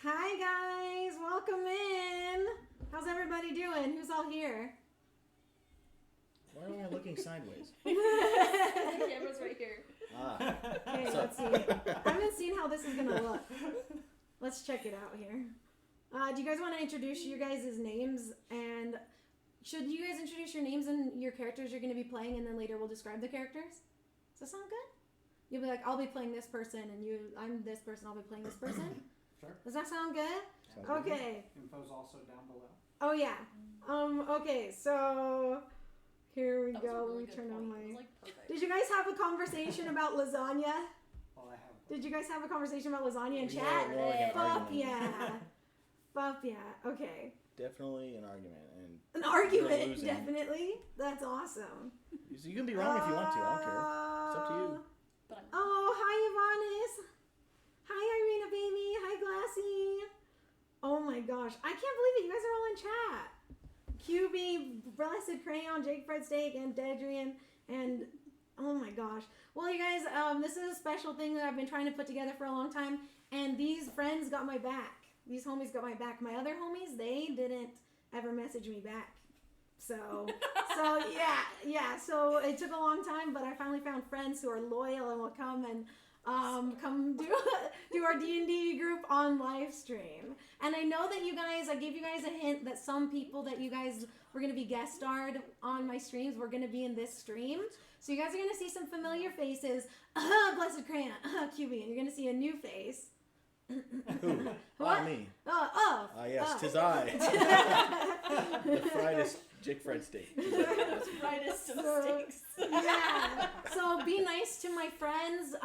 Hi guys, welcome in. How's everybody doing? Who's all here? Why are we looking sideways? The camera's right here. Okay, let's see. I haven't seen how this is gonna look. Let's check it out here. Do you guys want to introduce you guys' names? And should you guys introduce your names and your characters you're going to be playing, and then later we'll describe the characters? Does that sound good? You'll be like, I'll be playing this person, and I'm this person, I'll be playing this person. Sure. Does that sound good? Sounds okay. Info's also down below. Oh yeah. Okay, so here we go. Really Let me turn on my. Perfect. Did you guys have a conversation about lasagna? Well, I have. Did you guys have a conversation about lasagna in Yeah, chat? more like an Fuck argument. yeah. Fuck yeah. Okay. Definitely an argument, and An you're argument, losing. definitely. That's awesome. You can be wrong if you want to. I don't care. It's up to you. But I'm Oh, hi, Yvonne. Hi, Irina, baby. Hi, Glassy. Oh my gosh. I can't believe it. You guys are all in chat. QB, Blessed Crayon, Jake Fred Steak, and Dedrian, and oh my gosh. Well, you guys, this is a special thing that I've been trying to put together for a long time, and these friends got my back. These homies got my back. My other homies, they didn't ever message me back. So yeah. So it took a long time, but I finally found friends who are loyal and will come and come do our D&D group on live stream. And I know that you guys, I gave you guys a hint that some people that you guys were going to be guest starred on my streams were going to be in this stream. So you guys are going to see some familiar faces. Blessed Crayon, QB, and you're going to see a new face. Who? What? Me. Yes, tis I. The friedest Jake Fred steak. brightest of mistakes. Yeah. So be nice to my friends.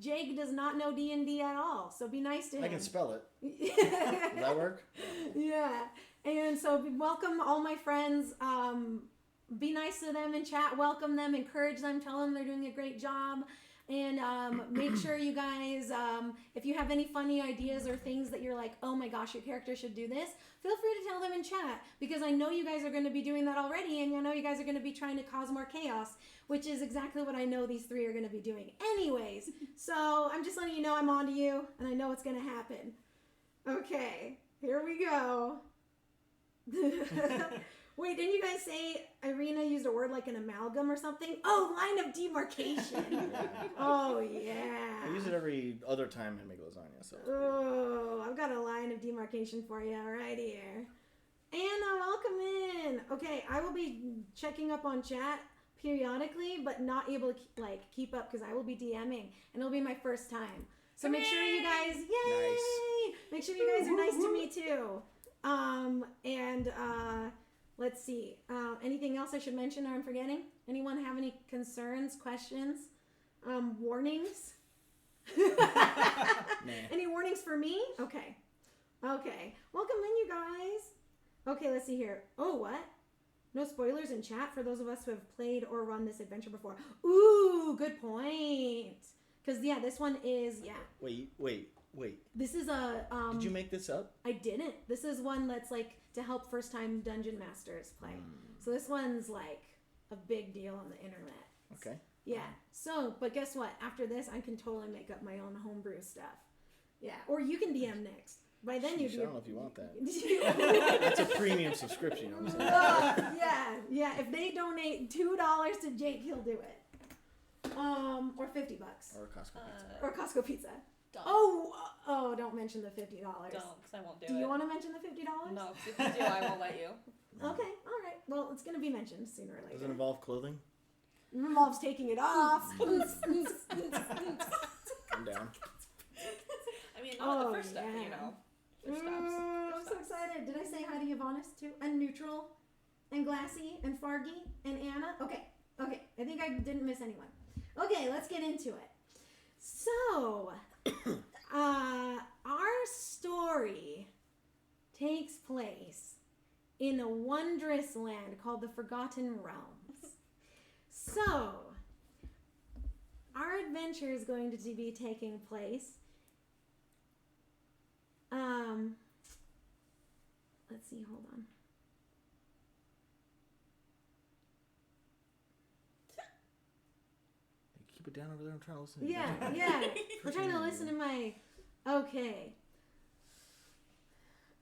Jake does not know D&D at all, so be nice to him. I can spell it. Does that work? Yeah. And so welcome all my friends. Be nice to them in chat. Welcome them. Encourage them. Tell them they're doing a great job. And make sure you guys, if you have any funny ideas or things that you're like, oh my gosh, your character should do this, feel free to tell them in chat, because I know you guys are going to be doing that already, and I know you guys are going to be trying to cause more chaos, which is exactly what I know these three are going to be doing anyways. So I'm just letting you know I'm on to you, and I know it's going to happen. Okay, here we go. Wait, didn't you guys say Irina used a word like an amalgam or something? Oh, line of demarcation. Yeah. Oh, yeah. I use it every other time I make lasagna. So. Oh, I've got a line of demarcation for you right here. Anna, welcome in. Okay, I will be checking up on chat periodically, but not able to keep up because I will be DMing, and it'll be my first time. So make sure you guys, yay! Nice. Make sure you guys are nice to me too. Let's see. Anything else I should mention or I'm forgetting? Anyone have any concerns, questions, warnings? Nah. Any warnings for me? Okay. Welcome in, you guys. Okay, let's see here. Oh, what? No spoilers in chat for those of us who have played or run this adventure before. Ooh, good point. Because, yeah, this one is, yeah. Wait. This is a... Did you make this up? I didn't. This is one that's to help first-time dungeon masters play. So this one's a big deal on the internet. Okay. Yeah. So, but guess what? After this, I can totally make up my own homebrew stuff. Yeah. Or you can DM next. By then you I don't know if you want that. that. That's a premium subscription. You know what I'm saying? Yeah. If they donate $2 to Jake, he'll do it. Or $50. Or a Costco pizza. Or Costco pizza. Done. Oh, don't mention the $50. Don't, because I won't do it. Do you want to mention the $50? No, 'cause if you do, I won't let you. Okay, all right. Well, it's going to be mentioned sooner or later. Does it involve clothing? It involves taking it off. I'm down. I mean, not Oh, the first step, yeah. you know. First steps. I'm First so steps. excited. Did I say hi to Yvonnis too? And Neutral, and Glassy, and Fargy, and Anna? Okay. I think I didn't miss anyone. Okay, let's get into it. So, our story takes place in a wondrous land called the Forgotten Realms. So, our adventure is going to be taking place. Let's see, hold on. Keep it down over there. I'm trying to listen. To Yeah. We're trying to listen to my. Okay.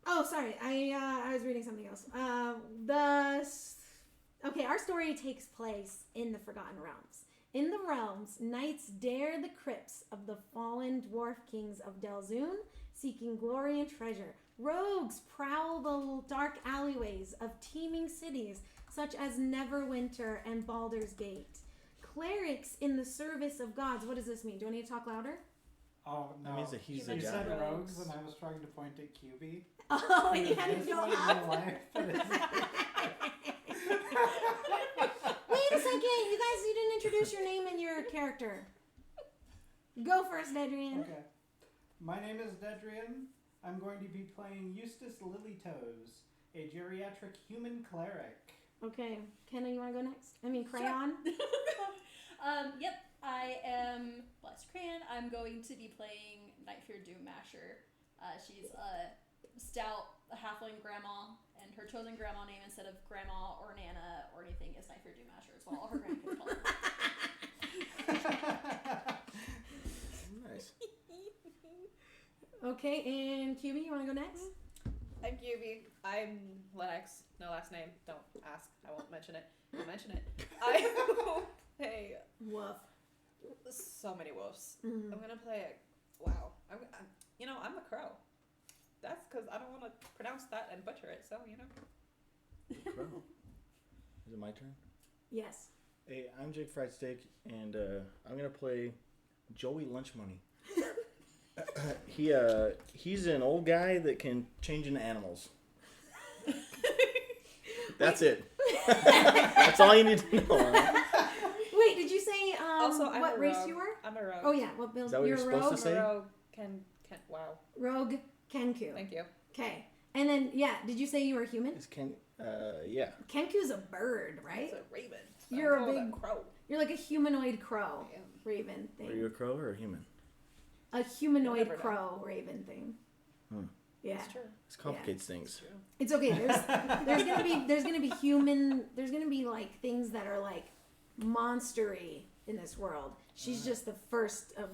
Oh, sorry. I was reading something else. Okay, our story takes place in the Forgotten Realms. In the realms, knights dare the crypts of the fallen dwarf kings of Delzoun, seeking glory and treasure. Rogues prowl the dark alleyways of teeming cities such as Neverwinter and Baldur's Gate. Clerics in the service of gods. What does this mean? Do I need to talk louder? Oh, no. That means that he's You a You guy. said Rogues. rogues, and I was trying to point at QB. Oh, It you was had to this go point in up. my life, but it's- Wait a second. You guys, you didn't introduce your name and your character. Go first, Adrian. Okay. My name is Dedrian. I'm going to be playing Eustace Lilytoes, a geriatric human cleric. Okay. Kenna, you want to go next? I mean, Crayon. Yep. I am Blessed Crayon. I'm going to be playing Nightfear Doom Masher. She's a stout halfling grandma, and her chosen grandma name instead of Grandma or Nana or anything is Nightfear Doom Masher. It's what all her grandkids call her. Nice. Okay, and QB, you want to go next? I'm QB. I'm Lennox. No last name. Don't ask. I won't mention it. I'll mention it. I play Woof. so many wolves. Mm. I'm gonna play a wow. I'm a crow. That's because I don't want to pronounce that and butcher it. So Crow. Is it my turn? Yes. Hey, I'm Jake Fried Steak, and I'm gonna play Joey Lunch Money. He's an old guy that can change into animals. That's it. That's all you need to know. Right? Wait, did you say also, I'm what a race rogue. you were? I'm a rogue. Oh yeah, what build? Is that what you're you're a supposed rogue. to say? I'm a rogue. Can wow. Rogue Kenku. Thank you. Okay, and then did you say you were human? Is Ken? Yeah. Kenku's a bird, right? It's a raven. You're I'm a called big- crow. You're like a humanoid crow I am. raven thing. Are you a crow or a human? A humanoid Never know. crow raven thing. Hmm. Yeah. It's true. This complicates It's things. true. It's okay. There's gonna be like things that are like monstery in this world. She's just the first of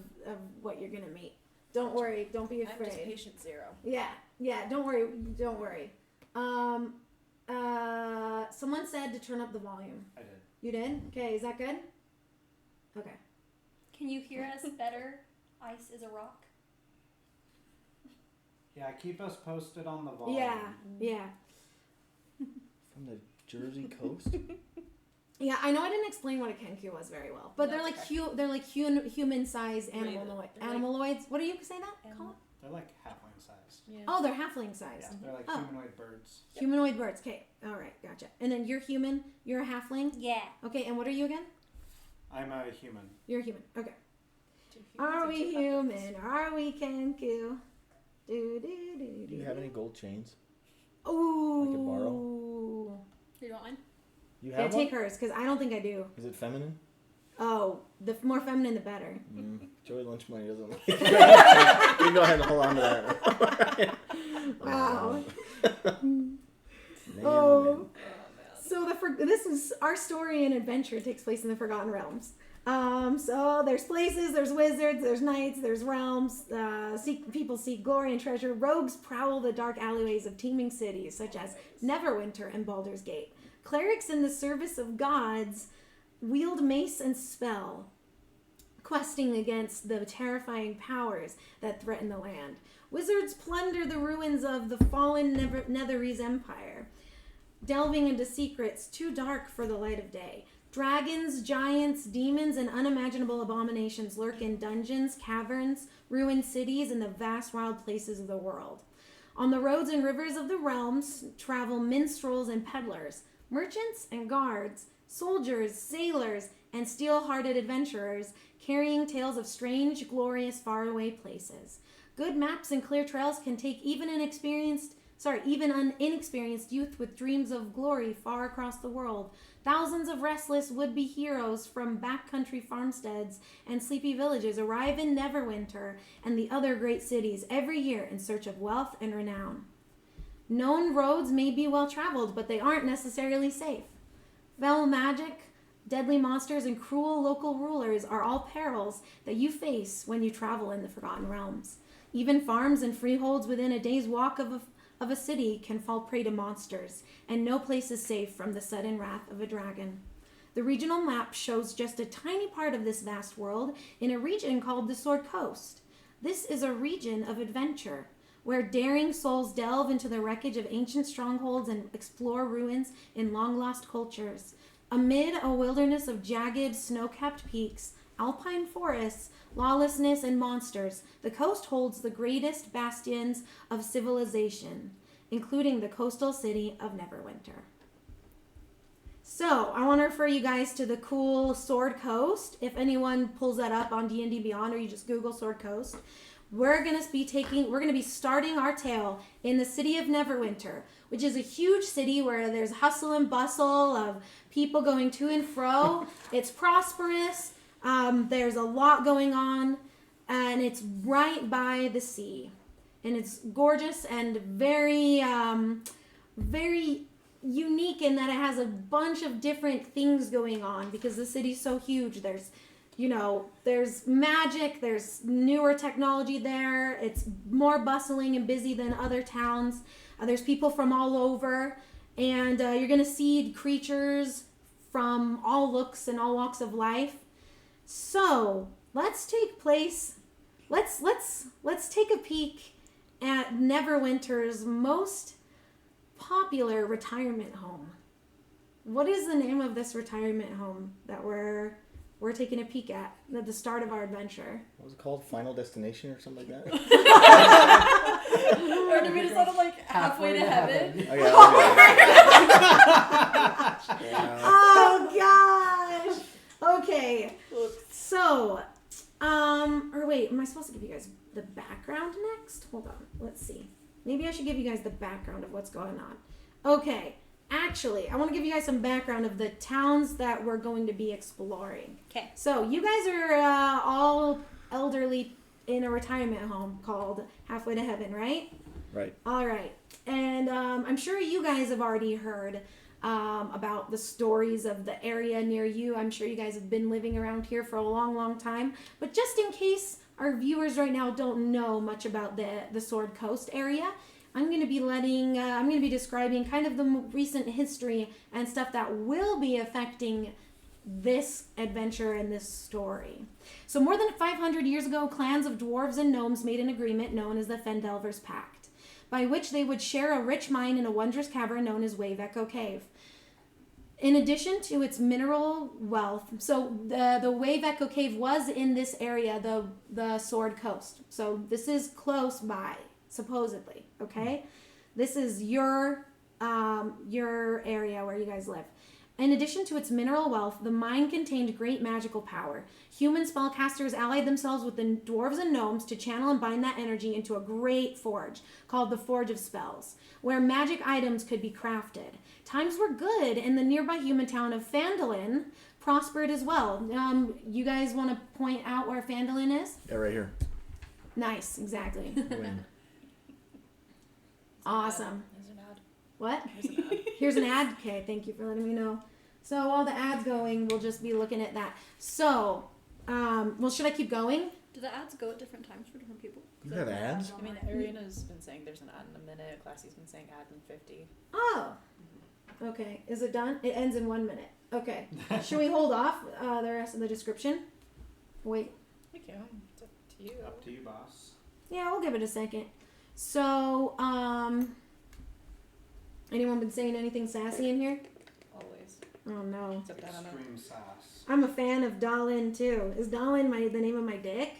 what you're gonna meet. Don't worry. Don't be I'm just afraid. patient zero. Yeah. Don't worry. Someone said to turn up the volume. I did. You did? Okay. Is that good? Okay. Can you hear us better? Ice is a rock. Yeah, keep us posted on the volume. Yeah. From the Jersey coast? Yeah, I know I didn't explain what a kenku was very well, but they're like That's they're like human-sized Raven. animaloids. What do you say that? Animal. Call it? They're like halfling sized. Yeah. Oh, they're halfling-sized. Yeah, they're like Oh. humanoid birds. Yep. Humanoid birds. Okay, all right, gotcha. And then you're human. You're a halfling. Yeah. Okay, and what are you again? I'm a human. You're a human. Okay. Two humans Are and we two human? puppets. Are we kenku? Do do do. Do you have any gold chains? Ooh. I could borrow? You want one? You Yeah, have take one? hers because I don't think I do. Is it feminine? Oh, the more feminine, the better. Joey Lunch Money doesn't like it. You go ahead and hold on to that. Wow. Man, Oh. man. Oh man. So this is our story and adventure takes place in the Forgotten Realms. So there's places, there's wizards, there's knights, there's realms. People seek glory and treasure. Rogues prowl the dark alleyways of teeming cities such as Neverwinter and Baldur's Gate. Clerics in the service of gods wield mace and spell. questing against the terrifying powers that threaten the land. Wizards plunder the ruins of the fallen Netherese Empire, delving into secrets too dark for the light of day. Dragons, giants, demons, and unimaginable abominations lurk in dungeons, caverns, ruined cities, and the vast wild places of the world. On the roads and rivers of the realms travel minstrels and peddlers, merchants and guards, soldiers, sailors, and steel-hearted adventurers carrying tales of strange, glorious, faraway places. Good maps and clear trails can take even an inexperienced youth with dreams of glory far across the world. Thousands of restless would-be heroes from backcountry farmsteads and sleepy villages arrive in Neverwinter and the other great cities every year in search of wealth and renown. Known roads may be well-traveled, but they aren't necessarily safe. Foul magic, deadly monsters, and cruel local rulers are all perils that you face when you travel in the Forgotten Realms. Even farms and freeholds within a day's walk of a city can fall prey to monsters, and no place is safe from the sudden wrath of a dragon. The regional map shows just a tiny part of this vast world in a region called the Sword Coast. This is a region of adventure, where daring souls delve into the wreckage of ancient strongholds and explore ruins in long-lost cultures. Amid a wilderness of jagged, snow-capped peaks, alpine forests, lawlessness, and monsters, the coast holds the greatest bastions of civilization, including the coastal city of Neverwinter. So, I want to refer you guys to the cool Sword Coast. If anyone pulls that up on D&D Beyond, or you just Google Sword Coast, we're going to be starting our tale in the city of Neverwinter, which is a huge city where there's hustle and bustle of people going to and fro. It's prosperous. There's a lot going on, and it's right by the sea, and it's gorgeous and very, very unique in that it has a bunch of different things going on because the city's so huge. There's magic, there's newer technology there. It's more bustling and busy than other towns. There's people from all over, and you're gonna see creatures from all looks and all walks of life. So let's take a peek at Neverwinter's most popular retirement home. What is the name of this retirement home that we're taking a peek at the start of our adventure? What was it called? Final Destination or something like that? Or did we just sound like halfway to heaven? Oh, yeah, yeah. Oh gosh. Okay. So, or wait, am I supposed to give you guys the background next? Hold on. Let's see. Maybe I should give you guys the background of what's going on. Okay. Actually, I want to give you guys some background of the towns that we're going to be exploring. Okay. So, you guys are all elderly in a retirement home called Halfway to Heaven, right? Right. All right. And I'm sure you guys have already heard about the stories of the area near you. I'm sure you guys have been living around here for a long, long time. But just in case our viewers right now don't know much about the Sword Coast area, I'm going to be describing kind of the recent history and stuff that will be affecting this adventure and this story. So more than 500 years ago, clans of dwarves and gnomes made an agreement known as the Phandelver's Pact, by which they would share a rich mine in a wondrous cavern known as Wave Echo Cave. In addition to its mineral wealth, so the Wave Echo Cave was in this area, the Sword Coast. So this is close by, supposedly, okay? This is your area where you guys live. In addition to its mineral wealth, the mine contained great magical power. Human spellcasters allied themselves with the dwarves and gnomes to channel and bind that energy into a great forge called the Forge of Spells, where magic items could be crafted. Times were good, and the nearby human town of Phandelver prospered as well. You guys want to point out where Phandelver is? Yeah, right here. Nice, exactly. Win. Awesome. There's an ad. What? There's an ad. Here's an ad. Okay, thank you for letting me know. So while the ad's going, we'll just be looking at that. So, well, should I keep going? Do the ads go at different times for different people? You have ads? I mean, Arena's been saying there's an ad in a minute. Classy's been saying ad in 50. Oh. Okay. Is it done? It ends in 1 minute. Okay. Should we hold off the rest of the description? Wait. Thank you. It's up to you. Up to you, boss. Yeah, we'll give it a second. So, anyone been saying anything sassy in here? Always. Oh no. Except I don't know. Extreme sauce. I'm a fan of Dalin too. Is Dalin the name of my dick?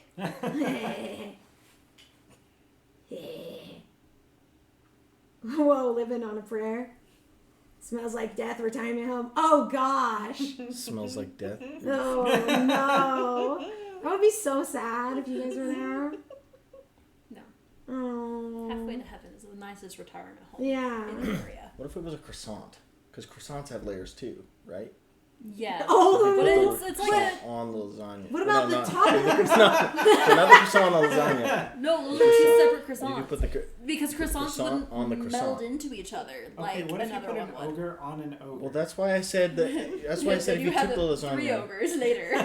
Whoa, living on a prayer. Smells like death, retirement home. Oh gosh. Smells like death. Oh no. That would be so sad if you guys were there. No. Oh. Halfway to Heaven is the nicest retirement home Yeah. in the area. What if it was a croissant? Because croissants have layers too, right? Yeah. Oh, But Put it's the like croissant a... on the lasagna. What about the not, top? not the croissant on the lasagna. No, those are two separate You croissants. could put the Because croissants croissant wouldn't on the meld croissant. into each other like Okay, what if you another put one an would. ogre on an ogre? well, that's why I said that. That's why I said if you have took the lasagna. 3 ogres later. I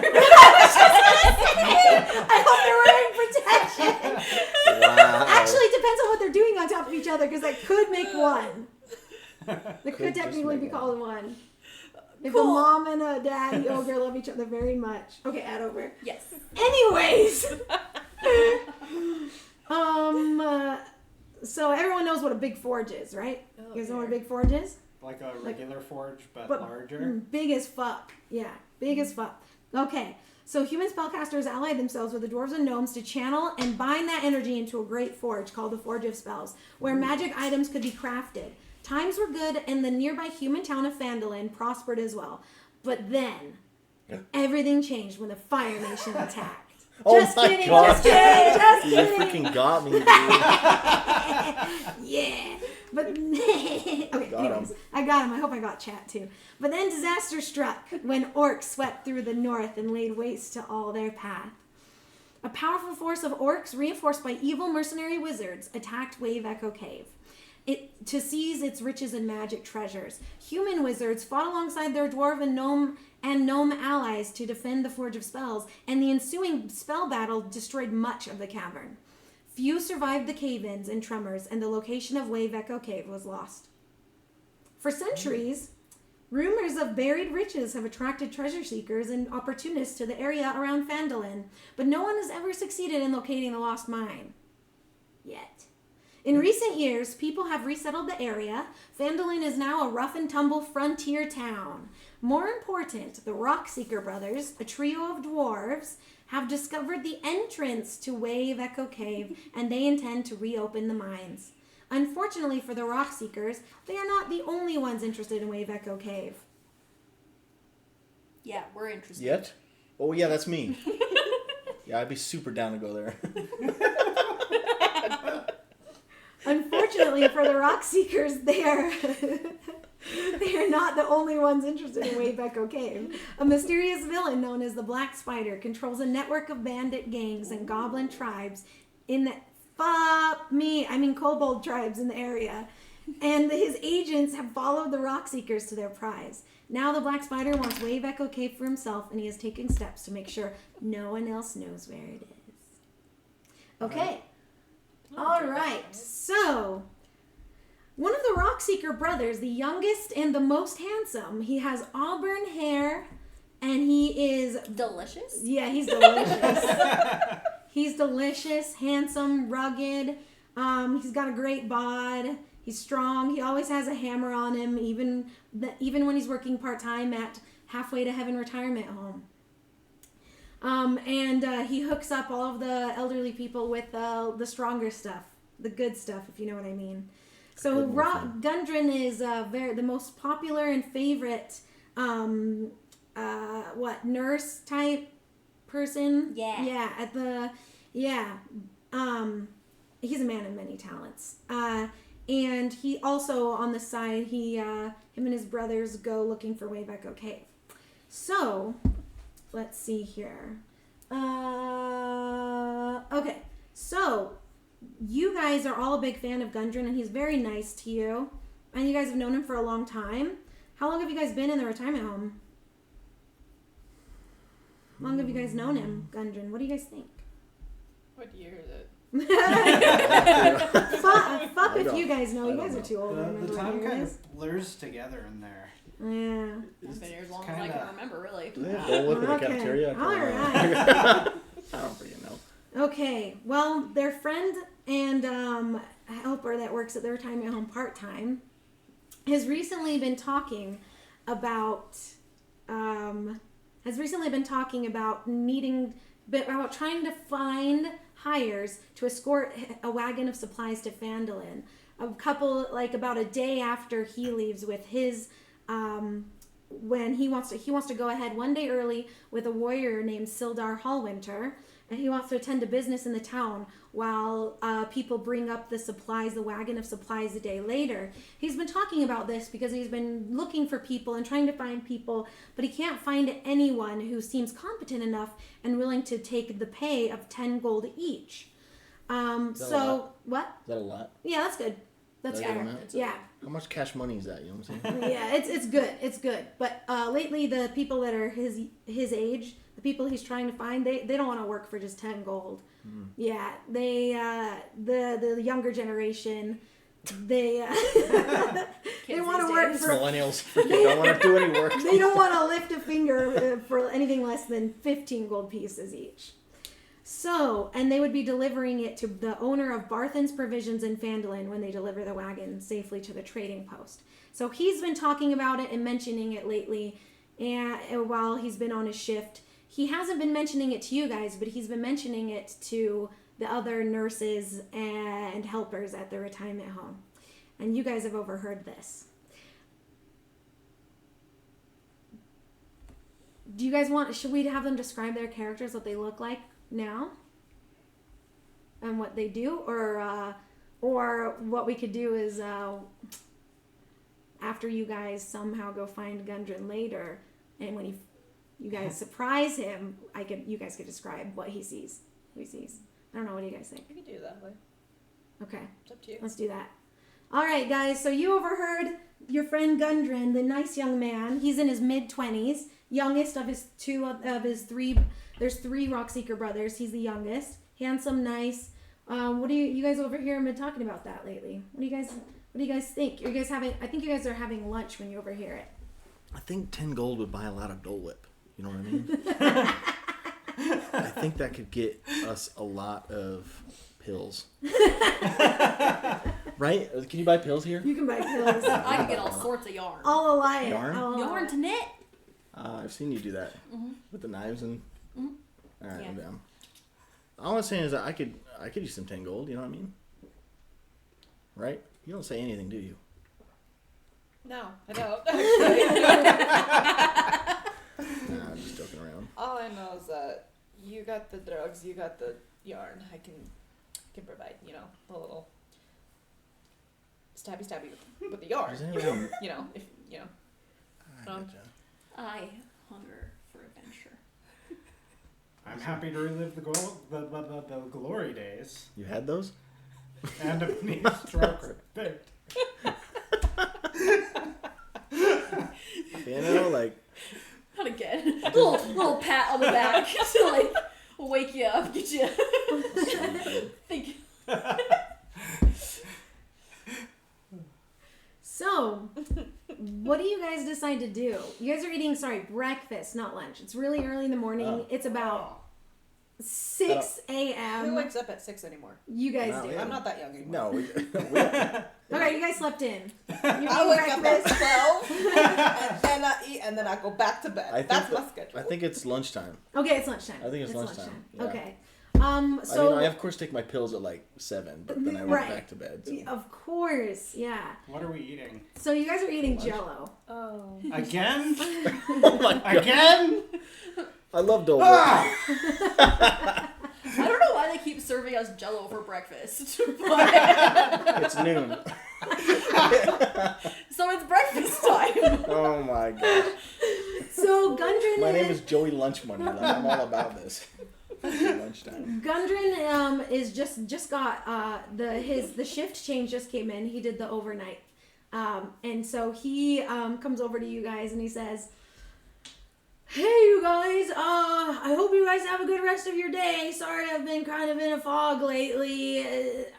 hope they're wearing protection. Wow. Actually, it depends on what they're doing on top of each other because that could make one. That Could could just technically make be one. called one. If Cool. a mom and a daddy ogre love each other very much. Okay, add over. Yes. Anyways. So everyone knows what a big forge is, right? Oh, You guys know what a dear. big forge is? Like a regular forge, but But larger. Big as fuck. Yeah, big as fuck. Okay, so human spellcasters allied themselves with the dwarves and gnomes to channel and bind that energy into a great forge called the Forge of Spells, where magic items could be crafted. Times were good, and the nearby human town of Phandelver prospered as well. But then, everything changed when the Fire Nation attacked. Oh Just my kidding, God. just kidding, just You kidding. freaking got me, dude. Yeah. But okay, Got anyways, him. I got him. I hope I got chat too. But then disaster struck when orcs swept through the north and laid waste to all their path. A powerful force of orcs, reinforced by evil mercenary wizards, attacked Wave Echo Cave to seize its riches and magic treasures. Human wizards fought alongside their dwarf and gnome allies to defend the Forge of Spells, and the ensuing spell battle destroyed much of the cavern. Few survived the cave-ins and tremors, and the location of Wave Echo Cave was lost. For centuries, rumors of buried riches have attracted treasure seekers and opportunists to the area around Phandelver, but no one has ever succeeded in locating the lost mine. Yet. In recent years, people have resettled the area. Phandelver is now a rough-and-tumble frontier town. More important, the Rockseeker brothers, a trio of dwarves, have discovered the entrance to Wave Echo Cave, and they intend to reopen the mines. Unfortunately for the Rockseekers, they are not the only ones interested in Wave Echo Cave. Yeah, we're interested. Yet? Oh yeah, that's me. Yeah, I'd be super down to go there. Unfortunately for the Rockseekers, they are not the only ones interested in Wave Echo Cave. A mysterious villain known as the Black Spider controls a network of bandit gangs and goblin tribes in the kobold tribes in the area. And his agents have followed the Rockseekers to their prize. Now the Black Spider wants Wave Echo Cave for himself, and he is taking steps to make sure no one else knows where it is. Okay. All right. So, one of the Rockseeker brothers, the youngest and the most handsome, he has auburn hair, and he is... Delicious? Yeah, he's delicious. He's delicious, handsome, rugged. He's got a great bod. He's strong. He always has a hammer on him, even when he's working part-time at Halfway to Heaven retirement home. And he hooks up all of the elderly people with the stronger stuff, the good stuff, if you know what I mean. So Gundren is the most popular and favorite nurse type person. Yeah. He's a man of many talents. And he also on the side him and his brothers go looking for Wave Echo Cave. So let's see here. Okay, so you guys are all a big fan of Gundren, and he's very nice to you. And you guys have known him for a long time. How long have you guys been in the retirement home? How long have you guys known him, Gundren? What do you guys think? What year is it? Fuck if you guys know. You guys are too old. to remember The what time year it kind is. of blurs together in there. Yeah. It's been here as long as I Kinda- can remember, really. Do they have Dole Whip in the Okay. cafeteria? I All can't right. remember. I don't freaking know. Okay, well, their friend and helper that works at their retirement home part time has recently been talking about about trying to find hires to escort a wagon of supplies to Phandelver. A couple, like about a day after he leaves with his when he wants to go ahead one day early with a warrior named Sildar Hallwinter, and he wants to attend to business in the town while people bring up the wagon of supplies a day later. He's been talking about this because he's been looking for people and trying to find people, but he can't find anyone who seems competent enough and willing to take the pay of 10 gold each. Is that a lot? What? Is that a lot? Yeah, that's good. That's Is that a fair. good amount? Yeah. How much cash money is that? You know what I'm saying? Yeah, it's good. It's good. But lately, the people that are his age, the people he's trying to find, they don't want to work for just 10 gold. Mm. Yeah, they the younger generation, they they Kids want to these work days. for. Millennials freaking don't want to do any work. They don't want to lift a finger for anything less than 15 gold pieces each. So, and they would be delivering it to the owner of Barthen's Provisions in Phandelver when they deliver the wagon safely to the trading post. So he's been talking about it and mentioning it lately, and while he's been on his shift. He hasn't been mentioning it to you guys, but he's been mentioning it to the other nurses and helpers at the retirement home. And you guys have overheard this. Do you guys should we have them describe their characters, what they look like now? And what they do? Or what we could do is, after you guys somehow go find Gundren later, and when you guys surprise him, you guys could describe what he sees, who he sees. I don't know, what do you guys think? We can do that way. Okay, It's up to you. let's do that. All right, guys, so you overheard your friend Gundren, the nice young man. He's in his mid-20s, youngest of his three. There's 3 Rockseeker brothers. He's the youngest, handsome, nice. What do you guys over here have been talking about that lately? What do you guys think? I think you guys are having lunch when you overhear it. I think 10 gold would buy a lot of Dole Whip. You know what I mean? I think that could get us a lot of pills. Right? Can you buy pills here? You can buy pills. I can get all sorts of yarn. I'll allow it. Yarn? I'll allow Yarn it. to knit. I've seen you do that with the knives and. Mhm. All right, Yeah. I'm down. All I'm saying is that I could use some 10 gold. You know what I mean? Right? You don't say anything, do you? No, I don't. Nah, I'm just joking around. All I know is that you got the drugs, you got the yarn. I can provide, a little stabby with the yarn. Does anyone? If I gotcha. I hunger for adventure. I'm happy to relive the glory days You had those? and a knee stroke picked. You know, like. Not again. little pat on the back to like wake you up, get you. Think. So, what do you guys decide to do? You guys are eating, breakfast, not lunch. It's really early in the morning. Oh. It's about 6 who a.m. wakes up at 6 anymore? You guys No, do. yeah. I'm not that young anymore. No. Okay, you guys slept in. You're I eating wake up at breakfast. 12 and then I eat and then I go back to bed. I think That's my that- schedule. I think it's lunchtime. Okay, it's lunchtime. I think it's lunchtime, yeah. Okay. I So mean, I of course take my pills at like 7, but then I went Right. back to bed. So. of course, yeah. What are we eating? So you guys are eating Lunch? Jello. Oh. Again? Oh my god! Again? I love Dole Whip. Ah! I don't know why they keep serving us Jello for breakfast, but It's noon. so it's breakfast time. Oh my gosh. So Gundren My name is Joey Lunch Money. Like, I'm all about this. Lunchtime. Gundren is just got the shift change just came in. He did the overnight, and so he comes over to you guys and he says, "Hey, you guys. I hope you guys have a good rest of your day. Sorry, I've been kind of in a fog lately.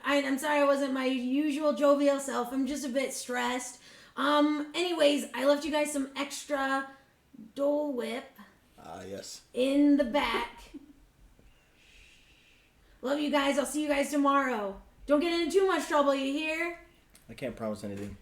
I'm sorry I wasn't my usual jovial self. I'm just a bit stressed. Anyways, I left you guys some extra Dole Whip Yes. in the back. Love you guys. I'll see you guys tomorrow. Don't get into too much trouble, you hear? I can't promise anything.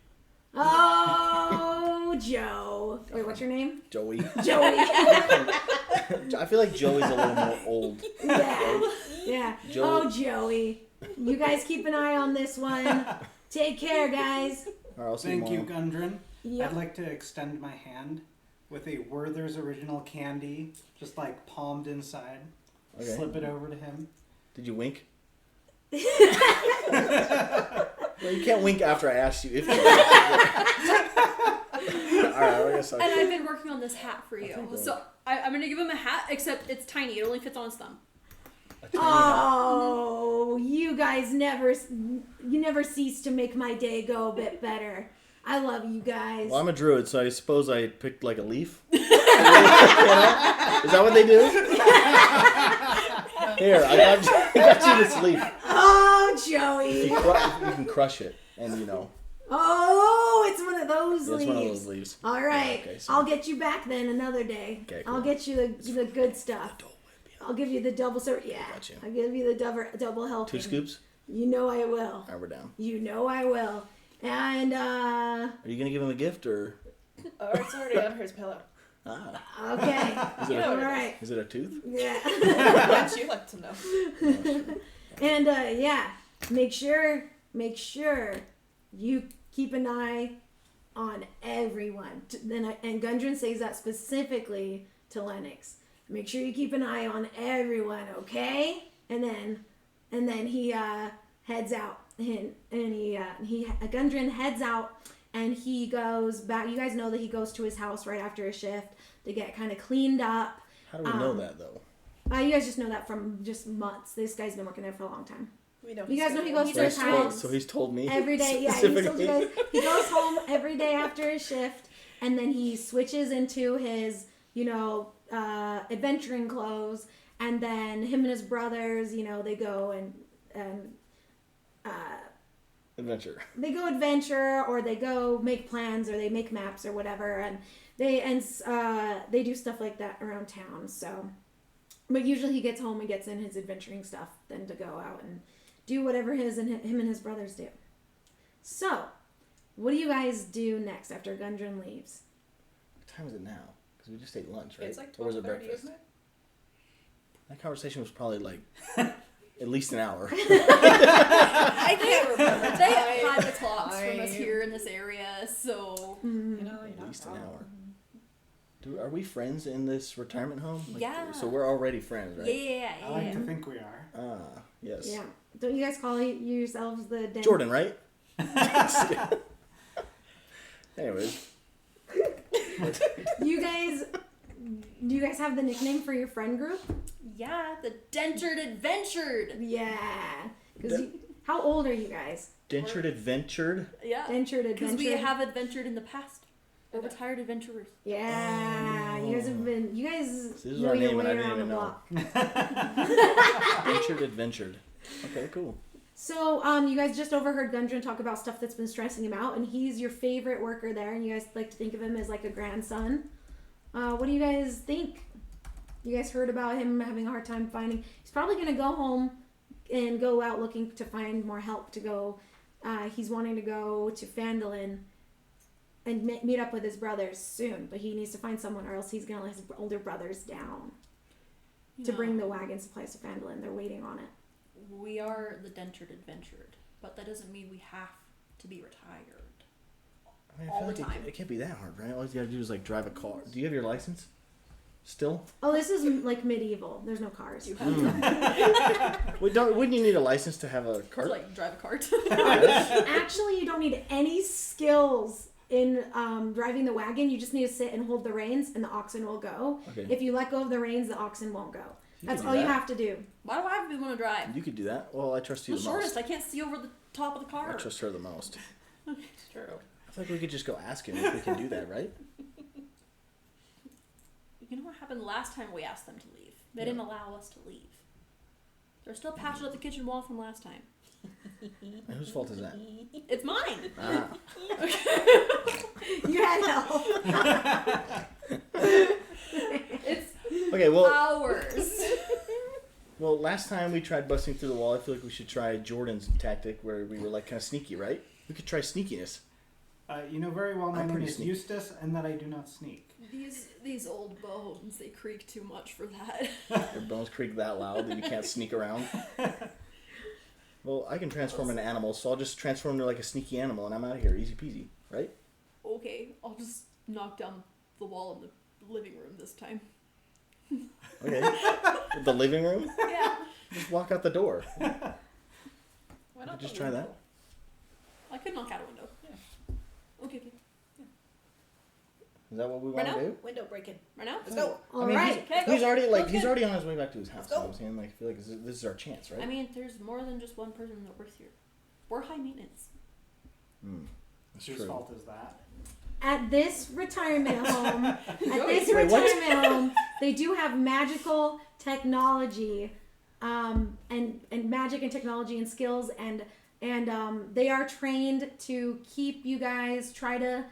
Oh, Joe. Wait, what's your name? Joey. Joey. I feel like Joey's a little more old. Yeah. Yeah. Joey. Oh, Joey. You guys keep an eye on this one. Take care, guys. All right, I'll see Thank you, tomorrow. Gundren. Yep. I'd like to extend my hand with a Werther's Original Candy, just like palmed inside. Okay. Slip it over to him. Did you wink? Well, you can't wink after I asked you if you All right, I guess And I've been working on this hat for you. So I'm going to give him a hat, except it's tiny. It only fits on his thumb. Oh, you guys never cease to make my day go a bit better. I love you guys. Well, I'm a druid, so I suppose I picked like a leaf. You know? Is that what they do? Here, I got you this leaf. Oh, Joey. You can crush it, and you know. Oh, it's one of those Yeah, leaves. it's one of those leaves. All right. Yeah, okay, so- I'll get you back then another day. Okay, I'll cool. get you the good stuff. Dole Whip, yeah. I'll give you the double Yeah. Gotcha. I'll give you the double helping. 2 scoops? You know I will. All right, we're down. You know I will. And Are you gonna give him a gift or? Oh, it's already on her pillow. Ah, okay. is it You know All what it right. is it a tooth? Yeah. Wouldn't you like to know? And yeah, make sure you keep an eye on everyone. And Gundren says that specifically to Lennox. Make sure you keep an eye on everyone, okay? And then he heads out. Gundren heads out and he goes back. You guys know that he goes to his house right after a shift to get kind of cleaned up. How do we know that though? You guys just know that from just months. This guy's been working there for a long time. We know. You guys know he goes So to his he's told, house so he's told me every day. Yeah, he told you specifically. guys. He goes home every day after his shift, and then he switches into his, adventuring clothes, and then him and his brothers, they go and Adventure. they go adventure, or they go make plans, or they make maps, or whatever, and they do stuff like that around town. So, but usually he gets home and gets in his adventuring stuff, then to go out and do whatever him and his brothers do. So, what do you guys do next after Gundren leaves? What time is it now? Because we just ate lunch, right? It's like Or was it 12:30, breakfast? isn't it? That conversation was probably like at least an hour. I can't remember. They have 5 o'clocks from us I- here in this area, so You know, At you're least not an wrong. hour. Are we friends in this retirement home? Yeah. So we're already friends, right? yeah. I like to think we are. Ah, yes. Yeah. Don't you guys call yourselves the Den? Jordan, right? Anyways. Do you guys have the nickname for your friend group? Yeah, the Dentured Adventured. Yeah. How old are you guys? Dentured Adventured. Yeah. Dentured Because Adventure. we have adventured in the past. We're retired adventurers. Yeah. You guys have been. You guys This is know our your name way and I around didn't the even block. Dentured Adventured. Okay, cool. So, you guys just overheard Gundren talk about stuff that's been stressing him out, and he's your favorite worker there, and you guys like to think of him as like a grandson. What do you guys think? You guys heard about him having a hard time finding. He's probably gonna go home and go out looking to find more help to go. He's wanting to go to Phandelver and meet up with his brothers soon, but he needs to find someone, or else he's gonna let his older brothers down to bring the wagon supplies to Phandelver. They're waiting on it. We are the Dentured Adventured, but that doesn't mean we have to be retired. I mean, I All feel the like time. it can't be that hard, right? All you gotta do is like drive a car. Do you have your license? Still? Oh, this is like medieval. There's no cars. You have Wouldn't you need a license to have a to cart? like drive a cart. Actually, you don't need any skills in driving the wagon. You just need to sit and hold the reins, and the oxen will go. Okay. If you let go of the reins, the oxen won't go. You That's could do all you that. have to do. Why do I have to be the one to drive? You could do that. Well, I trust you The the shortest. most. I can't see over the top of the car. I trust her the most. It's true. I feel like we could just go ask him if we can do that, right? You know what happened last time we asked them to leave? They Yeah. didn't allow us to leave. They're still patching up the kitchen wall from last time. And whose fault is that? It's mine. Ah. last time we tried busting through the wall, I feel like we should try Jordan's tactic where we were like kind of sneaky, right? We could try sneakiness. You know very well my I'm name pretty is sneaky. Eustace and that I do not sneak. These old bones, they creak too much for that. Your bones creak that loud that you can't sneak around. Well, I can transform into animals, so I'll just transform into like a sneaky animal and I'm out of here. Easy peasy, right? Okay, I'll just knock down the wall in the living room this time. Okay. The living room? Yeah. Just walk out the door. Why not Just the try that. window? I could knock out a window. Yeah. Okay. Is that what we Right want now? to do? Window breaking. Right now? Let's go. All I mean, right. Okay, He's go. already like Go, he's kid. already on his way back to his house. Let's You know go. what I'm saying? Like I feel like this is our chance, right? I mean, there's more than just one person that works here. We're high maintenance. That's Whose true. fault is that? At this retirement home, Wait, what? they do have magical technology, and magic and technology and skills, and they are trained to try to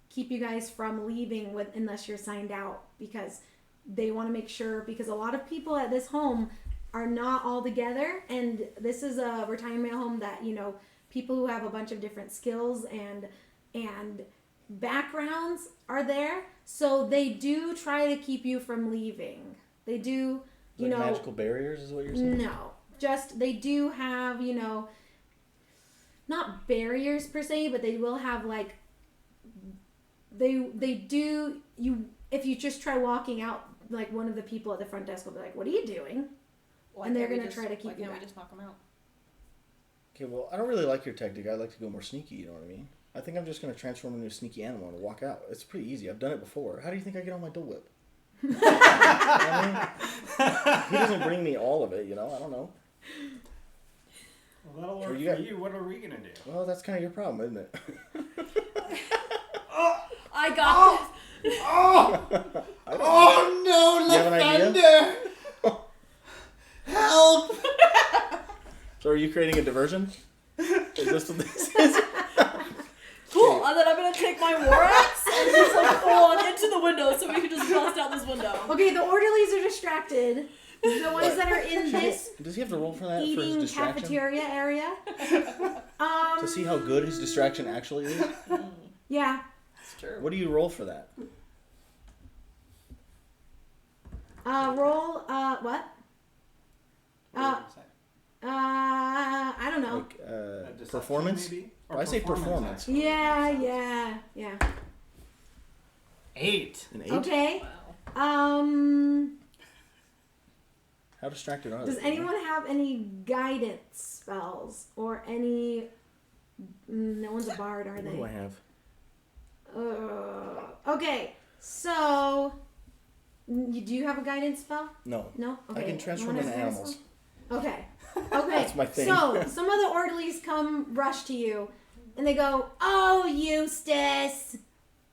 keep you guys from leaving unless you're signed out, because they want to make sure, because a lot of people at this home are not all together, and this is a retirement home that, you know, people who have a bunch of different skills and backgrounds are there, so they do try to keep you from leaving. They do, you Like know, magical barriers is what you're saying? no, just they do have, you know, not barriers per se, but they will have like they do you if you just try walking out, like one of the people at the front desk will be like, "What are you doing?" Why And they're can't we gonna try to keep why you can't we back. just knock them out? Okay, well, I don't really like your tactic. I like to go more sneaky, you know what I mean? I think I'm just going to transform into a sneaky animal and walk out. It's pretty easy. I've done it before. How do you think I get on my Dole Whip? I mean, he doesn't bring me all of it, you know? I don't know. Well, that'll Sure, work you for got- you. What are we gonna do? Well, that's kind of your problem, isn't it? I got this. Oh! I don't know. Oh no, You have an idea? Lavender! Help! So are you creating a diversion? Is this what this is? Cool. And then I'm gonna take my war axe and just like full on into the window so we can just bust out this window. Okay, the orderlies are distracted. The ones that are in this Does he have to roll for that, for his eating distraction? cafeteria area. To see how good his distraction actually is? Yeah. It's true. What do you roll for that? Roll. What? I don't know. Like, A deception, performance? maybe? Oh, I say performance. actually. Yeah. 8. An 8? Okay. Wow. How distracted are Does they? anyone have any guidance spells or any? No one's a bard, are What do I they? have? Okay, so do you have a guidance spell? No. No. Okay. I can You transform want a into guidance animals. spell? Okay. Okay. That's my thing. So some of the orderlies come rush to you, and they go, "Oh, Eustace,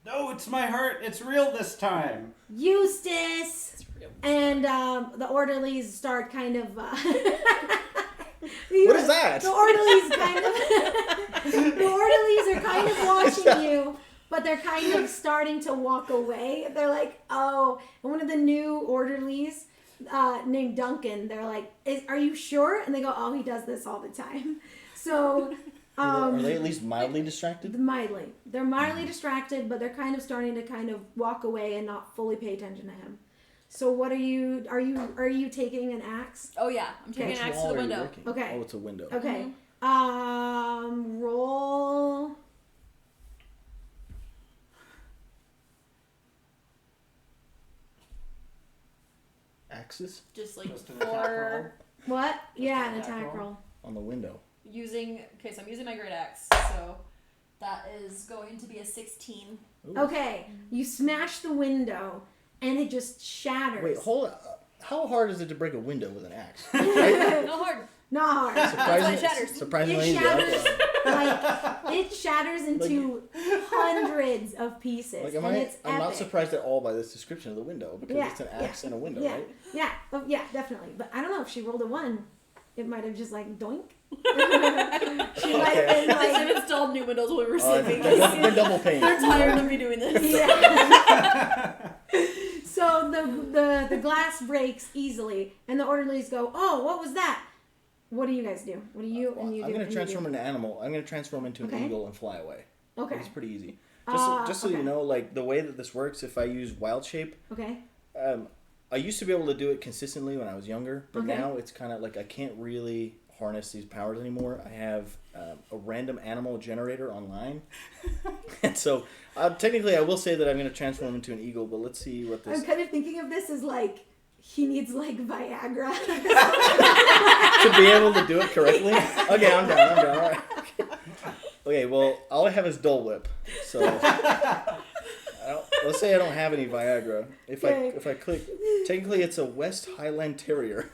No, it's my heart. It's real this time. Eustace!" It's real. And the orderlies start kind of. What is that? The orderlies kind of. The orderlies are kind of watching you, but they're kind of starting to walk away. They're like, "Oh!" And one of the new orderlies, named Duncan, they're like, "Are you sure?" And they go, "Oh, he does this all the time." So. Are they at least mildly distracted? Mildly. They're mildly distracted, but they're kind of starting to kind of walk away and not fully pay attention to him. So what are you taking an axe? Oh yeah, I'm taking Which an axe to wall the are you window. working? Okay. Oh, it's a window. Okay. Roll. Axis Just like Just an attack roll. for What? Yeah, an an attack attack roll. roll. on the window. using. Okay, so I'm using my great axe. So that is going to be a 16. Ooh. Okay. You smash the window, and it just shatters. Wait, hold on. How hard is it to break a window with an axe? No hard. Not hard. why it shatters. Surprisingly It easy. shatters. Okay. Like it shatters into hundreds of pieces, Like, and it's I'm not epic. surprised at all by this description of the window because Yeah, it's an axe and a window, Yeah, right? yeah, oh, yeah, definitely. But I don't know if she rolled a 1. It might have just like doink. She might have been They've like, installed new windows while we were Oh, sleeping. they're double pain. They're tired of me doing this. yeah. So So the glass breaks easily, and the orderlies go, "Oh, what was that?" What do you guys do? What do you and you do? I'm going and to you transform do? into an animal. I'm going to transform into an Okay. eagle and fly away. Okay. It's pretty easy. Just so okay. you know, like the way that this works, if I use wild shape, Okay. I used to be able to do it consistently when I was younger, but Okay. now it's kind of like I can't really harness these powers anymore. I have a random animal generator online, and so technically I will say that I'm going to transform into an eagle. But let's see what this I'm kind of thinking of this as like he needs like Viagra. to be able to do it correctly. Okay, I'm down. All right. Okay, well, all I have is Dole Whip, so let's say I don't have any Viagra. If Okay. I click, technically it's a West Highland Terrier.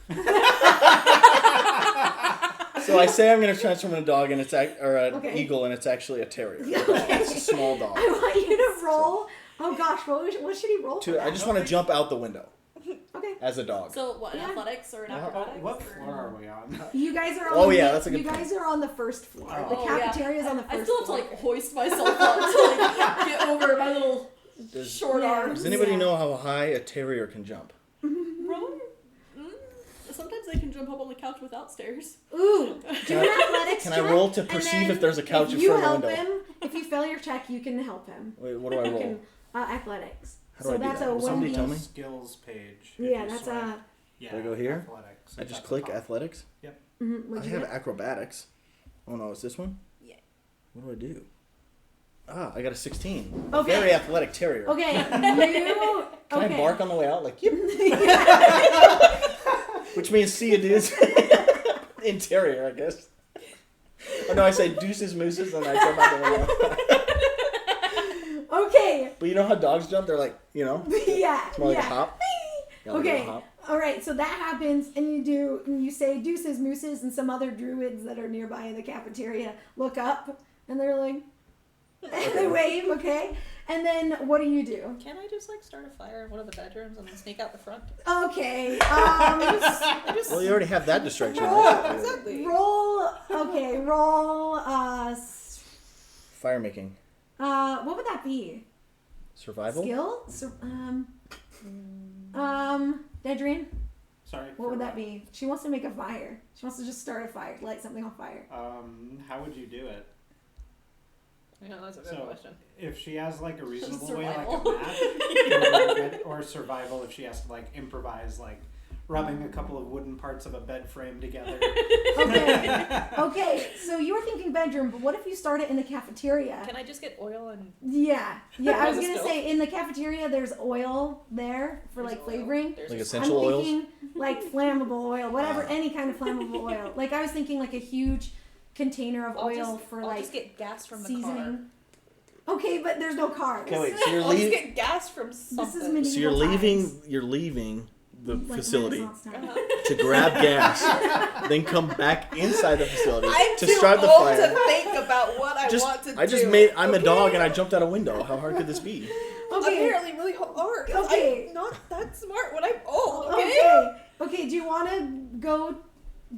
So I say I'm going to transform into a dog, and it's an Okay. eagle, and it's actually a terrier. Okay. It's a small dog. I want you to roll. Oh gosh, what should he roll? For I that? just want to jump out the window Okay. as a dog. So what? An Yeah. athletics or an Oh, acrobatics? What or- floor are we on? You guys are on. Oh, yeah, that's a good You guys are on the first floor. Oh. The Oh, yeah. cafeteria is on the first I still have to floor. like hoist myself up to like get over my little Does, short Yeah. arms. does anybody Yeah. know how high a terrier can jump? Really? Sometimes they can jump up on the couch without stairs. Ooh. Do an athletics Can I check, roll to and perceive then if there's a couch if in you front of help the window? him, if you fail your check, you can help him. Wait, what do I You roll? can athletics. How do So I do that's that? a Will somebody 1d. tell me? Skills page. If Yeah, you that's swipe. Yeah, Do I go here? Athletics. I It's just at the click top. athletics. What'd I you have get? acrobatics. Oh no, it's this one? Yeah. What do I do? I got a 16. Okay. Very athletic terrier. Okay, you. Can I bark on the way out? Like, yip. Which means see you dudes. In terrier, I guess. Oh no, I say deuces mooses and I jump out the window. Okay. But you know how dogs jump? They're like, Yeah. it's more like a yeah. hop. Yeah, like a Okay. hop. All right. So that happens, and you say deuces, mooses, and some other druids that are nearby in the cafeteria look up, and they're like, and they wave. Okay. And then what do you do? Can I just like start a fire in one of the bedrooms and then sneak out the front? Okay. Well, you already have that distraction. Roll. Right? Exactly. Roll. Okay. Roll. Fire making. What would that be? Survival? Skill. Dedrian. Sorry. What for would that be? She wants to make a fire. She wants to just start a fire, light something on fire. How would you do it? Yeah, that's a good So, question. if she has like a reasonable way, like Survival. a map, or survival, if she has to like improvise, like rubbing a couple of wooden parts of a bed frame together. Okay. Okay. So you were thinking bedroom, but what if you start it in the cafeteria? Can I just get oil and Yeah. Yeah. I was As a gonna stove? say in the cafeteria there's oil there for there's like oil? flavoring. There's Like a- essential I'm oils? thinking like flammable oil, whatever, Ah. any kind of flammable oil. Like I was thinking like a huge container of I'll oil just, for I'll like just get gas from the seasoning. Okay, but there's no cars. Okay, wait. So you're car. I'll just leaving. get gas from This something. is medieval So you're times. leaving the Like facility Renaissance time. to grab gas, then come back inside the facility I'm to too start the old fire. to think about what I Just, want to I just do. made. I'm a Okay. dog and I jumped out a window. How hard could this be? Okay. Apparently really hard. 'Cause Okay. I'm not that smart when I'm old, okay? Okay. Okay. Do you want to go?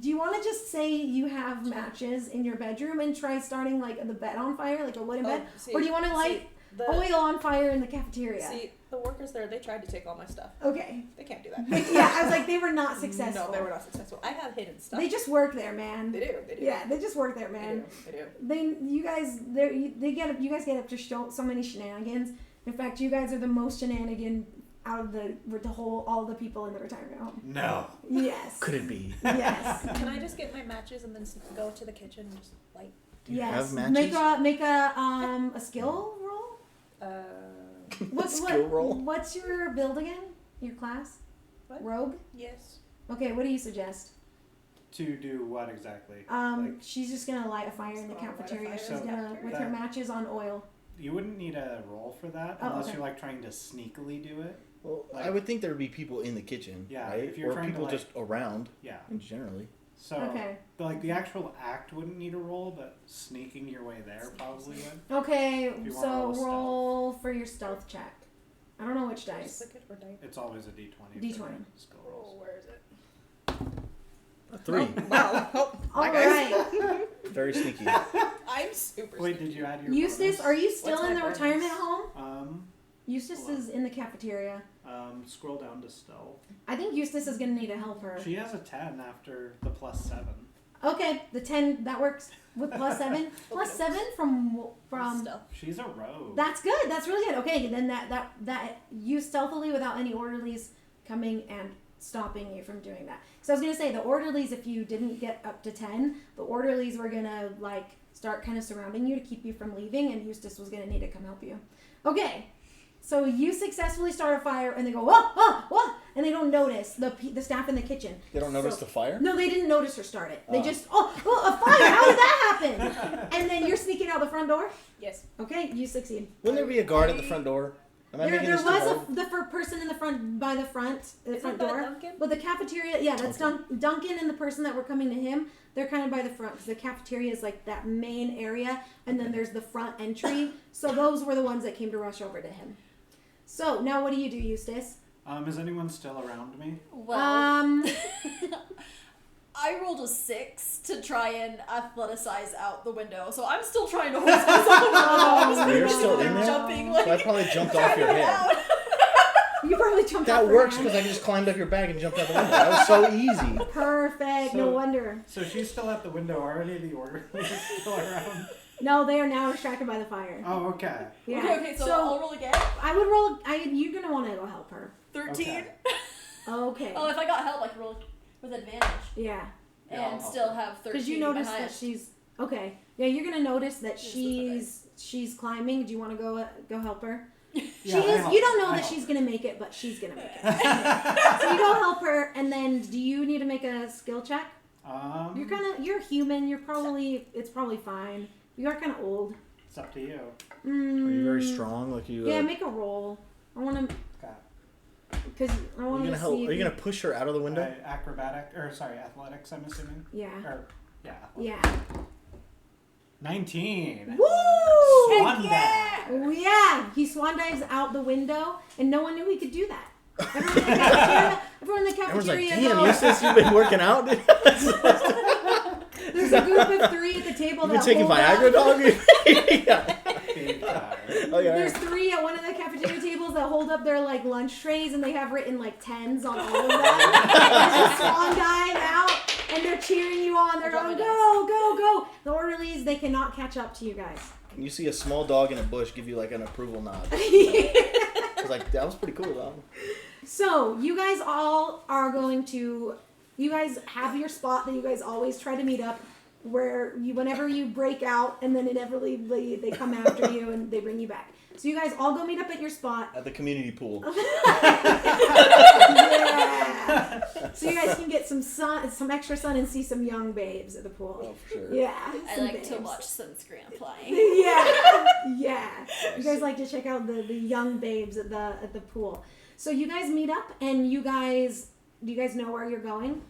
Do you want to just say you have matches in your bedroom and try starting like the bed on fire, like a wooden bed, or do you want to light oil on fire in the cafeteria? See, the workers there, they tried to take all my stuff. Okay. They can't do that. Yeah, I was like, they were not successful. No, they were not successful. I have hidden stuff. They just work there, man. They do. They do. Yeah, they just work there, They man. do. They do. You guys you guys get up to so many shenanigans. In fact, you guys are the most shenanigan out of all the people in the retirement home. No. Yes. Could it be? Yes. Can I just get my matches and then go to the kitchen and just light? Do you Yes. have matches? Make a skill roll. Skill roll? What's your build again? Your class? What? Rogue. Yes. Okay. What do you suggest? To do what exactly? She's just gonna light a fire in the Just gonna light a cafeteria. fire She's in the gonna cafeteria. with her matches on oil. You wouldn't need a roll for that Oh, unless okay. you're like trying to sneakily do it. Well, Like- I would think there would be people in the kitchen, Yeah, right? if you're or trying to, people like- just around, Yeah. generally. So Okay. the actual act wouldn't need a roll, but sneaking your way there probably would. Okay. you So wanna roll roll for your stealth check. I don't know which Just dice. click it or dice. It's always a D20. D20. for skill rolls. Oh, where is it? A 3. Wow. Oh, All my guys. right. Very sneaky. I'm super Wait, sneaky. did you add your Eustace, bonus? are you still What's in my the bonus? retirement home? Eustace Hello. is in the cafeteria. Scroll down to stealth. I think Eustace is going to need to help her. She has a 10 after the +7. Okay, the 10, that works with +7. +7 from Stealth. She's a rogue. That's good. That's really good. Okay, then that you stealthily without any orderlies coming and stopping you from doing that. So I was gonna say the orderlies, if you didn't get up to 10, the orderlies were gonna like start kind of surrounding you to keep you from leaving, and Eustace was gonna need to come help you. Okay, so you successfully start a fire, and they go what, and they don't notice the staff in the kitchen. They don't notice the fire? No, they didn't notice her start it. They Oh. just a fire. How did that happen? And then you're sneaking out the front door. Yes. Okay, you succeed. Wouldn't there be a guard at the front door? Am I There making this too was hard? the person in the front by the front Isn't that door. Duncan? But the cafeteria, yeah, that's Duncan and the person that were coming to him. They're kind of by the front because the cafeteria is like that main area, and then there's the front entry. So those were the ones that came to rush over to him. So now, what do you do, Eustace? Is anyone still around me? Well, I rolled a 6 to try and athleticize out the window, so I'm still trying to hold myself over the window. I'm just You're really still in there? jumping, So I probably jumped off your trying to get head. out. You probably jumped That off the works ground. because I just climbed up your back and jumped out the window. That was so easy. Perfect. No So- wonder. So she's still at the window. Are any of the orderlies still around? No, they are now distracted by the fire. Oh, okay. Yeah. Okay, so I'll roll again. I would roll. You're gonna want to go help her. 13. Okay. Okay. Oh, if I got help, I could roll with advantage Yeah. Yeah, I'll and help still her. have 13. Because you notice behind. that she's okay. Yeah, you're gonna notice that Here's the she's climbing. Do you want to go help her? Yeah, she I is. help You don't her. know I that help she's her. gonna make it, but she's gonna make it. So you go help her, and then do you need to make a skill check? You're human. It's probably fine. You are kind of old. It's up to you. Are you very strong? Like you? Yeah, make a roll. I want to. Okay. Because I Are want you to gonna help? see. Are you gonna push her out of the window? Athletics, I'm assuming. Yeah. Or, yeah. Yeah. 19. Woo! Swan dive. Oh, yeah, he swan dives out the window, and no one knew he could do that. Everyone in the Everyone's like, cafeteria damn, goes, Eustace, you've been working out? Dude. there's a group of 3 at the table You've been that taking hold Viagra, up. dog? Yeah. Big time. Oh, yeah. There's 3 at one of the cafeteria tables that hold up their like lunch trays, and they have written like 10s on all of them. There's a swan dive out, and they're cheering you on. They're Drop going, my go, go, go. The orderlies, they cannot catch up to you guys. You see a small dog in a bush give you like an approval nod. It's like, that was pretty cool, dog. So, you guys all are going to, you guys have your spot that you guys always try to meet up, where whenever you break out, and then inevitably they come after you and they bring you back. So you guys all go meet up at your spot. At the community pool. Yeah. So you guys can get some sun, some extra sun, and see some young babes at the pool. Oh, for sure. Yeah. I some like to babes. watch sunscreen flying. Yeah, yeah. You guys like to check out the young babes at the pool. So you guys meet up, and do you guys know where you're going?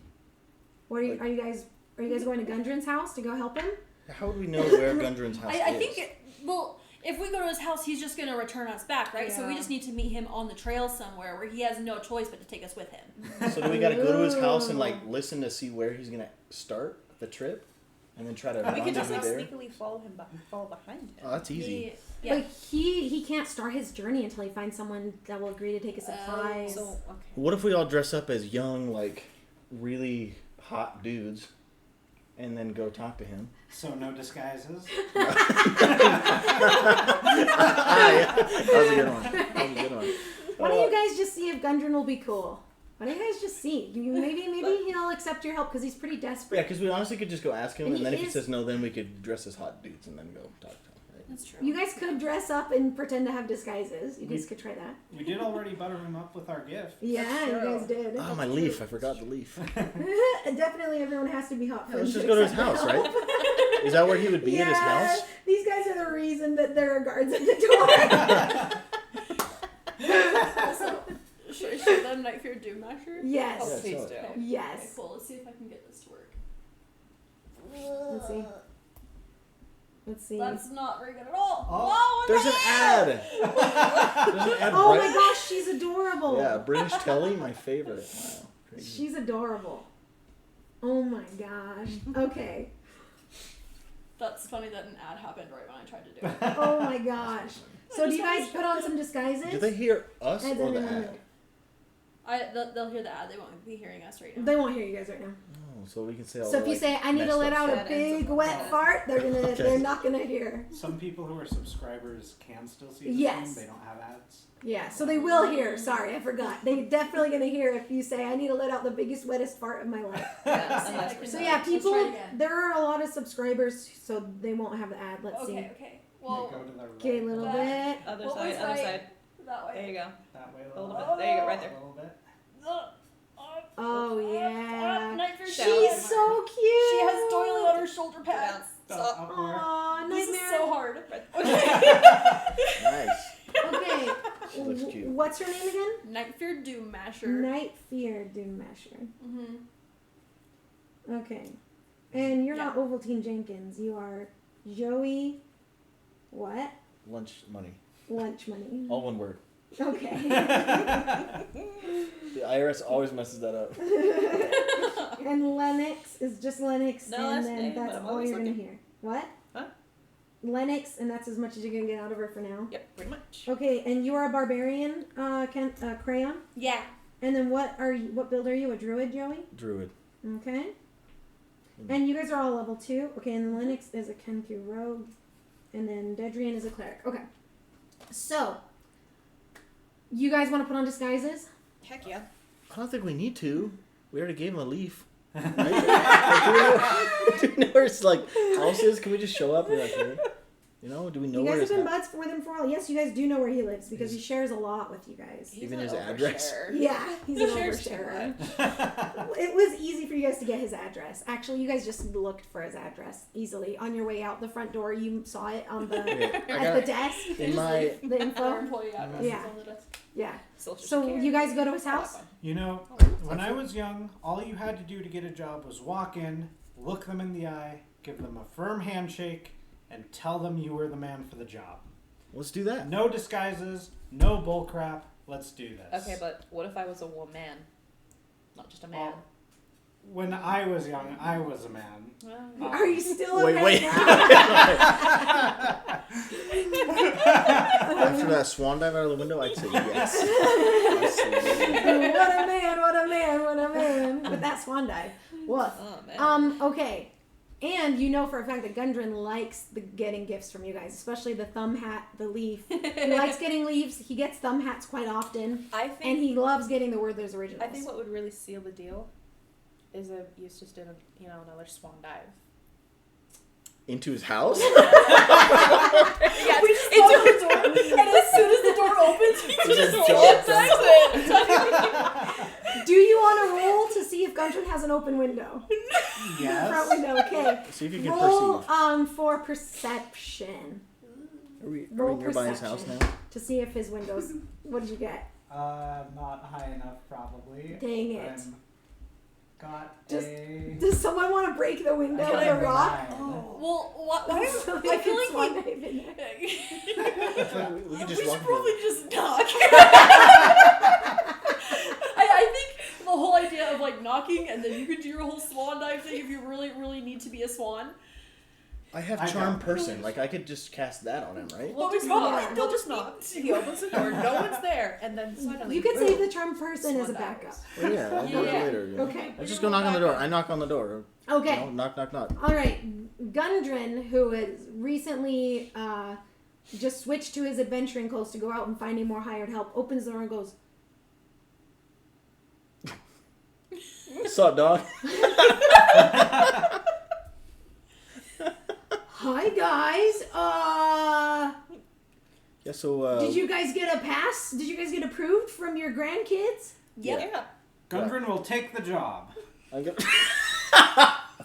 Are you guys going to Gundren's house to go help him? How would we know where Gundren's house I is? think, if we go to his house, he's just going to return us back, right? So we Yeah. just need to meet him on the trail somewhere where he has no choice but to take us with him. So do we gotta go to his house and like listen to see where he's gonna start the trip? And then try to We could just like there? sneakily follow behind him. Oh, that's easy. Yeah. But he can't start his journey until he finds someone that will agree to take his supplies. So okay. What if we all dress up as young, like, really hot dudes and then go talk to him? So no disguises. Yeah. That was a good one. Why don't you guys just see if Gundren will be cool? Why don't you guys just see? Maybe he'll accept your help because he's pretty desperate. Yeah, because we honestly could just go ask him, And and then he if he is- says no, then we could dress as hot dudes and then go talk to him. Right? That's true. You guys could dress up and pretend to have disguises. You guys could try that. We did already butter him up with our gift. Yeah, you guys did. Oh, my leaf. I forgot the leaf. Definitely everyone has to be hot Yeah, for let's him just go to his accept house, help. right? Is that where he would be, at his house? These guys are the reason that there are guards at the door. Also, should I show them Night Fear Doom Masher? Yes. Oh, Yeah, please so- do. Okay, Yes. cool. Let's see if I can get this to work. Let's see. Let's see. That's not very good at all. Oh. Whoa, There's an ad. There's an ad Oh right. my gosh, she's adorable. Yeah, British Telly, my favorite. Wow, crazy. She's adorable. Oh my gosh. Okay. That's funny that an ad happened right when I tried to do it. Oh my gosh. So do you guys put on some disguises? Do they hear us And or then the another- ad? They'll hear the ad. They won't be hearing us right now. They won't hear you guys right now. Oh, so we can say all So if the, you say I need to messed let up out stuff. a big wet fart, they're not gonna hear. Some people who are subscribers can still see the Yes. stream. They don't have ads. Yeah, so they will hear. Sorry, I forgot. They definitely gonna hear if you say I need to let out the biggest wettest fart of my life. Yeah, See if unless I we're can- So done. yeah, Let's try people. again. There are a lot of subscribers, so they won't have the ad. Let's see. Okay. Well, They go to the right. Okay, a little That- bit. Other What side, was other right? side. that There way. you go. That way A little bit. There you go, right A there. little bit. Oh yeah. Nightmare Down. She's so cute. She has doily on her shoulder pads. Stop. Up more. Aw, This is nightmare. so hard. Nice. Okay. She looks cute. What's her name again? Nightfear Doom Masher. Night Fear Doom Masher. Mm-hmm. Okay. And you're Yeah. not Ovaltine Jenkins. You are Joey. What? Lunch money. Lunch money. All one word. Okay. The IRS always messes that up. And Lennox is just Lennox, No and last then name, that's but I'm all always you're gonna looking. hear. What? Huh? Lennox, and that's as much as you're gonna get out of her for now. Yep, pretty much. Okay, and you are a barbarian, Crayon. Yeah. And then what build are you? A druid, Joey? Druid. Okay. And you guys are all level 2. Okay, and then Lennox is a Kenku rogue, and then Dedrian is a cleric. Okay. So, you guys want to put on disguises? Heck yeah. I don't think we need to. We already gave him a leaf. Right? Like, do we know where his house is? Can we just show up and be like, hey? You know, do we know You where guys his have been house? buds with him for a while. Yes, you guys do know where he lives because he shares a lot with you guys. He's Even an his address? oversharer. Yeah, he's He an shares too oversharer. much. It was easy for you guys to get his address. Actually, you guys just looked for his address easily on your way out the front door. You saw it on the Okay, I at got the desk. in my The Our info. employee address Yeah. is on the desk. Yeah. Social So security. you guys go to his All that house. fun. You know, Oh, when I was young, all you had to do to get a job was walk in, look them in the eye, give them a firm handshake, and tell them you were the man for the job. Let's do that. No disguises, no bullcrap. Let's do this. Okay, but what if I was a woman? Not just a man. Well, when I was young, I was a man. Well, Are you still a Wait, man wait. now? After that swan dive out of the window, I'd say yes. Absolutely. What a man! What a man! What a man! With that swan dive. Woof. oh man. Okay. And you know for a fact that Gundren likes getting gifts from you guys, especially the thumb hat, the leaf. He likes getting leaves. He gets thumb hats quite often, I and think he loves getting the Werther's originals. I think what would really seal the deal is if Eustace did another swan dive. Into his house? Yes, We just locked the door, and as soon as the door opens, he Just just jump walks down. Do you want to roll to see if Gundren has an open window? Front Yes. window. Okay. See if you can Roll perceive. for perception Are we roll nearby his house perception. now? to see if his windows. What did you get? Not high enough, probably. Dang it. Got Just- a. Does someone want to break the window I got with a rock? 9. Oh. Well, why So I feel it's one like knife in there. We can we just should walk probably in. just knock. I think the whole idea of knocking and then you could do your whole swan dive thing if you really, really need to be a swan. I have I charm got person. I could just cast that on him, right? Well, we just probably knock. don't We'll just need knock. to. He opens the door, no one's there, and then suddenly You can boom. save the charm person as a Swan backup. dives. Well, yeah, I'll do it Yeah. later. Yeah. Okay. I just go knock on the door. I knock on the door. Okay. You know, knock, knock, knock. All right. Gundren, who has recently just switched to his adventuring clothes to go out and finding more hired help, opens the door and goes, What's up, dog? "Hi guys. Yeah, so, Did you guys get a pass? Did you guys get approved from your grandkids? Yeah. Yeah. Gundren will take the job. I go...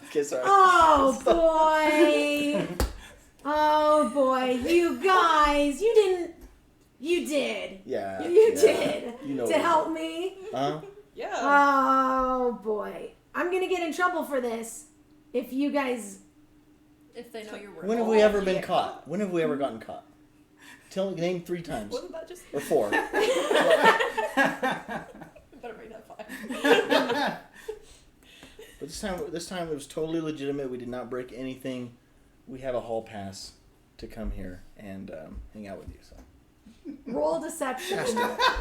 Okay, sorry. Oh boy. Oh boy. You guys, you did. Yeah. You yeah. did. You know To what. help me. Uh-huh. Yeah. Oh boy. I'm gonna get in trouble for this. If you guys If they know you're working. When have we ever been caught? When have we ever gotten caught? Name 3 times. Wasn't that just Or 4. Better bring that 5. But this time it was totally legitimate. We did not break anything. We have a hall pass to come here and hang out with you. So Roll deception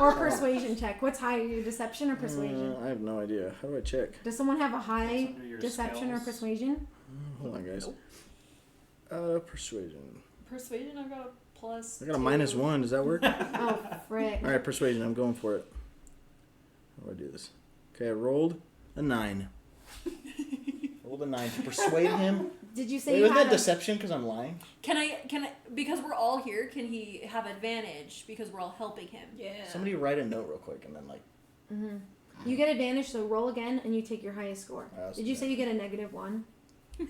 or persuasion check. What's higher, your deception or persuasion? I have no idea. How do I check? Does someone have a high It's under your deception or skills. persuasion? Hold on, guys. Persuasion. Persuasion, I've got a plus. I got a two. -1. Does that work? Oh, frick. All right, persuasion. I'm going for it. How do I do this? Okay, I rolled a 9. Rolled a 9 to persuade him. Did you say Wait, you was had that deception because I'm lying? Can I, because we're all here, can he have advantage because we're all helping him? Yeah. Somebody write a note real quick and then like. You get advantage, so roll again, and you take your highest score. That's Did you bad. say you get a -1?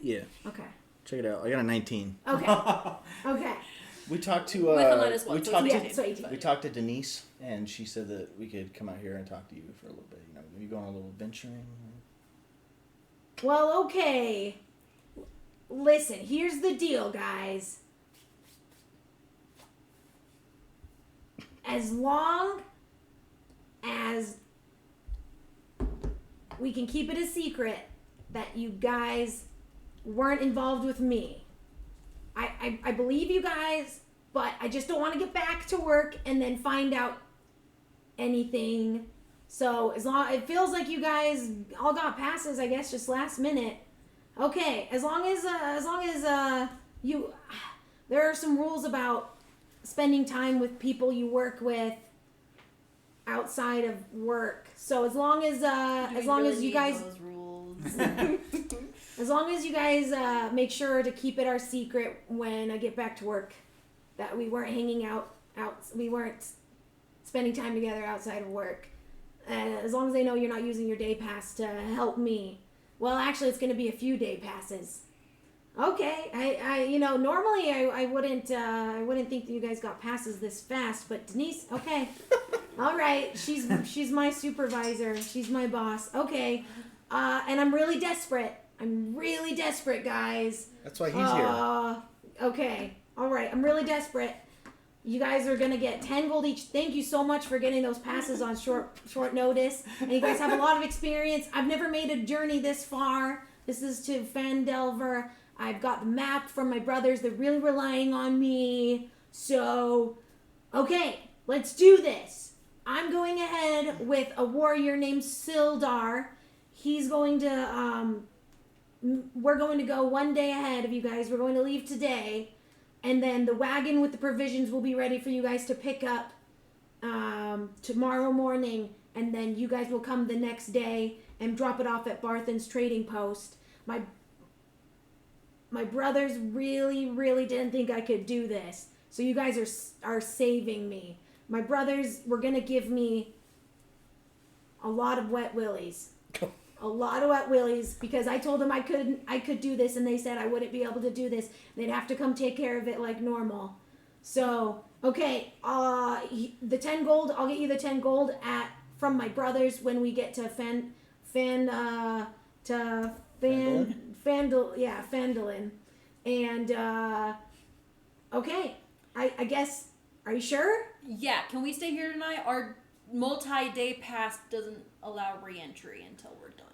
Yeah. Okay. Check it out. I got a 19. Okay. Okay. We talked to. With a -1, we so talked it's to. 18. So 18. We talked to Denise, and she said that we could come out here and talk to you for a little bit. You know, maybe go on a little venturing. Well, okay. Listen, here's the deal, guys. As long as we can keep it a secret that you guys weren't involved with me. I believe you guys, but I just don't want to get back to work and then find out anything. So as long it feels like you guys all got passes, I guess, just last minute. Okay, as long as you, there are some rules about spending time with people you work with outside of work. So as long as you guys those rules. as long as you guys make sure to keep it our secret when I get back to work, that we weren't hanging out, we weren't spending time together outside of work. As long as they know you're not using your day pass to help me. Well, actually, it's going to be a few day passes. Okay, I normally I wouldn't think that you guys got passes this fast, but Denise, okay, all right, she's my supervisor, she's my boss. Okay, and I'm really desperate. I'm really desperate, guys. That's why he's here. Okay. All right. I'm really desperate. You guys are going to get 10 gold each. Thank you so much for getting those passes on short notice. And you guys have a lot of experience. I've never made a journey this far. This is to Phandelver. I've got the map from my brothers. They're really relying on me. So, okay, let's do this. I'm going ahead with a warrior named Sildar. He's going to, we're going to go one day ahead of you guys. We're going to leave today. And then the wagon with the provisions will be ready for you guys to pick up tomorrow morning. And then you guys will come the next day and drop it off at Barthen's trading post. My brothers really, really didn't think I could do this. So you guys are saving me. My brothers were going to give me a lot of wet willies. A lot of wet willies because I told them I could do this, and they said I wouldn't be able to do this. They'd have to come take care of it like normal. So, okay, the 10 gold, I'll get you the 10 gold from my brothers when we get to Phandelin. And okay, I guess, are you sure? Yeah, can we stay here tonight? Our multi-day pass doesn't allow re-entry until we're done.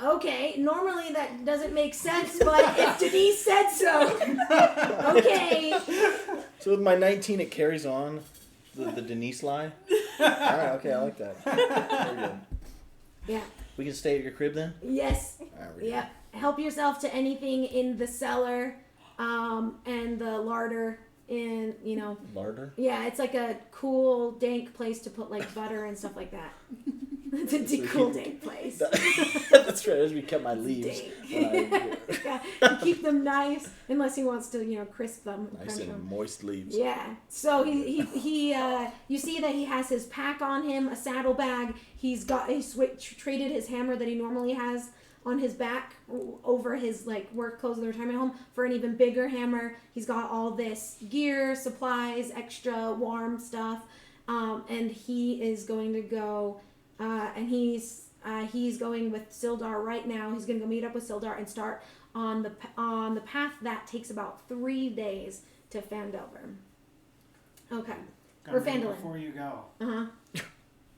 Okay, normally that doesn't make sense, but if Denise said so. Okay. So with my 19, it carries on the Denise lie. All right, okay, I like that. Very good. Yeah. We can stay at your crib then? Yes. All right, we're good. Yep. Help yourself to anything in the cellar, and the larder in, Larder? Yeah, it's like a cool, dank place to put like butter and stuff like that. It's a cool, dank place. That's right, as we kept my leaves. Yeah, to keep them nice, unless he wants to, crisp them. Nice and moist leaves. Yeah. So he you see that he has his pack on him, a saddlebag. He traded his hammer that he normally has on his back over his work clothes in the retirement home for an even bigger hammer. He's got all this gear, supplies, extra warm stuff, and he is going to go. And he's going with Sildar right now. He's going to go meet up with Sildar and start on the path that takes about 3 days to Phandelver. Okay. Or Phandelin. Before you go,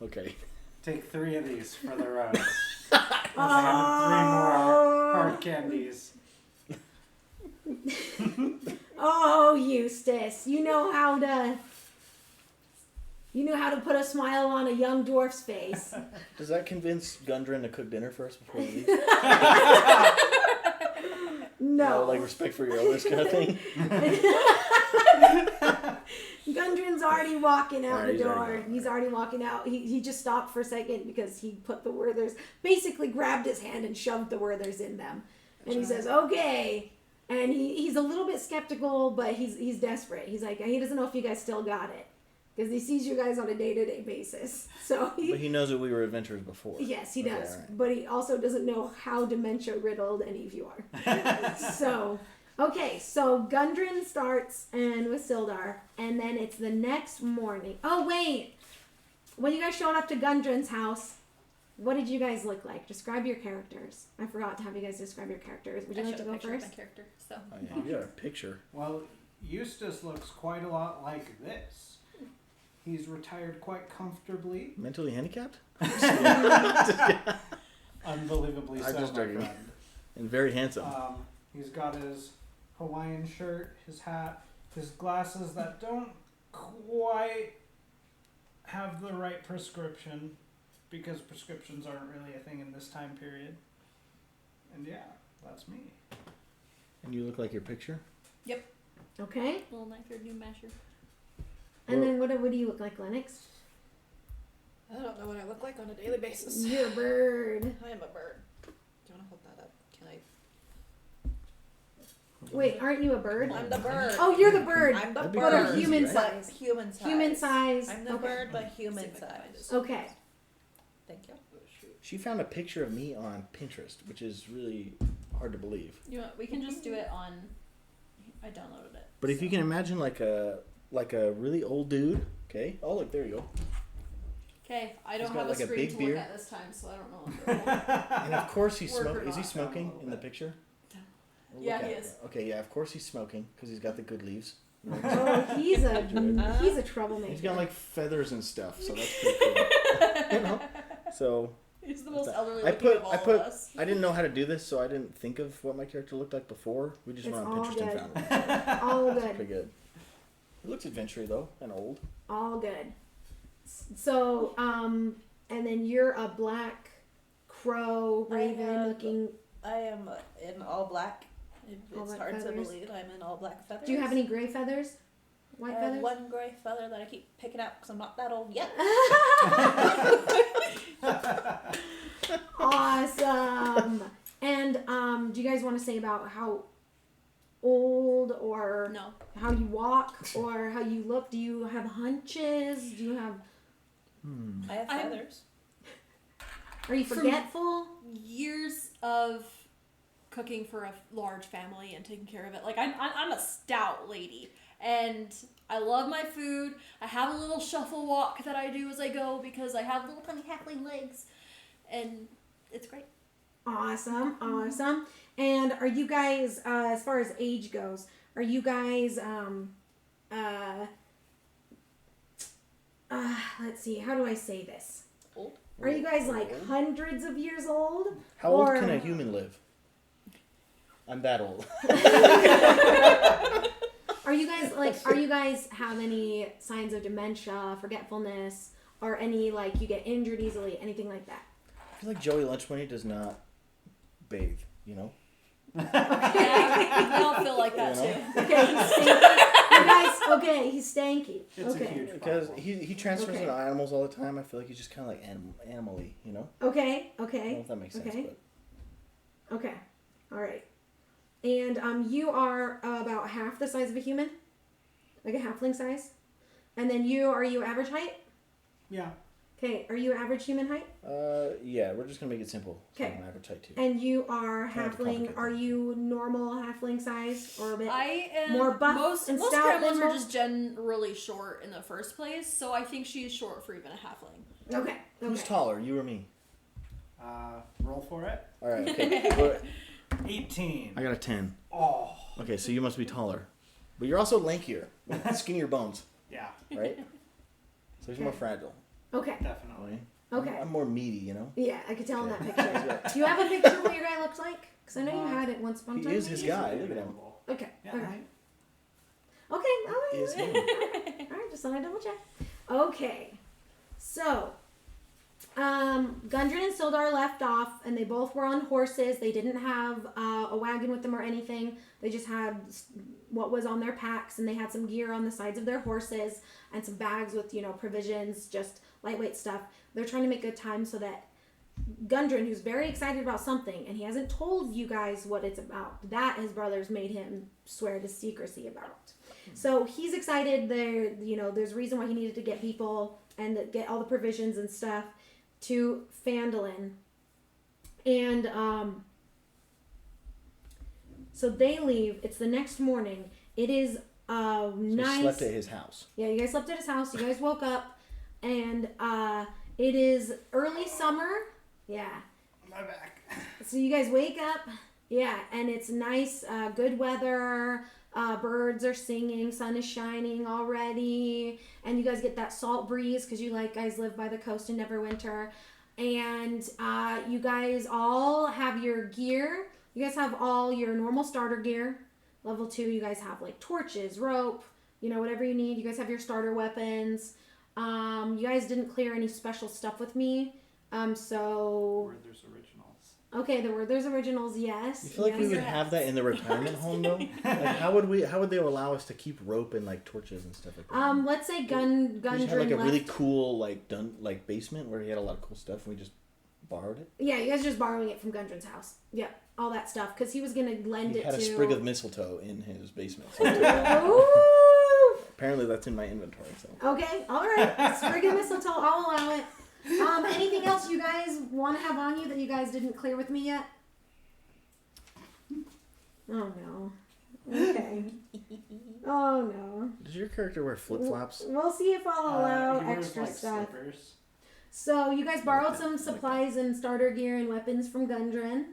Okay. take 3 of these for the road. I have 3 more hard candies. Oh, Eustace, you know how to You knew how to put a smile on a young dwarf's face. Does that convince Gundren to cook dinner for us before we leave? No. Like respect for your elders kind of thing? Gundren's already walking out Alright, the he's door. already gone. He's already walking out. He just stopped for a second because he put the Werthers, basically grabbed his hand and shoved the Werthers in them. And he says, okay. And he's a little bit skeptical, but he's desperate. He's like, he doesn't know if you guys still got it. Because he sees you guys on a day-to-day basis. So But he knows that we were adventurers before. yes, he Okay, does. alright. But he also doesn't know how dementia-riddled any of you are. So, okay, so Gundren starts and with Sildar, and then it's the next morning. Oh, wait! When you guys showed up to Gundren's house, what did you guys look like? Describe your characters. I forgot to have you guys describe your characters. Would you I like to showed a go picture of first? my character, so. Oh, yeah, you got a picture. Well, Eustace looks quite a lot like this. He's retired quite comfortably. Mentally handicapped? Unbelievably I'm so, just my joking. friend. And very handsome. He's got his Hawaiian shirt, his hat, his glasses that don't quite have the right prescription because prescriptions aren't really a thing in this time period. And yeah, that's me. And you look like your picture? Okay. Little knife or new masher. And then what do you look like, Lennox? I don't know what I look like on a daily basis. You're a bird. I am a bird. Do you want to hold that up? Can I? Wait, aren't you a bird? I'm the bird. Oh, you're the bird. I'm the That'd be But bird. a human right? But size. human size. Human size. I'm the Okay. bird, but human See if I can find size. it. Okay. Thank you. She found a picture of me on Pinterest, which is really hard to believe. You know, we can just do it on. I downloaded it. But if you can imagine like a really old dude, okay? Oh, look, there you go. Okay, I He's don't got have like a a screen big to beard. look at this time, so I don't know. And of course he's Work or smoking. Is he not. smoking in the picture? We'll Yeah, look at he it. is. Okay, yeah, of course he's smoking because he's got the good leaves. You know, Oh, he's a troublemaker. he's got like feathers and stuff, so that's pretty cool. You know? So He's the most that. elderly I looking put- of all I put- of us. I didn't know how to do this, so I didn't think of what my character looked like before. We just It's went on all Pinterest and good. found it. All Pretty good. good. He looks adventurous though, and old. All good. So, and then you're a black crow, I raven have- looking. I am in all black. All It's black hard feathers? to believe I'm in all black feathers. Do you have any gray feathers? White I have feathers? one gray feather that I keep picking out because I'm not that old yet. Awesome. And do you guys want to say about how old or No. how you walk or how you look? Do you have hunches? Do you have? I have I'm- feathers. Are you From- forgetful? Years of cooking for a large family and taking care of it. Like I'm a stout lady, and I love my food. I have a little shuffle walk that I do as I go because I have little tiny halfling legs, and it's great. Awesome, awesome. And are you guys, as far as age goes, are you guys, let's see, how do I say this? Old? Are you guys like hundreds of years old? How old Or- can a human live? I'm that old. Are you guys are you guys have any signs of dementia, forgetfulness, or any like you get injured easily, anything like that? I feel like Joey Lunchmoney does not bathe, you know? Yeah, we all feel like that You know? too. Okay, he's stanky. You guys, okay, he's stanky. It's a Okay. huge Because problem. he transfers Okay. into animals all the time. I feel like he's just kind of like animal-y, you know? Okay, I don't know okay, if that makes sense, Okay. but okay. All right. And you are about half the size of a human, like a halfling size. And then are you average height? Yeah. Okay, are you average human height? yeah, we're just gonna make it simple. So Okay. I'm an average height too. And you are Trying to halfling. complicate Are things. you normal halfling size or a bit? I am More buff most and most stout gremlins than are most- just generally short in the first place, so I think she's short for even a halfling. Okay. Who's Okay. taller, you or me? Roll for it. All right. Okay. Well, 18. I got a 10. Oh. Okay, so you must be taller, but you're also lankier, with skinnier bones, Yeah, right? So he's more fragile. Okay. definitely. Okay. I'm more meaty, you know. Yeah, I could tell in that Okay. picture. Do you have a picture of what your guy looks like? Because I know you had it once upon a He time. is his guy. Look at him. Okay. Yeah. Okay. Okay. All right. He is him. All right. Just thought I'd double check. Okay. So, Gundren and Sildar left off, and they both were on horses. They didn't have a wagon with them or anything. They just had what was on their packs, and they had some gear on the sides of their horses and some bags with, provisions, just lightweight stuff. They're trying to make good time so that Gundren, who's very excited about something, and he hasn't told you guys what it's about, that his brothers made him swear to secrecy about. So he's excited. There's a reason why he needed to get people and get all the provisions and stuff to Phandelver. And so they leave. It's the next morning. It is nice. You slept at his house. Yeah, you guys slept at his house. You guys woke up, and it is early summer. Yeah. My back. So you guys wake up. Yeah, and it's nice, good weather. Birds are singing. Sun is shining already, and you guys get that salt breeze because you guys live by the coast in Neverwinter, and you guys all have your gear. You guys have all your normal starter gear. Level 2, you guys have torches, rope, whatever you need. You guys have your starter weapons. You guys didn't clear any special stuff with me. So Werther's Originals. okay, the Werther's Originals, yes. You feel like we would have that in the retirement home though? How would they allow us to keep rope and torches and stuff like that? Let's say Gundren We just had a really left. cool basement where he had a lot of cool stuff and we just borrowed it. Yeah, you guys are just borrowing it from Gundren's house. Yeah, all that stuff because he was gonna lend He it had to. a sprig of mistletoe in his basement. So Ooh! apparently that's in my inventory. So Okay, all right. Sprig of mistletoe, I'll allow it. Anything else you guys want to have on you that you guys didn't clear with me yet? Oh no. Okay. Oh no. does your character wear flip flops? We'll see if I'll allow He wears, extra stuff. Slippers. So you guys borrowed Okay, some supplies and starter gear and weapons from Gundren.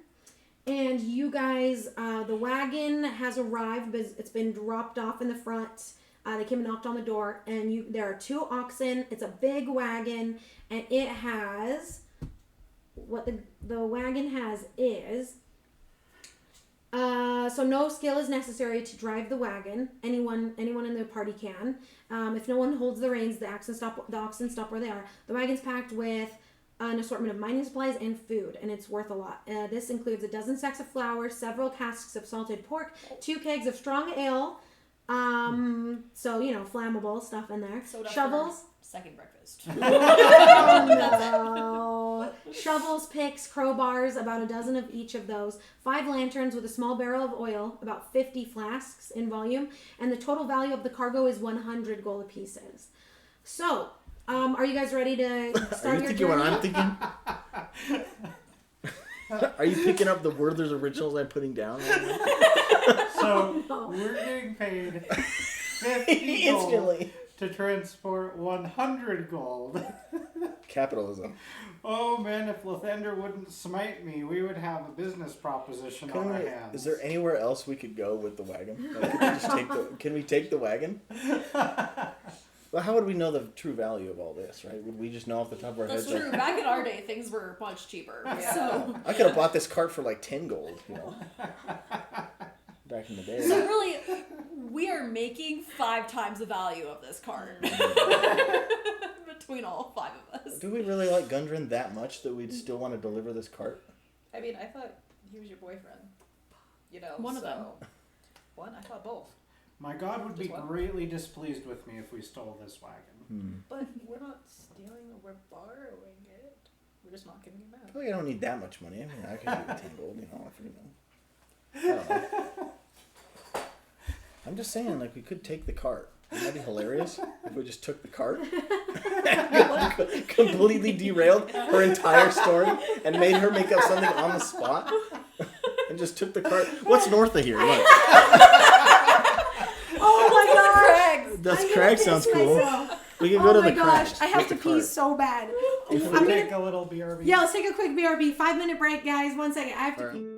And you guys, the wagon has arrived, but it's been dropped off in the front. They came and knocked on the door, and there are 2 oxen. It's a big wagon, and it has what the wagon has is. So no skill is necessary to drive the wagon. Anyone in the party can. If no one holds the reins, the oxen stop where they are. The wagon's packed with an assortment of mining supplies and food, and it's worth a lot. This includes a dozen sacks of flour, several casks of salted pork, 2 kegs of strong ale. So flammable stuff in there. Soda Shovels. for second breakfast. Oh, no. Shovels, picks, crowbars, about a dozen of each of those. 5 lanterns with a small barrel of oil, about 50 flasks in volume, and the total value of the cargo is 100 gold pieces. So, are you guys ready to start Are you your thinking journey? what I'm thinking? Are you picking up the Werther's Originals I'm putting down? So No. we're getting paid 50 gold Instantly. to transport 100 gold. Capitalism. Oh man, if Lathander wouldn't smite me, we would have a business proposition on our hands. Is there anywhere else we could go with the wagon? Can we take the wagon? Well, how would we know the true value of all this, right? Would we just know off the top of our That's heads? true. Back in our day, things were much cheaper. So, I could have bought this cart for 10 gold, back in the day. so really, we are making 5 times the value of this card between all 5 of us. Do we really like Gundren that much that we'd still want to deliver this cart? I mean, I thought he was your boyfriend. One of them. One? I thought both. My god would be Just one? greatly displeased with me if we stole this wagon. But we're not stealing it, we're borrowing it. We're just not giving it I back. feel like I don't need that much money. I mean, I could do 10 gold, I don't know. I'm just saying, we could take the cart. Wouldn't that be hilarious if we just took the cart? Completely derailed her entire story and made her make up something on the spot and just took the cart. What's north of here? Look. Oh my gosh! That's I'm Craig gonna sounds piss cool. myself. We can go to Oh my the gosh! Crags I have with to the pee cart. so bad. If we I'm take gonna. a little BRB. Yeah, let's take a quick BRB. 5-minute break, guys. 1 second. I have to All right. pee.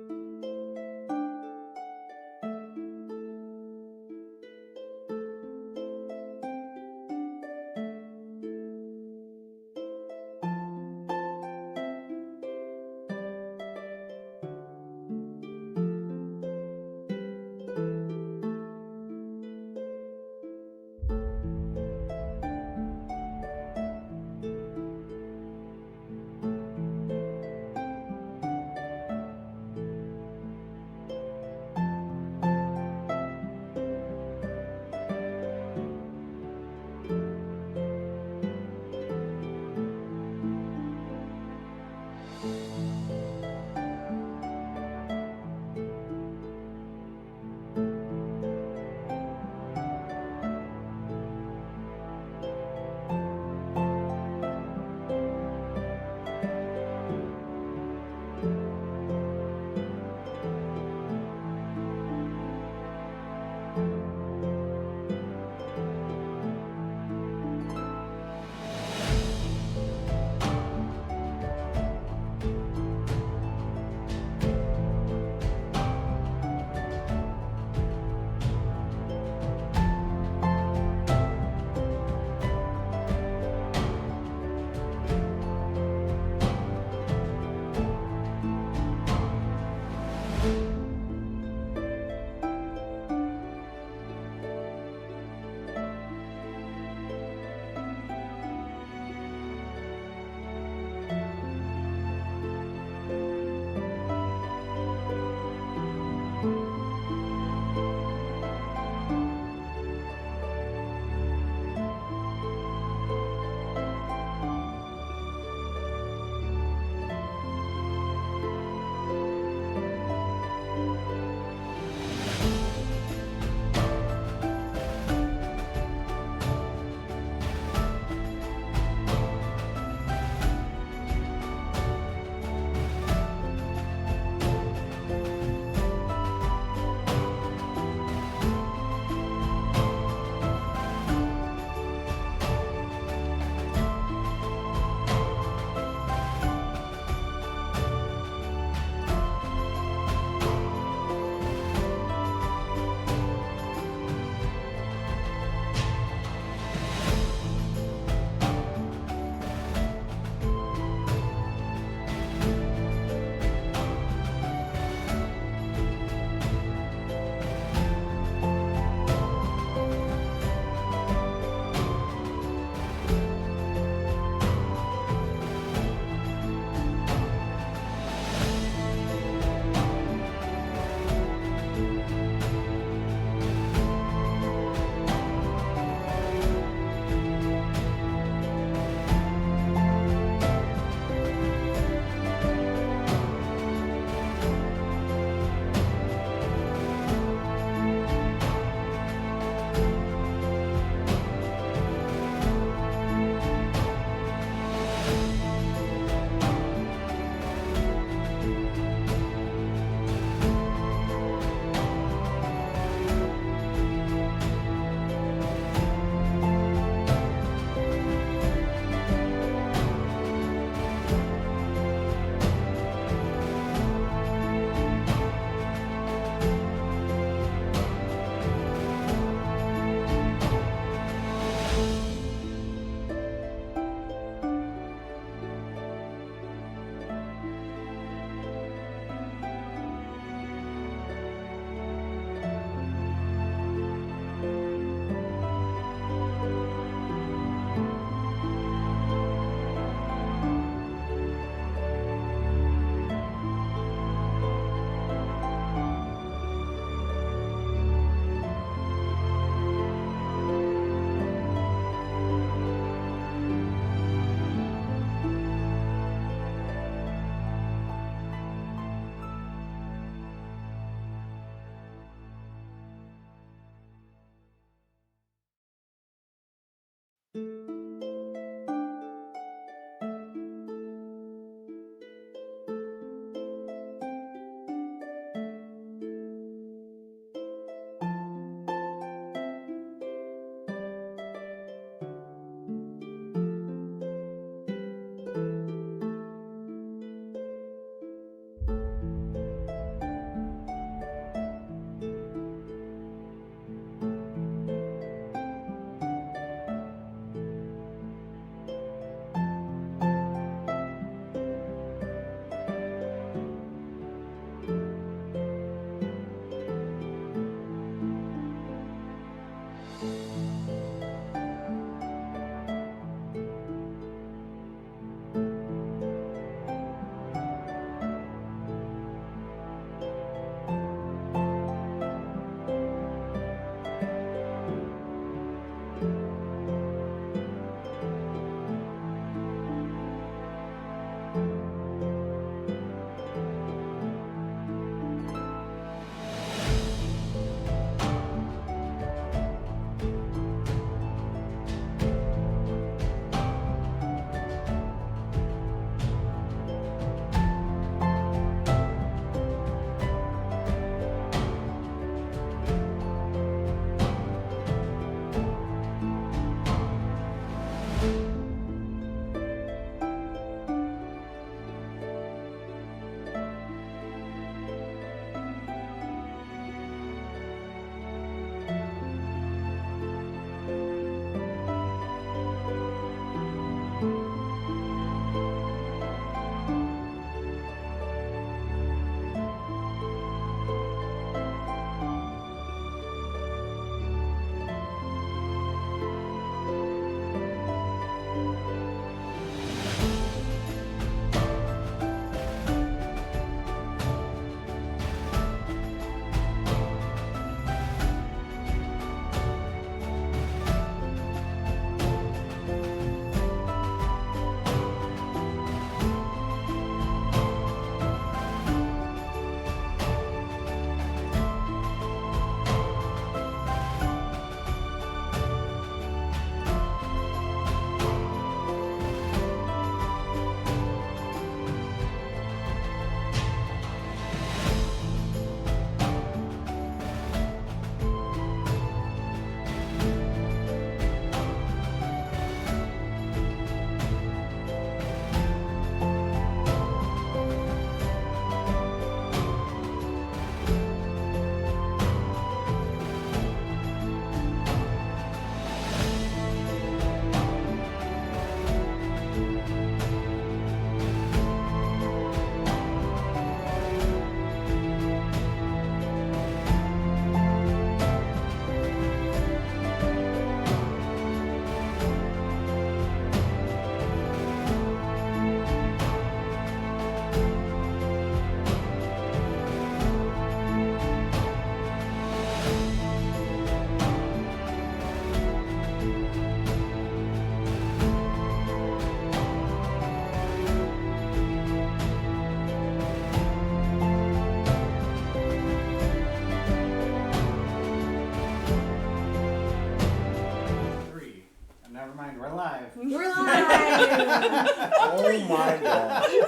mind, we're live. We're live! Oh my god. Woo!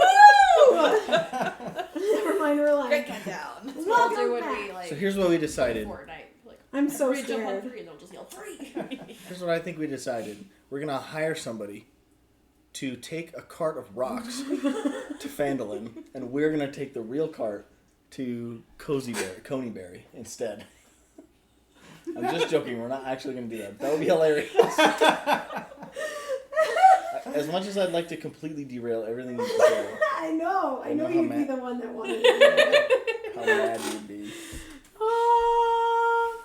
Never mind, we're live. Great countdown. Welcome When back. we, like, So here's what we decided. Fortnite, like, I'm so everybody jump on scared. 3 and they'll just yell 3. Here's what I think we decided. We're gonna hire somebody to take a cart of rocks to Phandelver, and we're gonna take the real cart to Kozybean instead. I'm just joking. We're not actually gonna do that. That would be hilarious. As much as I'd like to completely derail everything you say, I know how you'd be mad- the one that wanted to do it. how mad you'd be. Oh.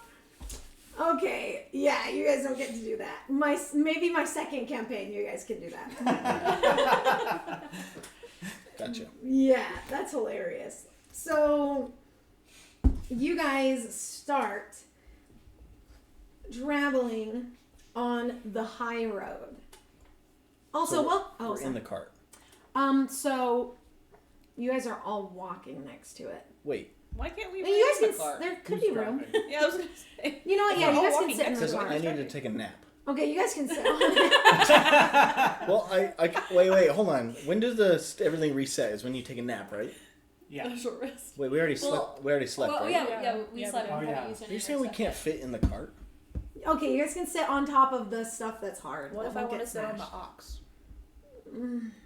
Okay, yeah, you guys don't get to do that. Maybe my second campaign, you guys can do that. Gotcha. Yeah, that's hilarious. So, you guys start traveling on the high road. Also, So we're sorry. in the cart. So you guys are all walking next to it. Wait. Why can't we? And you guys in can. the car? There could Who's be room. driving? Yeah, I was gonna say. You know what? Yeah, We're you all guys can walking sit in next the Because to car. I need to take a nap. Okay, you guys can sit on it. Well, wait, hold on. When does everything reset? Is when you take a nap, right? Yeah. A short rest. Wait, we already slept. We already slept, Well, right? we Yeah, slept. we We did. haven't Oh, used Are any you of saying our we stuff can't yet. fit in the cart? Okay, you guys can sit on top of the stuff that's hard. What that if I won't want to get sit on the smashed. ox?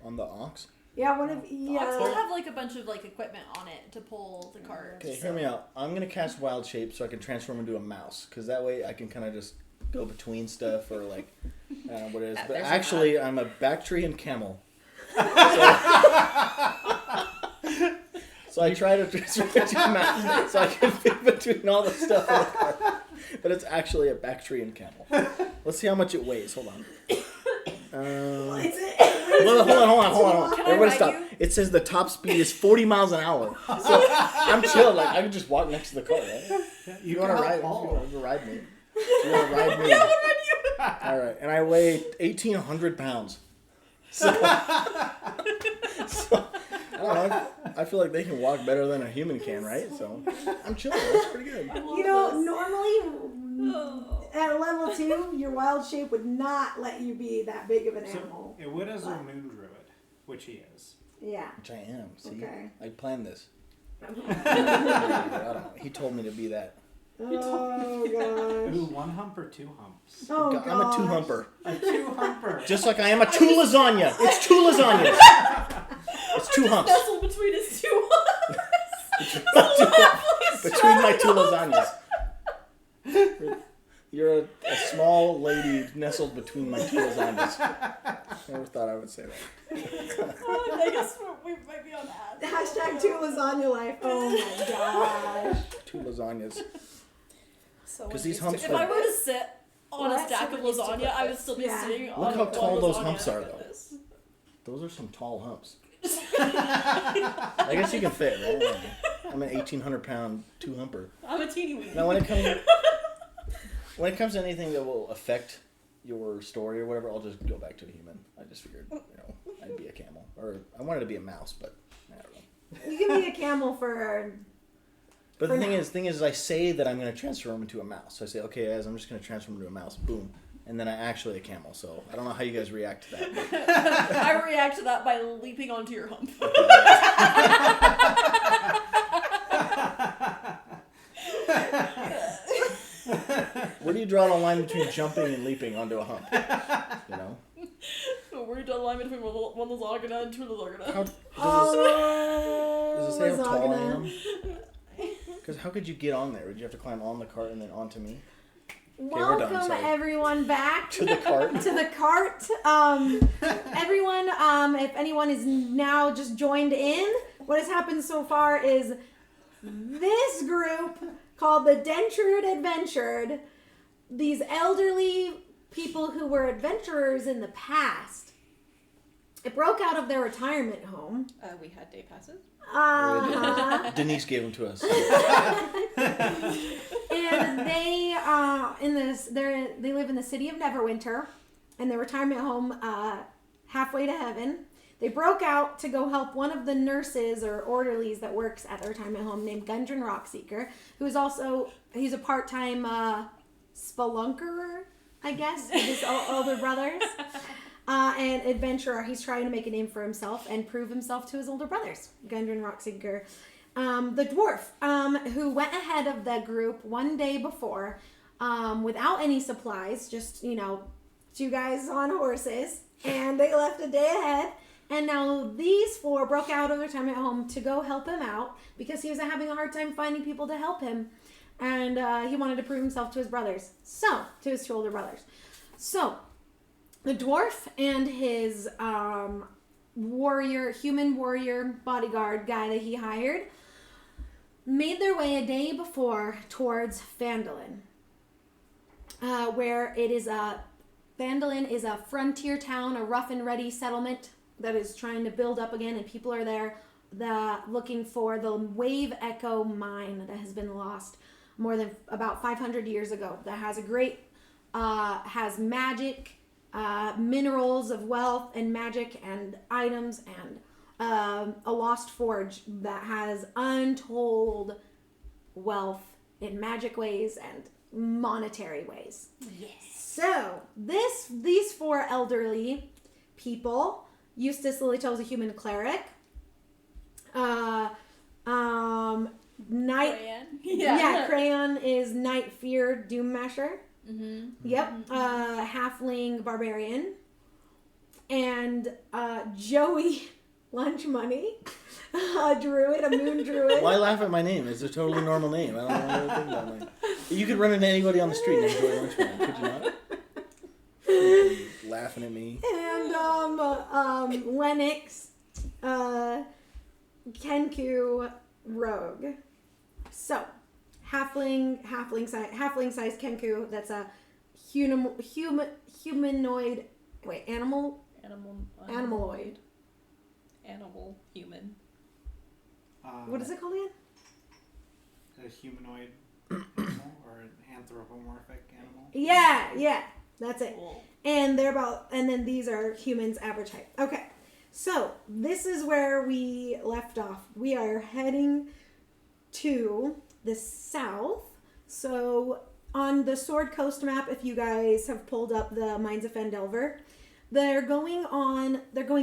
On the ox? Yeah, one of Ox will yeah. have like a bunch of like equipment on it to pull the cart. Okay, so- hear me out. I'm gonna cast Wild Shape so I can transform into a mouse, because that way I can kind of just go between stuff or like, I don't know what it is. But There's a actually, I'm a Bactrian camel. So I try to transform into a mouse so I can fit between all the stuff in the cart. But it's actually a Bactrian camel. Let's see how much it weighs. Hold on. Hold Hold on. Can I Everybody ride stop. you? It says the top speed is 40 miles an hour. So I'm chill. Like, I can just walk next to the car, right? Yeah, You want to ride? Paul. You want to ride me? You want to ride me? All right. And I weigh 1,800 pounds. So I don't know. I feel like they can walk better than a human can, right? So I'm chilling. That's pretty good. You know, normally at level 2, your wild shape would not let you be that big of an So animal. it would as a moon druid, which he is. Yeah. Which I am. See, Okay. I planned this. I don't know. He told me to be that. Oh gosh. Ooh, 1 hump or 2 humps? Oh I'm a two gosh. humper. A 2 humper. Just like I am a 2 lasagna. It's 2 lasagnas. It's 2 humps. Nestled between his two Between my 2 lasagnas. You're a small lady nestled between my 2 lasagnas. Never thought I would say that. I guess we might be on that. Hashtag 2 lasagna life. Oh my gosh. 2 lasagnas. So 'Cause when these he's humps to- If I were to sit on Well, a stack of needs to lasagna, put I would this. still be Yeah. sitting Look on how one tall those lasagna. humps are, though. Those are some tall humps. I guess you can fit, right? I'm an 1,800 pound 2 humper. I'm a teeny weeny. Now, when it comes to anything that will affect your story or whatever, I'll just go back to the human. I just figured, I'd be a camel, or I wanted to be a mouse, but I don't know. You can be a camel for. But the For thing is, I say that I'm going to transform into a mouse. So I say, okay, guys, I'm just going to transform into a mouse. Boom. And then I'm actually a camel. So I don't know how you guys react to that. But I react to that by leaping onto your hump. where do you draw the line between jumping and leaping onto a hump? You know? So we're done line between one lasagna and 2 lasagna. How, does Oh, it say how tall I lasagna. am? Because how could you get on there? Would you have to climb on the cart and then onto me? we're done, Welcome sorry. everyone back To the cart? to the cart. Everyone, if anyone is now just joined in, what has happened so far is this group called the Dentrude Adventured, these elderly people who were adventurers in the past, it broke out of their retirement home. we had day passes. Denise gave them to us. And they they live in the city of Neverwinter, in their retirement home, halfway to heaven. They broke out to go help one of the nurses or orderlies that works at the retirement home named Gundren Rockseeker, who's he's a part-time spelunker, I guess, with his older brothers. And adventurer. He's trying to make a name for himself and prove himself to his older brothers. Gundren Rockseeker. The dwarf, who went ahead of the group one day before, without any supplies, just, 2 guys on horses, and they left a day ahead. And now these 4 broke out of their time at home to go help him out because he was having a hard time finding people to help him. And he wanted to prove himself to his brothers. To his 2 older brothers. So, the dwarf and his human warrior bodyguard guy that he hired made their way a day before towards Phandelver, where it is Phandelver is a frontier town, a rough and ready settlement that is trying to build up again, and people are there looking for the Wave Echo mine that has been lost more than about 500 years ago. That has has magic, minerals of wealth and magic and items, and a lost forge that has untold wealth in magic ways and monetary ways. Yes. So these four elderly people. Eustace Lilytail is a human cleric. Night. Crayon. Yeah, Crayon is Night Fear Doom Masher. Mm-hmm. Yep. Halfling Barbarian. And Joey Lunch Money. A druid, a moon druid. Why laugh at my name? It's a totally normal name. I don't know what to think about it. You could run into anybody on the street and enjoy lunch money, could you not? Laughing at me. And Lennox, Kenku, Rogue. So, halfling size Kenku. That's a humanoid. Wait, animaloid. Animal, human. What is it called again? A humanoid animal or an anthropomorphic animal? Yeah, that's it. Cool. And then these are humans average height. Okay, so this is where we left off. We are heading to the south. So on the Sword Coast map, if you guys have pulled up the Mines of Phandelver, they're going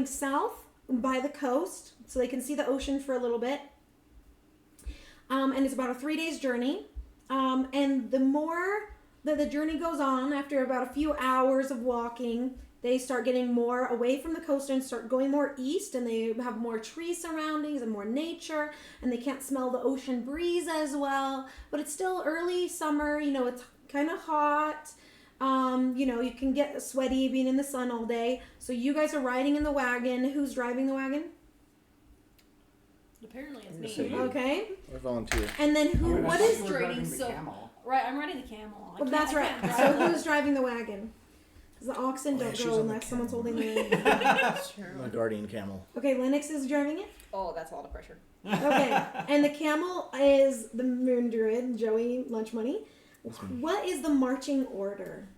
south by the coast, so they can see the ocean for a little bit. And it's about a 3 days journey. And the more that the journey goes on, after about a few hours of walking, they start getting more away from the coast and start going more east, and they have more tree surroundings and more nature, and they can't smell the ocean breeze as well. But it's still early summer, it's kind of hot. You can get sweaty being in the sun all day. So you guys are riding in the wagon. Who's driving the wagon? Apparently it's I'm me. gonna say you. Okay. Or volunteer. And then who? I What thought is? you were trading driving the so- camel. Right, I'm riding the camel. Well, that's I right. can't So drive who's driving the wagon? Because the oxen Oh, yeah, don't she's go on the unless someone's camel. holding the. That's I'm true. a guardian camel. Okay, Lennox is driving it. Oh, that's a lot of pressure. Okay, and the camel is the moon druid, Joey Lunch Money. That's me. What is the marching order?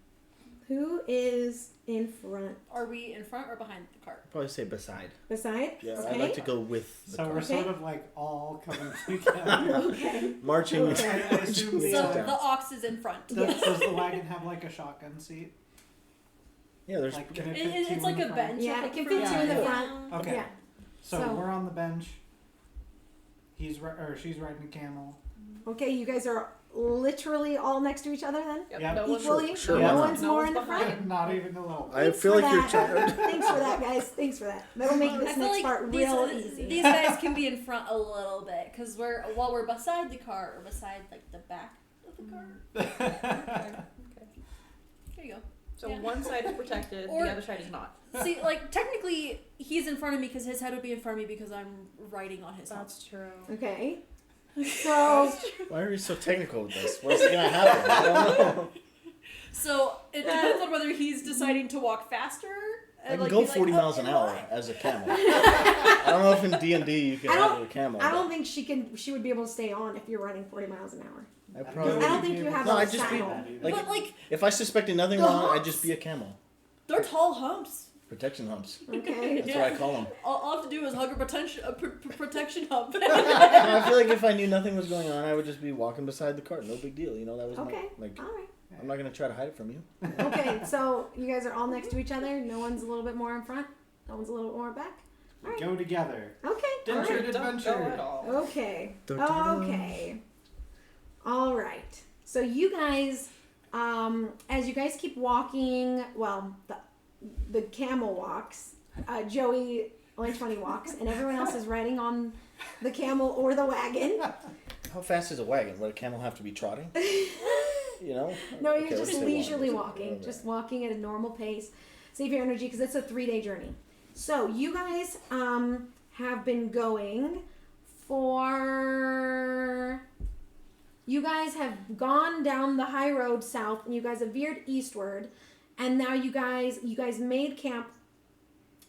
Who is in front? Are we in front or behind the cart? Probably say beside. Beside? Yeah, Okay. I'd like to go with the So we're cart. sort of like all coming together. Okay. Marching. Okay. I assume Yeah. So the, the ox is in front. does the wagon have like a shotgun seat? Yeah, there's. Like, can it It, fit it's two like in a the front? bench. Yeah, up it can for fit you. two in the front. Okay. Yeah. So, So- we're on the bench. She's riding a camel. Okay, you guys are literally all next to each other then? Yep. Yeah. No one's- Equally? Sure, No why not? one's more in the behind. front? Not even a little. I Thanks feel for like you're that. tired. Thanks for that, guys. Thanks for that. That'll make this I feel next like part these, real easy. these guys can be in front a little bit because while we're beside the cart or beside like the back of the cart. Okay. There you go. So Yeah. one side is protected, Or- the other side is not. See, like technically he's in front of me because his head would be in front of me because I'm riding on his hump. That's true. Okay. So, Why are you so technical with this? What's gonna happen? I don't know. So it depends on whether he's deciding to walk faster. I can like, go be like, 40 "Oh, miles an in hour line." as a camel. I don't know if in D&D you can I have don't- a camel. I but don't think she would be able to stay on if you're running 40 miles an hour. I probably. I don't think you have No, a I'd just be- saddle. like- But like If I suspected nothing The wrong, I'd humps. just be a camel. they're tall humps. Protection humps. Okay. That's Yeah. what I call them. All I have to do is hug a protection hump. I feel like if I knew nothing was going on, I would just be walking beside the cart. No big deal. That was Okay. my, like, All right. I'm not gonna try to hide it from you. Okay, so you guys are all next to each other. No one's a little bit more in front. No one's a little bit more back. All right. Go together. Okay. All Adventure. right. Don't go at all. Okay. Dun, dun, dun. Okay. All right. So you guys, as you guys keep walking, well, the camel walks. Joey Lunch Money walks, and everyone else is riding on the camel or the wagon. How fast is a wagon? Would a camel have to be trotting? No, you're Okay, let's just say leisurely walking. walking, Okay. just walking at a normal pace. Save your energy because it's a 3-day journey. So you guys have been going for. You guys have gone down the high road south, and you guys have veered eastward, and now you guys made camp.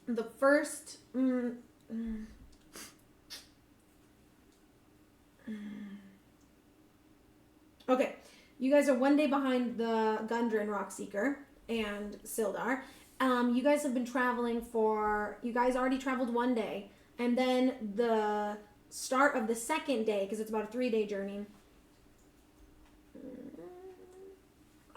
The first. Okay, you guys are one day behind the Gundren Rockseeker and Sildar. You guys have been traveling you guys already traveled one day, and then the start of the second day, because it's about a 3-day journey.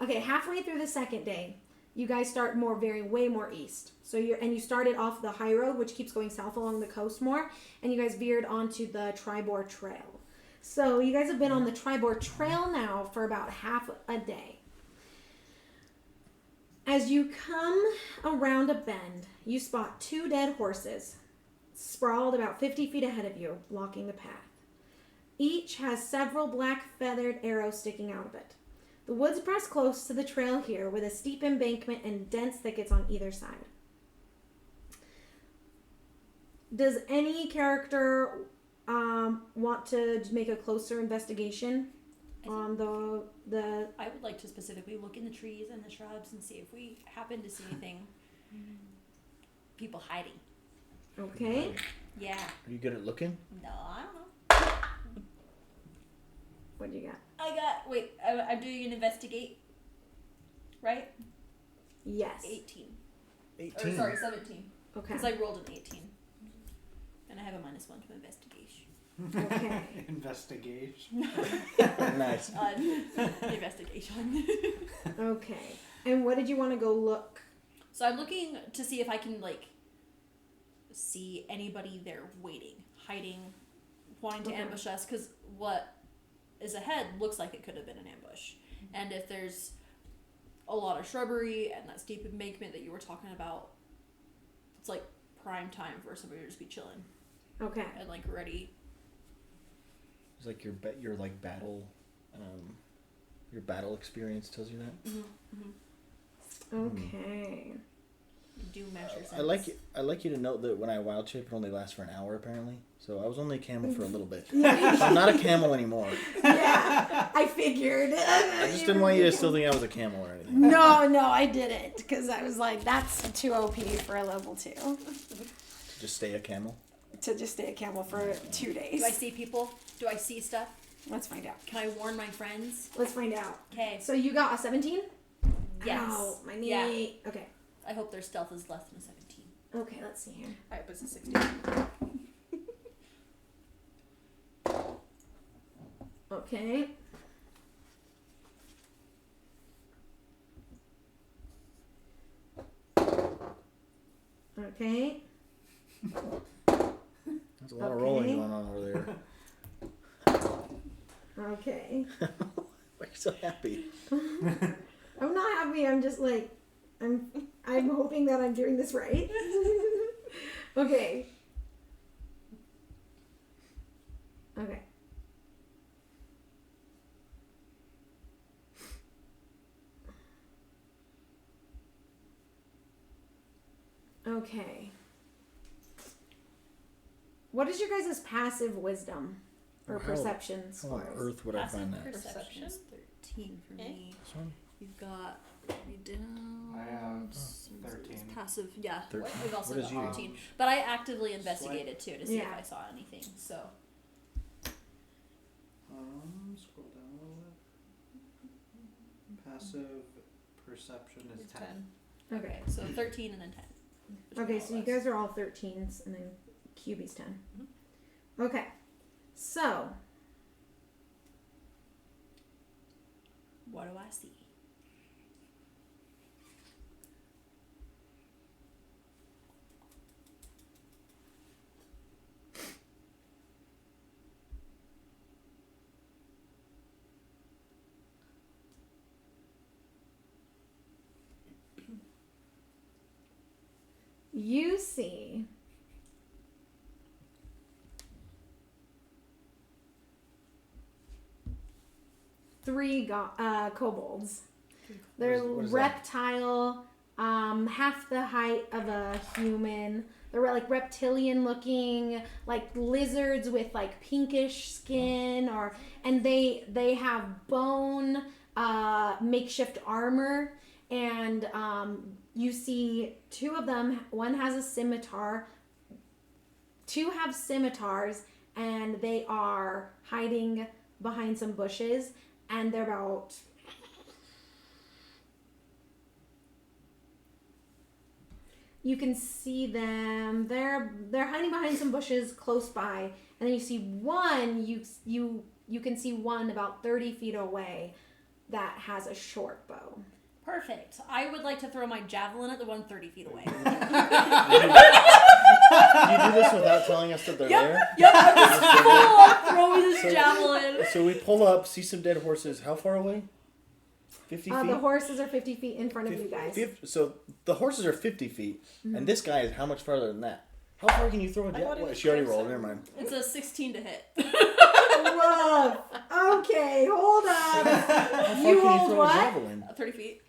Okay, halfway through the second day, you guys start way more east. So you started off the high road, which keeps going south along the coast more, and you guys veered onto the Tribor Trail. So you guys have been on the Tribor Trail now for about half a day. As you come around a bend, you spot 2 dead horses sprawled about 50 feet ahead of you, blocking the path. Each has several black feathered arrows sticking out of it. The woods press close to the trail here with a steep embankment and dense thickets on either side. Does any character want to make a closer investigation on the I would like to specifically look in the trees and the shrubs and see if we happen to see anything. People hiding. Okay. Yeah. Are you good at looking? No, I don't know. What do you got? I'm doing an investigate. Right? Yes. 18. 18. Or sorry, 17. Okay. Because I rolled an 18. And I have a -1 to investigation. Okay. Investigation. Nice. Investigation. Okay. And what did you want to go look? So I'm looking to see if I can, see anybody there waiting, hiding, wanting to Okay. ambush us, because what is ahead looks like it could have been an ambush. And if there's a lot of shrubbery and that steep embankment that you were talking about, it's like prime time for somebody to just be chilling Okay. and ready. It's like your battle, your battle experience tells you that. Okay. Do measure sense. I like you to note that when I wild shape, it only lasts for an hour apparently. So I was only a camel for a little bit. So I'm not a camel anymore. Yeah, I figured. I just didn't want you to still think I was a camel or anything. No, I didn't, because I was like, that's too OP for a level 2. To just stay a camel. To just stay a camel for 2 days. Do I see people? Do I see stuff? Let's find out. Can I warn my friends? Let's find out. Okay. So you got a 17? Yes. Ow, my knee. Yeah. Okay. I hope their stealth is less than a 17. Okay, let's see here. Alright, but it's a 16. Okay. Okay. There's a lot of rolling Okay. going on over there. Okay. Why are you so happy? I'm not happy. I'm just I'm hoping that I'm doing this right. Okay. Okay. Okay. What is your guys' passive wisdom or How- perception How on scores? earth would I Passive find that? perception is 13 for me. This one? You've got down. I have it's 13. Passive, yeah. 13. We've also What got is you? 13. But I actively investigated too to see Yeah. if I saw anything. So Scroll down a little bit. Passive perception is It's 10. Okay. so 13 and then 10. which are Okay, more so or you less. guys are all 13s and then QB's 10. Okay. So, What do I see? you see three kobolds. They're What is that? reptile, half the height of a human. They're like reptilian looking, like lizards with like pinkish skin, and they have bone, makeshift armor, and you see two of them. One has a scimitar. Two have scimitars, and they are hiding behind some bushes, and they're about. You can see them. They're hiding behind some bushes close by, and then you see one. You can see one about 30 feet away that has a short bow. Perfect. I would like to throw my javelin at the one 30 feet away. Do you do this without telling us that they're there? Yep, I'm just full on throwing this javelin. So we pull up, see some dead horses. How far away? 50 feet? The horses are 50 feet in front of you guys. So the horses are 50 feet, and this guy is how much farther than that? How far can you throw a javelin? She already rolled, never mind. It's a 16 to hit. Whoa. Okay, hold on. How far You can you rolled throw what? a javelin? 30 feet.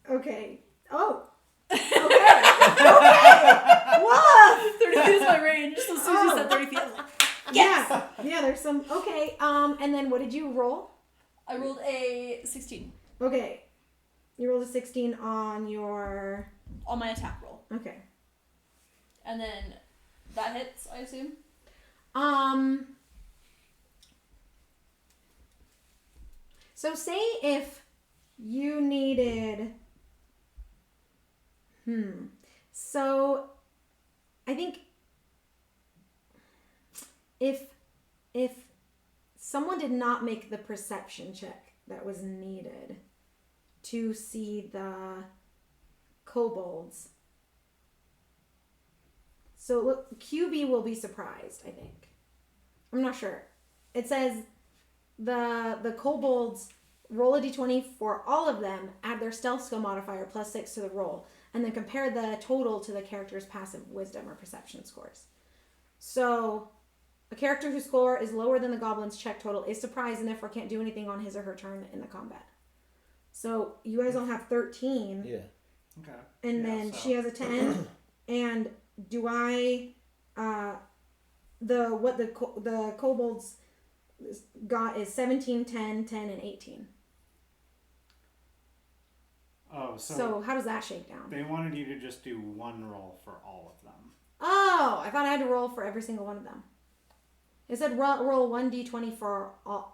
Okay. Oh. Okay. Whoa. 30 feet is my range. So as soon as you said 30 feet, I was like, yes! Yeah, there's some. Okay. And then what did you roll? I rolled a 16 Okay. You rolled a 16 on your. on my attack roll. Okay. And then that hits, I assume? So say if you needed. So I think if someone did not make the perception check that was needed to see the kobolds. So look, QB will be surprised, I think. I'm not sure. It says the kobolds roll a d20 for all of them, add their stealth skill modifier +6 to the roll, and then compare the total to the character's passive wisdom or perception scores. So a character whose score is lower than the goblin's check total is surprised and therefore can't do anything on his or her turn in the combat. So you guys all have 13. Yeah. Okay. And then she has a 10. And do I the kobolds got is 17, 10, 10, and 18. Oh, So how does that shake down? they wanted you to just do one roll for all of them. Oh, I thought I had to roll for every single one of them. It said roll 1d20 for all.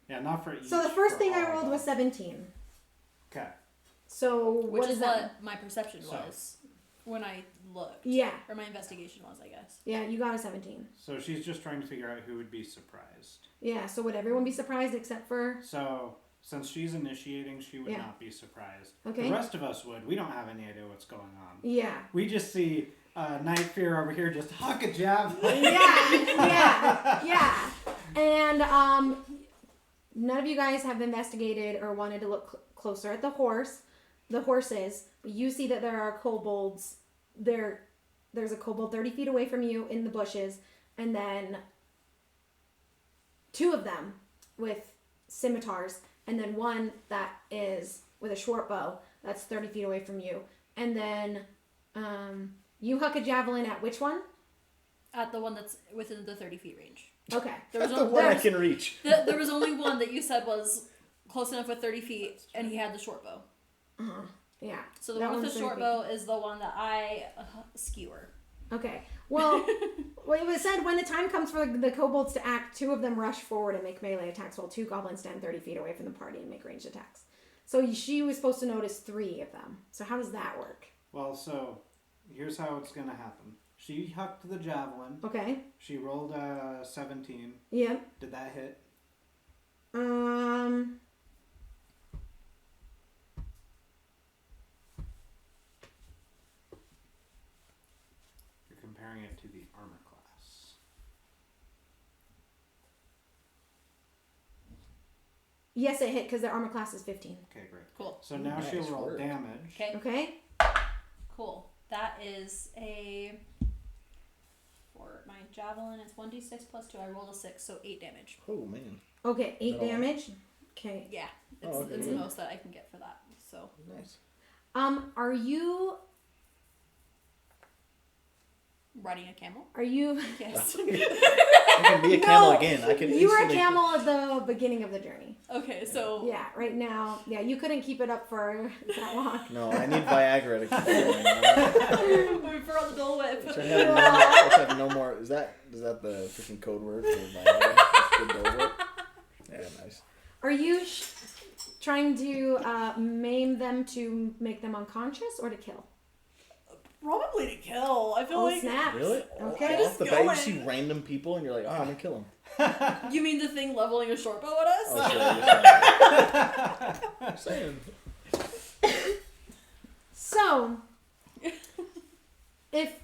Yeah, not for each. So the first for thing I all of rolled them. was 17. Okay. So Which what is is that? what my perception was when I looked. Yeah. Or my investigation was, I guess. Yeah, you got a 17. So she's just trying to figure out who would be surprised. Yeah, so would everyone be surprised except for... So since she's initiating, she would Yeah. not be surprised. Okay. The rest of us would. We don't have any idea what's going on. Yeah. We just see Night Fear over here just huck a javelin. Yeah. And none of you guys have investigated or wanted to look closer at the horses. But you see that there are kobolds. There's a kobold 30 feet away from you in the bushes, and then 2 of them with scimitars, and then 1 that is with a short bow that's 30 feet away from you. And then you huck a javelin at which one? At the one that's within the 30 feet range. Okay. That's the one I can reach. There was only one that you said was close enough with 30 feet, and he had the short bow. Yeah. So the That one with one's the short 30 bow is the one that I skewer. Okay. Well, it was said when the time comes for the kobolds to act, 2 of them rush forward and make melee attacks while 2 goblins stand 30 feet away from the party and make ranged attacks. So she was supposed to notice 3 of them. So how does that work? Well, so here's how it's going to happen. She hucked the javelin. Okay. She rolled a 17. Yep. Did that hit? You're comparing it to the armor class. Yes, it hit because their armor class is 15. Okay, great. Cool. So now Nice she'll roll work. damage. Okay. Okay. Cool. That is a... For my javelin, it's 1d6 plus 2. I rolled a 6, so 8 damage. Oh, man. Okay, 8 That all? damage. Okay. Yeah. It's, Oh, okay. it's the most that I can get for that. So Nice. Are you riding a camel? Yes. I can be a camel again. I can You were a instantly- camel at the beginning of the journey. Okay, so... Yeah, right now. Yeah, you couldn't keep it up for that long. No, I need Viagra to keep it going. We forgot the Dole Whip. Which I have no more. Is that the freaking code word for Viagra? The Dole Whip? Yeah, nice. Are you trying to maim them to make them unconscious or to kill? Probably to kill. I feel Oh, like... snaps. Really? Okay. Off the bat, you going. see random people and you're like, oh, I'm gonna kill them. You mean the thing leveling a short bow at us? Oh, sure. Just saying. So,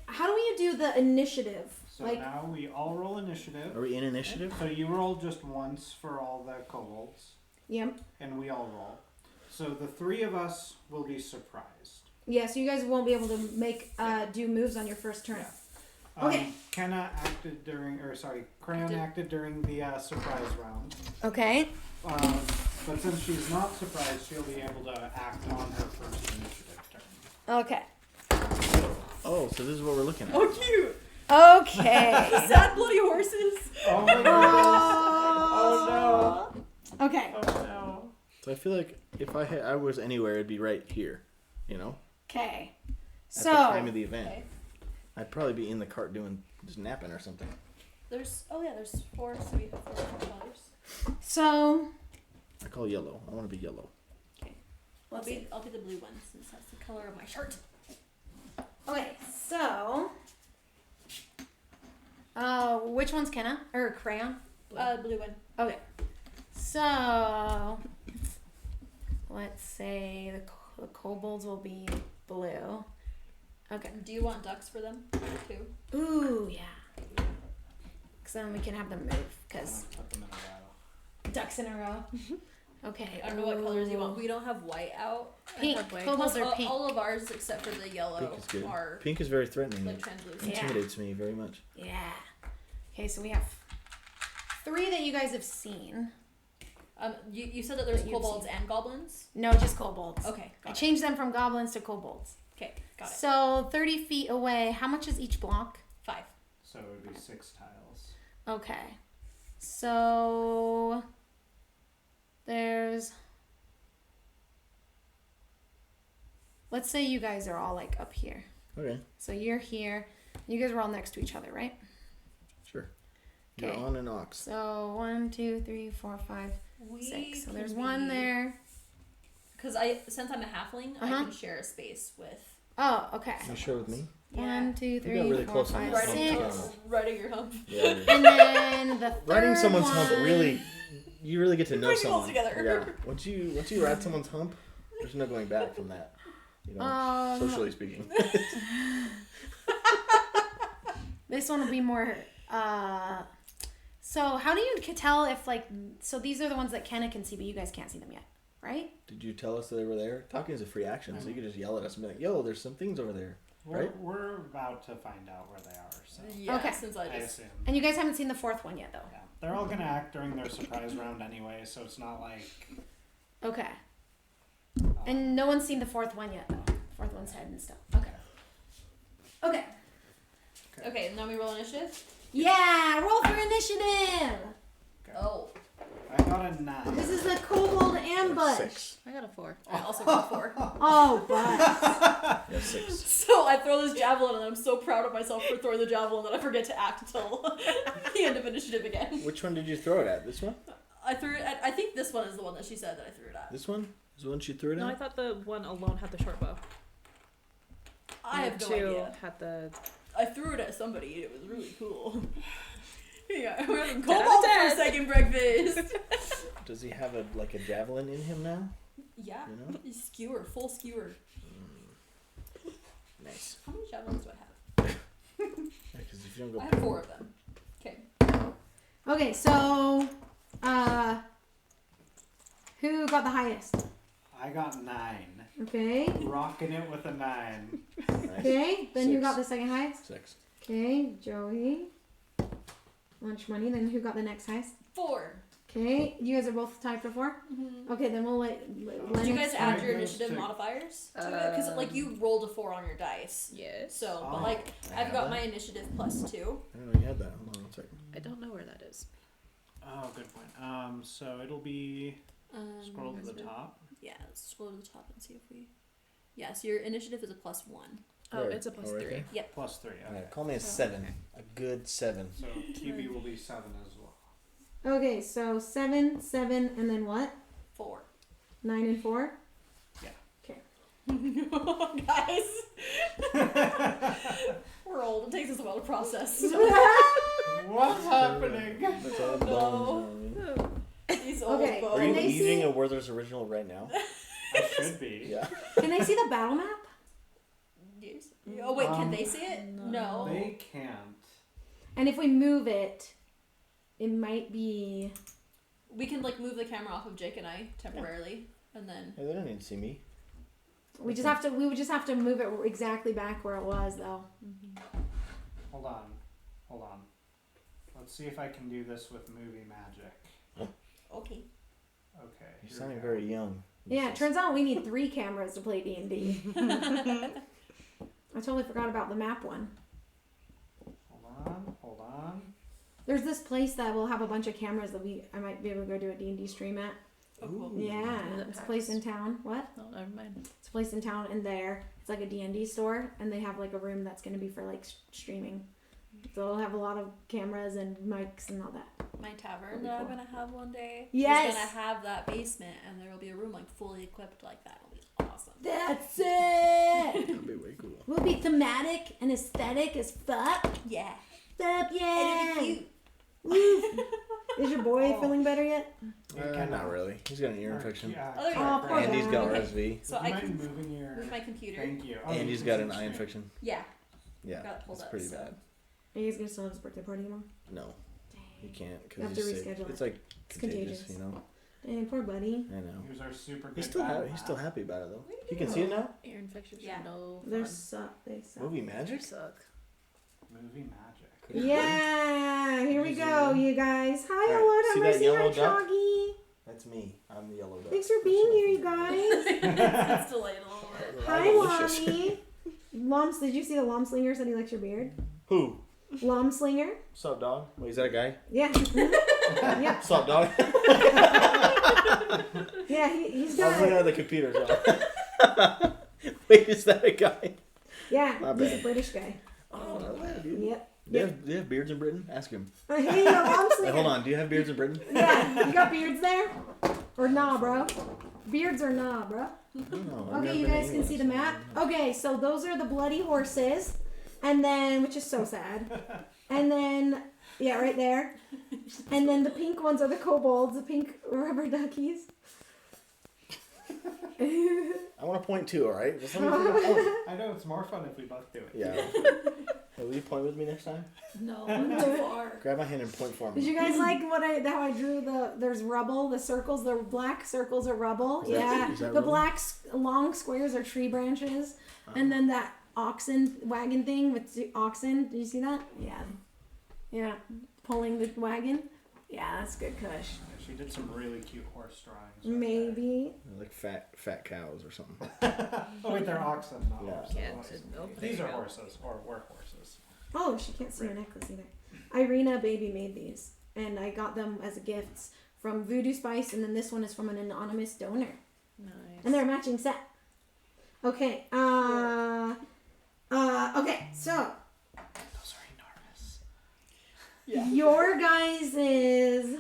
how do we do the initiative? So now we all roll initiative. Are we in initiative? So you roll just once for all the kobolds, Yep. and we all roll. So the three of us will be surprised. Yeah, so you guys won't be able to make do moves on your first turn. Yeah. Okay. Crayon acted during the surprise round. Okay. But since she's not surprised, she'll be able to act on her first initiative turn. Okay. Oh, so this is what we're looking at. Oh, cute. Okay. Sad bloody horses. Oh my goodness! Oh Okay. no! Oh no! So I feel like if I was anywhere, it'd be right here. You know, Okay. at So. the time of the event, Okay. I'd probably be in the cart just napping or something. There's 4, so we have 4 different colors. So. I call yellow. I want to be yellow. I'll be the blue one since that's the color of my shirt. Okay. So. Which one's Kenna or Crayon? Blue one. Okay. So. Let's say the kobolds will be blue. Okay. Do you want ducks for them too? Ooh, yeah. Because then we can have them move. Because Put them in a row. ducks in a row. Okay. I don't know what colors you want. We don't have white out. Pink. have white. Kobolds are all, pink. all of ours except for the yellow Pink is good. are Pink is very threatening. like It translucent. Yeah. intimidates me very much. Yeah. Okay, so we have 3 that you guys have seen. You said that there's That you've kobolds and goblins. No, just kobolds. Okay, I got it. changed them from goblins to kobolds. Okay, got it. So 30 feet away, how much is each block? 5. So it would be 6 tiles. Okay. So there's. Let's say you guys are all like up here. Okay, So you're here. You guys are all next to each other, right? sure. You're Okay. on an ox. So 1, 2, 3, 4, 5, 6. So there's 1 there. Because since I'm a halfling, I Uh-huh. can share a space with. Oh, okay. You share with me? 1, 2, got 3, really 4, close on 5, that Riding, one. 6. Six. riding your hump. Yeah. And then the third Riding someone's hump one- really, you really get to know Bring them all someone. together. Yeah. Once you ride someone's hump, there's no going back from that. You know, socially speaking. This one will be more. So how do you tell if like? So these are the ones that Kenna can see, but you guys can't see them yet, right? Did you tell us that they were there? Talking is a free action, so you could just yell at us and be like, "Yo, there's some things over there." Right? We're about to find out where they are. So Yeah, Okay. since I I just. assume. And you guys haven't seen the 4th one yet, though. Yeah, they're all gonna act during their surprise round anyway, so it's not like. Okay. uh, And no one's seen the 4th one yet, though. 4th one's head and stuff. Okay. Okay. Okay, now we roll initiative. Yeah, roll for initiative. Okay. Oh, I got a 9. This is the kobold ambush. 6. I got a 4. I also got 4. Oh, but Yeah, 6. So I throw this javelin, and I'm so proud of myself for throwing the javelin that I forget to act until the end of initiative again. Which one did you throw it at? This one? I threw it at. I think this one is the one that she said that I threw it at. This one? Is the one she threw it No, I at? thought the one alone had the short bow. I have The no two idea. had the. I threw it at somebody. It was really cool. Yeah, we're having Ten out of cobalt for 10. second breakfast. Does he have a javelin in him now? Yeah, You know? he's skewer, full skewer. Nice. How many javelins do I have? Yeah, because if you don't go. I have 4 of them. Okay. okay. So, who got the highest? I got 9. Okay. Rocking it with a 9. Nice. Okay. Then who 6. got the second highest? 6. Okay, Joey. Lunch money. Then who got the next highest? 4. Okay, you guys are both tied for 4. Mm-hmm. Okay, then we'll let Did Lennox. you guys add Mine your goes initiative to- modifiers to it? Because like you rolled a 4 on your dice. Yes. So, Oh, but like I I've have got that? my initiative plus 2. I don't know you had that. Hold on one second. I don't know where that is. Oh, good point. So it'll be scroll to where's the it? top. Yeah, let's scroll to the top and see if we. Yeah, so your initiative is a plus 1. Oh, Where? it's a plus Oh, right 3. there? Plus 3. Okay. Alright, call me a Oh, 7. A good 7. So QB will be 7 as well. Okay, so 7, 7, and then what? 4. 9 and 4. Guys, we're old. It takes us a while to process. What's happening? That's all the No. bones on me. These old Okay, bones. Are you Can they eating see- a Werther's original right now? I should be. Yeah. Can I see the battle map? Oh wait, can they see it? No. They can't. And if we move it, it might be. We can like move the camera off of Jake and I temporarily, and then. Hey, they don't need to see me. We would just have to move it exactly back where it was, though. Hold on. Let's see if I can do this with movie magic. Okay. Okay. You're here sounding we go. very young. Yeah, it turns out we need 3 cameras to play D&D. I totally forgot about the map one. Hold on. There's this place that will have a bunch of cameras that I might be able to go do a D&D stream at. Oh, cool. Yeah, Is it it's a place in town. What? Oh, never mind. It's a place in town, and it's like a D&D store, and they have like a room that's going to be for like streaming. So it'll have a lot of cameras and mics and all that. My tavern That'd be that I'm cool. gonna have one day Yes! is gonna have that basement, and there will be a room like fully equipped like that. It'll be awesome. That's it! That'd be way cool. We'll be thematic and aesthetic as fuck. Yeah. Fuck yeah! It'll be cute. Woo. Is your boy feeling better yet? Not really. He's got an ear infection. Yeah, Oh, there you Oh, go. poor And he's got guy. RSV. So Would I you mind can moving your... move my computer. Thank you. And you he's can got see an the eye screen. infection. Yeah. Yeah, Got it pulled it's up, pretty so. bad. Are you guys going to still have his birthday party tomorrow? No, you can't You have because to he's sick. reschedule It's it. like It's contagious, contagious. you know. Dang, poor buddy. I know. Here's our super good He's still bad he's still laugh. happy about it though. You can see it now. Ear infections Yeah. are no They fun. suck. They suck. Movie They magic. suck. Movie magic. Yeah, here we Easy. go, you guys. Hi, All right, Alana. see Mercy, that yellow hi, duck? Choggy. That's me. I'm the yellow duck. Thanks for being here, you guys. It's delayed a little bit. Hi, Delicious. Lonnie. Loms, did you see the Lom Slinger said he likes your beard? Who? Lom Slinger? What's up, dog? Wait, is that a guy? Yeah. Mhm. Yep. What's up, dog? Yeah, he's I was looking got. at the computer. So. Wait, is that a guy? Yeah, My he's a bad. British guy. Oh, not bad, dude. Yep. They have beards in Britain? Ask him. Hey, Lom Hey, Slinger. hold on. Do you have beards in Britain? Yeah, you got beards there? Or nah, bro? Beards or nah, bro? I don't know. I've Okay, never you been to guys can England, see the so- map. Okay, so those are the bloody horses. And then, which is so sad. And then, yeah, right there. And then the pink ones are the kobolds, the pink rubber duckies. I want to point too, alright? Just let me figure out point. I know it's more fun if we both do it. Yeah. Hey, will you point with me next time? No, too far. Grab my hand and point for Did me. you guys like how I drew there's rubble, the circles, the black circles are rubble. Is that- Yeah. is that The rubble? black long squares are tree branches. And then that oxen wagon thing with the oxen. Did you see that? Yeah. Yeah. Pulling the wagon. Yeah, that's good kush. She did some really cute horse drawings. Maybe. They're like fat cows or something. Oh wait, they're oxen, not Yeah. horses. Can't. Nope, there These you are go. horses, or were horses. Oh, she can't see her necklace either. Irina baby made these, and I got them as gifts from Voodoo Spice, and then this one is from an anonymous donor, Nice. and they're a matching set. Okay. Okay. So Those are enormous. your guys is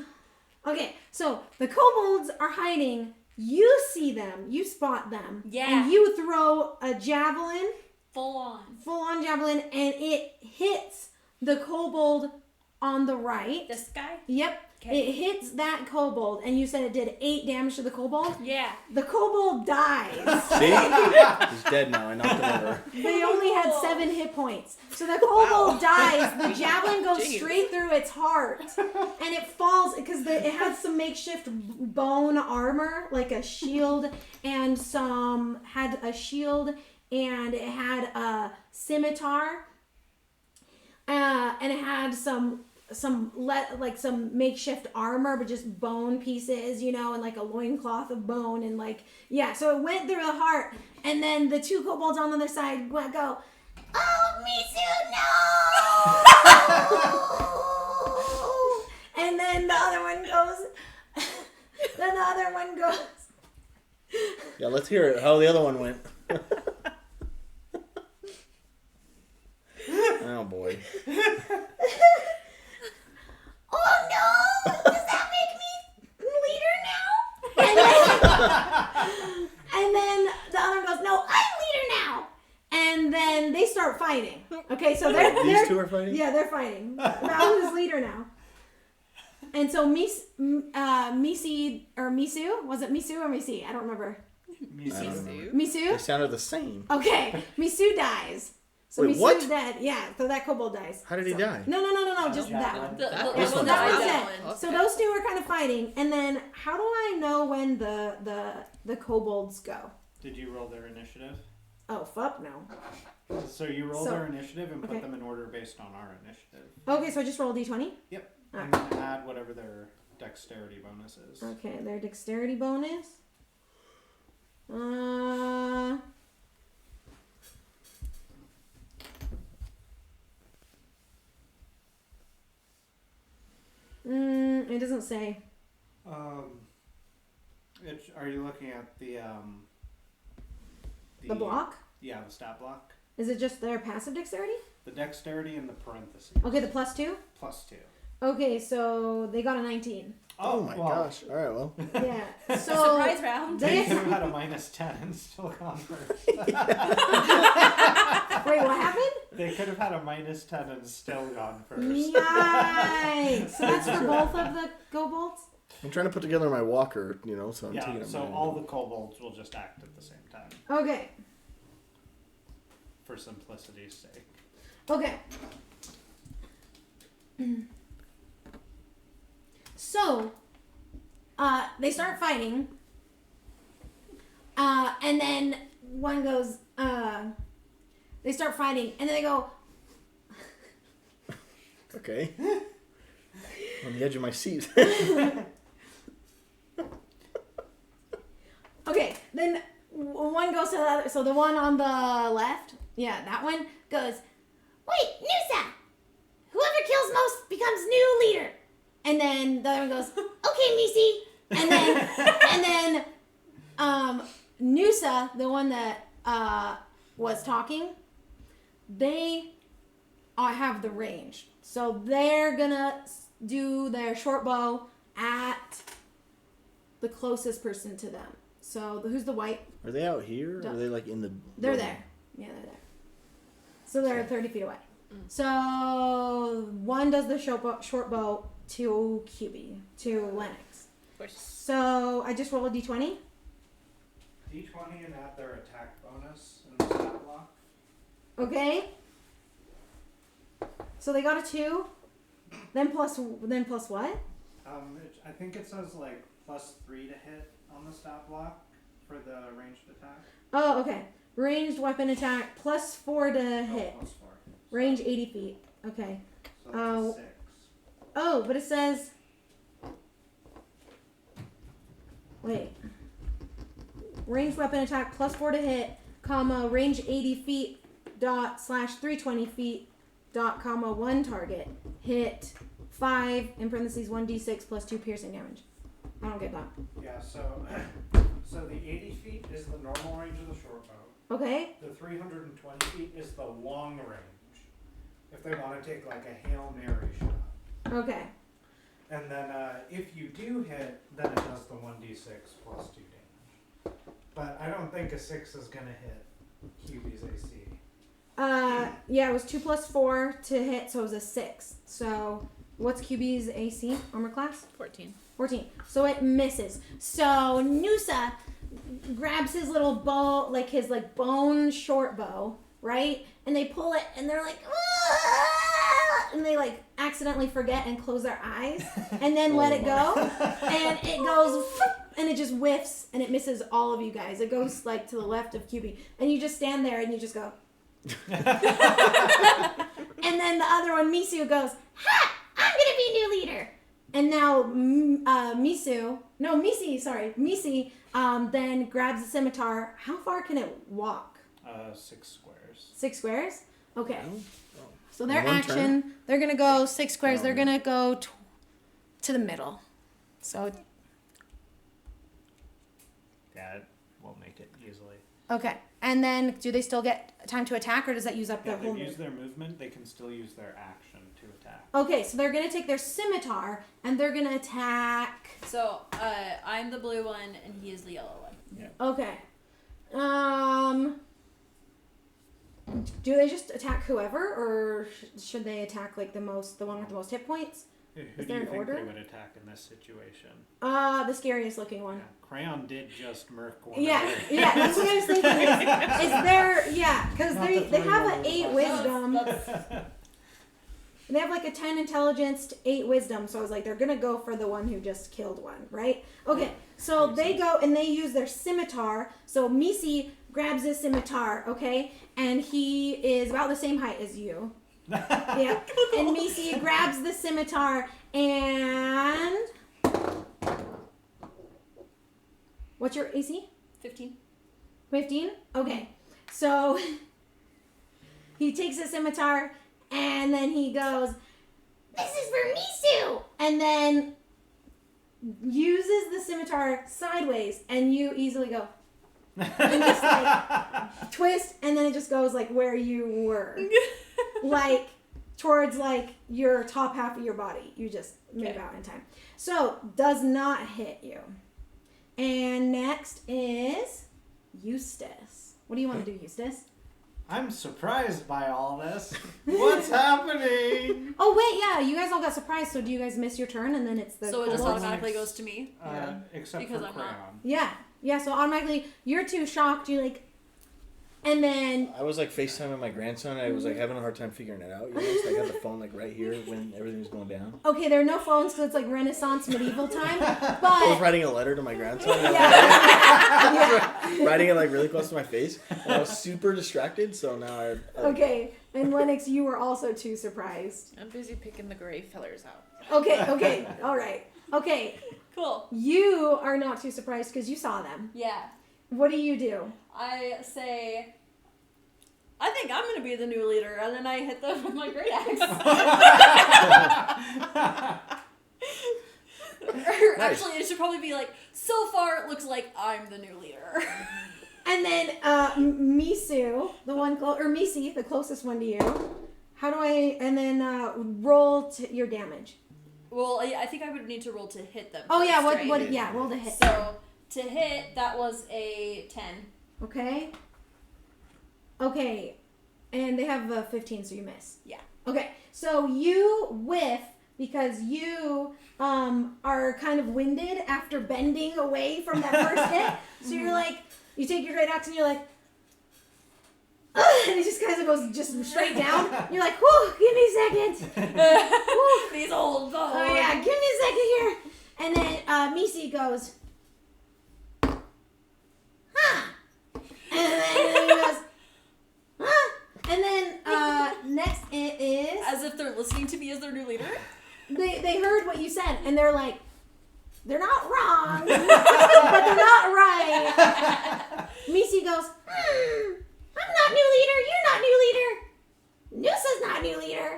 okay. So the kobolds are hiding. You see them. You spot them. Yeah. And you throw a javelin. Full on. Full on javelin, and it hits the kobold on the right. This guy? Yep. Okay. It hits that kobold, and you said it did 8 damage to the kobold. Yeah. The kobold dies. See? He's dead now. I knocked him over. They only had 7 hit points. So the kobold dies. The javelin goes Jeez. straight through its heart, and it falls because it had some makeshift bone armor, like a shield, and and it had a scimitar, and it had some makeshift armor, but just bone pieces, and like a loincloth of bone, and so it went through the heart, and then the 2 kobolds on the other side go, "Oh, Misu, no!" And then the other one goes, Yeah, let's hear it. How the other one went. Oh boy. "Oh no! Does that make me leader now?" And then the other one goes, "No, I'm leader now." And then they start fighting. Okay, so These two are fighting? Yeah, they're fighting. Now who's leader now? And so Misi or Misu, was it Misu or Misi? I don't remember. I don't remember. Misu? They sounded the same. Okay, Misu dies. So Wait, Misu's what? dead. Yeah, so that kobold dies. How did he So- die? No, just Yeah, that the- one. The This one one. that That I one's got dead. one. So those two are kind of fighting, and then how do I know when the kobolds go? Did you roll their initiative? Oh, fuck no. So you roll So- their initiative and put okay. them in order based on our initiative. Okay, so I just roll d20. Yep. Alright. And then add whatever their dexterity bonus is. Okay, their dexterity bonus. It doesn't say. Are you looking at the The block? Yeah, the stat block. Is it just their passive dexterity? The dexterity and the parentheses. Okay, the +2. +2. Okay, so they got a 19. Oh my gosh. All right, well. Yeah. So Surprise round. They They could have had a -10 and still gone first. wait, what happened? They could have had a -10 and still gone first. Yikes! So that's for both of the kobolds. I'm trying to put together my walker, so I'm Yeah, taking it. so all the kobolds will just act at the same time Okay. for simplicity's sake. Okay. So, they start fighting, and then one goes, they start fighting, and then they go, Okay. On the edge of my seat. okay, then one goes to the other, so the one on the left, yeah, that one goes, wait, Nusa! Whoever kills most becomes new leader. And then the other one goes, okay, Misi. And then Nusa, the one that was talking, they have the range. So they're gonna do their short bow at the closest person to them. So who's the white? Are they out here? Or are they like in the... They're there. Yeah, they're there. So they're 30 feet away. So one does the short bow to QB, to Lennox. So I just roll a d20. D20 and add their attack bonus in the stat block. Okay. So they got a 2. Then plus what? I think it says like +3 to hit on the stat block for the ranged attack. Oh, okay. Ranged weapon attack +4 to hit. +4. Range 80 feet. Okay. So that's a 6. Oh, but it says. Wait. Ranged weapon attack +4 to hit, comma, range 80 feet, dot, /320 feet, dot, comma, 1 target. Hit 5, in parentheses, 1d6 +2 piercing damage. I don't get that. Yeah, so the 80 feet is the normal range of the short bow. Okay. The 320 feet is the long range. If they want to take like a Hail Mary shot. Okay. And then if you do hit, then it does the 1d6 +2 damage. But I don't think a 6 is going to hit QB's AC. Yeah, it was 2 + 4 to hit, so it was a 6. So, what's QB's AC, armor class? 14. 14. So it misses. So Nusa grabs his little bow, like his bone short bow, right? And they pull it, and they're like, "Ah!" And they accidentally forget and close their eyes, and then let it go, and it goes, and it just whiffs, and it misses all of you guys. It goes to the left of QB, and you just stand there, and you just go. And then the other one, Misu, goes, "Ha! I'm gonna be new leader." And now Misi, then grabs the scimitar. How far can it walk? 6 squares. 6 squares? Okay. Oh. So their In one action, turn? they're going to go 6 squares. Oh, They're yeah. going to go to the middle. So, Yeah, it will make it easily. okay. And then do they still get time to attack, or does that use up Yeah, their whole they've move? used their movement. They can still use their action to attack. Okay, so they're going to take their scimitar, and they're going to attack. So, I'm the blue one, and he is the yellow one. Okay. Do they just attack whoever, or should they attack the one with the most hit points? Who Is do there you an think order? they would attack in this situation? The scariest looking one. Yeah, Crayon did just murk one. Yeah, earlier. yeah, that's what I was thinking. Is there, yeah, because Not they the have an three 8 levels, wisdom. That's They have like a 10 intelligence to 8 wisdom. So I was like, they're going to go for the one who just killed one, right? Okay, so Makes they sense. go and they use their scimitar. So Misi grabs his scimitar, okay? And he is about the same height as you. Yeah. And Misi grabs the scimitar and... What's your AC? 15. 15? Okay. So he takes a scimitar and then he goes, "This is for Misu!" And then uses the scimitar sideways and you easily go and just like twist and then it just goes like where you were. Like towards like your top half of your body. You just move Okay. out in time. So does not hit you. And next is Eustace. What do you want to do, Eustace? I'm surprised by all this. What's happening? Oh wait, yeah, you guys all got surprised. So do you guys miss your turn, and then it's the So it just kobolds? automatically goes to me. Yeah. Except Because for I'm not. Crayon. Yeah. So automatically you're too shocked. You're like, and then I was like FaceTiming my grandson. I was like having a hard time figuring it out. You know, so I had the phone like right here when everything was going down. okay, there are no phones, so it's like Renaissance medieval time. I was But writing a letter to my grandson. And yeah. writing it like really close to my face, and I was super distracted. So now I Okay, and Lennox, you were also too surprised. I'm busy picking the gray fellers out. Okay, all right. Okay, Cool. you are not too surprised because you saw them. Yeah. What do? I say, I think I'm gonna be the new leader, and then I hit them with my great axe. Or actually, it should probably be like, so far it looks like I'm the new leader. And then Misu, the one or Misi, the closest one to you. How do I? And then roll your damage. Well, I think I would need to roll to hit them. Oh first, yeah, right? what? Yeah, roll to hit. So to hit, that was a 10. Okay. Okay, and they have a 15, so you miss. Yeah. Okay, so you whiff because you are kind of winded after bending away from that first hit. So you're like, you take your great axe and you're like, "Ugh," and it just kind of goes just straight down. You're like, whew, give me a second. Whew. These old dogs. Oh yeah, give me a second here. And then Misi goes, huh. And then he goes, huh. And then next it is, As if they're listening to me as their new leader. they heard what you said and they're like, they're not wrong, but they're not right. Misi goes, I'm not new leader, you're not new leader. Noosa's not new leader.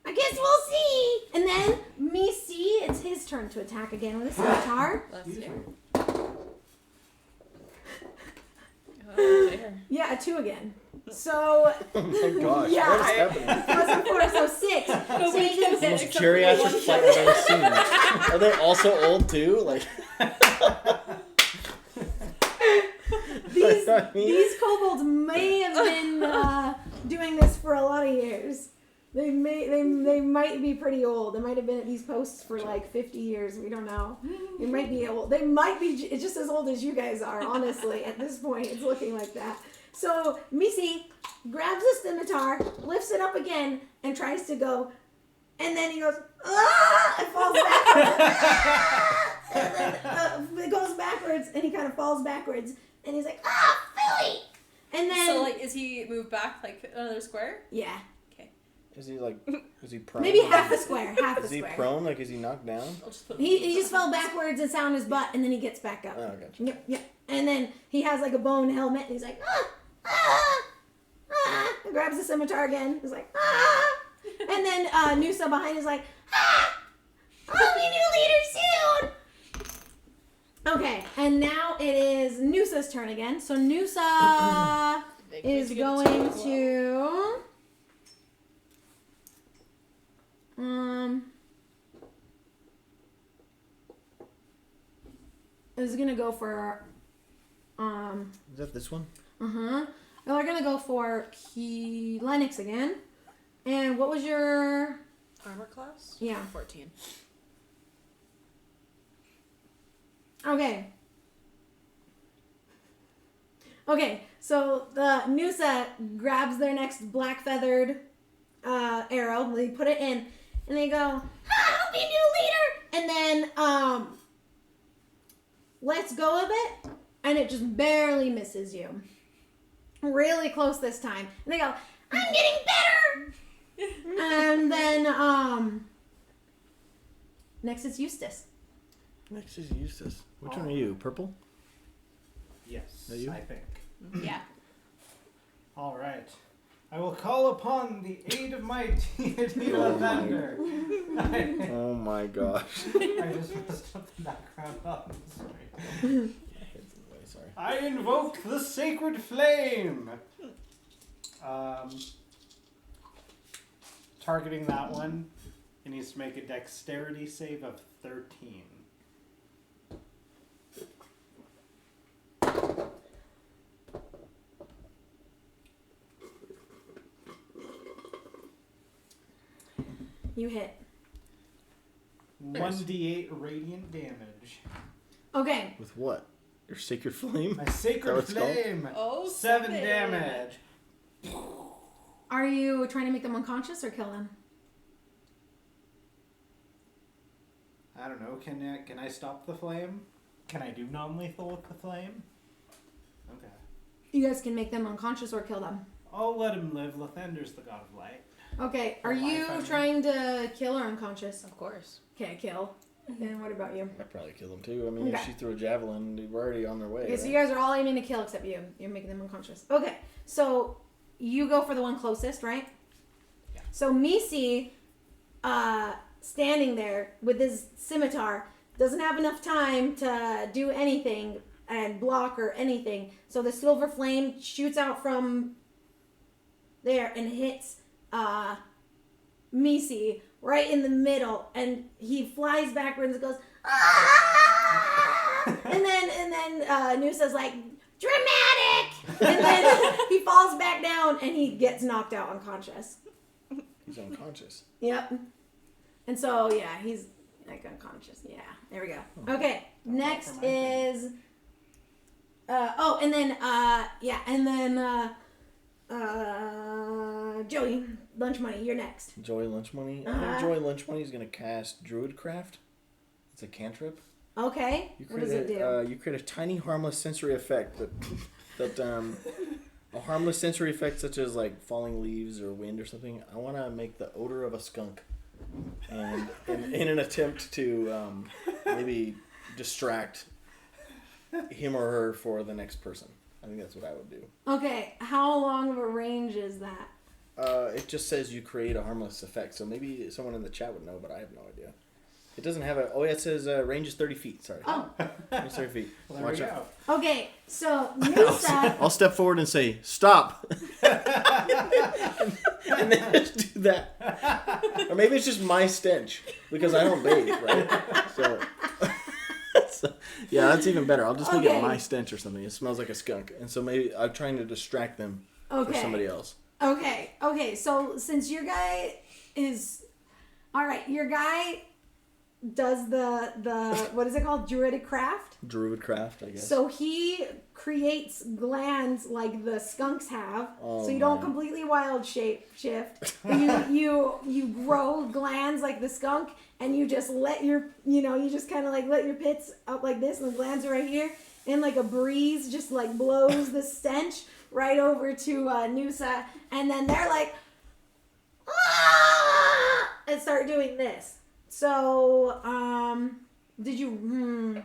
I guess we'll see. And then Misi, it's his turn to attack again with a scimitar. Let's see. Oh, there. Yeah, a 2 again. So, oh my gosh, Yeah. what is happening? plus a 4, so 6. So Nobody you can can hit Most except for geriatric one fight shot. I've ever seen. Are they also old too? Like These, I mean- these kobolds may have been doing this for a lot of years. They might be pretty old. They might have been at these posts for like 50 years. We don't know. They might be old. They might be just as old as you guys are, honestly. At this point, it's looking like that. So Misi grabs the scimitar, lifts it up again, and tries to go. And then he goes, ah! And falls backwards. Ah! And then it goes backwards, and he kind of falls backwards. And he's like, ah, Philly! And then, So, like, is he moved back, like, another square? yeah, Is he prone? maybe half a square, half a Is he square. prone? Like, is he knocked down? I'll just put He just fell backwards and sat on his butt, and then he gets back up. Oh, gotcha. Yep. And then he has like a bone helmet, and he's like, and grabs the scimitar again. He's like, and then Noosa behind is like, I'll be new leader soon. Okay, and now it is Noosa's turn again. So Noosa Big way is to get a two going as well. to is gonna go for Is that this one? Well, we're gonna go for Lennox again. And what was your... Armor class? Yeah. 14. Okay. Okay, so the Noosa grabs their next black feathered arrow. They put it in, and they go, "I'll be new leader!" And then lets go of it, and it just barely misses you. Really close this time. And they go, "I'm getting better!" And then next is Eustace. Next is Eustace. Which one are you? Purple? Yes, Are you? I think. Yeah. All right. I will call upon the aid of my deity Oh my. Lavender. Oh my gosh. I just messed up the background on this. Sorry. My head's in the way, sorry. I invoke the sacred flame. Targeting that one, it needs to make a dexterity save of 13. You hit. 1d8 radiant damage. Okay. With what? Your sacred flame? My Is that sacred what it's called? flame. Oh, 7 damage. Are you trying to make them unconscious or kill them? I don't know. Can I stop the flame? Can I do non-lethal with the flame? Okay. You guys can make them unconscious or kill them. I'll let him live. Lathander's the god of light. Okay. Are Or life, you I mean. trying to kill or unconscious? Of course. Okay, kill. And what about you? I'd probably kill them too. I mean, if Okay. she threw a javelin, we're already on their way. Okay, so right? you guys are all aiming to kill except you. You're making them unconscious. Okay, so you go for the one closest, right? Yeah. So Misi, standing there with his scimitar, doesn't have enough time to do anything and block or anything. So the silver flame shoots out from there and hits Misi right in the middle, and he flies backwards and goes, "Ah!" and then Noosa's like, "Dramatic!" And then he falls back down and he gets knocked out unconscious. He's unconscious. Yep. And so yeah, he's like unconscious. Yeah, there we go. Okay, next for my thing. is Joey, lunch money. You're next. Joy Lunch Money. I Uh-huh. think Joy Lunch Money is going to cast Druidcraft. It's a cantrip. Okay. You What create does it do? you create a tiny harmless sensory effect that a harmless sensory effect such as like falling leaves or wind or something. I want to make the odor of a skunk, and in an attempt to maybe distract him or her for the next person. I think that's what I would do. Okay. How long of a range is that? It just says you create a harmless effect, so maybe someone in the chat would know, but I have no idea. It doesn't have a. Oh, yeah, it says range is 30 feet. Sorry. Oh. It's 30 feet. Well, there Watch we out. go. Okay. So Noosa. I'll step forward and say, stop. And then just do that. Or maybe it's just my stench, because I don't bathe, right? So, yeah, that's even better. I'll just make Okay. it my stench or something. It smells like a skunk. And so maybe I'm trying to distract them for somebody else. Okay. So since your guy is, all right, your guy does the what is it called? Druidic craft. Druidcraft, I guess. So he creates glands like the skunks have. Oh, so you don't my. completely wild shape shift. you grow glands like the skunk, and you just let your you just kind of like let your pits up like this, and the glands are right here, and like a breeze just like blows the stench right over to Noosa, and then they're like, "Ah!" and start doing this. So, did you?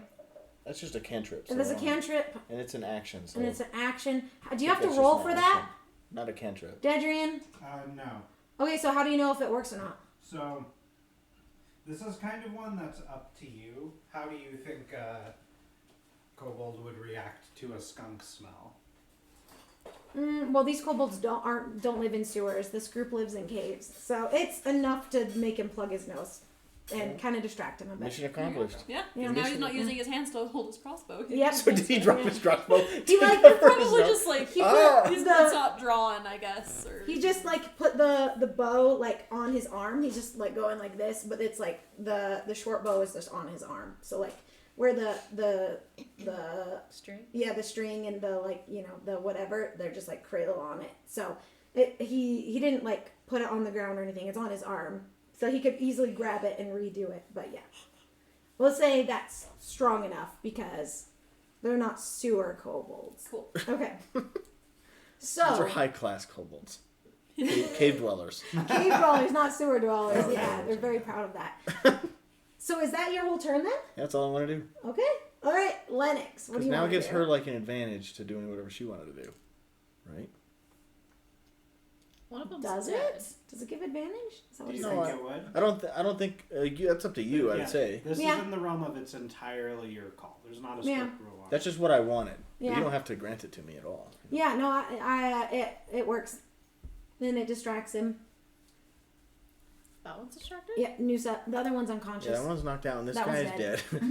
That's just a cantrip. And there's a cantrip, And it's an action. So and it's an action. Do you I have think to that's roll just for an that, action. Not a cantrip. Dedrian? No. Okay, so how do you know if it works or not? So, this is kind of one that's up to you. How do you think Kobold would react to a skunk smell? Well, these kobolds don't live in sewers. This group lives in caves, so it's enough to make him plug his nose. and kind of distract him a bit. Mission accomplished. Yeah. Yeah. Now he's Mission not using his hands to hold his crossbow. Yep. So did he drop his crossbow? He like Probably just like he he's put not the stopped drawing, I guess. Or he just like put the bow like on his arm. He's just like going like this, but it's like the short bow is just on his arm. So like where the String. yeah, the string and the like, you know, the whatever, they're just like cradle on it. So he didn't like put it on the ground or anything. It's on his arm. So he could easily grab it and redo it. But yeah. We'll say that's strong enough because they're not sewer kobolds. cool. Okay. Those So are high class kobolds. Cave dwellers. cave dwellers, not sewer dwellers. Yeah, they're very proud of that. So is that your whole turn then? That's all I want to do. Okay. All right, Lennox. What do Because you now want it gives to her like an advantage to doing whatever she wanted to do. Right? One of them Does it? Does it give advantage? Is that what Do you you said? No, think it would? I don't think that's up to you. Yeah, I'd say This Yeah. is in the realm of it's entirely your call. There's not a Yeah. strict rule on that's it. just what I wanted. But Yeah. you don't have to grant it to me at all. Yeah, no, it works. Then it distracts him. That one's distracted? Yeah, Noosa. The other one's unconscious. Yeah, that one's knocked out, and this That one's guy's dead, dead.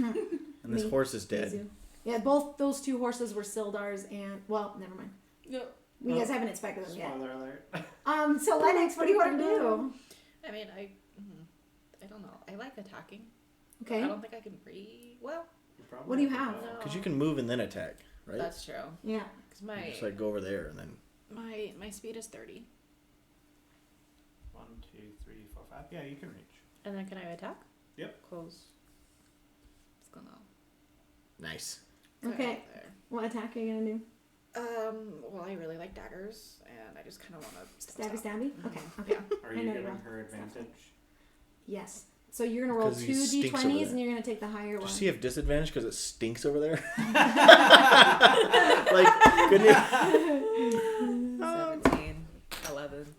and this Me. horse is dead. Mizu. Yeah, both those two horses were Sildar's and well, never mind. Yeah. You guys haven't inspected them yet. Spoiler alert. So Lennox, what do you want to do? I mean, I don't know. I like attacking. Okay. I don't think I can breathe well. You probably What do you could have? go. Because you can move and then attack, right? That's true. Yeah. Because You my just like go over there and then. my speed is 30. 1, 2, 3, 4, 5. Yeah, you can reach. And then can I attack? Yep. Close. It's gonna Nice. go Okay. up there. What attack are you gonna do? Well, I really like daggers, and I just kind of want to Stabby, stabby. Mhm. Okay. Okay. Are I you know you giving will. her advantage? Yes. So you're gonna roll 'Cause he two stinks over d20s there. and you're gonna take the higher Does one. she have disadvantage because it stinks over there? Like, couldn't you? 17, 11,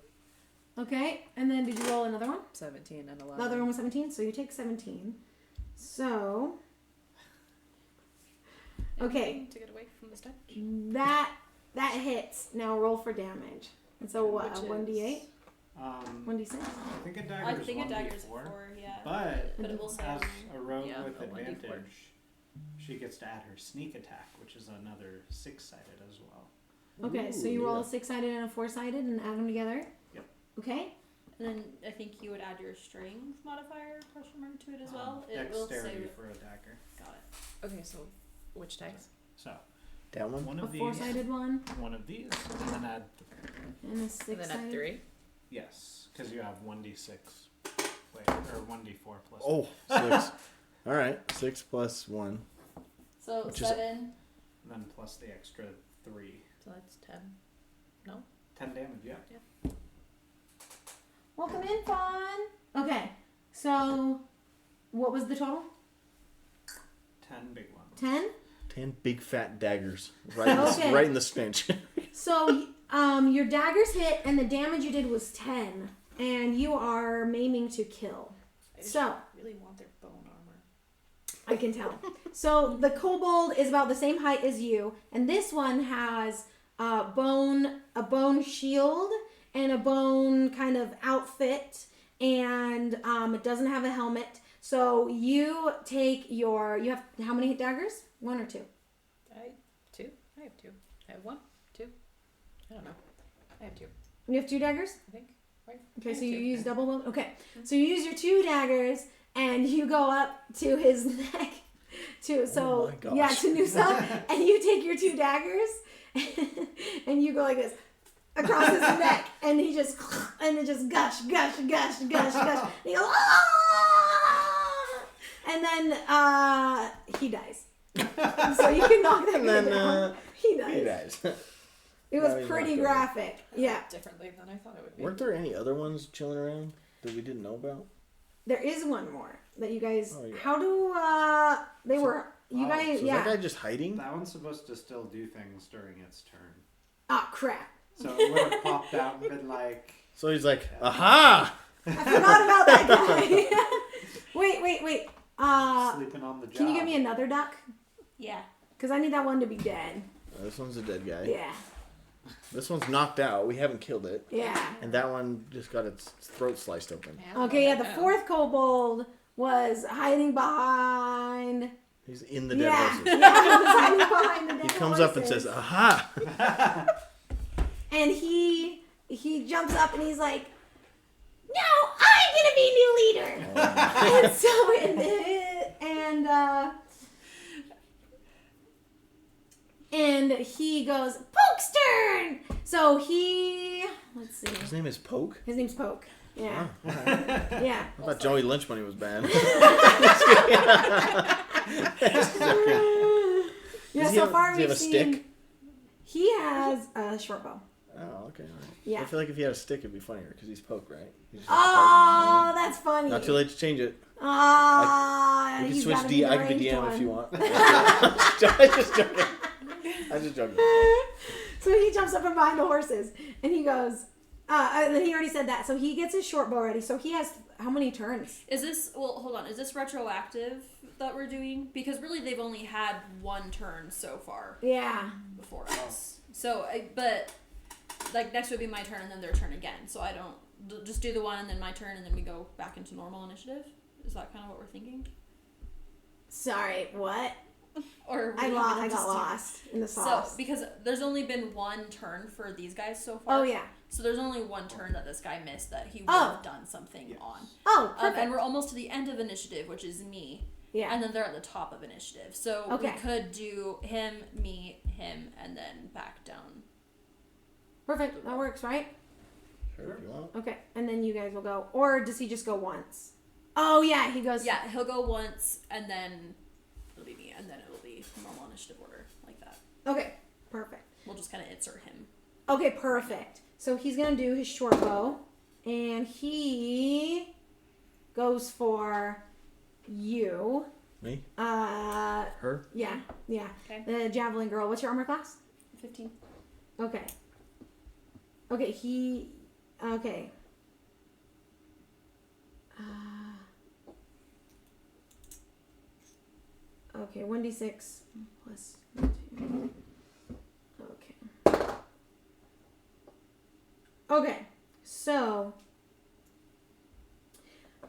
Okay. And then did you roll another one? 17, and 11. The other one was 17, so you take 17. So okay, Anything to get away from this touch. that hits. Now roll for damage. And so what? A Which 1d8, is- 1d6. I think a dagger I is think a 1d4. dagger's 4, yeah. But it will say as a rogue Yeah, with a 1d4. advantage, she gets to add her sneak attack, which is another 6-sided as well. Okay, so Ooh, you roll yeah. a 6-sided and a 4-sided and add them together. Yep. Okay. And then I think you would add your strength modifier question mark to it as well. It will say Dexterity for a dagger. got it. Okay, so which dice? So That one? one A of these, 4-sided one one of these, and then add and a And then 6-sided. at 3. yes, because you have 1d6 or 1d4 plus. Oh, 6. All right, 6 plus 1. So Which is- 7. And then plus the extra 3. So that's 10. 10 damage, yeah. Welcome in, Fawn. Okay, so what was the total? 10 big ones. 10. 10 big fat daggers. Right in the, Okay. right in the stench. So your daggers hit, and the damage you did was 10, and you are maiming to kill. I just So really want their bone armor. I can tell. So the kobold is about the same height as you, and this one has a bone shield and a bone kind of outfit, and it doesn't have a helmet. So you take you have how many daggers? 1 or 2? I have 2. I have 1, 2. I don't know. I have 2. You have 2 daggers? I think. Right? Okay, I so have you 2. use double one. Okay, so you use your 2 daggers, and you go up to his neck. Oh my gosh. Yeah, to Noosa, and you take your 2 daggers, and you go like this across his neck, and he just and it just gush. And he goes, "Ah!" And then he dies. So you can knock that And guy then down. He dies. he dies. It Now was he's pretty knocked over. graphic. Yeah. Differently than I thought it would be. Weren't there any other ones chilling around that we didn't know about? There is one more that you guys. Oh, yeah. How do they So- were you Oh, guys? So is Yeah. that guy just hiding? That one's supposed to still do things during its turn. Oh crap! So it would have popped out and been like, So he's like, aha! I forgot about that guy. wait. sleeping on the job. Can you give me another duck? Yeah. Because I need that one to be dead. This one's a dead guy. Yeah. This one's knocked out. We haven't killed it. Yeah. And that one just got its throat sliced open. Yeah, Okay. Yeah. I The know. 4th kobold was hiding behind. He's in the dead Yeah, horses. he was hiding behind the dead He comes up and horses. says, "Aha!" And he jumps up and he's like, "No, I'm gonna be new leader." And so and he goes, "Poke's turn." So let's see. His name is Poke. His name's Poke. Yeah. Oh, alright. Yeah. I thought Joey Lynch money was banned. Yeah. Does he So have- far does he have we've a seen. stick? He has a short bow. Oh, okay. All right. Yeah. I feel like if he had a stick, it'd be funnier because he's Poke, right? He's just Oh, that's funny. Not too late to change it. Ah, You can he's switch gotta be I can be the DM ranged if you one. want. I'm just joking. I'm just joking. So he jumps up from behind the horses and he goes, and then he already said that. So he gets his short bow ready. So he has how many turns? Is this, well, hold on, is this retroactive that we're doing? Because really they've only had one turn so far Yeah. before us. So, but, like, next would be my turn and then their turn again. So I don't, just do the one and then my turn and then we go back into normal initiative? Is that kind of what we're thinking? Sorry, what? Or I we got just do- lost in the So, sauce. because there's only been one turn for these guys so far. Oh, yeah. So there's only one turn that this guy missed that he would Oh. have done something on. Oh, perfect. And we're almost to the end of initiative, which is me. Yeah. And then they're at the top of initiative. So Okay. we could do him, me, him, and then back down. Perfect. That works, right? Sure, if you want. Okay. And then you guys will go. Or does he just go once? Oh, yeah. He goes. Yeah, he'll go once, and then it'll be me, and then it'll be normal initiative order, like that. Okay. Perfect. We'll just kind of insert him. Okay, perfect. So he's going to do his short bow. And he goes for you. Me? Uh, Her? yeah. Yeah. Okay. The javelin girl. What's your armor class? 15. Okay. Okay, okay. Okay, 1d6 plus 2. Okay. Okay, so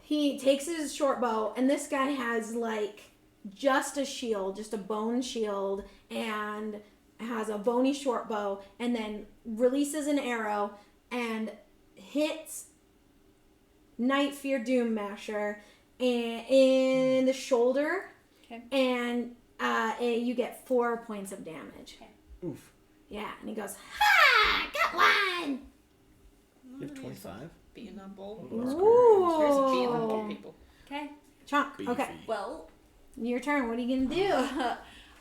he takes his short bow, and this guy has like just a shield, just a bone shield, and has a bony short bow, and then releases an arrow and hits Night Fear Doom Masher in the shoulder. Okay. And you get 4 points of damage. Okay. Oof. Yeah, and he goes, "Ha! Got one!" You have 25? Being on bold. Oh, that's There's a being on Ooh. bold people. Okay. Chunk. Beefy. Okay, Well, your turn. What are you gonna do?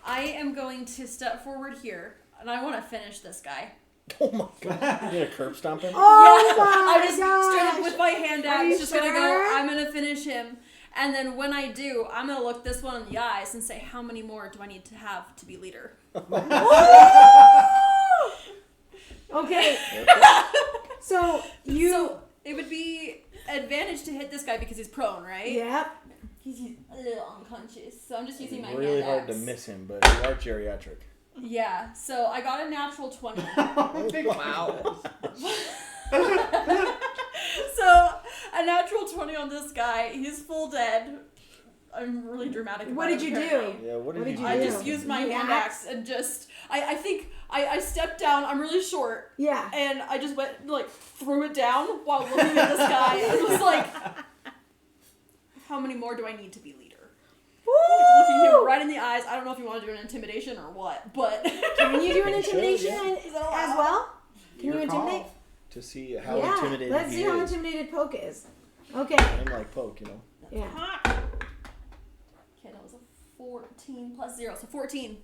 I am going to step forward here, and I want to finish this guy. Oh my god. You gonna curb stomp him? Oh Yeah, my I'm just straight up gosh! with my hand Are out. you Just gonna go. sure? I'm gonna finish him, and then when I do, I'm gonna look this one in the eyes and say, "How many more do I need to have to be leader?" Okay, so you. So it would be advantage to hit this guy because he's prone, right? Yep. He's a little unconscious, so I'm just using my really hand hard to axe. miss him, but you are geriatric. Yeah. So I got a natural 20. Wow. So a natural 20 on this guy. He's full dead. I'm really dramatic. What about did it, you apparently. do? Yeah, what did, What did you you do? I do? just used my You hand axe? axe and just I think I stepped down. I'm really short, Yeah. and I just went like threw it down while looking at this guy and was like, "How many more do I need to be leader?" Looking him right in the eyes. I don't know if you want to do an intimidation or what, but Can you do an You should, intimidation yeah. Is that as allowed? well? Can Your you intimidate? call. To see how Yeah. intimidated Let's he see how is. intimidated Poke is. Okay. I'm like Poke, you know. Yeah. Okay, that was a 14 plus 0, so 14.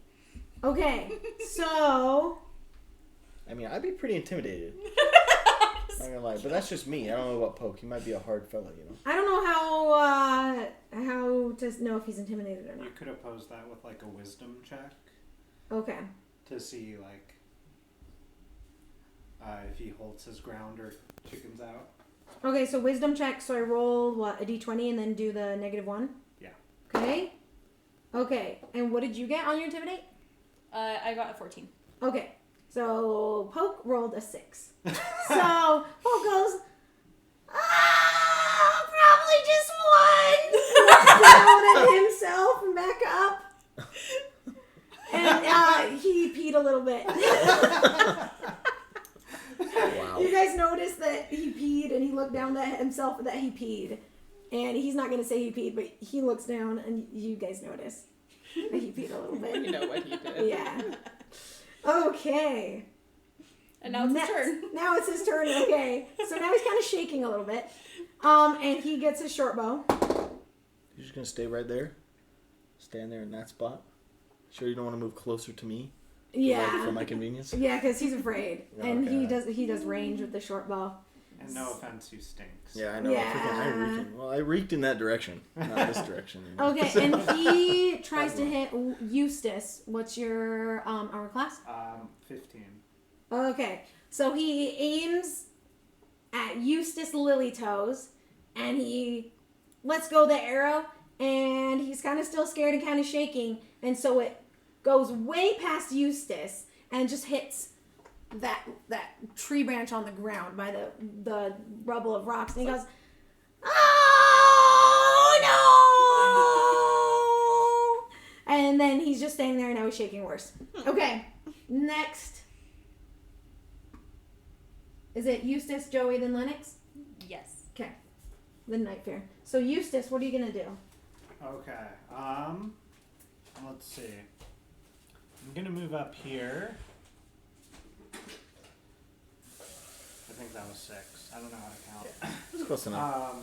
Okay. So. I mean, I'd be pretty intimidated. Not gonna lie, but that's just me. I don't know about Poke. He might be a hard fella, you know. I don't know how to know if he's intimidated or You not. could oppose that with like a wisdom check Okay. to see like if he holds his ground or chickens out. Okay, so wisdom check. So I roll what, a d20 and then do the -1? Yeah. Okay. Okay. And what did you get on your intimidate? I got a 14. Okay. So Poke rolled a 6. So Poke goes, probably just one. guys notice that he peed, and he looked down at himself that he peed. And he's not going to say he peed, but he looks down, and you guys notice that he peed a little bit. You know what he did. Yeah. Okay. And now it's his turn. Now it's his turn. Okay. So now he's kind of shaking a little bit. And he gets his short bow. You're just gonna stay right there? Stand there in that spot? Sure you don't want to move closer to me? Yeah. For my convenience? Yeah, because he's afraid. And Okay. he does range with the short bow. And no offense, you stinks. Yeah, I know. Yeah. Freaking, I reeked in that direction, not this direction. Okay, and he tries to hit Eustace. What's your armor class? 15. Okay, so he aims at Eustace Lilytoes, and he lets go the arrow, and he's kind of still scared and kind of shaking, and so it goes way past Eustace and just hits that tree branch on the ground by the rubble of rocks, and he goes, "Oh no!" And then he's just standing there, and now he's shaking worse. Okay, next. Is it Eustace, Joey, then Lennox? Yes. Okay. Then Night Fair. So Eustace, what are you gonna do? Okay. Let's see. I'm gonna move up here. I think that was 6. I don't know how to count. It's close enough.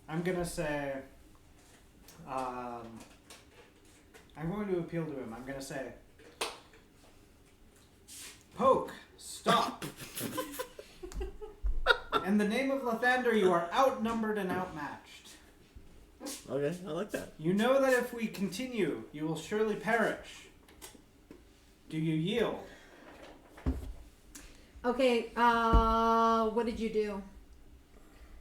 I'm gonna say. I'm going to appeal to him. I'm gonna say. Poke! Stop! In the name of Lathander, you are outnumbered and outmatched. Okay, I like that. You know that if we continue, you will surely perish. Do you yield? Okay, what did you do?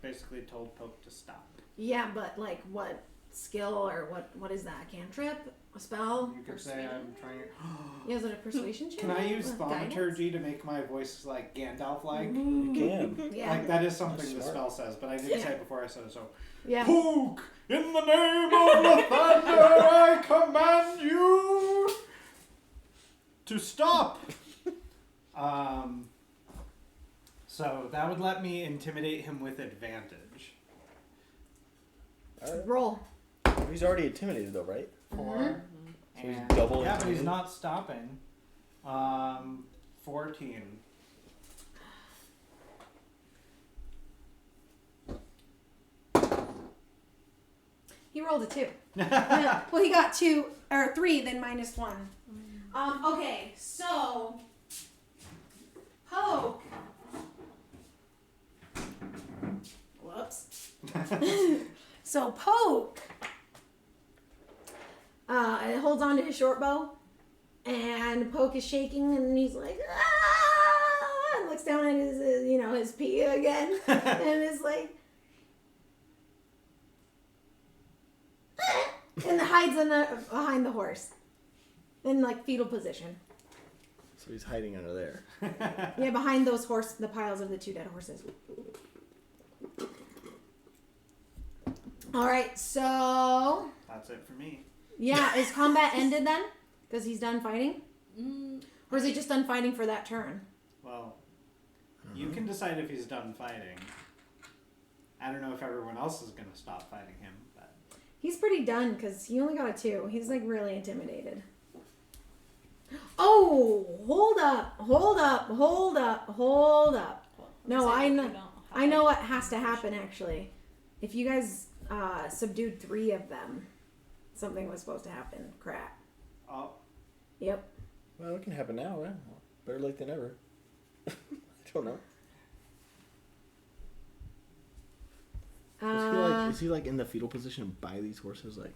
Basically told Poke to stop. Yeah, but like what skill or what is that? A cantrip? A spell? You could say I'm trying. Yeah, is it a persuasion check? Can I use Guidance? thaumaturgy to make my voice like Gandalf-like? You can. Yeah. Like that is something That's the smart. spell says, but I didn't say it before I said it. So, Yeah. Poke! In the name of Lathander, I command you to stop. So that would let me intimidate him with advantage. Roll. He's already intimidated though, right? 4. So he's And- double Yeah, but he's intimidated? not stopping. 14. He rolled a 2. Yeah. Well, he got 2 or 3, then -1. Okay, so Poke. Whoops. So Poke it holds on to his short bow, and Poke is shaking, and he's like, ah! And looks down at his his pee again, and is like, and hides behind the horse, in like fetal position. So he's hiding under there. Yeah, behind the piles of the 2 dead horses. All right, so That's it for me. yeah, is combat ended then? Because he's done fighting, Mm, or is he just done fighting for that turn? Well, you can decide if he's done fighting. I don't know if everyone else is going to stop fighting him, but He's pretty done because he only got a 2. He's like really intimidated. Oh, hold up. No, say I we know. don't have I know what has to happen actually. If you guys subdued 3 of them, something was supposed to happen. Crap. oh, Yep. Well, it can happen now, right? Better late than never. I don't know. Is he like in the fetal position by these horses, like,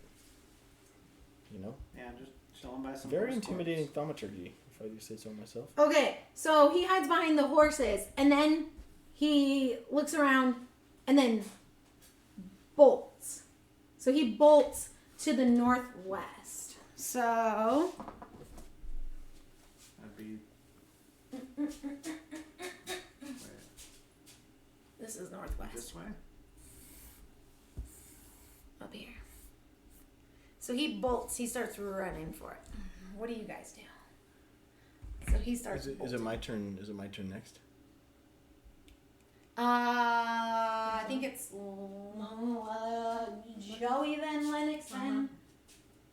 you know? yeah, just chilling by some Very horse intimidating corpse. thaumaturgy, if I do say so myself. Okay, so he hides behind the horses, and then he looks around, and then bolts. So he bolts to the northwest. So That'd be. this is northwest. This way? Up here. So he bolts. He starts running for it. What do you guys do? So he starts. Is it my turn? Is it my turn next? I think it's Joey, then Lennox,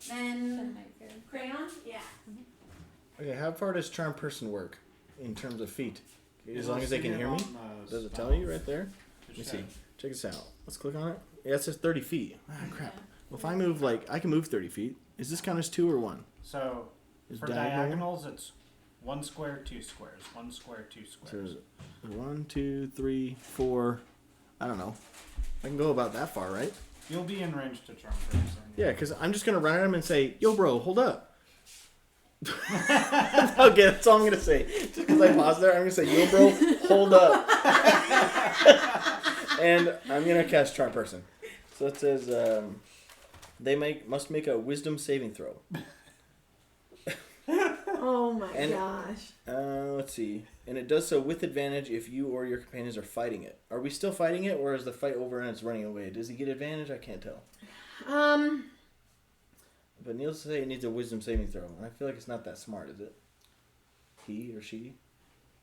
then Crayon. Yeah. Okay, how far does charm person work in terms of feet? As We'll long as they see can it hear me? on the Does it tell you spells. right there? Let me Just see. check. Check this out. Let's click on it. Yeah, it says 30 feet. Ah, crap. Well, if I move, I can move 30 feet. Is this count as 2 or 1? So Is for diagonal? diagonals, it's 1 square, 2 squares. 1 square, 2 squares. So 1, 2, 3, 4. I don't know. I can go about that far, right? You'll be in range to charm person. Yeah, because I'm just going to run at him and say, yo, bro, hold up. Okay, that's all I'm going to say. Just because I paused there, I'm going to say, yo, bro, hold up. And I'm going to cast Charm Person. So it says, they must make a wisdom saving throw. Oh my And- gosh. Let's see. And it does so with advantage if you or your companions are fighting it. Are we still fighting it, or is the fight over and it's running away? Does he get advantage? I can't tell. But Neil says it needs a wisdom saving throw, and I feel like it's not that smart, is it? He or she?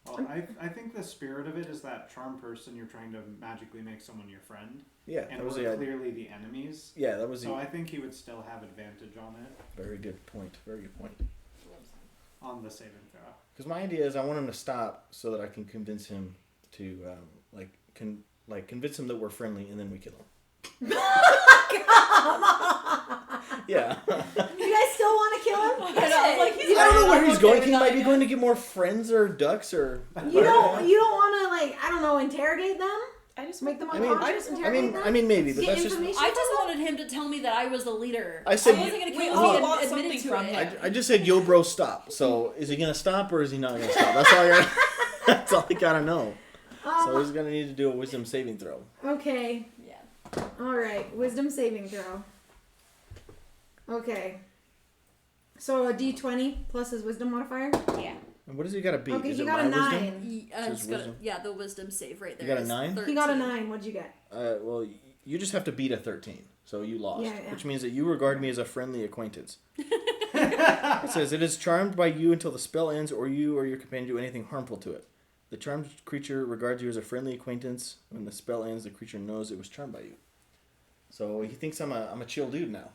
Well, I think the spirit of it is that charm person, you're trying to magically make someone your friend. Yeah, And that was we're the clearly the enemies. Yeah, that was So the I think he would still have advantage on it, very good point. Very good point. on the saving throw. Because my idea is I want him to stop so that I can convince him to convince him that we're friendly, and then we kill him. Yeah. You guys still want to kill him? I know, like, he's I don't know where he's okay going. with He that, might be yeah. going to get more friends or ducks or. You don't want to I don't know, interrogate them? I just Make them I mean- unconscious? Interrogate them? I mean, maybe, but Get that's just. information I from just them? wanted him to tell me that I was the leader. I said wasn't going to we kill all him want and admitted something to from it. him. I just said, "Yo, bro, stop." So is he gonna stop or is he not gonna stop? That's all I got. That's all I gotta know. So he's gonna need to do a wisdom saving throw. Okay. Yeah. Alright. Wisdom saving throw. Okay. So a d20 plus his wisdom modifier? Yeah. And what does he gotta beat? Okay, Is he it got my a wisdom? 9. So It's it's got wisdom? the wisdom save right there. got a is 9? 13. He got a 9. What'd you get? Well, you just have to beat a 13, so you lost, Yeah, yeah. which means that you regard me as a friendly acquaintance. It says it is charmed by you until the spell ends, or you or your companion do anything harmful to it. The charmed creature regards you as a friendly acquaintance. When the spell ends, the creature knows it was charmed by you. So he thinks I'm a chill dude now.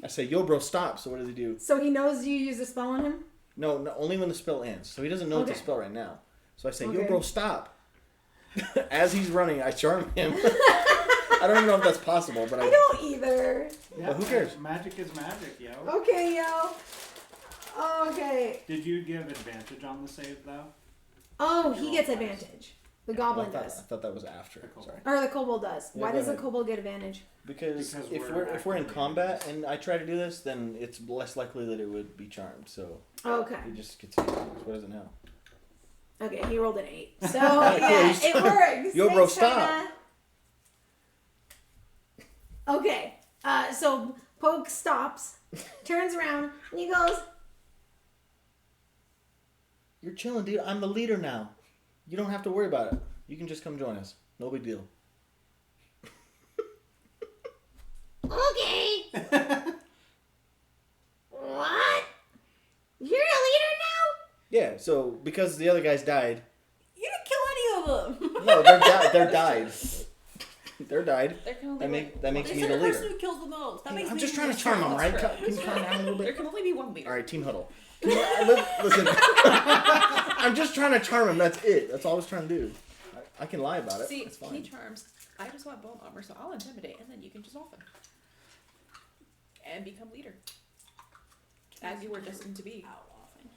I say, "Yo, bro, stop." So what does he do? So he knows you use a spell on him? No, only when the spell ends. So he doesn't know it's a Okay. spell right now. So I say, "Yo, Okay. bro, stop." As he's running, I charm him. I don't even know if that's possible, but I don't either. Yeah, Well, who cares? Magic is magic, yo. Okay, yo. Okay. Did you give advantage on the save, though? Oh, he gets advantage. The goblin I does. thought that was after. The kobold. Sorry. Or the kobold does. Yeah, Why go does the ahead. kobold get advantage? Because Because if we're we're in actively combat enemies. and I try to do this, then it's less likely that it would be charmed. So Okay. he just gets advantage. What is it now? Okay, he rolled an 8. So, yeah, he's- it works. Yo, bro, Thanks, stop. China. Okay, so Poke stops, turns around, and he goes, You're chilling, dude. I'm the leader now. You don't have to worry about it. You can just come join us. No big deal. okay. What? You're a leader Yeah. So because the other guys died, You didn't kill any of them. no, they're died. They're died. There can only That makes They me said the the person leader. who kills the most. That makes I'm me just the trying to most charm them, strong. right? That's Can you calm down a little There bit? can only be one leader. All right, team huddle. Listen, I'm just trying to charm him. That's it. That's all I was trying to do. I can lie about it. See, That's he fine. charms. I just want bone armor, so I'll intimidate, and then you can just off him. And become leader. As you were destined to be. Out often.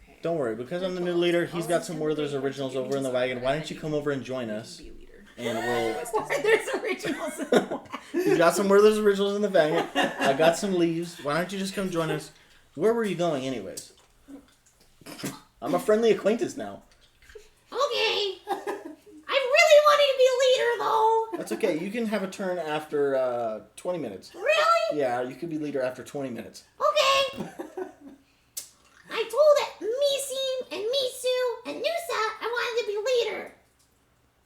Okay. Don't worry, because I'm the new leader. He's got some Werther's originals over in the wagon. Why don't you come over and join us? Be a leader. And we'll. now? There's originals in the He's got some Werther's originals in the wagon. I got some leaves. Why don't you just come join us? Where were you going, anyways? I'm a friendly acquaintance now. Okay. I really wanted to be a leader, though. That's okay. You can have a turn after 20 minutes. Really? Yeah, you could be leader after 20 minutes. Okay. I told Misim and Misu and Nusa I wanted to be leader.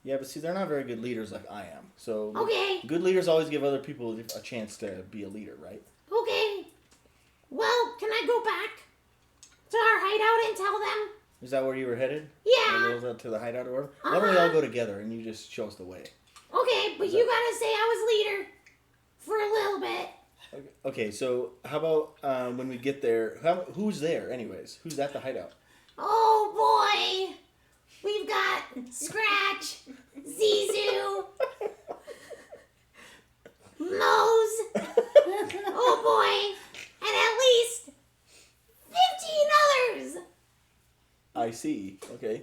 Yeah, but see, they're not very good leaders like I am. So Okay. good leaders always give other people a chance to be a leader, right? Okay. Well, can I go back to our hideout and tell them Is that where you were headed? Yeah. To the hideout or whatever? Why don't we all go together and you just show us the way? Okay, but you gotta say I was leader for a little bit. Okay, so how about when we get there? Who's there, anyways? Who's at the hideout? Oh boy, we've got Scratch, Zizu, Mose. Oh boy, and at least 15 others. I see. Okay.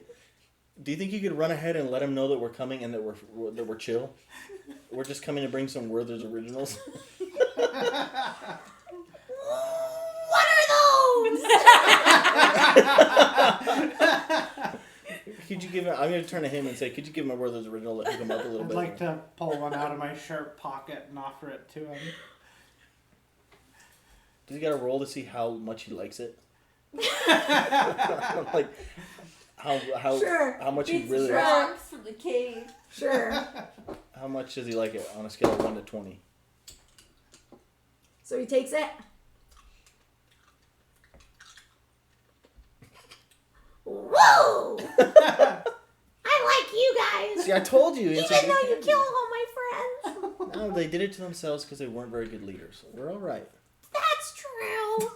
Do you think you could run ahead and let them know that we're coming and that we're chill? We're just coming to bring some Werther's originals. What are those? Could you give him? I'm going to turn to him and say, could you give him a Werther's original? Let him come up a little I'd bit. like to pull one out of my shirt pocket and offer it to him. Does he got to roll to see how much he likes it? Like how Sure. how much he Beats really rocks from the cave. Sure. how much does he like it on a scale of 1 to 20? So he takes it. Whoa! I like you guys. See, I told you. Even though you killed all my friends. No, they did it to themselves because they weren't very good leaders. We're all right. That's true.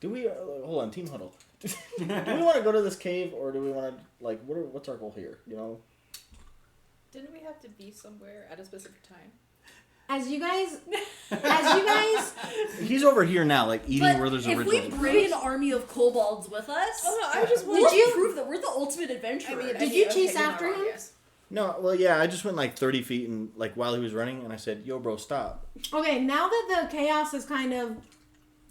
Do we hold on, team huddle? Do we want to go to this cave or do we want to what's our goal here? You know. Didn't we have to be somewhere at a specific time? As you guys, He's over here now, like eating But Werther's if originals. we bring an army of kobolds with us, Oh no, I just did wanted you prove that we're the ultimate adventurer? Did you chase after him? Yes. No, well, yeah, I just went like 30 feet and like while he was running, and I said, "Yo, bro, stop." okay, now that the chaos has kind of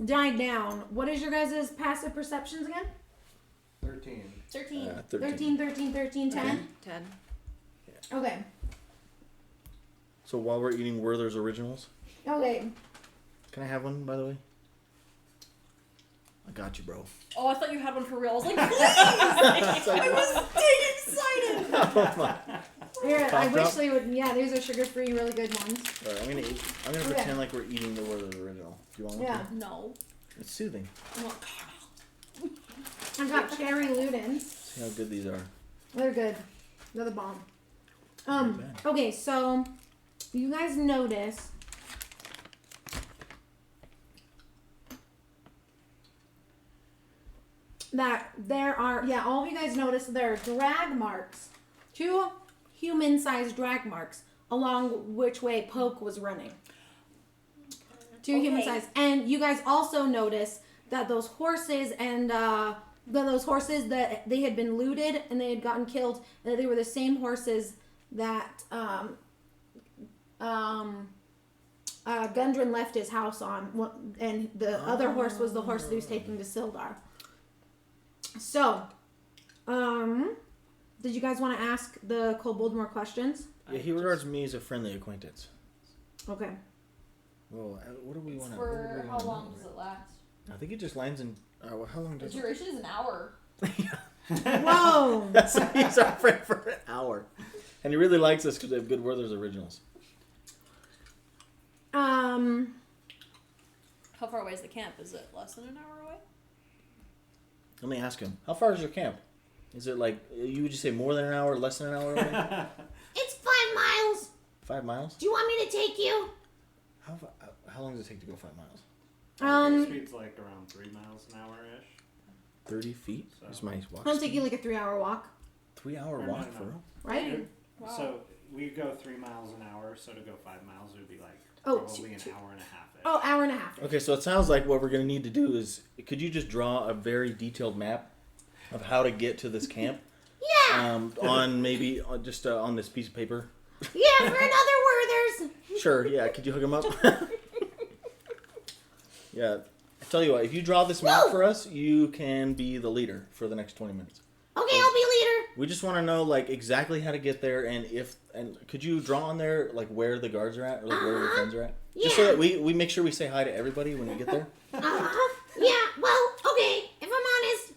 died down, what is your guys' passive perceptions again? 13. 13. 13, 13, 13, 10? 10. Okay. So while we're eating Werther's originals, Okay. can I have one, by the way? I got you, bro. Oh, I thought you had one for real. I was like, please! I was dang excited! Oh my. Here, I Pop wish drop? they would. Yeah, these are sugar-free, really good ones. All right, I'm gonna Okay. pretend like we're eating the Werther's original. Do you want one? Yeah. too? No. It's soothing. I want caramel. I've got cherry Ludens. See how good these are. They're good. They're the bomb. Not bad. Okay, so you guys notice that there are, all of you guys notice there are drag marks, 2 human-sized drag marks along which way Poke was running. 2 Okay. human-sized. And you guys also notice that those horses and that they had been looted and they had gotten killed, and that they were the same horses that Gundren left his house on, and the other horse was the horse that he was taking to Sildar. So, did you guys want to ask the kobold more questions? Yeah, he regards me as a friendly acquaintance. Okay. Well, what do we want to? For how long does it last? I think it just lands in. How long The does it? duration is an hour. Whoa! He's our friend for an hour, and he really likes us because they have good Werther's originals. How far away is the camp? Is it less than an hour away? Let me ask him. How far is your camp? Is it like you would just say more than an hour, less than an hour away? It's 5 miles. 5 miles? Do you want me to take you? How long does it take to go 5 miles? Speed's like around 3 miles an hour-ish. 30 feet So- is my walk. It'll take speed. you like a 3-hour walk, 3-hour No, walk no, for no. real? right? Wow. So we go 3 miles an hour, so to go 5 miles would be like Oh, probably an hour and a half. Oh, hour and a half. Okay, so it sounds like what we're going to need to do is, could you just draw a very detailed map of how to get to this camp? Yeah. On maybe just on this piece of paper. Yeah, for another Werther's. Sure. Yeah. Could you hook him up? Yeah. I tell you what, if you draw this map Whoa. for us, you can be the leader for the next 20 minutes. Okay, I'll be leader. We just want to know like exactly how to get there, and could you draw on there like where the guards are at or like where your friends are at, just so Yeah. that we make sure we say hi to everybody when we get there. Yeah, well, okay, if I'm honest,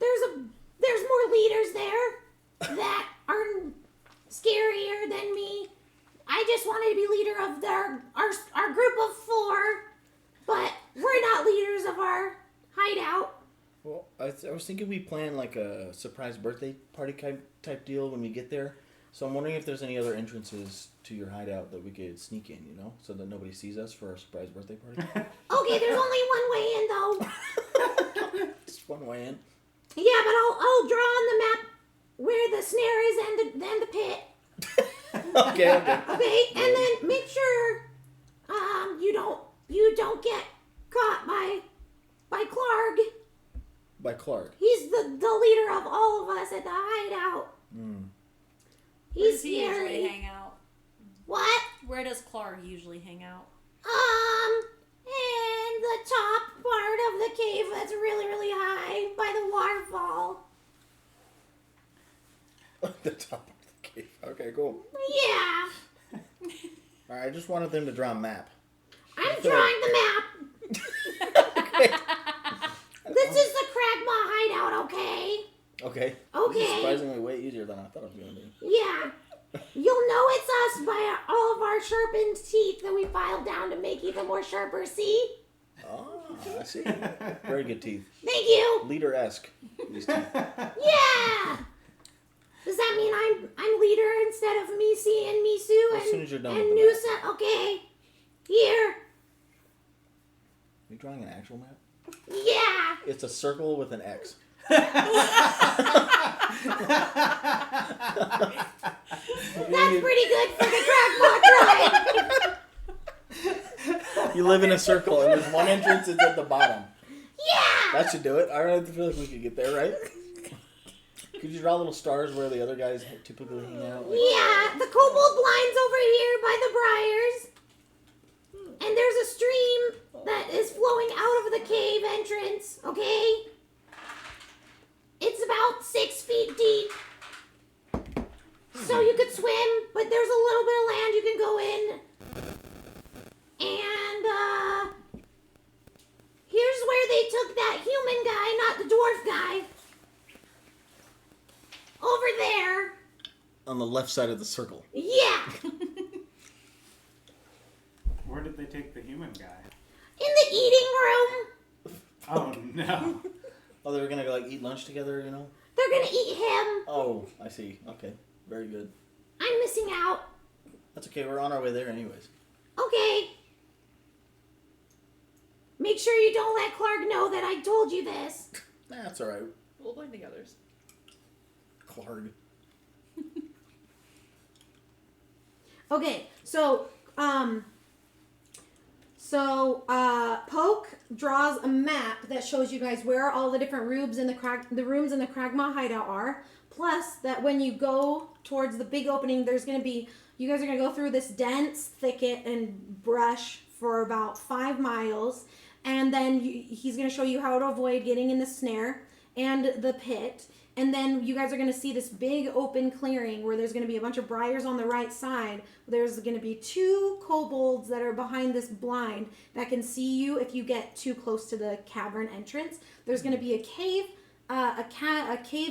there's more leaders there that are scarier than me. I just wanted to be leader of our group of 4, but we're not leaders of our hideout. Well, I was thinking we plan like a surprise birthday party type deal when we get there. So I'm wondering if there's any other entrances to your hideout that we could sneak in, you know, so that nobody sees us for our surprise birthday party. Okay, there's only one way in though. Just one way in. Yeah, but I'll draw on the map where the snare is and the pit. Okay. Okay, and then make sure you don't get caught by Clark. By Clark. He's the leader of all of us at the hideout. Mm. Where He's does he usually scary. hang out? What? Where does Clark usually hang out? In the top part of the cave that's really, really high by the waterfall. The top of the cave. Okay, cool. Yeah. Alright, I just wanted them to draw a map. I'm drawing the map. Okay. This is the Kragma hideout, okay? Okay. Okay. This is surprisingly way easier than I thought it was going to be. Yeah. You'll know it's us by all of our sharpened teeth that we filed down to make even more sharper, see? Oh, I see. Very good teeth. Thank you. Leader-esque. These teeth. Yeah. Does that mean I'm leader instead of Misi and Misu As soon as you're done and with the Nusa? Okay. Here. Are you drawing an actual map? Yeah. It's a circle with an X. That's pretty good for the Kragma tribe. You live in a circle and there's one entrance that's at the bottom. Yeah. That should do it. I really feel like we could get there, right? Could you draw little stars where the other guys typically hang out? Like, Yeah. The kobold line's over here by the briars. And there's a stream that is flowing out of the cave entrance, okay? It's about 6 feet deep. So you could swim, but there's a little bit of land you can go in. And, here's where they took that human guy, not the dwarf guy. Over there. on the left side of the circle. Yeah. Where did they take the human guy? In the eating room. Oh no. Oh, they were gonna like eat lunch together, you know? They're gonna eat him. Oh, I see. Okay, very good. I'm missing out. That's okay. We're on our way there, anyways. Okay. Make sure you don't let Clark know that I told you this. Nah, that's all right. We'll blame the others. Clark. Okay, so Poke draws a map that shows you guys where all the different rooms in the Kragma hideout are. Plus, that when you go towards the big opening, you guys are gonna go through this dense thicket and brush for about 5 miles, and then he's gonna show you how to avoid getting in the snare and the pit. And then you guys are going to see this big open clearing where there's going to be a bunch of briars on the right side. There's going to be 2 kobolds that are behind this blind that can see you if you get too close to the cavern entrance. There's going to be a cave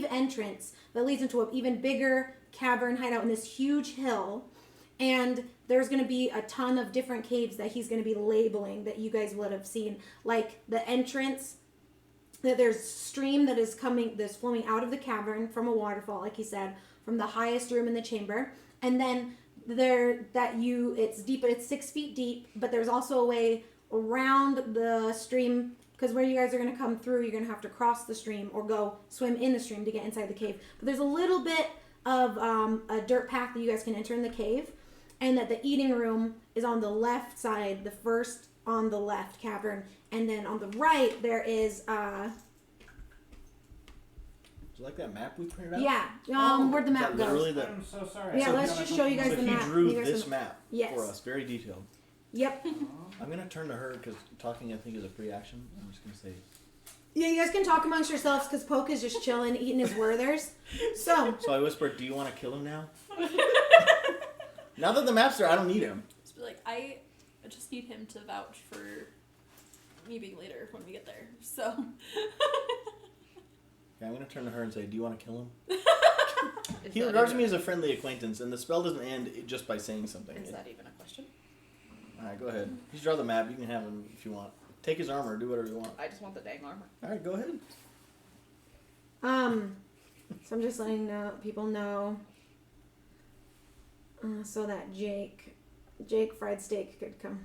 entrance that leads into an even bigger cavern hideout in this huge hill. And there's going to be a ton of different caves that he's going to be labeling that you guys would have seen. Like the entrance... that there's stream that's flowing out of the cavern from a waterfall, like he said, from the highest room in the chamber. And then it's deep, but it's 6 feet deep, but there's also a way around the stream, because where you guys are going to come through, you're going to have to cross the stream or go swim in the stream to get inside the cave. But there's a little bit of a dirt path that you guys can enter in the cave, and that the eating room is on the left side, the first on the left cavern, and then on the right there is Do you like that map we printed out? where'd the map Is that go? literally the... I'm so sorry. Yeah, let's just show you guys So the he map. drew You guys this can- map Yes. for us, very detailed. Yep. I'm gonna turn to her because talking I think is a free action. I'm just gonna say. Yeah, you guys can talk amongst yourselves because Poke is just chilling, eating his Werthers. So So I whispered, "Do you want to kill him now?" Now that the map's there, I don't need him. Just be like, I just need him to vouch for me being later when we get there. So. Okay, I'm gonna turn to her and say, "Do you want to kill him?" Is He that regards even- me as a friendly acquaintance, and the spell doesn't end just by saying something. Is that even a question? All right, go ahead. He's draw the map. You can have him if you want. Take his armor. Do whatever you want. I just want the dang armor. All right, go ahead. So I'm just letting people know. So that Jake fried steak could come.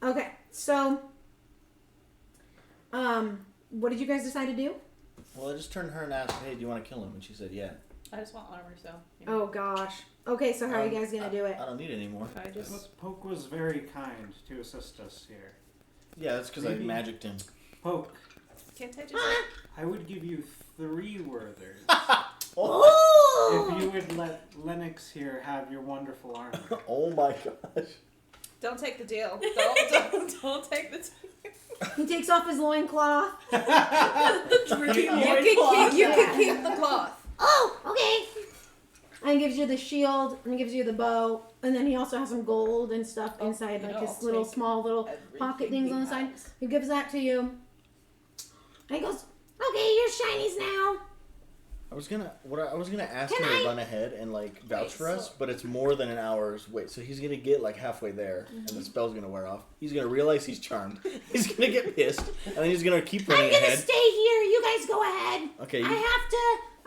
Okay, so, what did you guys decide to do? Well, I just turned to her and asked, hey, do you want to kill him? And she said, yeah. I just want armor, so. Oh gosh. Okay, so how are you guys gonna do it? I don't need any more. I just. Poke was very kind to assist us here. Yeah, that's because I Maybe. magicked him. Poke, Can't I just. I would give you 3 Werthers Oh! if you would let Lennox here have your wonderful armor. Oh my gosh. Don't take the deal. Don't take the deal. He takes off his loincloth. You can keep the cloth. Oh, okay. And gives you the shield, and gives you the bow, and then he also has some gold and stuff inside, like his little small little pocket things on the side. He gives that to you. And he goes, okay, you're shinies now. I was gonna ask him to run ahead and like vouch for us, but it's more than an hour's wait. So he's gonna get like halfway there, and the spell's gonna wear off. He's gonna realize he's charmed. He's gonna get pissed, and then he's gonna keep running I'm gonna ahead. stay here. You guys go ahead. Okay.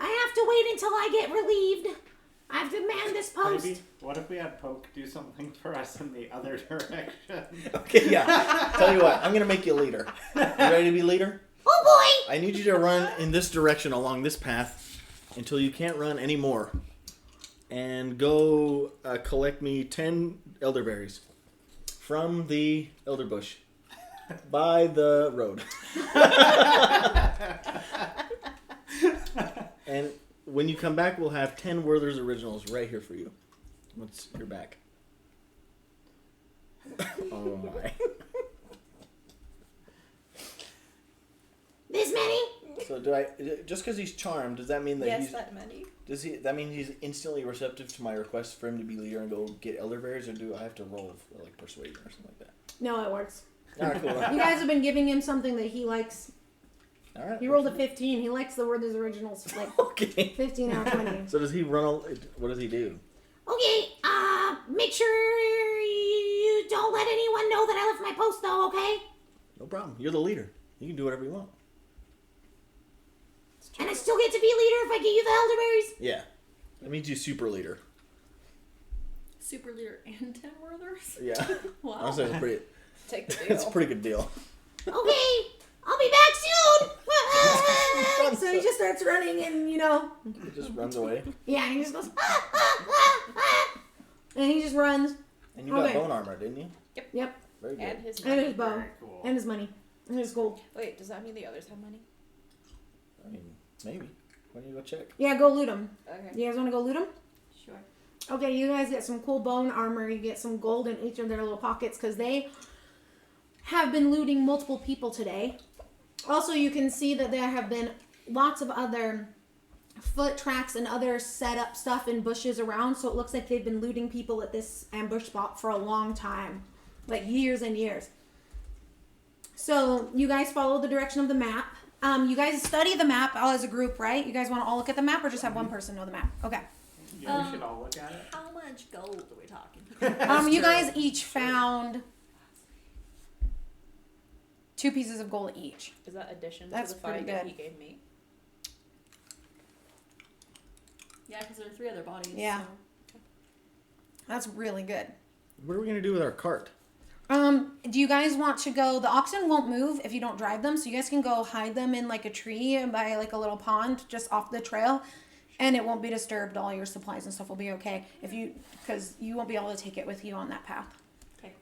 I have to wait until I get relieved. I have to man this post. Maybe, what if we had Poke do something for us in the other direction? Okay, yeah. Tell you what, I'm gonna make you leader. You ready to be leader? Oh boy! I need you to run in this direction along this path until you can't run anymore, and go collect me 10 elderberries from the elder bush by the road. And when you come back, we'll have 10 Werther's Originals right here for you. Once you're back. Oh my. This many? So just because he's charmed, does that mean that Yes, he's... that many. That mean he's instantly receptive to my request for him to be leader and go get elderberries, or do I have to roll for like persuasion or something like that? No, it works. Alright, cool. You guys have been giving him something that he likes. Alright. He rolled a 15. He likes the Werther's Originals. Like Okay. 15 out of 20. So does he run what does he do? Okay, make sure you don't let anyone know that I left my post though, okay? No problem. You're the leader. You can do whatever you want. And I still get to be leader if I get you the elderberries? Yeah. That means you super leader. Super leader and 10 Werthers? Yeah. Wow. Honestly, Take the deal. it's a pretty good deal. Okay, I'll be back soon! So he just starts running and, He just runs away. yeah, he just goes, ah, ah, ah, ah. And he just runs. And you got Okay. bone armor, didn't you? Yep. Very good. And his And money. his bow. Very cool. And his money. And his gold. Wait, does that mean the others have money? I mean, maybe. Why don't you go check? Yeah, go loot him. Okay. You guys want to go loot him? Sure. Okay, you guys get some cool bone armor. You get some gold in each of their little pockets because they have been looting multiple people today. Also, you can see that there have been lots of other foot tracks and other setup stuff in bushes around. So it looks like they've been looting people at this ambush spot for a long time. Like years and years. So you guys follow the direction of the map. You guys study the map all as a group, right? You guys want to all look at the map or just have one person know the map? Okay. Yeah, we should all look at it. How much gold are we talking? You guys each found 2 pieces of gold each. Is that addition That's to the 5 pretty that good. he gave me? Yeah, because there are 3 other bodies. Yeah. So. That's really good. What are we gonna do with our cart? Do you guys want to go? The oxen won't move if you don't drive them, so you guys can go hide them in like a tree and by like a little pond just off the trail, and it won't be disturbed. All your supplies and stuff will be okay because you won't be able to take it with you on that path. Okay.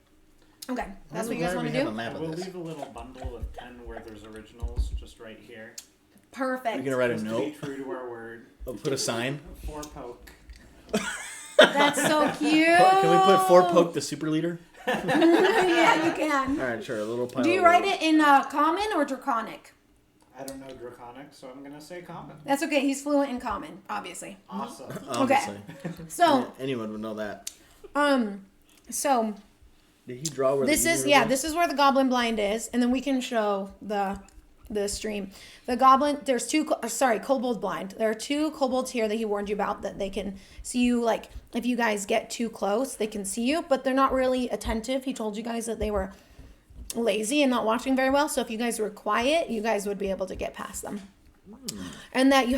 Okay, that's what you guys Glad want we to have a do. map of We'll this. leave a little bundle of 10 Werther's Originals just right here. Perfect. You're gonna write a Just to note. be true to our word. We'll put a sign. For Poke. That's so cute. Can we put 4 Poke the super leader? Yeah, you can. All right, sure. A little pile. Do you of write it in common or draconic? I don't know Draconic, so I'm gonna say common. That's okay. He's fluent in common, obviously. Awesome. Obviously. So, Anyone would know that. so Did he draw where this the is eater yeah, was? this is where the goblin blind is, and then we can show the stream. The goblin, there's 2 kobold blind. There are 2 kobolds here that he warned you about that they can see you. Like if you guys get too close, they can see you, but they're not really attentive. He told you guys that they were lazy and not watching very well. So if you guys were quiet, you guys would be able to get past them. And that you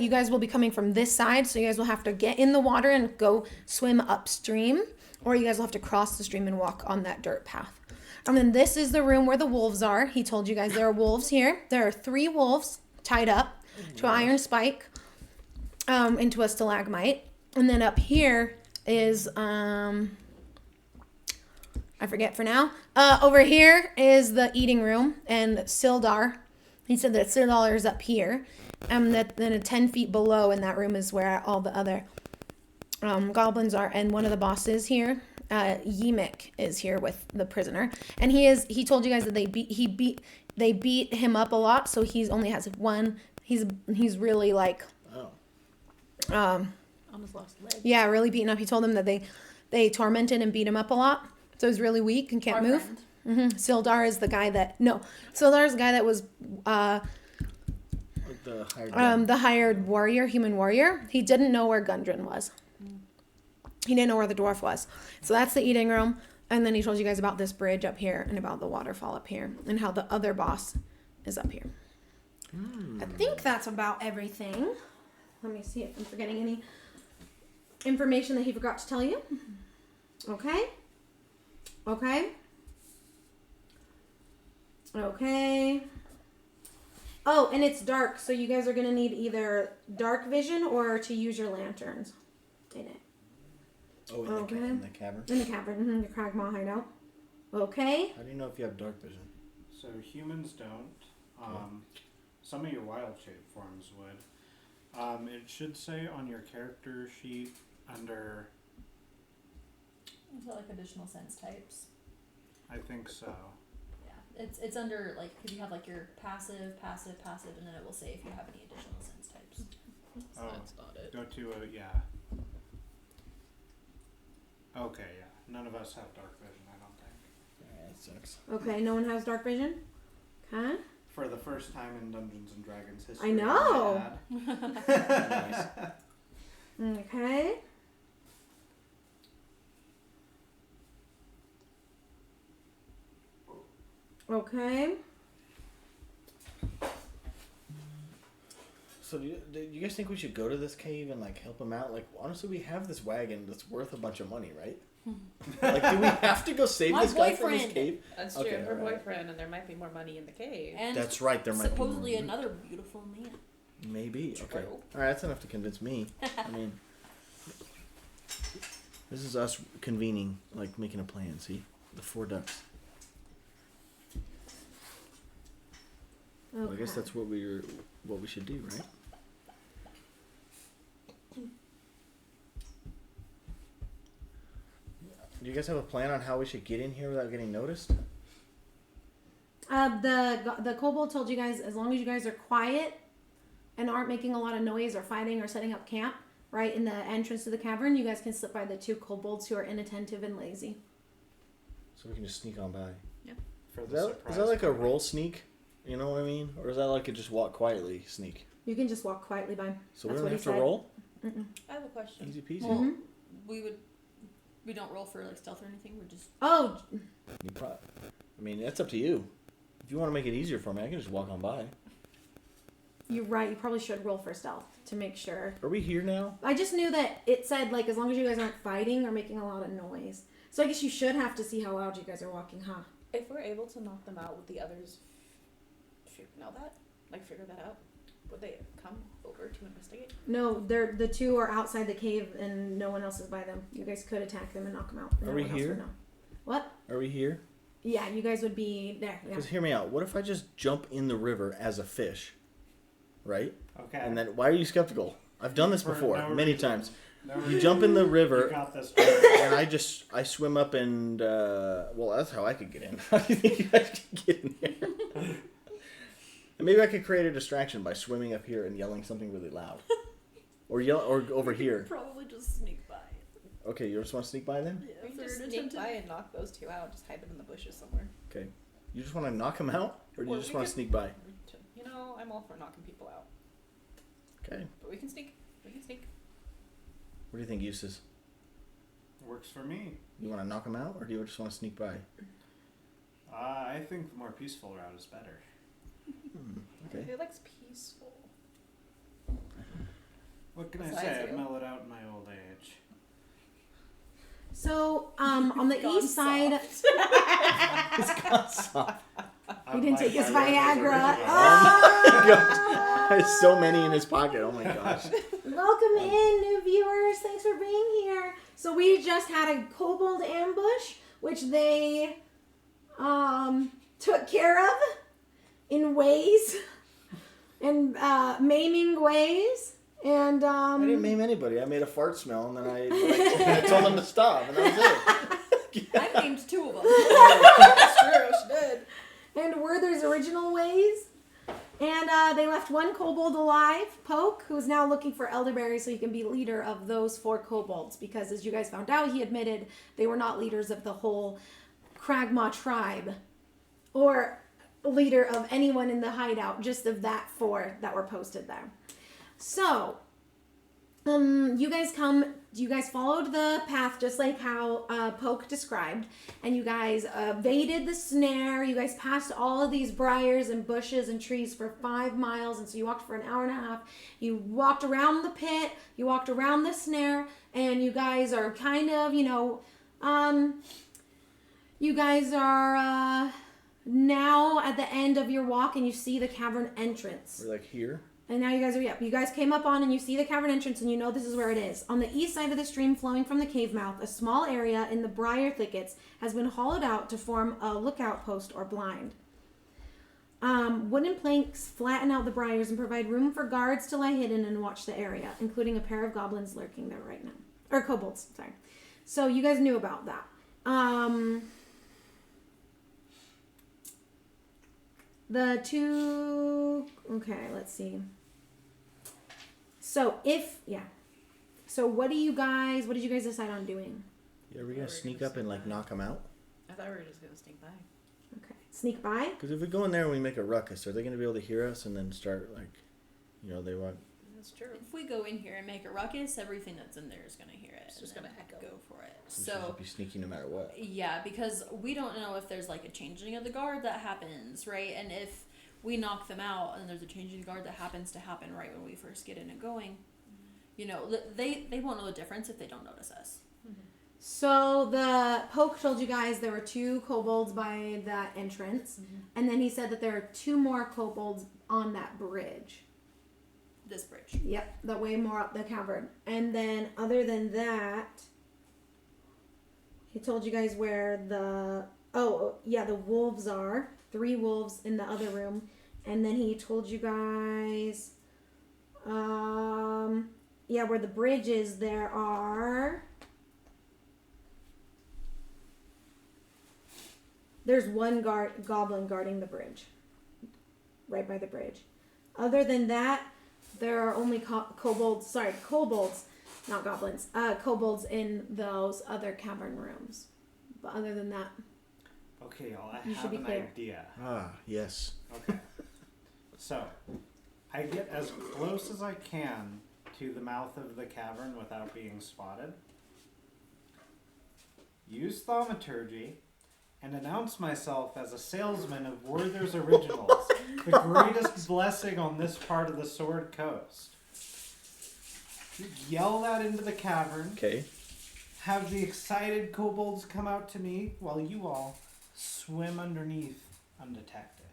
guys will be coming from this side, so you guys will have to get in the water and go swim upstream, or you guys will have to cross the stream and walk on that dirt path. And then this is the room where the wolves are. He told you guys there are wolves here. There are 3 wolves tied up to an iron spike into a stalagmite. And then up here is I forget for now. Over here is the eating room, and Sildar. He said that Sildar is up here, and that then 10 feet below in that room is where all the other goblins are. And one of the bosses here, Yimik, is here with the prisoner, and he told you guys that they beat him up a lot, so he's only has 1. He's really like Almost lost a leg. yeah, really beaten up. He told them that they tormented and beat him up a lot, so he's really weak and can't Our move. friend. Sildar is the guy that Sildar is the guy that was Like the hired the hired warrior, human warrior. He didn't know where Gundren was. He didn't know where the dwarf was. So that's the eating room. And then he told you guys about this bridge up here and about the waterfall up here and how the other boss is up here. I think that's about everything. Let me see if I'm forgetting any information that he forgot to tell you. Okay. Oh, and it's dark, so you guys are going to need either dark vision or to use your lanterns in it. Oh, in Okay. the cavern. In the cavern, the Cragmaw hideout. Okay. How do you know if you have dark vision? So humans don't. Some of your wild shape forms would. It should say on your character sheet under. Is that like additional sense types? I think so. Yeah, it's under like because you have like your passive, and then it will say if you have any additional sense types. Oh, That's not it. go to yeah. Okay, yeah. None of us have dark vision, I don't think. Yeah, that sucks. Okay, no one has dark vision? Okay. For the first time in Dungeons and Dragons history. I know. Nice. Okay. Okay. So do you guys think we should go to this cave and like help him out? Like honestly, we have this wagon that's worth a bunch of money, right? Like, do we have to go save My this guy from his boyfriend. cave? That's Okay, true. Her alright. boyfriend, and there might be more money in the cave. And That's right. There might supposedly be more. another beautiful man. Maybe. Okay. True. All right, that's enough to convince me. I mean, this is us convening, like making a plan. See, the 4 ducks. Okay. Well, I guess that's what we should do, right? Do you guys have a plan on how we should get in here without getting noticed? The kobold told you guys as long as you guys are quiet and aren't making a lot of noise or fighting or setting up camp right in the entrance to the cavern, you guys can slip by the 2 kobolds who are inattentive and lazy. So we can just sneak on by. For Is the that, surprise is that like a party. roll sneak? You know what I mean? Or is that like a just walk quietly sneak? You can just walk quietly by. So That's we what don't he have to said. roll? Mm-mm. I have a question. Easy peasy. Well, Mhm. we don't roll for like stealth or anything. We're just Oh, I mean, that's up to you. If you want to make it easier for me, I can just walk on by. you're right. You probably should roll for stealth to make sure. Are we here now? I just knew that it said, like, as long as you guys aren't fighting or making a lot of noise. So I guess you should have to see how loud you guys are walking, huh? If we're able to knock them out, would the others figure that out? Would they come over to investigate? No, the 2 are outside the cave and no one else is by them. You guys could attack them and knock them out. Are we one else here? would know. What? Are we here? Yeah, you guys would be there. Yeah. Because hear me out. What if I just jump in the river as a fish? Right? Okay. And then, why are you skeptical? I've done this For before, no many reason. times. No You reason. jump in the You river, got this. and I swim up and, well, that's how I could get in. How do you think you guys can get in there? And maybe I could create a distraction by swimming up here and yelling something really loud. Or over here. probably just sneak by. Okay, you just want to sneak by then? Yeah, We if can they're just sneak inattentive. by and knock those 2 out. Just hide them in the bushes somewhere. Okay. You just want to knock them out? Or do you Well, just we want to can- sneak by? You know, I'm all for knocking people out. Okay. But we can sneak. We can sneak. What do you think, Eustace? Works for me. You want to knock them out, or do you just want to sneak by? I think the more peaceful route is better. Okay. Who likes peaceful? What can I Besides say? you. I've mellowed out in my old age. So, on the Gone east side, It's gone soft. he didn't take his My Viagra. original. Oh! There's so many in his pocket. Oh my gosh. Welcome in, new viewers. Thanks for being here. So we just had a kobold ambush, which they took care of in ways, in maiming ways. And I didn't maim anybody. I made a fart smell, and then I told them to stop, and that was it. I named 2 of them. That's true, she did. and Werther's original ways. And they left one kobold alive, Poke, who is now looking for elderberries so he can be leader of those 4 kobolds. Because as you guys found out, he admitted they were not leaders of the whole Kragma tribe. Or leader of anyone in the hideout, just of that 4 that were posted there. So, you guys followed the path just like how Poke described, and you guys evaded the snare. You guys passed all of these briars and bushes and trees for 5 miles, and so you walked for an hour and a half. You walked around the pit, you walked around the snare, and you guys are kind of, you guys are now at the end of your walk, and you see the cavern entrance. We're like here. And now you guys are, you guys came up on and you see the cavern entrance and you know this is where it is. On the east side of the stream flowing from the cave mouth, a small area in the briar thickets has been hollowed out to form a lookout post or blind. Wooden planks flatten out the briars and provide room for guards to lie hidden and watch the area, including a pair of goblins lurking there right now. Or kobolds, sorry. So you guys knew about that. Okay, let's see. So what did you guys decide on doing? Yeah, are we gonna sneak up and like knock them out? I thought we were just gonna sneak by. Okay. Sneak by? Because if we go in there and we make a ruckus, are they gonna be able to hear us and then start like, they want? That's true. If we go in here and make a ruckus, everything that's in there is going to hear it. It's just and gonna then echo. Go for it. We should So, just be sneaky no matter what. yeah, because we don't know if there's like a changing of the guard that happens, right? And if we knock them out and there's a changing of the guard that happens to happen right when we first get in and going, they won't know the difference if they don't notice us. So the Poke told you guys there were 2 kobolds by that entrance, and then he said that there are 2 more kobolds on that bridge. This bridge. Yep, that way more up the cavern. And then other than that, he told you guys where the wolves are. 3 wolves in the other room. And then he told you guys where the bridge is there's 1 goblin guarding the bridge. Right by the bridge. Other than that, there are only kobolds, not goblins, kobolds in those other cavern rooms. But other than that, Okay, y'all, I You have should be an clear. idea. Ah, yes. Okay. So, I get as close as I can to the mouth of the cavern without being spotted. Use thaumaturgy and announce myself as a salesman of Werther's Originals, the greatest blessing on this part of the Sword Coast. Yell that into the cavern. Okay. Have the excited kobolds come out to me while you all swim underneath undetected.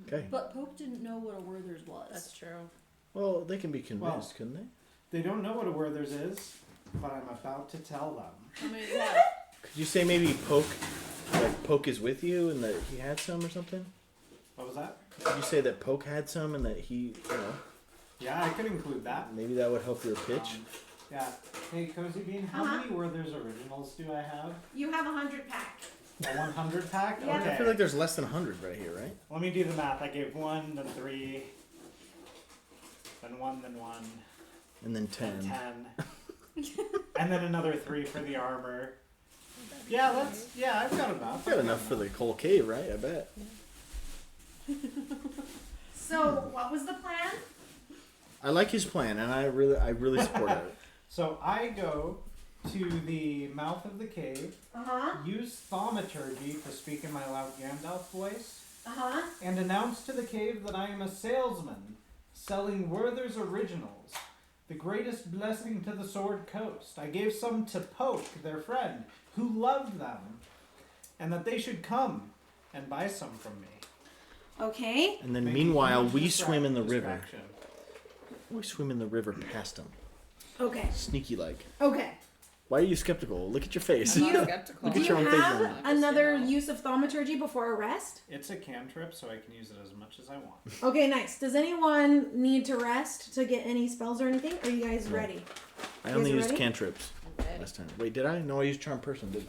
Okay. But Pope didn't know what a Werther's was. That's true. Well, they can be convinced, couldn't they? They don't know what a Werther's is, but I'm about to tell them. How many do you have? Could you say maybe Poke is with you and that he had some or something? What was that? Could you say that Poke had some and that he, Yeah, I could include that. maybe that would help your pitch? Yeah. Hey, Kozybean, how many Werther's Originals do I have? you have 100 pack. A 100 pack? Yeah. Okay. I feel like there's less than 100 right here, right? Let me do the math. I gave 1, then 3, then 1, then 1, And then then 10. 10. And then another 3 for the armor. Yeah, I've got enough. Got enough for the whole cave, right? I bet. So, what was the plan? I like his plan, and I really support it. So I go to the mouth of the cave, Uh-huh. use thaumaturgy to speak in my loud Gandalf voice, Uh-huh. and announce to the cave that I am a salesman selling Werther's Originals, the greatest blessing to the Sword Coast. I gave some to Poke, their friend, who loved them, and that they should come and buy some from me. Okay. And then Make a meanwhile, huge we swim in the river. distraction. We swim in the river past him. Okay. Sneaky like. Okay. Why are you skeptical? Look at your face. I'm You- not skeptical. Look Do at you your own face have on it. another You know. use of thaumaturgy before a rest? It's a cantrip, so I can use it as much as I want. Okay, nice. Does anyone need to rest to get any spells or anything? Are you guys No. ready? I only You guys used ready? cantrips Okay. last time. Wait, did I? No, I used charm person, didn't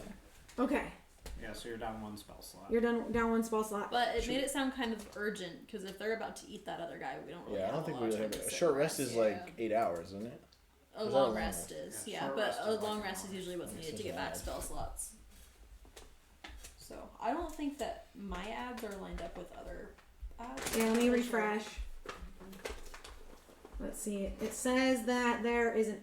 I? Okay. Yeah, so you're down one spell slot. You're down one spell slot. But it made it sound kind of urgent because if they're about to eat that other guy, we don't really Yeah, I have don't think a we lot really of have time a to sit short and rest is like 8 hours, isn't it? A Is that long a long rest rest? is, Yeah, yeah, short but rest a is like long an rest hour. is usually what's needed to get back bad. spell slots. So I don't think that my abs are lined up with other abs. Yeah, let me For refresh. Let's see. It says that there isn't.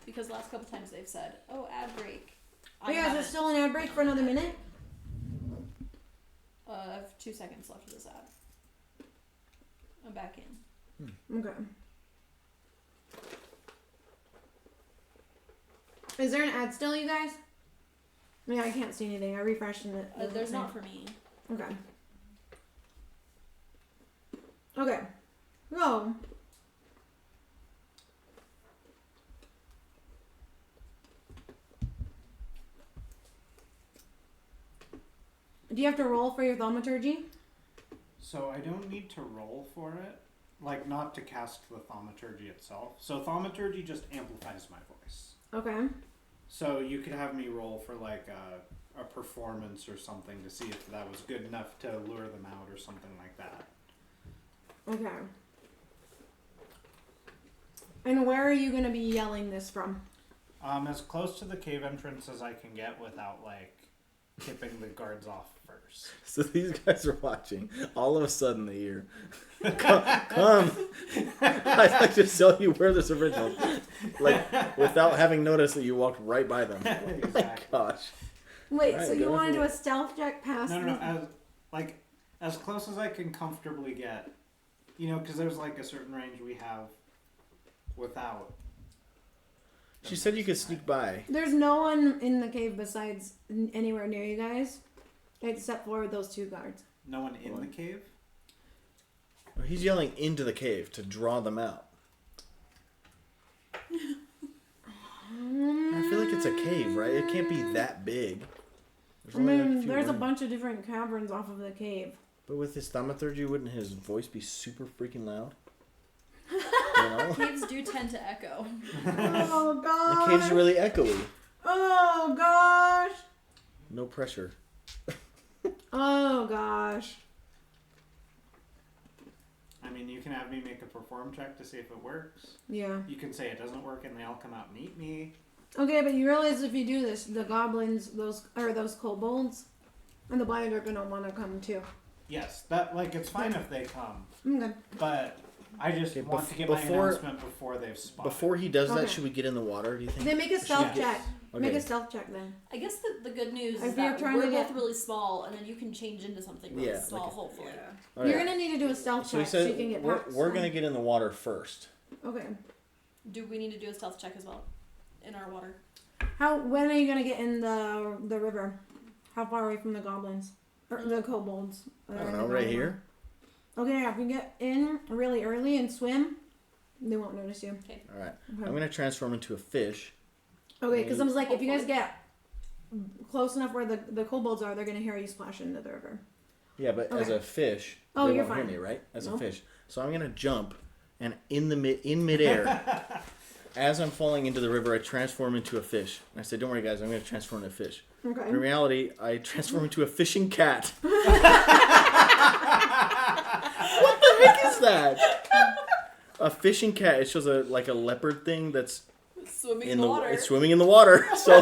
Because last couple times they've said, "Oh, ad break." Oh yeah, is there still an ad break for another minute? I have 2 seconds left of this ad. I'm back in. Okay. Is there an ad still, you guys? Yeah, I can't see anything. I refreshed and it. doesn't There's say. not for me. Okay. Okay. So. Do you have to roll for your thaumaturgy? So I don't need to roll for it, like not to cast the thaumaturgy itself. So thaumaturgy just amplifies my voice. Okay. So you could have me roll for like a performance or something to see if that was good enough to lure them out or something like that. Okay. And where are you going to be yelling this from? As close to the cave entrance as I can get without like tipping the guards off first. So these guys are watching. All of a sudden they hear, come. I'd like to sell you Werther's Originals. Like, without having noticed that you walked right by them. Oh my Exactly. gosh. Wait, Alright, so you go want to for do it. a stealth check past No, the... as close as I can comfortably get. You know, because there's like a certain range we have without. She said you could sneak by. There's no one in the cave besides anywhere near you guys, except for those two guards. No one in the cave? He's yelling into the cave to draw them out. I feel like it's a cave, right? It can't be that big. There's I only, like, mean, few there's a rooms. bunch of different caverns off of the cave. But with his thaumaturgy, wouldn't his voice be super freaking loud? You know? Caves do tend to echo. Oh The gosh! cave's really echoey. Oh gosh! No pressure. Oh gosh! I mean, you can have me make a perform check to see if it works. Yeah. You can say it doesn't work and they all come out and eat me. Okay, but you realize if you do this, the goblins, those kobolds, and the blind are gonna want to come too. Yes, that like it's fine if they come, Okay. but I just Okay, want to get my announcement before they've spotted. Before he does that, Okay. should we get in the water, do you think? Then make a stealth Yes. check. Make Okay. a stealth check then. I guess the good news If is you're that trying we're to both get- really small, and then you can change into something really Yeah, small, like a- hopefully. Yeah. You're Alright. gonna need to do a stealth So he check so you said can get past. we're gonna get in the water first. Okay. Do we need to do a stealth check as well in our water? When are you gonna get in the river? How far away from the goblins or the kobolds? I don't know, right here. Okay, yeah, if you get in really early and swim, they won't notice you. Alright. Okay. I'm gonna transform into a fish. Okay, because I was like, if you guys get close enough where the kobolds are, they're gonna hear you splash into the river. Yeah, but as Okay. a fish, Oh, they you're won't fine. hear me, right? As a Nope. fish. So I'm gonna jump, and in midair, as I'm falling into the river, I transform into a fish. And I said, "Don't worry, guys, I'm gonna transform into a fish." Okay. In reality, I transform into a fishing cat. What the heck is that? A fishing cat. It shows a leopard thing that's Swimming in the water. It's swimming in the water. So,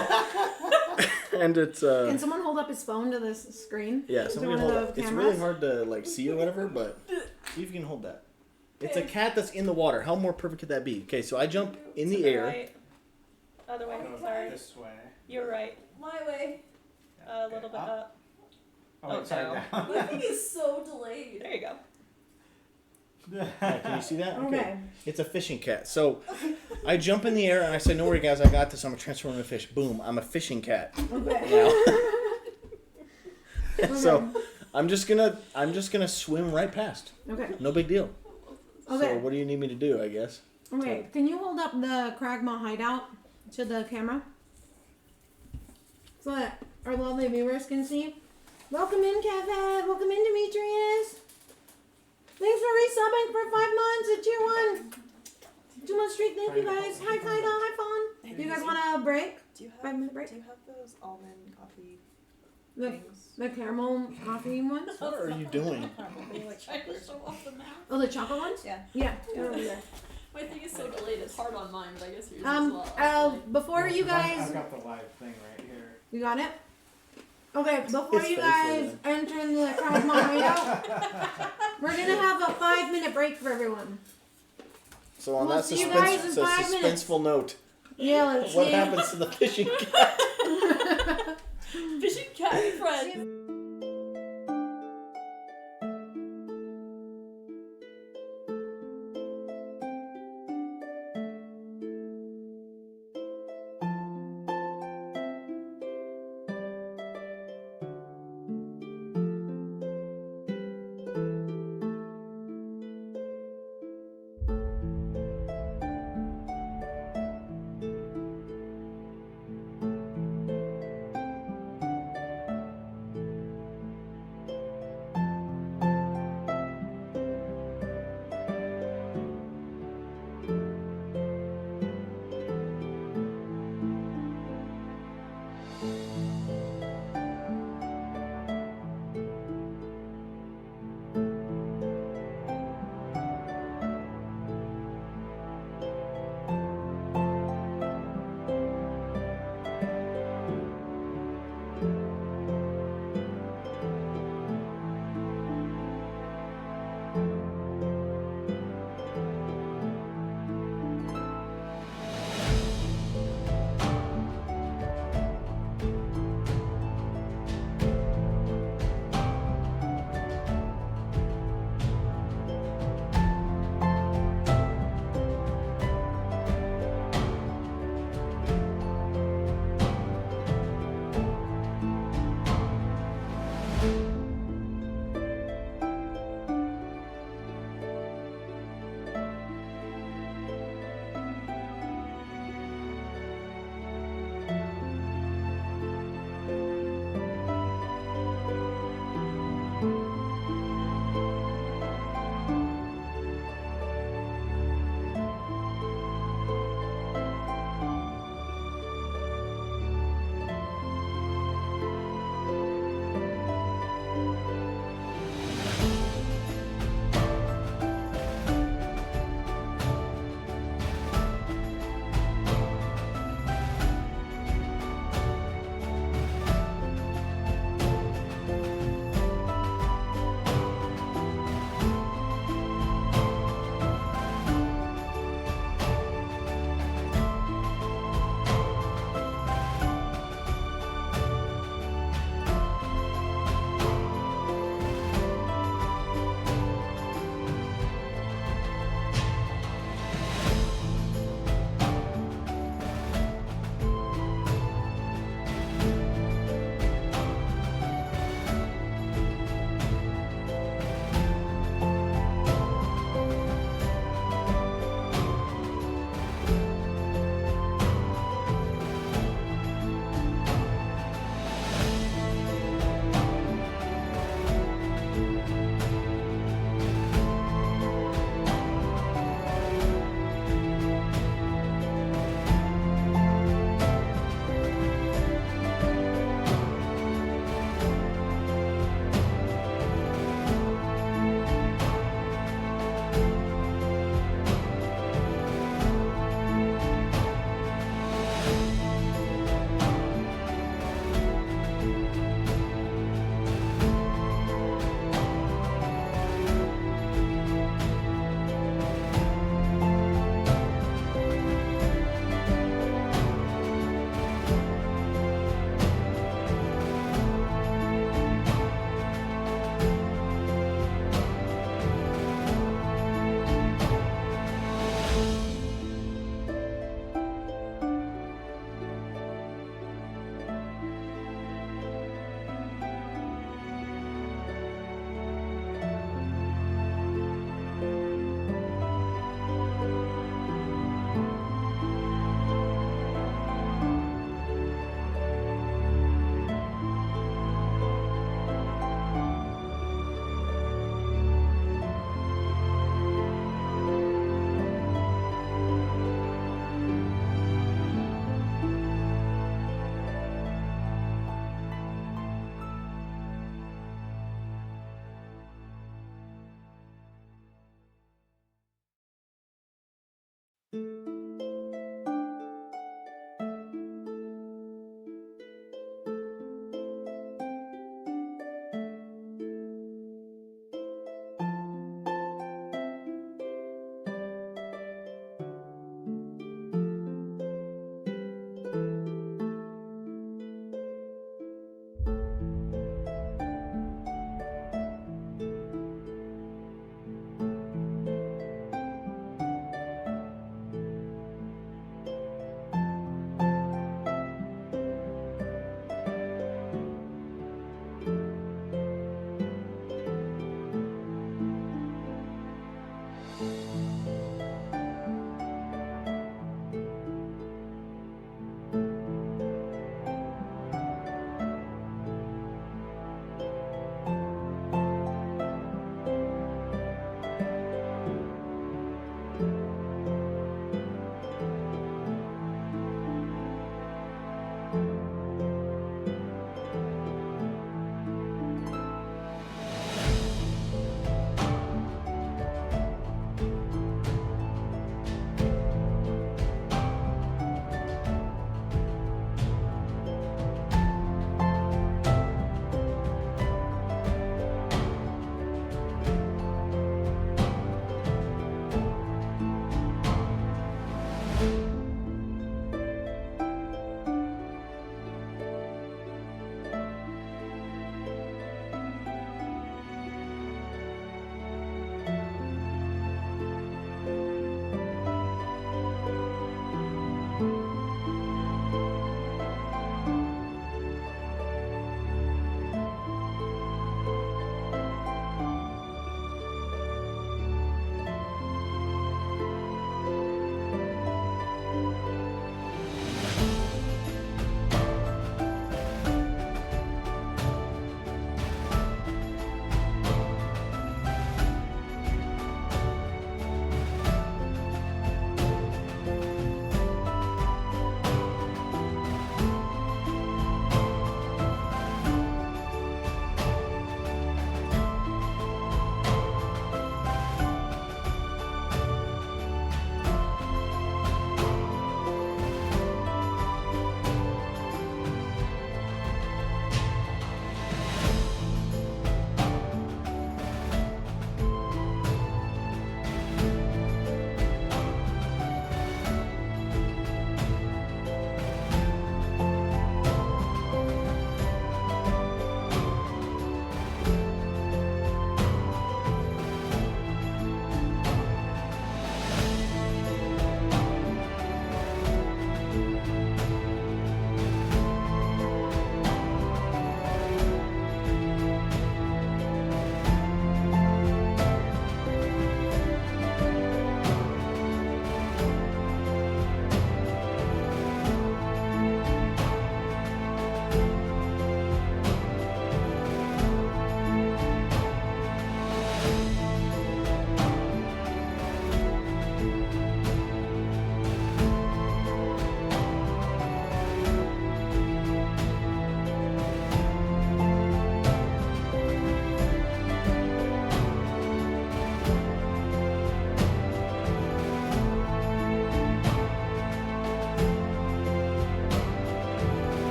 and it's Can someone hold up his phone to this screen? yeah. Is it Somebody one of hold the it. It's cameras? really hard to see or whatever, but see if you can hold that. It's a cat that's in the water. How more perfect could that be? Okay, so I jump in To the air. Right. Other way. Go Sorry. this way. You're right. My way. A little bit up. Oh, Oh, upside no. down. My thing is so delayed. There you go. Yeah, can you see that? Okay. It's a fishing cat. So I jump in the air and I say, "No worry, guys, I got this. I'm gonna transform into a fish." Boom! I'm a fishing cat. Okay. Now. So I'm just gonna swim right past. Okay. No big deal. Okay. So what do you need me to do? I guess. Okay. Can you hold up the Kragma hideout to the camera so that our lovely viewers can see? Welcome in, Kevin. Welcome in, Demetrius. Thanks for resubbing for 5 months at tier 1. 2 month streak. Thank you guys. Hi, Kaida. Hi, Fawn. Do you guys want a break? Do you 5 minute break? Do you have those almond coffee The, things? the caramel coffee ones? What are you doing? Probably like Trying to chocolate. show off the map. Oh, the chocolate ones? Yeah. Yeah. They're over there. My thing is so delayed. It's hard on mine, but I guess yours as well. Before you guys, I've got the live thing right here. you got it? Okay, before His you face guys right enter in the Kragma hideout, we're gonna have a 5 minute break for everyone. So on We'll that see you guys in 5 minutes. suspenseful note, Yeah, let's what see. happens to the fishing cat? Fishing cat friends.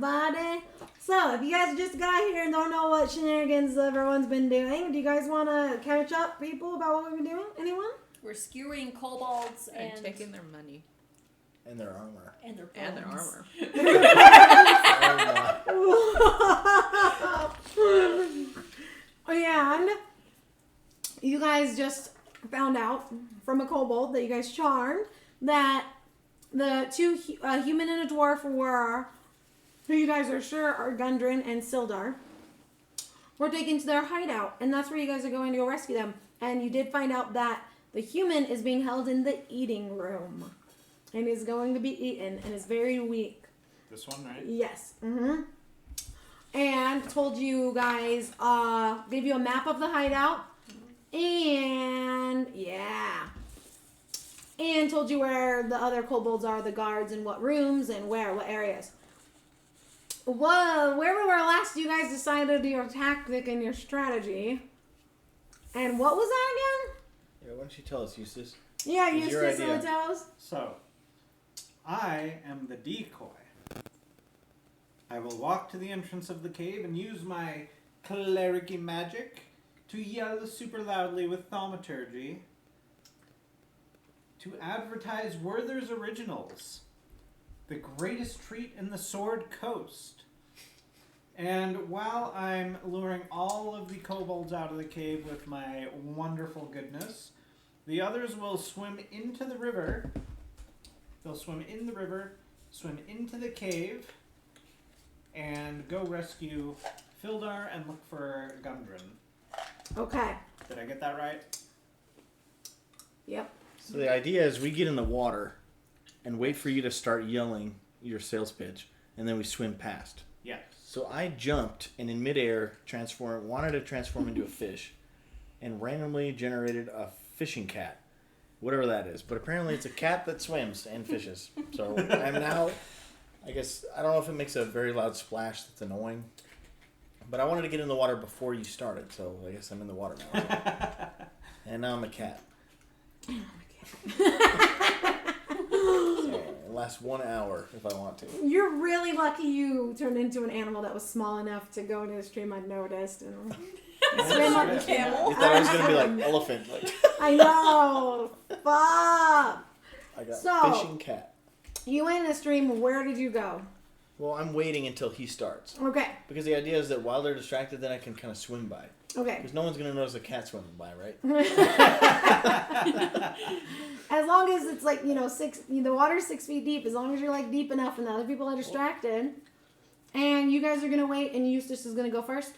everybody. So, if you guys just got here and don't know what shenanigans everyone's been doing, do you guys want to catch up, people, about what we've been doing? Anyone? We're skewering kobolds And and taking their money. And their armor. and their And their bones. armor. And you guys just found out from a kobold that you guys charmed that the two human and a dwarf who you guys are sure are Gundren and Sildar, were taken to their hideout, and that's where you guys are going to go rescue them. And you did find out that the human is being held in the eating room and is going to be eaten and is very weak. This one, right? Yes. Mm-hmm. And told you guys, gave you a map of the hideout. And, yeah. And told you where the other kobolds are, the guards, and what rooms, and what areas. Whoa, where we were last, you guys decided your tactic and your strategy. And what was that again? Yeah, why don't you tell us, Eustace? Yeah, It was your Eustace idea. Hotels. So, I am the decoy. I will walk to the entrance of the cave and use my clericy magic to yell super loudly with thaumaturgy to advertise Werther's Originals, the greatest treat in the Sword Coast. And while I'm luring all of the kobolds out of the cave with my wonderful goodness, the others will swim into the river. They'll swim in the river, swim into the cave, and go rescue Fildar and look for Gundren. Okay. Did I get that right? Yep. So the idea is we get in the water and wait for you to start yelling your sales pitch, and then we swim past. Yes. So I jumped and in midair wanted to transform into a fish, and randomly generated a fishing cat, whatever that is. But apparently it's a cat that swims and fishes. So I'm now, I guess, I don't know if it makes a very loud splash that's annoying, but I wanted to get in the water before you started, so I guess I'm in the water now. So. And now I'm a cat. So it lasts 1 hour if I want to. You're really lucky you turned into an animal that was small enough to go into the stream unnoticed and swim up the Camel. You thought I was going to be like elephant. Like. I know. Fuck. I got So- fishing cat. You went in the stream. Where did you go? Well, I'm waiting until he starts. Okay. Because the idea is that while they're distracted, then I can kind of swim by. Okay. Because no one's going to notice a cat swimming by, right? As long as it's like, the water's 6 feet deep, as long as you're like deep enough and the other people are distracted. And you guys are going to wait and Eustace is going to go first?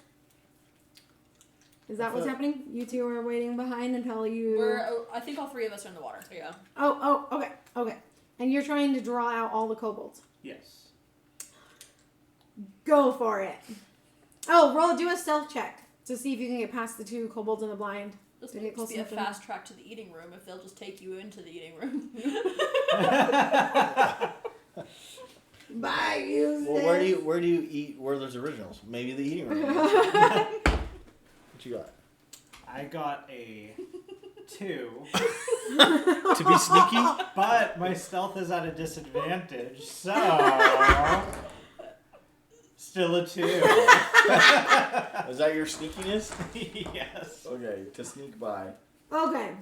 Is that what's happening? You two are waiting behind until you... I think all three of us are in the water. Yeah. Oh, okay. And you're trying to draw out all the kobolds. Yes. Go for it. Do a stealth check to see if you can get past the two kobolds in the blind. This To get needs close to be a enough to them. fast track to the eating room if they'll just take you into the eating room. Bye, Eustace. Well, where do you eat Werther's Originals? Maybe the eating room. What you got? I got a 2, To be sneaky? but my stealth is at a disadvantage, so still a 2. Is that your sneakiness? Yes. Okay, to sneak by. Okay.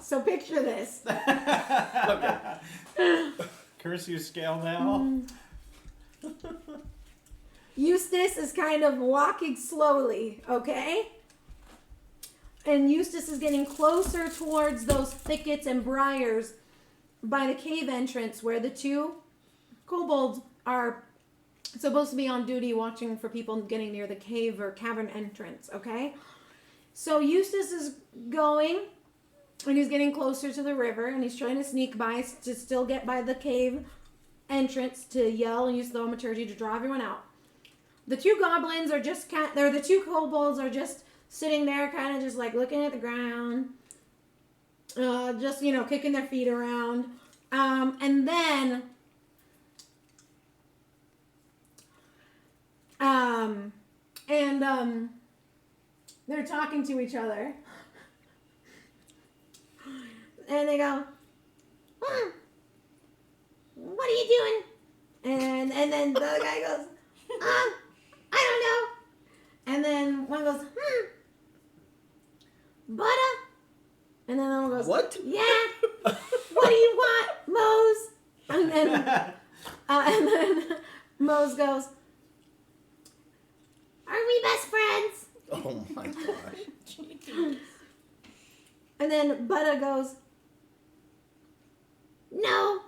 So picture this. Okay. Curse you scale now. Eustace is kind of walking slowly, okay? And Eustace is getting closer towards those thickets and briars by the cave entrance where the two kobolds are supposed to be on duty watching for people getting near the cave or cavern entrance, okay? So Eustace is going and he's getting closer to the river and he's trying to sneak by to still get by the cave entrance to yell and use thaumaturgy to draw everyone out. The two goblins are just the two kobolds are just sitting there kind of just like looking at the ground, just kicking their feet around, and then they're talking to each other, and they go, "What are you doing?" And then the other guy goes, "I don't know." And then one goes, "Butter?" And then the other one goes, What? "Yeah." "What do you want, Mose?" And then Mose goes, "Are we best friends?" Oh my gosh. And then Buddha goes, no.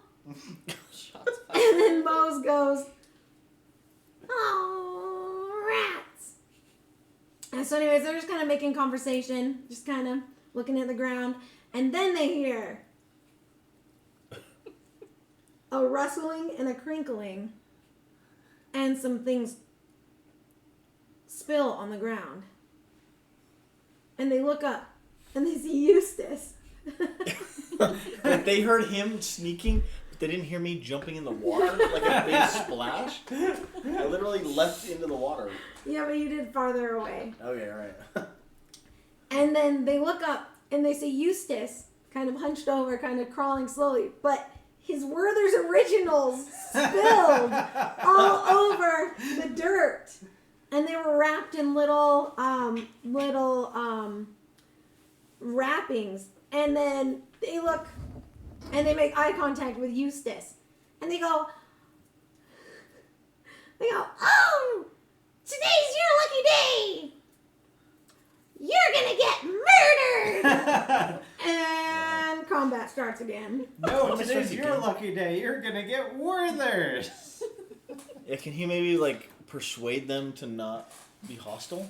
Shots And fired. then Mose goes, oh, rats. And so anyways, they're just kind of making conversation, just kind of looking at the ground. And then they hear a rustling and a crinkling and some things spill on the ground. And they look up and they see Eustace. Like they heard him sneaking, but they didn't hear me jumping in the water like a big splash. I literally leapt into the water. Yeah, but you did farther away. Okay, all right. And then they look up and they see Eustace kind of hunched over, kind of crawling slowly. But his Werther's Originals spilled all over the dirt. And they were wrapped in little wrappings. And then they look and they make eye contact with Eustace. And they go, oh, today's your lucky day. You're gonna get murdered. And combat starts again. No, Let me today's start your again. lucky day. You're gonna get Werther's. Yeah, can he maybe like persuade them to not be hostile?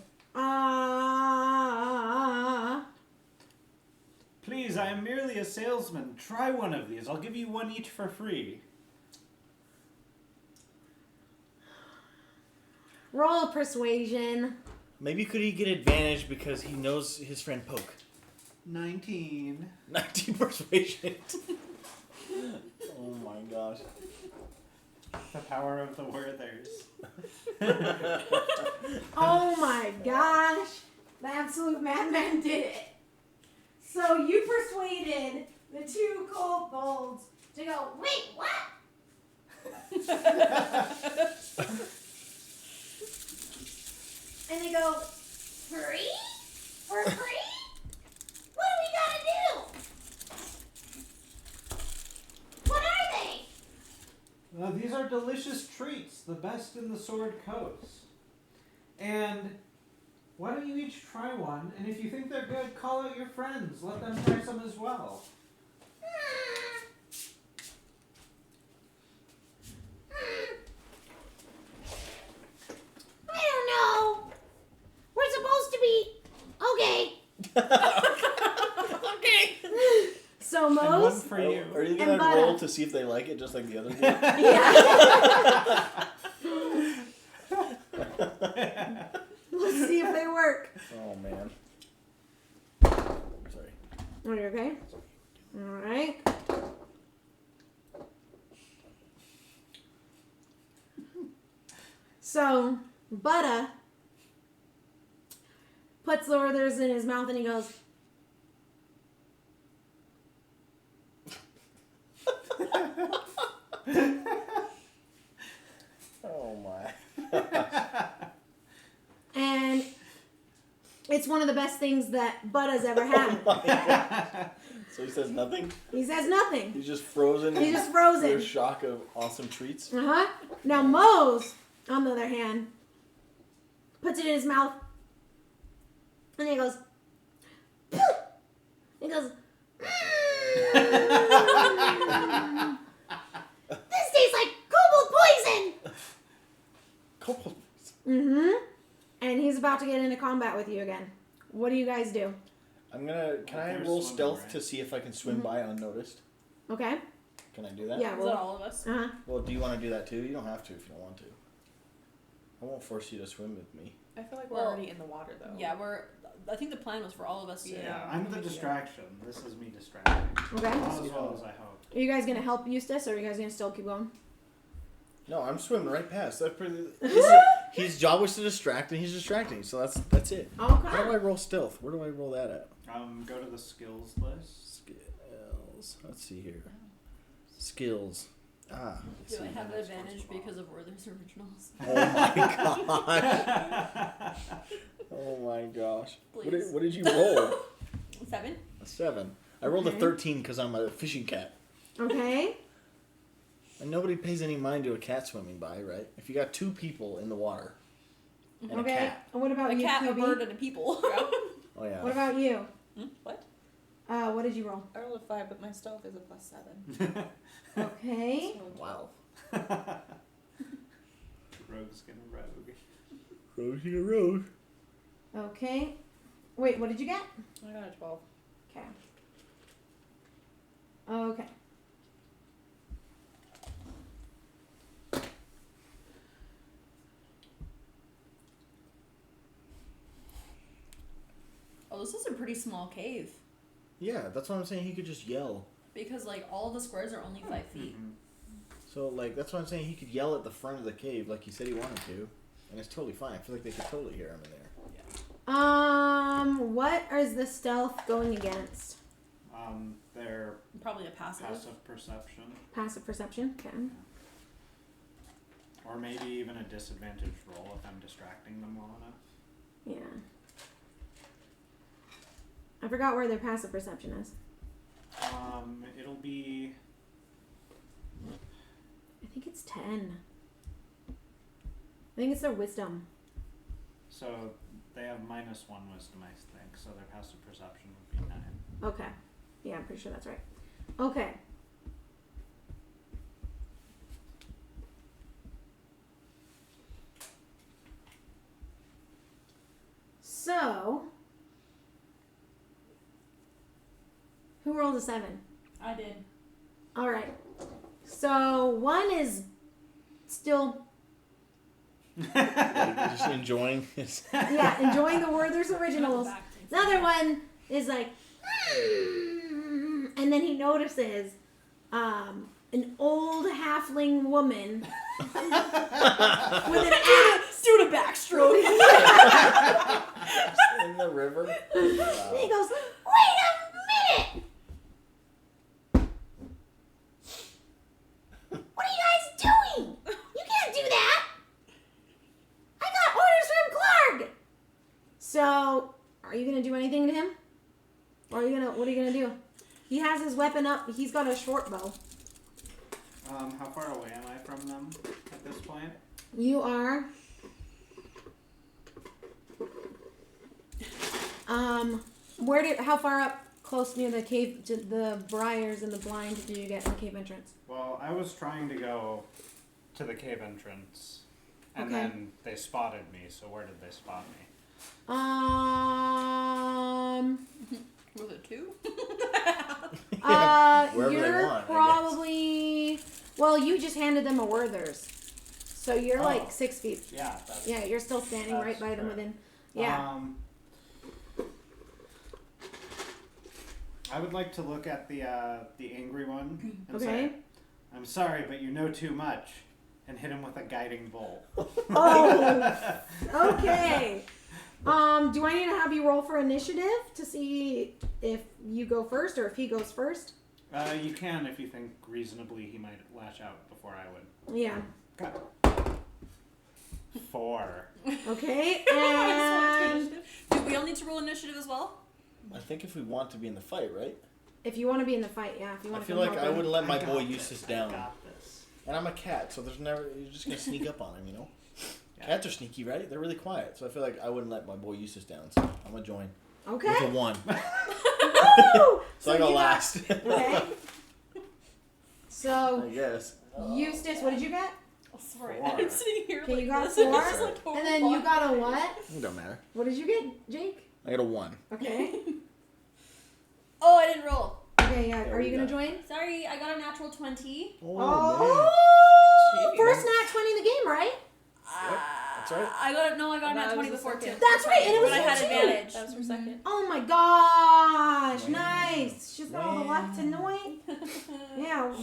Please, I am merely a salesman. Try one of these. I'll give you one each for free. Roll persuasion. Maybe could he get advantage because he knows his friend Poke? 19. 19 persuasion. Oh my gosh. The power of the Werther's. Oh my gosh. The absolute madman did it. So you persuaded the two kobolds to go, wait, what? And they go, free? For free? What do we gotta do? What are they? These are delicious treats, the best in the Sword Coast. And why don't you each try one? And if you think they're good, call out your friends. Let them try some as well. I don't know. We're supposed to be okay. Okay. So And one Mose, for you. Are you And gonna Butter. roll to see if they like it just like the other did? let's see if they work. Oh man. Sorry. Are you okay? All right. So Buddha puts the Werther's in his mouth and he goes, Oh my. and it's one of the best things that Buddha's ever had. Oh my God. So he says nothing? He says nothing. He's just frozen. He's in just frozen. pure shock of awesome treats. Now Mose, on the other hand, puts it in his mouth and he goes, "Pooh!" He goes, this tastes like kobold poison. Cool. And he's about to get into combat with you again. What do you guys do? Can I They're roll swimming, stealth right? to see if I can swim by unnoticed? Okay. Can I do that? Yeah. Is that all of us? Well, do you want to do that too? You don't have to if you don't want to. I won't force you to swim with me. I feel like we're Well, already in the water though. Yeah, I think the plan was for all of us to. Yeah. I'm the distraction. This is me distracting. Okay. Not as well as I hoped. Are you guys gonna help Eustace, or are you guys gonna still keep going? No, I'm swimming right past. That's pretty. His job was to distract, and he's distracting. So that's it. How do I Okay. roll stealth? Where do I roll that at? Go to the skills list. Skills. Let's see here. Skills. Let's Do see. I have an advantage because of Werther's Originals? Oh my gosh. Oh my gosh. Please. What did you roll? 7. A 7. I rolled Okay. a 13 because I'm a fishing cat. Okay. And nobody pays any mind to a cat swimming by, right? If you got 2 people in the water and a Okay. cat. And what about A you, cat, a QB? bird, and a people. Oh yeah. What about you? What? What did you roll? I rolled a 5, but my stealth is a +7. Okay. So Wow. Rogue's gonna rogue. Rosie a rogue. Okay. Wait, what did you get? I got a 12. Okay. Okay. Oh, this is a pretty small cave. Yeah, that's what I'm saying. He could just yell. Because, like, all the squares are only 5 feet. Mm-hmm. So, like, that's what I'm saying. He could yell at the front of the cave like he said he wanted to. And it's totally fine. I feel like they could totally hear him in there. What is the stealth going against? Their Probably a passive. passive perception, Passive perception? Okay. or maybe even a disadvantaged roll if I'm distracting them well enough. Yeah. I forgot where their passive perception is. It'll be I think it's 10. I think it's their wisdom. so they have -1 wisdom, I think. So their passive perception would be 9. Okay. Yeah, I'm pretty sure that's right. Okay. So, who rolled a 7? I did. All right. So, one is still, Like, just enjoying his. yeah, enjoying the Werther's originals. Back to- Another one is like, and then he notices an old halfling woman with an axe. Do the backstroke. In the river. And he goes, "Wait a minute! What are you guys doing? You can't do that! I got orders from Clark!" So, are you gonna do anything to him? Or what are you gonna do? He has his weapon up. He's got a short bow. How far away am I from them at this point? You are. How far up close near the cave to the briars and the blind did you get in the cave entrance? Well, I was trying to go to the cave entrance, and Okay. then they spotted me. So where did they spot me? Was it 2? Wherever they you're want, I guess. probably. Well, you just handed them a Werther's, so you're Oh. like 6 feet. Yeah, that's Yeah, you're still standing right That's by them fair. within. Yeah. I would like to look at the angry one and Okay. say, "I'm sorry, but you know too much," and hit him with a guiding bolt. Oh. Okay. Do I need to have you roll for initiative to see if you go first or if he goes first? You can if you think reasonably he might lash out before I would. Yeah. 4. Okay. I And just want to- Do we all need to roll initiative as well? I think if we want to be in the fight, right? if you want to be in the fight, yeah. If you I want to feel come like help I him. would let my I got boy this, Eustace I down. got this. And I'm a cat, so there's never you're just gonna sneak up on him, you know? Yeah. Cats are sneaky, right? They're really quiet. So I feel like I wouldn't let my boy Eustace down, so I'm gonna join. Okay. With a 1. Woo! So I go you got- last. Okay. So I guess. Eustace, what did you get? Oh, sorry. 4. I'm sitting here Okay, like you got this. 4? It's just like total And then you fun. got a what? It don't matter. What did you get, Jake? I got a 1. Okay. Oh, I didn't roll. Okay, yeah. Yeah, Are we you gonna got- join? Sorry, I got a natural 20. Oh, Gee. first nat 20 in the game, right? That's right. I got a That nat 20 was the before too. second. That's right, and it was But I had you too. advantage. That was for second. Oh my gosh, Man. nice. She's got all the luck tonight. Yeah.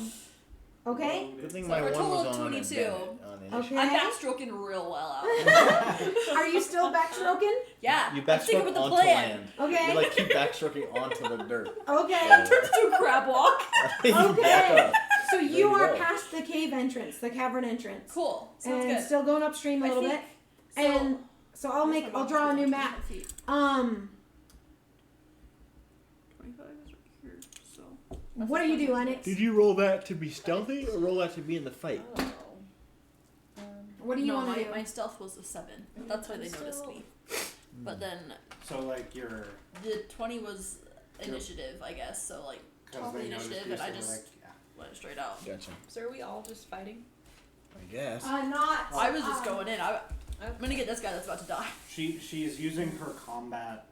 Okay. Good thing So my for a 1 total was of on 22. on initiative. Okay. I'm backstroking real well out. Are you still backstroking? Yeah. You I'm sticking backstroke with the onto plan. land. Okay. You like keep backstroking onto the dirt. Okay. Yeah. Turns to a crab walk. You back Okay. up. So There you you are go. past the cave entrance, the cavern entrance. Cool. Sounds And good. still going upstream a I little think- bit. So, And so I'll draw a new map. 25 is right here, so. What do you do, Lennox? Did you roll that to be stealthy or roll that to be in the fight? Oh. What do you No, want to my, do? my stealth was a 7. That's why they noticed me. But then So like you're the 20 was initiative, I guess. So like Because top of the they noticed initiative, you, and I so they're just like, yeah. went straight out. Gotcha. So are we all just fighting? I guess. Not. I was just going in. I'm gonna get this guy that's about to die. She's using her combat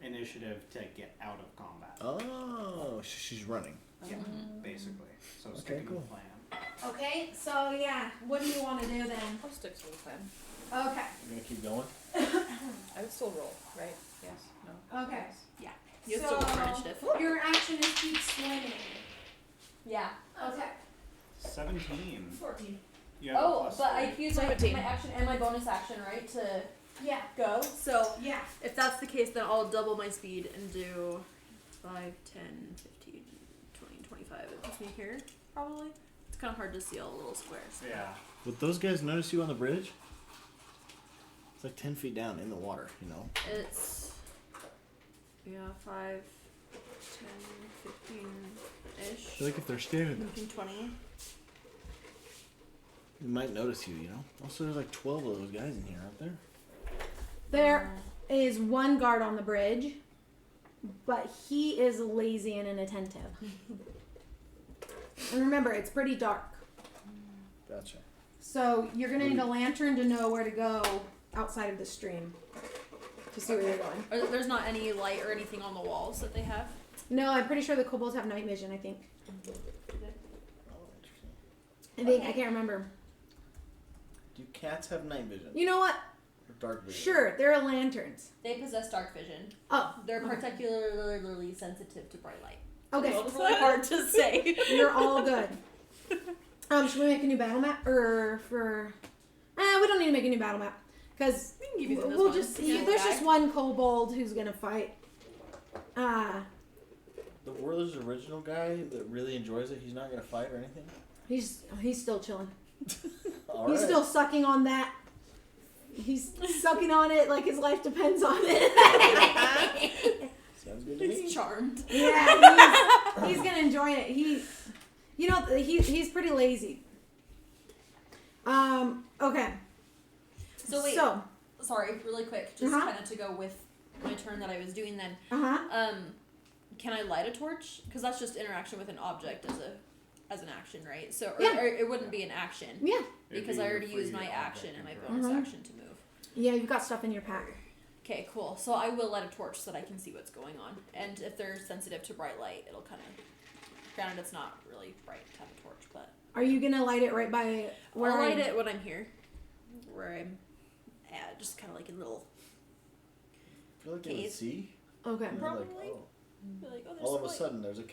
initiative to get out of combat. Oh, she's running. Yeah, basically. So Okay, sticking cool. to the plan. Okay, so yeah, what do you want to do then? I'll stick to the plan. Okay. You're gonna keep going? I would still roll, right? Yes. No. Okay. You So- still roll for initiative. Your action is keep swimming. Yeah. Okay. 17. 14. You have a Oh, plus but I 3. use my 17. action and my bonus action, right, to Yeah. go. So Yeah. if that's the case, then I'll double my speed and do 5, 10, 15, 20, 25. It puts me here, probably. It's kind of hard to see all the little squares. Yeah. Would those guys notice you on the bridge? It's like 10 feet down in the water, you know? It's, 5, 10, 15-ish. I feel like if they're standing there, 15, 20. they might notice you, you know? Also, there's like 12 of those guys in here, aren't there? There is one guard on the bridge, but he is lazy and inattentive. And remember, it's pretty dark. Gotcha. So you're going to need a lantern to know where to go outside of the stream to see where you're going. There's not any light or anything on the walls that they have. No, I'm pretty sure the kobolds have night vision, I think. Oh, interesting. I think, Okay. I can't remember. Do cats have night vision? You know what? Or dark vision? Sure, there are lanterns. They possess dark vision. Oh, They're okay. particularly sensitive to bright light. Okay, Well, it's really hard to say. you're all good. Should we make a new battle map? Or for... we don't need to make a new battle map. Because We can keep using this we'll one. just... Yeah, there's guy. just one kobold who's going to fight. The Warlord's original guy that really enjoys it, he's not going to fight or anything? He's still chilling. All He's right. still sucking on that. He's sucking on it like his life depends on it. Sounds good to me. He's charmed. Yeah, he's gonna enjoy it. He's pretty lazy. Okay. So wait, So, sorry, really quick, just Uh-huh. kind of to go with my turn that I was doing then. uh-huh. Can I light a torch? Because that's just interaction with an object as an action, right? So Yeah. or it wouldn't be an action Yeah. It'd because be I your already used free my object action and my control. bonus Mhm. action to move. Yeah, you've got stuff in your pack. Okay, cool. So I will light a torch so that I can see what's going on. And if they're sensitive to bright light, it'll kind of. Granted, it's not really bright to have a torch, but Are you gonna light it right by where I'll light I- it when I'm here, where I'm at, just kind of like a little. I feel like they would Cave. see. Okay. And they're like, Probably. oh. Be like, oh, there's All of some a light. sudden, there's a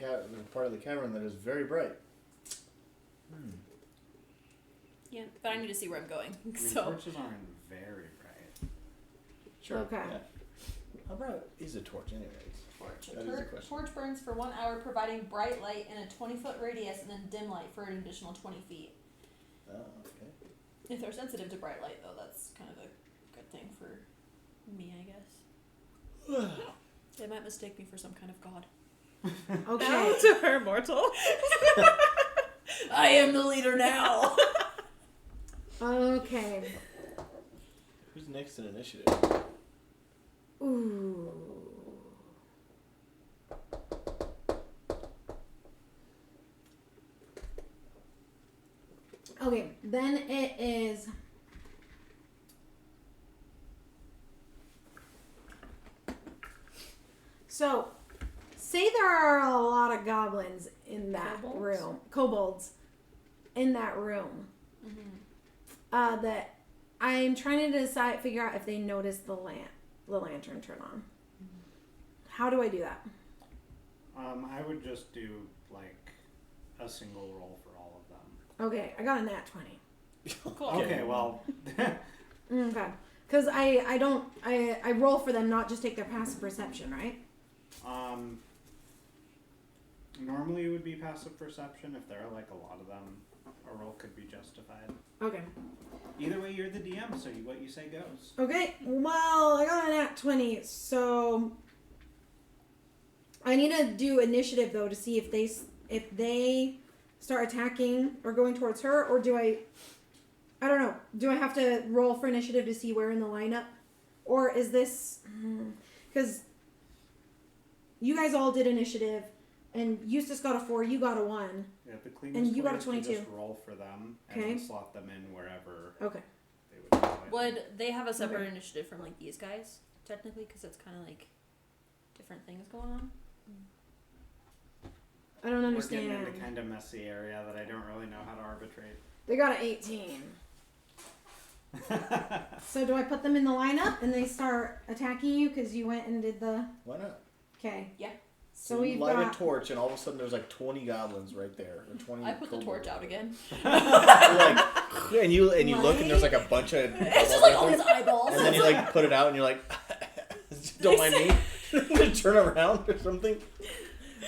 part of the cavern that is very bright. Yeah, but I need to see where I'm going. I mean, So torches aren't very bright. Sure. Okay. Yeah. How bright is a torch, anyways? torch. That is the question. Torch burns for 1 hour, providing bright light in a 20-foot radius, and then dim light for an additional 20 feet. Oh, okay. If they're sensitive to bright light, though, that's kind of a good thing for me, I guess. They might mistake me for some kind of god. Okay. to her mortal. I am the leader now. Okay. Who's next in initiative? Ooh. Okay, then it is. So, say there are a lot of goblins in that Kobolds? room. Kobolds. In that room. That I'm trying to figure out if they notice the lantern turn on. How do I do that? I would just do like a single roll for all of them. Okay, I got a nat 20. Cool. Okay, well, Okay. Because I roll for them, not just take their passive perception, right? normally it would be passive perception. If there are like a lot of them, a roll could be justified. Okay. Either way, you're the DM, so what you say goes. Okay, well, I got a nat 20, so I need to do initiative, though, to see if they start attacking or going towards her, or do I don't know. Do I have to roll for initiative to see where in the lineup? Or is this... Because you guys all did initiative, and Eustace got a 4, you got a 1. Yeah, the cleanest And you way got a is 22. to just roll for them and Okay. then slot them in wherever Okay. they would go. Would they have a separate Okay. initiative from like these guys technically? Because it's kind of like different things going on. I don't We're understand. getting into kind of messy area that I don't really know how to arbitrate. They got an 18. So do I put them in the lineup and they start attacking you because you went and did the... Why not? Okay. Yeah. So you we've light got... a torch, and all of a sudden there's like 20 goblins right there, or 20. I put the torch out again. Yeah, and you look, and there's like a bunch of. It's just like all his eyeballs. And then you like put it out, and you're like, don't mind me. I'm gonna turn around or something.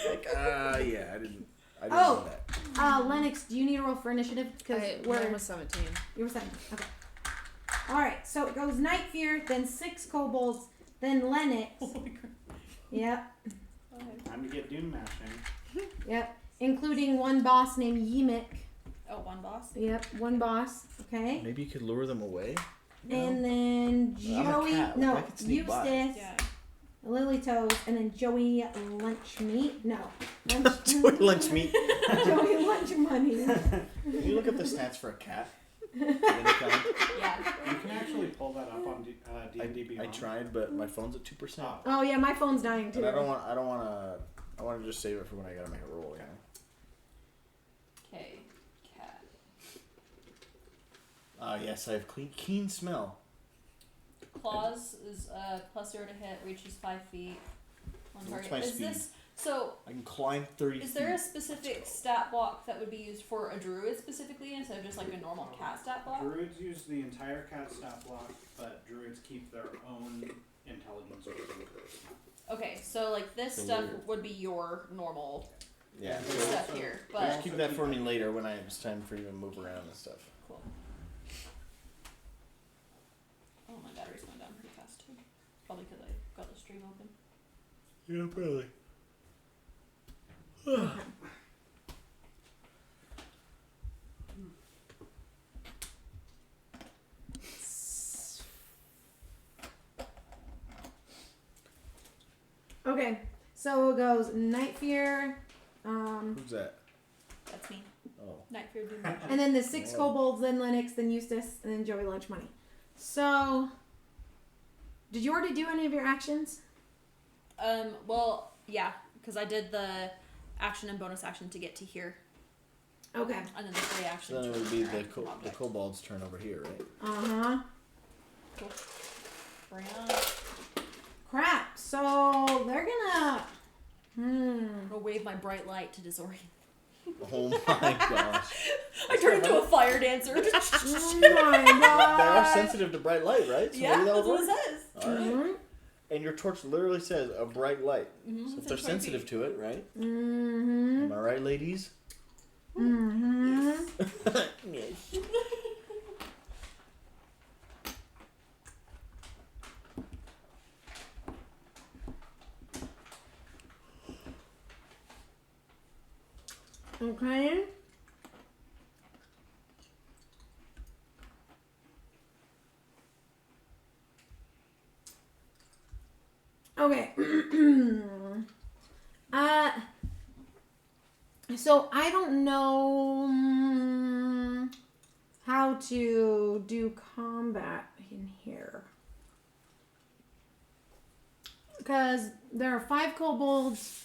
Like, yeah, I didn't Oh. do that. Lennox, do you need a roll for initiative? Because Mine was 17. You were 7. Okay. Alright, so it goes Night Fear, then 6 kobolds, then Lennox. Holy crap. Yep. Time to get doom mashing. Yep. Including one boss named Yimik. Oh, one boss. Yep, one boss. Okay. Maybe you could lure them away. And then I'm a Joey, cat, no, I could sneak by. Eustace, Yeah. Lily Toes, and then Joey Lunch Meat. No. Lunch, Joey lunch meat. Joey Lunch Money. Can you look at the stats for a cat? Yeah. You can actually pull that up on D&D Beyond. I tried, but my phone's at 2%. Oh. Oh yeah, my phone's dying too. And I want to just save it for when I gotta make a roll, you know? Okay. Cat. Yes, I have keen smell. Claws is +0 to hit, reaches 5 feet. One What's target. my Is speed? this so? I can climb 30 Is feet. there a specific stat block that would be used for a druid specifically instead of just like a normal cat stat block? Druids use the entire cat stat block, but druids keep their own intelligence rating. Okay, so like this So stuff weird. would be your normal Yeah. stuff Also- here, Just but Just keep that for me later when it's time for you to move around and stuff. cool. Oh, my battery's going down pretty fast too. Probably because I got the stream open. Yeah, probably. Okay, so it goes Night Fear, Who's that? That's me. Oh. Night Fear Doom Magic. and then the 6 Oh. kobolds, then Lennox, then Eustace, and then Joey Lunch Money. So, did you already do any of your actions? Well, yeah, because I did the action and bonus action to get to here, Okay. and then the free action. So then it to would be the interact with objects. kobold's turn over here, right? Uh-huh. Cool. Bring on. Crap. So, they're gonna... I'm gonna wave my bright light to disorient. Oh my gosh. I turn into a fire dancer. Oh my They are god. sensitive to bright light, right? So Yeah, maybe that's that'll what it work. says. Alright. Mhm. And your torch literally says a bright light. Mm-hmm. So if they're sensitive to it, right? Mhm. Am I right, ladies? Mhm. Yes. Okay. Okay. So I don't know how to do combat in here. Because there are 5 kobolds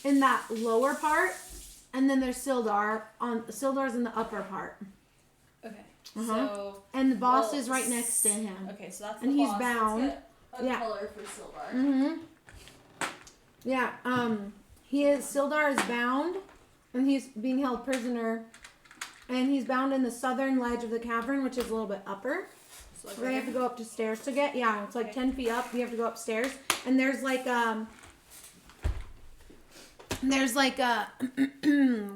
in that lower part, and then there's Sildar's in the upper part. Okay. Uh-huh. So. And the boss well, is right next to him. Okay, so that's And the he's boss. bound. Let's get a Yeah. color for Sildar. Mm-hmm. Yeah, Sildar is bound, and he's being held prisoner, and he's bound in the southern ledge of the cavern, which is a little bit upper. So like They have to go up the stairs to get, yeah, it's like 10 feet up, you have to go upstairs, and there's like,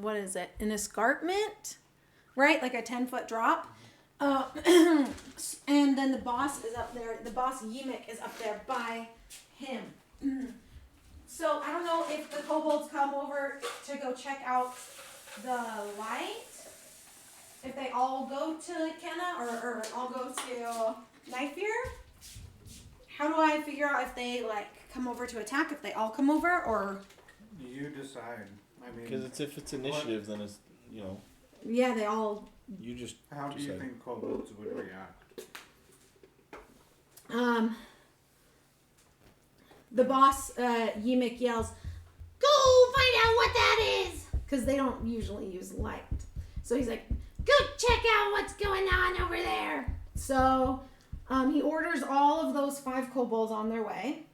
what is it, an escarpment, right, like a 10-foot drop, and then the boss is up there, the boss Yimik is up there by him. So I don't know if the kobolds come over to go check out the light, if they all go to Kenna or all go to Night Fear. How do I figure out if they like come over to attack if they all come over, or? You decide. I mean, Because if it's initiative, then it's, Yeah, they all. you just how do you decide. think kobolds would react? The boss, Yimik, yells, "Go find out what that is!" Because they don't usually use light. So he's like, "Go check out what's going on over there!" So he orders all of those 5 kobolds on their way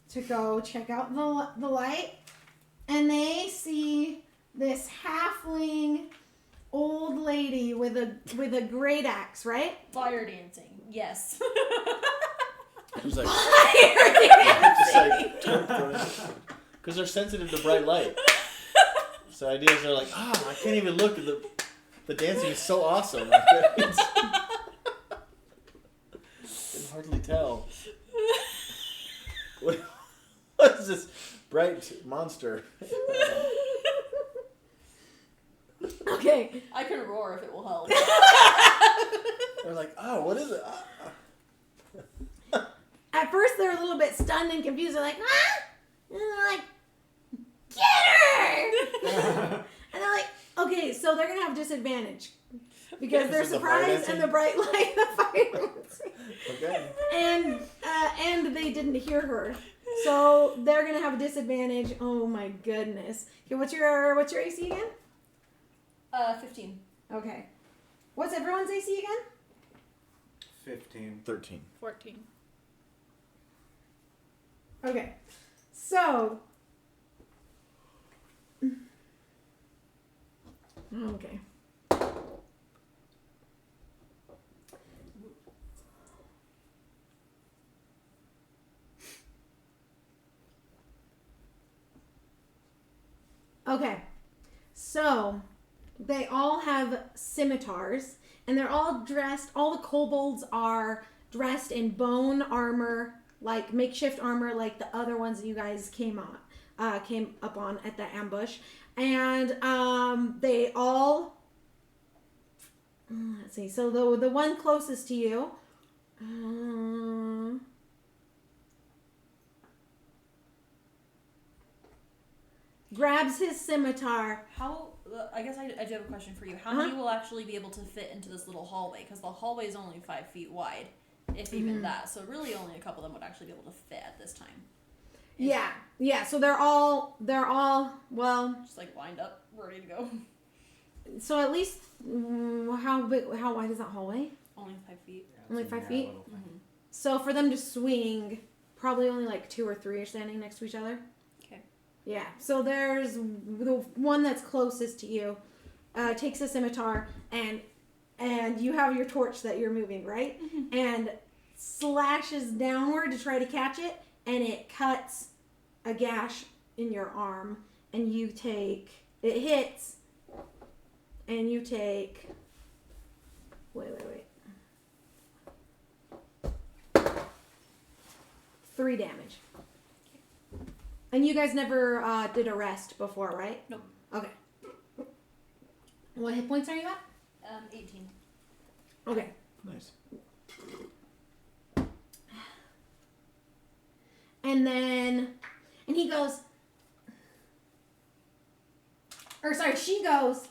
to go check out the light. And they see this halfling old lady with a great axe, right? Fire dancing. Yes. It was like, Fire just like, because they're sensitive to bright light. So ideas are like, I can't even look at the dancing is so awesome. I can hardly tell. What is this bright monster? Okay. I can roar if it will help. They're like, what is it? At first, they're a little bit stunned and confused. They're like, "Ah!" And they're like, "Get her!" And they're like, "Okay, so they're gonna have disadvantage because they're Because of the fire surprised and the dancing? bright light, the fire dancing, Okay. and they didn't hear her, so they're gonna have a disadvantage. Oh my goodness! Okay, what's your AC again? 15. Okay, what's everyone's AC again? 15. 13. 14. Okay, so. Okay. Okay. So, they all have scimitars, and they're all dressed, all the kobolds are dressed in bone armor, like makeshift armor, like the other ones that you guys came up on at the ambush. And they all, let's see, so the one closest to you, grabs his scimitar. How? I guess I do have a question for you. How many will actually be able to fit into this little hallway? Because the hallway is only 5 feet wide, if even that. So really, only a couple of them would actually be able to fit at this time. Yeah. So they're all well. Just like lined up, ready to go. So at least how wide is that hallway? Only 5 feet. Only 5 feet? Mm-hmm. So for them to swing, probably only like 2 or 3 are standing next to each other. Okay. Yeah. So there's the one that's closest to you, takes a scimitar and you have your torch that you're moving, right? Mm-hmm. And slashes downward to try to catch it, and it cuts a gash in your arm, and it hits, and you take, wait. 3 damage. And you guys never did a rest before, right? Nope. Okay. What hit points are you at? 18. Okay. Nice. And he goes, or sorry, she goes,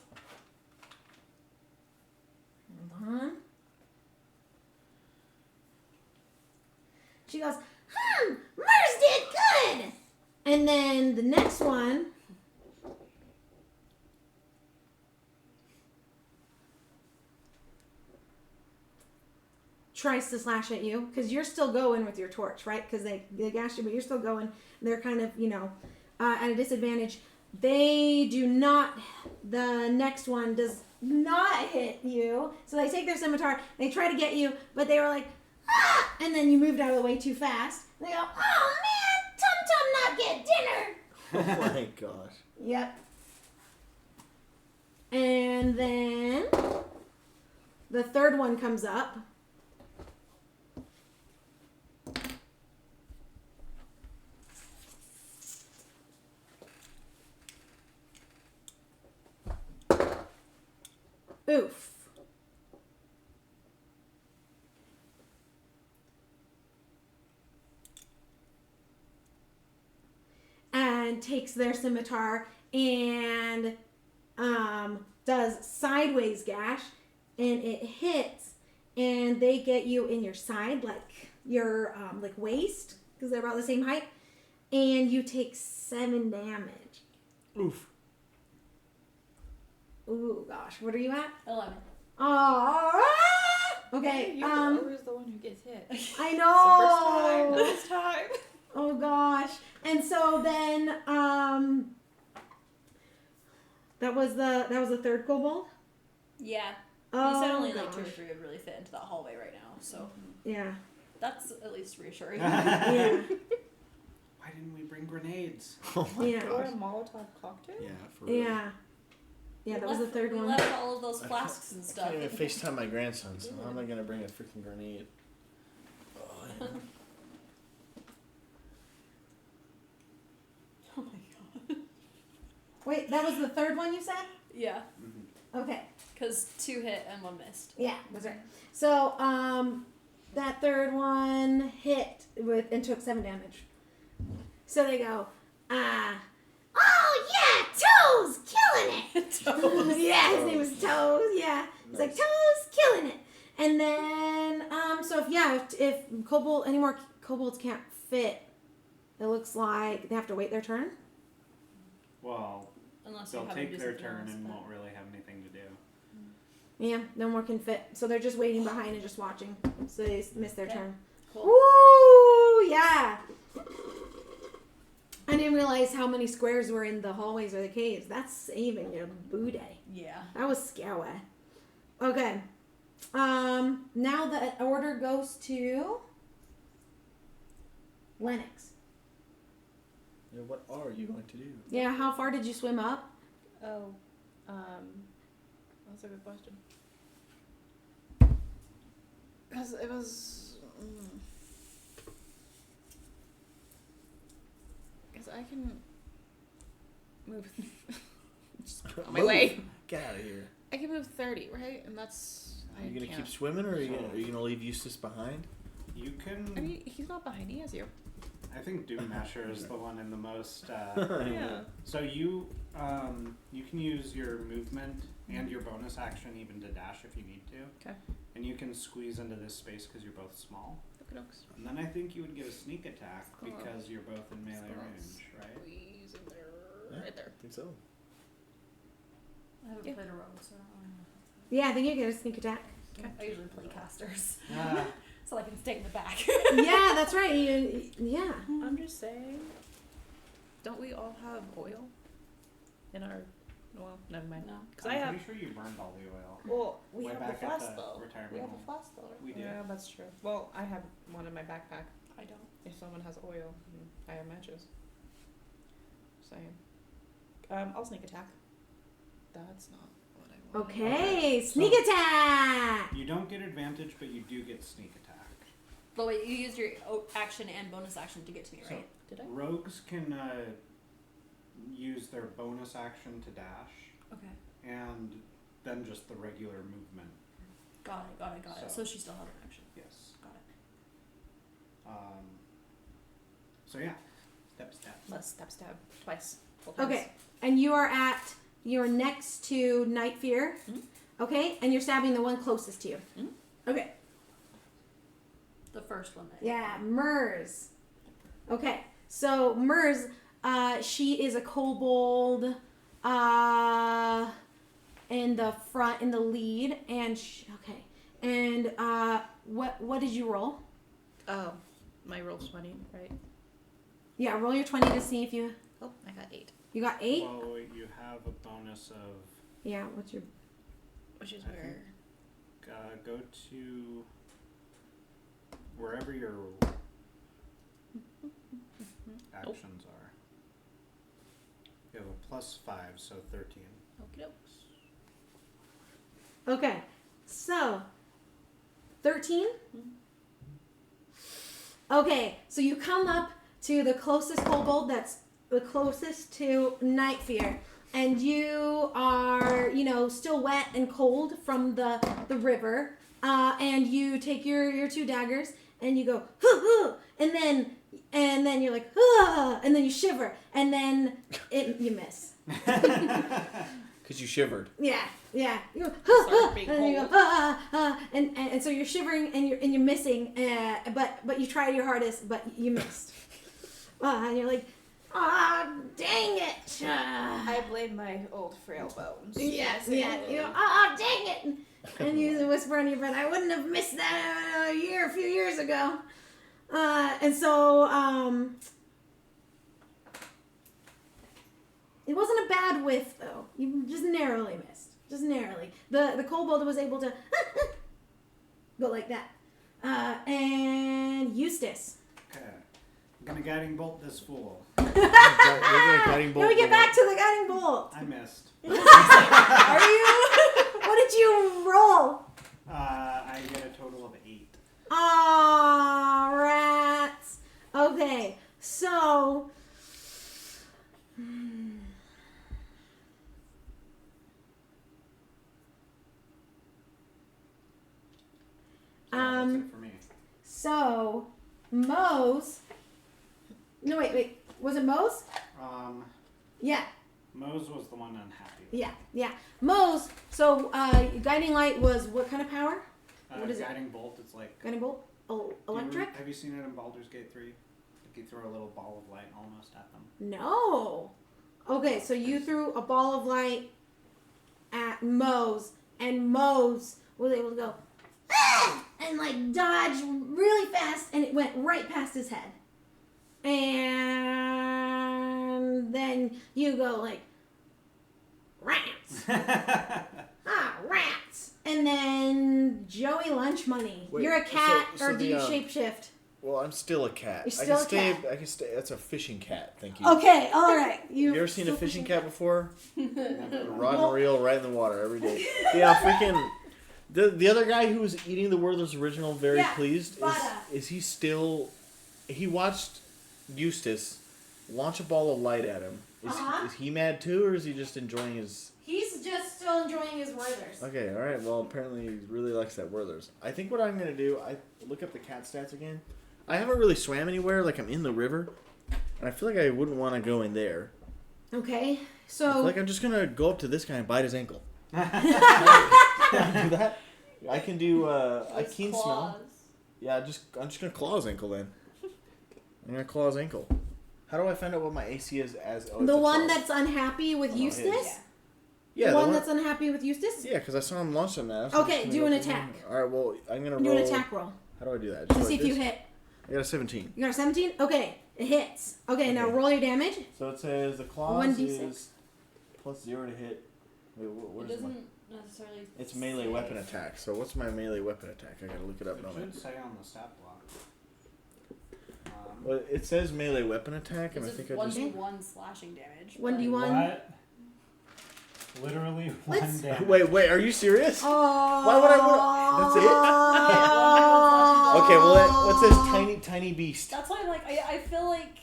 hold on. She goes, Murs did good. And then the next one, tries to slash at you because you're still going with your torch, right? Because they gashed you, but you're still going. They're kind of, at a disadvantage. They do not, the next one does not hit you. So they take their scimitar, they try to get you, but they were like, ah! And then you moved out of the way too fast. And they go, oh man, Tum Tum not get dinner. Oh my gosh. Yep. And then the third one comes up. Oof. and takes their scimitar and does sideways gash, and it hits, and they get you in your side, like your like waist, because they're about the same height, and you take 7 damage. Oof. Ooh, gosh, what are you at? 11. Oh, okay. You're always the one who gets hit. I It's know. the first time. Oh gosh. And so then that was the third kobold? Yeah. Oh, You said only like gosh. 2 or 3 would really fit into that hallway right now, so Yeah. that's at least reassuring. Yeah. Why didn't we bring grenades? Oh my Yeah. Or a gosh. Molotov cocktail? Yeah, for real. Yeah. Yeah, that was the third we one. left all of those I flasks and I stuff. can't even FaceTime my grandson, so how am I gonna bring a freaking grenade? Oh, yeah. Oh my god. Wait, that was the third one you said? Yeah, Okay. because 2 hit and 1 missed. Yeah, that's right. So, that third one hit with and took 7 damage. So they go, oh yeah, Toes killing it. Yeah, his name is Toes. Yeah, he's like Toes killing it. And then, so if any more kobolds can't fit, it looks like they have to wait their turn. Well, Unless you they'll have them take do their something turn else, and but- won't really have anything to do. Yeah, no more can fit. So they're just waiting behind and just watching. So they miss their Okay. turn. Cool. Woo! Yeah. I didn't realize how many squares were in the hallways or the caves. That's saving your booty. Yeah. That was scary. Okay. Now the order goes to Lennox. Yeah, what are you going to do? Yeah, how far did you swim up? Oh, that's a good question. Because it was. Because I can move. Just on my Move. way. Get out of here. I can move 30, right? And that's. Are you I gonna can't. keep swimming, or are you gonna leave Eustace behind? You can. I mean, he's not behind. He has you. I think Doom Masher is the one in the most. Yeah. So you can use your movement and your bonus action even to dash if you need to. Okay. And you can squeeze into this space because you're both small. Okey-dokes. And then I think you would get a sneak attack Cool. because you're both in melee Cool. range, right? Squeeze in there. Yeah. Right there. I think so. I haven't Yeah. played a rogue, so I don't know. Yeah, I think you get a sneak attack. I usually play casters, Ah, so I can stay in the back. Yeah, that's right. Yeah. I'm just saying. Don't we all have oil in our? Well, never mind. No. Because I'm I have. pretty sure you burned all the oil. Well, we Way have back the at flask the though. retirement We have home. a flask though. We do. Yeah, that's true. Well, I have one in my backpack. I don't. If someone has oil, I have matches. Saying. I'll sneak attack. That's not what I want. Okay, So- sneak attack. You don't get advantage, but you do get sneak attack. But wait, you used your action and bonus action to get to me, So- right? Did I? Rogues can use their bonus action to dash, Okay. and then just the regular movement. Got it. So she still has an action. Yes. Got it. So yeah, step. Let's stab twice. Okay, and you're next to Night Fear. Mhm. Okay, and you're stabbing the one closest to you. Mhm. Okay. The first one. Yeah, Mers. Okay, so Mers, she is a kobold, in the front, in the lead, and what did you roll? Oh, my roll's 20, right? Yeah, roll your 20 to see if you Oh, I got 8. you got 8. Well, you have a bonus of Yeah, what's your Which is I where? go to wherever your actions are. You have a +5, so 13. Okie dokes. Okay, so 13. Okay, so you come up to the closest kobold that's the closest to Night Fear, and you are, still wet and cold from the river, and you take your 2 daggers and you go, hoo, hoo, and then and then you're like, ah, and then you shiver, and then you miss. Because you shivered. Yeah. You go, Start being and then you go, cold. and so you're shivering and you're missing, but you try your hardest, but you missed. And you're like, dang it. I blame my old frail bones. Yes. You go, dang it. And you whisper under your breath, I wouldn't have missed that a few years ago. And so, it wasn't a bad whiff, though. You just narrowly missed. Just narrowly. The kobold was able to go like that. And Eustace. Okay. I'm gonna guiding bolt this fool. Now we get back to the guiding bolt. I missed. Are you? What did you roll? I get a total of 8. Aw, rats. Okay, so. That's it for me. So, Mose. No, wait. Was it Mose? Yeah. Mose was the one unhappy. Yeah. Mose. So, guiding light was what kind of power? What is it? Guiding bolt, it's like... Guiding bolt? Electric? Have you seen it in Baldur's Gate 3? Like you throw a little ball of light almost at them. No. Okay, so you threw a ball of light at Mose, and Mose was able to go and like dodge really fast, and it went right past his head. And then you go like, rats. Rats. And then Joey Lunch Money. Wait, You're a cat, so or do you the, shapeshift? Well, I'm still a cat. You're still a cat. I can stay. That's a fishing cat. Thank you. Okay, all right. You ever seen a fishing cat before? Never. Rod and reel right in the water every day. Yeah, freaking. The other guy who was eating the Werther's original, very pleased. Is he still? He watched Eustace launch a ball of light at him. Is he mad too, or is he just enjoying his? He's just still enjoying his Werther's. Okay, all right. Well, apparently he really likes that Werther's. I think what I'm gonna do, I look up the cat stats again. I haven't really swam anywhere. Like I'm in the river, and I feel like I wouldn't want to go in there. Okay, so I feel like I'm just gonna go up to this guy and bite his ankle. Can I do that? I can do. I keen smell. Yeah, I'm just gonna claw his ankle then. I'm gonna claw his ankle. How do I find out what my AC is as? Oh, the one 12. that's unhappy with Eustace. Yeah, the one that's unhappy with Eustace. Yeah, because I saw him launch them now. Okay, do an attack. All right, well, I'm gonna do roll. an attack roll. How do I do that? To Just see like if you this? hit. I got a 17. You got a 17? Okay, it hits. Okay, now roll your damage. So it says the claws 1d6. is plus 0 to hit. Wait, what It is my? doesn't necessarily. It's melee weapon attack. So what's my melee weapon attack? I gotta look it up. It Don't I? should say on the stat block. Well, it says melee weapon attack, and I It's think I just. 1d1 slashing damage. 1d1. What? Literally one damage. Wait, are you serious? Oh. Why would I want? That's it. Okay, well, what's this tiny beast? That's why, like, I feel like.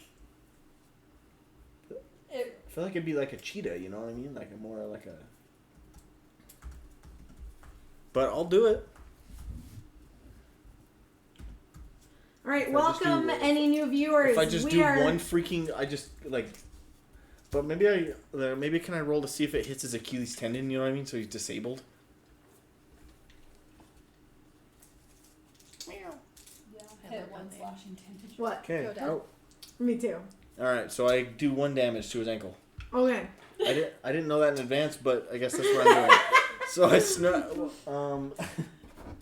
I feel like it'd be like a cheetah. You know what I mean? Like a more like a. But I'll do it. All right, If I just welcome do- any new viewers. If I just We do are- one freaking, I just like. But maybe can I roll to see if it hits his Achilles tendon? You know what I mean? So he's disabled. Yeah, hit 1 slashing damage. What? Okay. Go down. Oh. Me too. All right. So I do 1 damage to his ankle. Okay. I didn't know that in advance, but I guess that's what I'm doing. So I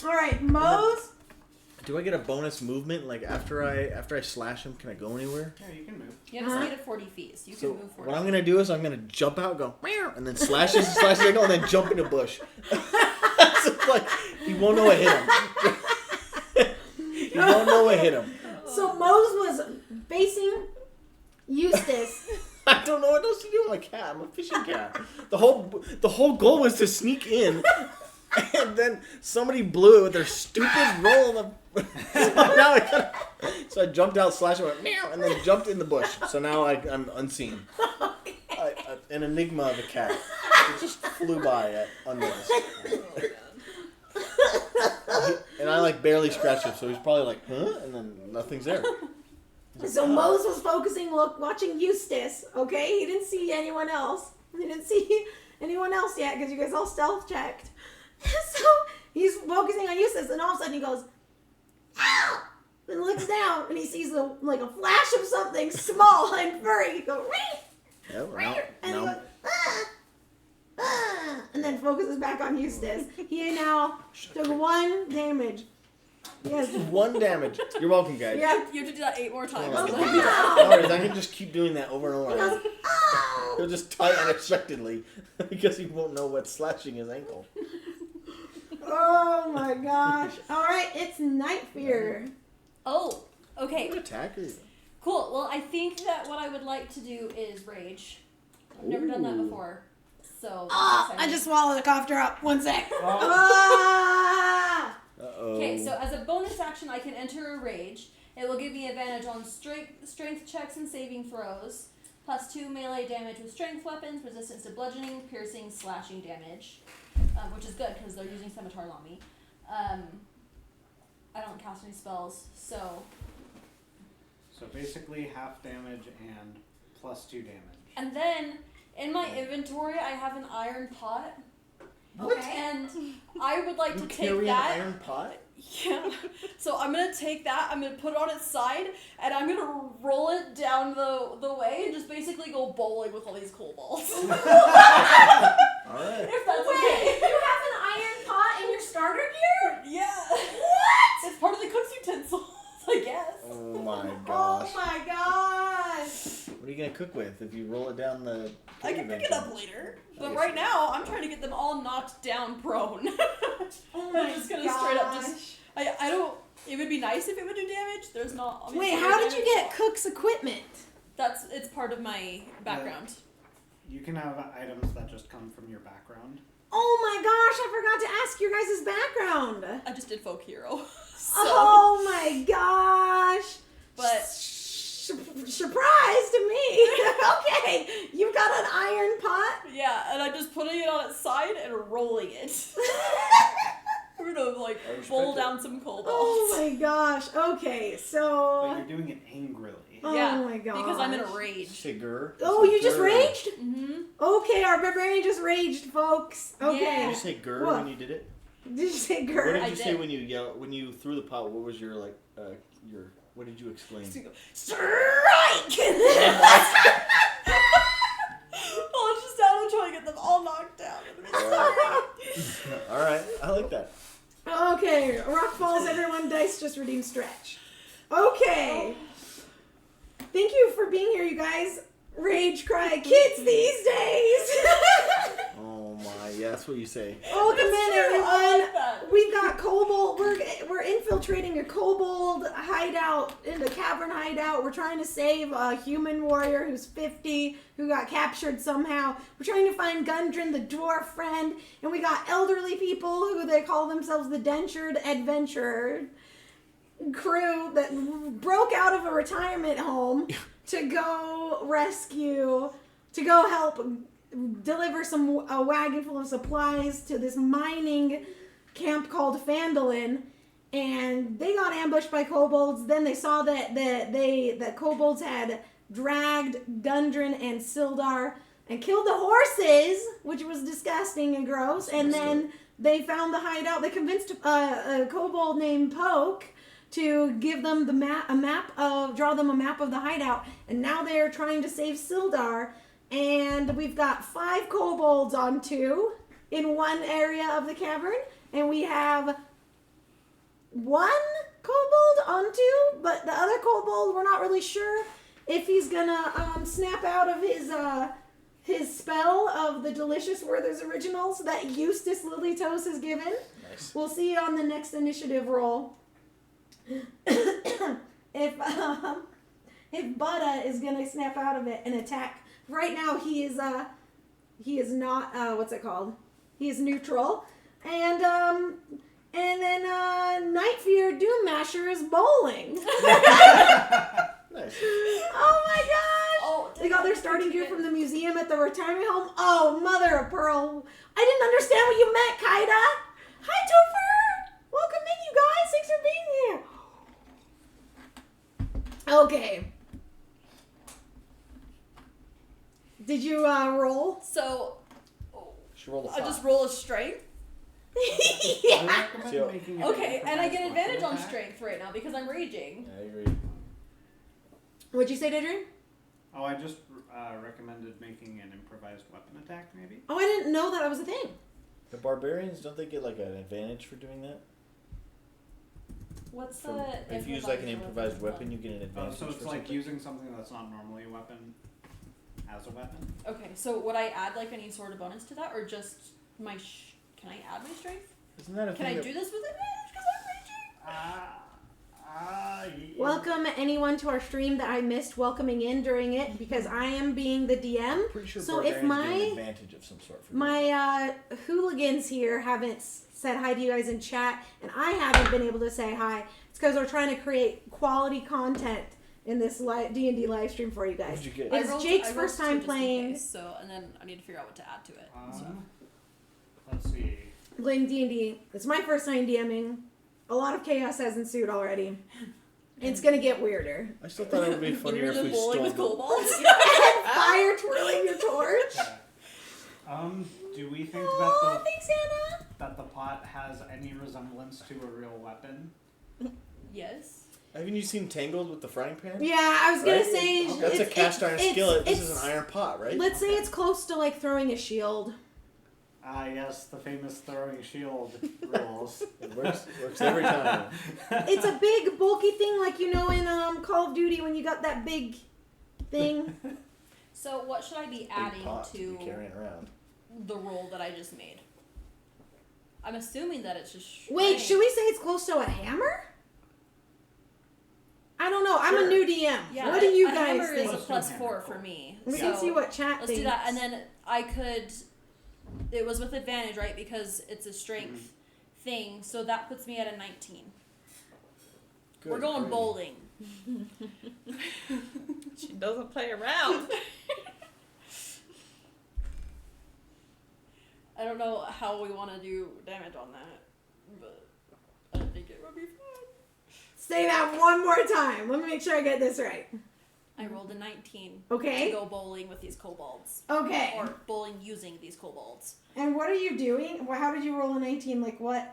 All right, Mose. Do I get a bonus movement? Like after I slash him, can I go anywhere? Yeah, you can move. You have a speed of 40 feet, so you So can move 40 what I'm gonna do is I'm gonna jump out, go meow, and then slash his ankle, and then jump in a bush. So like he won't know what hit him. He won't know what hit him. So Mose was facing Eustace. I don't know what else to do with a cat. I'm a fishing cat. The whole goal was to sneak in, and then somebody blew it with their stupid roll. So I jumped out, slashed, and went meow, and then jumped in the bush. So now I'm unseen. An enigma of a cat. It just flew by unnoticed. And I like barely scratched him, so he's probably like, huh? And then nothing's there. So Mose was focusing, watching Eustace. Okay, he didn't see anyone else. He didn't see anyone else yet because you guys all stealth checked. So he's focusing on Eustace, and all of a sudden he goes, "Ow!" and looks down, and he sees a flash of something small and furry. He goes, "Ree!" And he goes, "Ah! Ah!" and then focuses back on Eustace. He now took 1 damage. Yes. 1 damage. You're welcome, guys. Yeah. You have to do that 8 more times. Oh, Ow! no worries, I can just keep doing that over and over. He goes, "Ow!" He'll just tie unexpectedly because he won't know what's slashing his ankle. Oh my gosh. Alright, it's Night Fear. Oh, okay. What attack is it? Cool. Well, I think that what I would like to do is rage. I've never done that Ooh. before. So, I just swallowed a cough drop. 1 sec. Oh. Ah! Uh-oh. Okay, so as a bonus action, I can enter a rage. It will give me advantage on strength checks and saving throws, +2 melee damage with strength weapons, resistance to bludgeoning, piercing, slashing damage, which is good because they're using scimitar on me. I don't cast any spells, so... So basically half damage and +2 damage. And then, in my inventory, I have an iron pot. Okay. And I would like You to carry take that. an iron pot? Yeah. So I'm gonna take that, I'm gonna put it on its side, and I'm gonna roll it down the way and just basically go bowling with all these kobolds. Alright. If that's Wait, okay. you have an iron pot in your starter gear? Yeah. What? It's part of the cook's utensils, I guess. Oh my Oh gosh. my gosh. What are you going to cook with if you roll it down the... I can pick it eventually? up later. I But guess right so. now, I'm trying to get them all knocked down prone. Oh I'm just gonna gosh. straight up just... I don't... It would be nice if it would do damage. There's not... obviously Wait, no how did you damage. get Cook's equipment? It's part of my background. You can have items that just come from your background. Oh my gosh, I forgot to ask your guys' background. I just did folk hero. So, Oh my gosh. but Surprise to me. Okay, you've got an iron pot. yeah, and I'm just putting it on its side and rolling it. We're gonna like I respect bowl it. down some kobolds. Oh my gosh. Okay, But so. you're doing it angrily. Oh yeah, my gosh. because I'm in a rage. Figure. Oh, you just raged? Mm-hmm. Okay, our barbarian just raged, folks. Okay. Did Yeah. you say grr What? when you did it? Did you say What girl? did I you say did. when you threw the pot? What was your what did you exclaim? Strike! Well, it's just down and trying to get them all knocked down. All right, I like that. Okay, rock falls, everyone, dice just redeem stretch. Okay. Thank you for being here, you guys. Rage cry kids these days. Oh my, yeah, that's what you say. Welcome in, I everyone. like that. We've got kobold. We're infiltrating a kobold hideout, in the cavern hideout. We're trying to save a human warrior who's 50, who got captured somehow. We're trying to find Gundren, the dwarf friend, and we got elderly people who they call themselves the Dentured Adventurer crew that broke out of a retirement home to go rescue, to go help deliver a wagon full of supplies to this mining camp called Phandelver, and they got ambushed by kobolds. Then they saw that kobolds had dragged Gundren and Sildar and killed the horses, which was disgusting and gross. And then they found the hideout. They convinced a kobold named Poke to give them draw them a map of the hideout. And now they're trying to save Sildar. And we've got 5 kobolds on 2 in one area of the cavern. And we have 1 kobold on 2, but the other kobold, we're not really sure if he's gonna snap out of his spell of the delicious Werther's Originals that Eustace Lilytoes has given. Nice. We'll see on the next initiative roll if Butta is gonna snap out of it and attack. Right now he is not what's it called? He is neutral. And then Night Fear Doom Masher is bowling. Nice. Oh my gosh! Oh, They got their starting gear from the museum at the retirement home. Oh, mother of pearl! I didn't understand what you meant, Kaida. Hi, Topher. Welcome in, you guys. Thanks for being here. Okay. Did you roll? So, She rolled a I 5. just roll a strength. Yeah. I recommend So- making it Okay, and I get improvised advantage weapon on attack. strength right now because I'm raging. Yeah, I agree. What'd you say, Daedrin? Oh, I just recommended making an improvised weapon attack, maybe? Oh, I didn't know that was a thing. The barbarians, don't they get like an advantage for doing that? What's From, the if you use like an improvised weapon, you get an Oh, advantage so it's for like something? using something that's not normally a weapon as a weapon? Okay, so would I add like any sort of bonus to that, or just my? Can I add my strength? Isn't that a Can thing I that- do this with advantage because I'm raging? Welcome anyone to our stream that I missed welcoming in during it because I am being the DM. Pretty sure So if barbarians get my- an advantage of some sort for doing My hooligans here haven't said hi to you guys in chat, and I haven't been able to say hi. It's because we're trying to create quality content in this D&D live stream for you that. guys. What'd you get? It's Jake's I rolled first time 2 just in playing. case, so and then I need to figure out what to add to it. So. Let's see. Playing D&D. It's my first time DMing. A lot of chaos has ensued already. It's gonna get weirder. I still thought it would be funnier if we bowling with stole. kobolds. Fire twirling your torch. Do we think Oh, thanks, Anna. that the pot has any resemblance to a real weapon? Yes. Haven't you seen Tangled with the frying pan? Yeah, I was gonna Right? say That's a cast iron skillet. This is it's- an iron pot, right? Let's say it's close to like throwing a shield. Ah, yes, the famous throwing shield rules. It works every time. It's a big bulky thing, like you know in Call of Duty when you got that big thing. So what should I be Big adding pot to to be carrying around. the roll that I just made? I'm assuming that it's just. Wait, strength. should we say it's close to a hammer? I don't know. I'm a Sure. new DM. Yeah, What do you a guys hammer think? is a Let's do plus hammer, 4 cool. for me. We so can see what chat let's thinks. do that, and then I could. It was with advantage, right? Because it's a strength thing, so that puts me at a 19. Good We're going grief. bowling. She doesn't play around. I don't know how we want to do damage on that, but I think it would be fun. Say that one more time. Let me make sure I get this right. I rolled a 19 Okay. to go bowling with these kobolds. Okay. Or bowling using these kobolds. And what are you doing? How did you roll a 19? Like what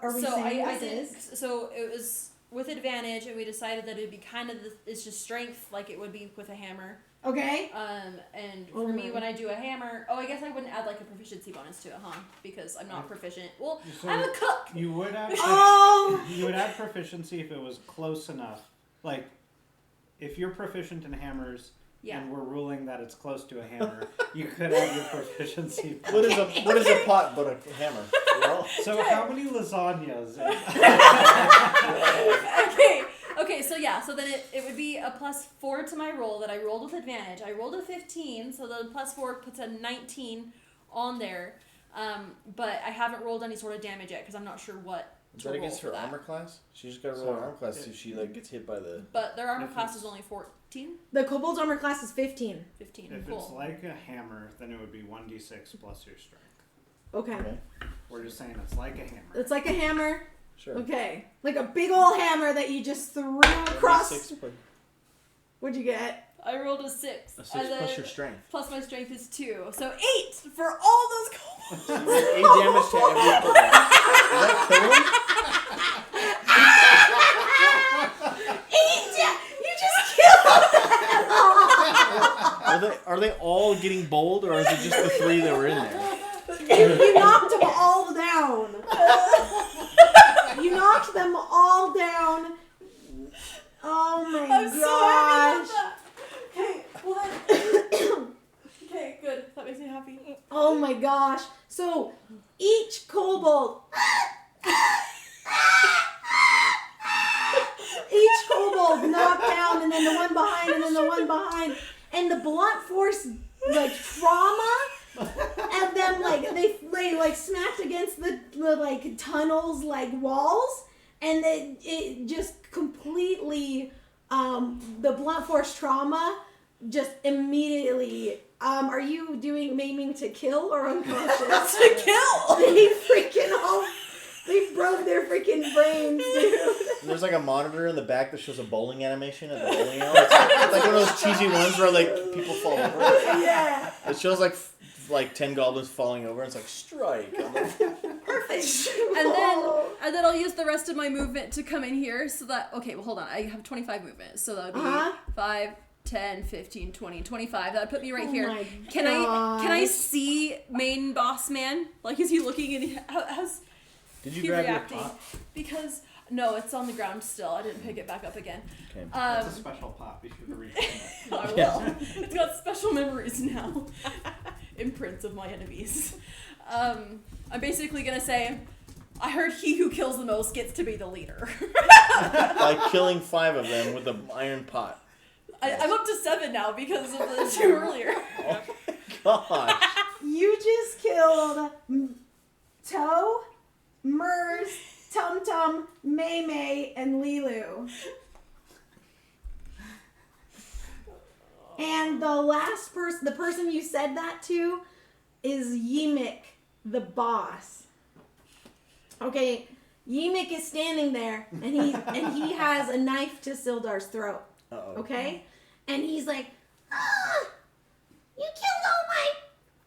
are we So saying I this did. is? So it was with advantage, and we decided that it'd be kind of it's just strength, like it would be with a hammer. Okay. And Oh for me, my. when I do a hammer, I guess I wouldn't add like a proficiency bonus to it, huh? Because I'm not proficient. Well, So I'm a cook. you would add Oh. you would add proficiency if it was close enough. Like, if you're proficient in hammers Yeah. and we're ruling that it's close to a hammer, you could add your proficiency. What is a pot but a hammer? Well, So how many lasagnas? Okay, so yeah, so then it would be a plus 4 to my roll that I rolled with advantage. I rolled a 15, so the plus 4 puts a 19 on there. But I haven't rolled any sort of damage yet because I'm not sure what is to that roll against for her that. armor class? She just got to roll So, her armor class if she like gets hit by the. But their armor If class it's- is only 14, The kobold's armor class is 15. 15. If Cool. it's like a hammer, then it would be 1d6 plus your strength. Okay. Okay. We're just saying it's like a hammer. It's like a hammer. Sure. Okay. Like a big old hammer that you just threw across. 6 plus What'd you get? I rolled a 6. a 6 and then plus your strength. plus my strength is 2. So 8 for all those kobolds. You did 8 damage to every kobold. Does that kill him? You just killed Are they all getting bold, or is it just the 3 that were in there? You knocked them all down. You knocked them all down. Oh my I'm gosh. so happy about that. Okay, well then. Okay, good. That makes me happy. Oh my gosh. So each kobold. Each kobold knocked down, and then the one behind, and then the one behind. And the blunt force, like, trauma. And then, like, they like, smacked against the like, tunnels, like, walls. And it just completely, the blunt force trauma just immediately, are you doing maiming to kill or unconscious? To kill! They freaking all, they rub their freaking brains, dude. And there's like a monitor in the back that shows a bowling animation at the bowling alley. It's like one of those cheesy ones where like people fall over. Yeah. It shows like 10 goblins falling over. And it's like strike. I'm like, Perfect. And then I'll use the rest of my movement to come in here so that, okay, well, hold on. I have 25 movement. So that would be 5, 10, 15, 20, 25. That would put me right here. My Can I see main boss man? Like, is he looking and how's did you he grab reacting? your pot? Because, no, it's on the ground still. I didn't pick it back up again. Okay. That's a special pot. Be sure to read it. I will. It's got special memories now. Imprints of my enemies. I'm basically going to say, I heard he who kills the most gets to be the leader. By killing 5 of them with an iron pot. I'm up to 7 now because of the 2 earlier. Oh my gosh. You just killed Toe, Mers, Tum Tum, May May, and Lilu. And the last person, the person you said that to, is Yimik, the boss. Okay, Yimik is standing there, and he has a knife to Sildar's throat. Uh-oh. Okay, and he's like, "Ah, you killed all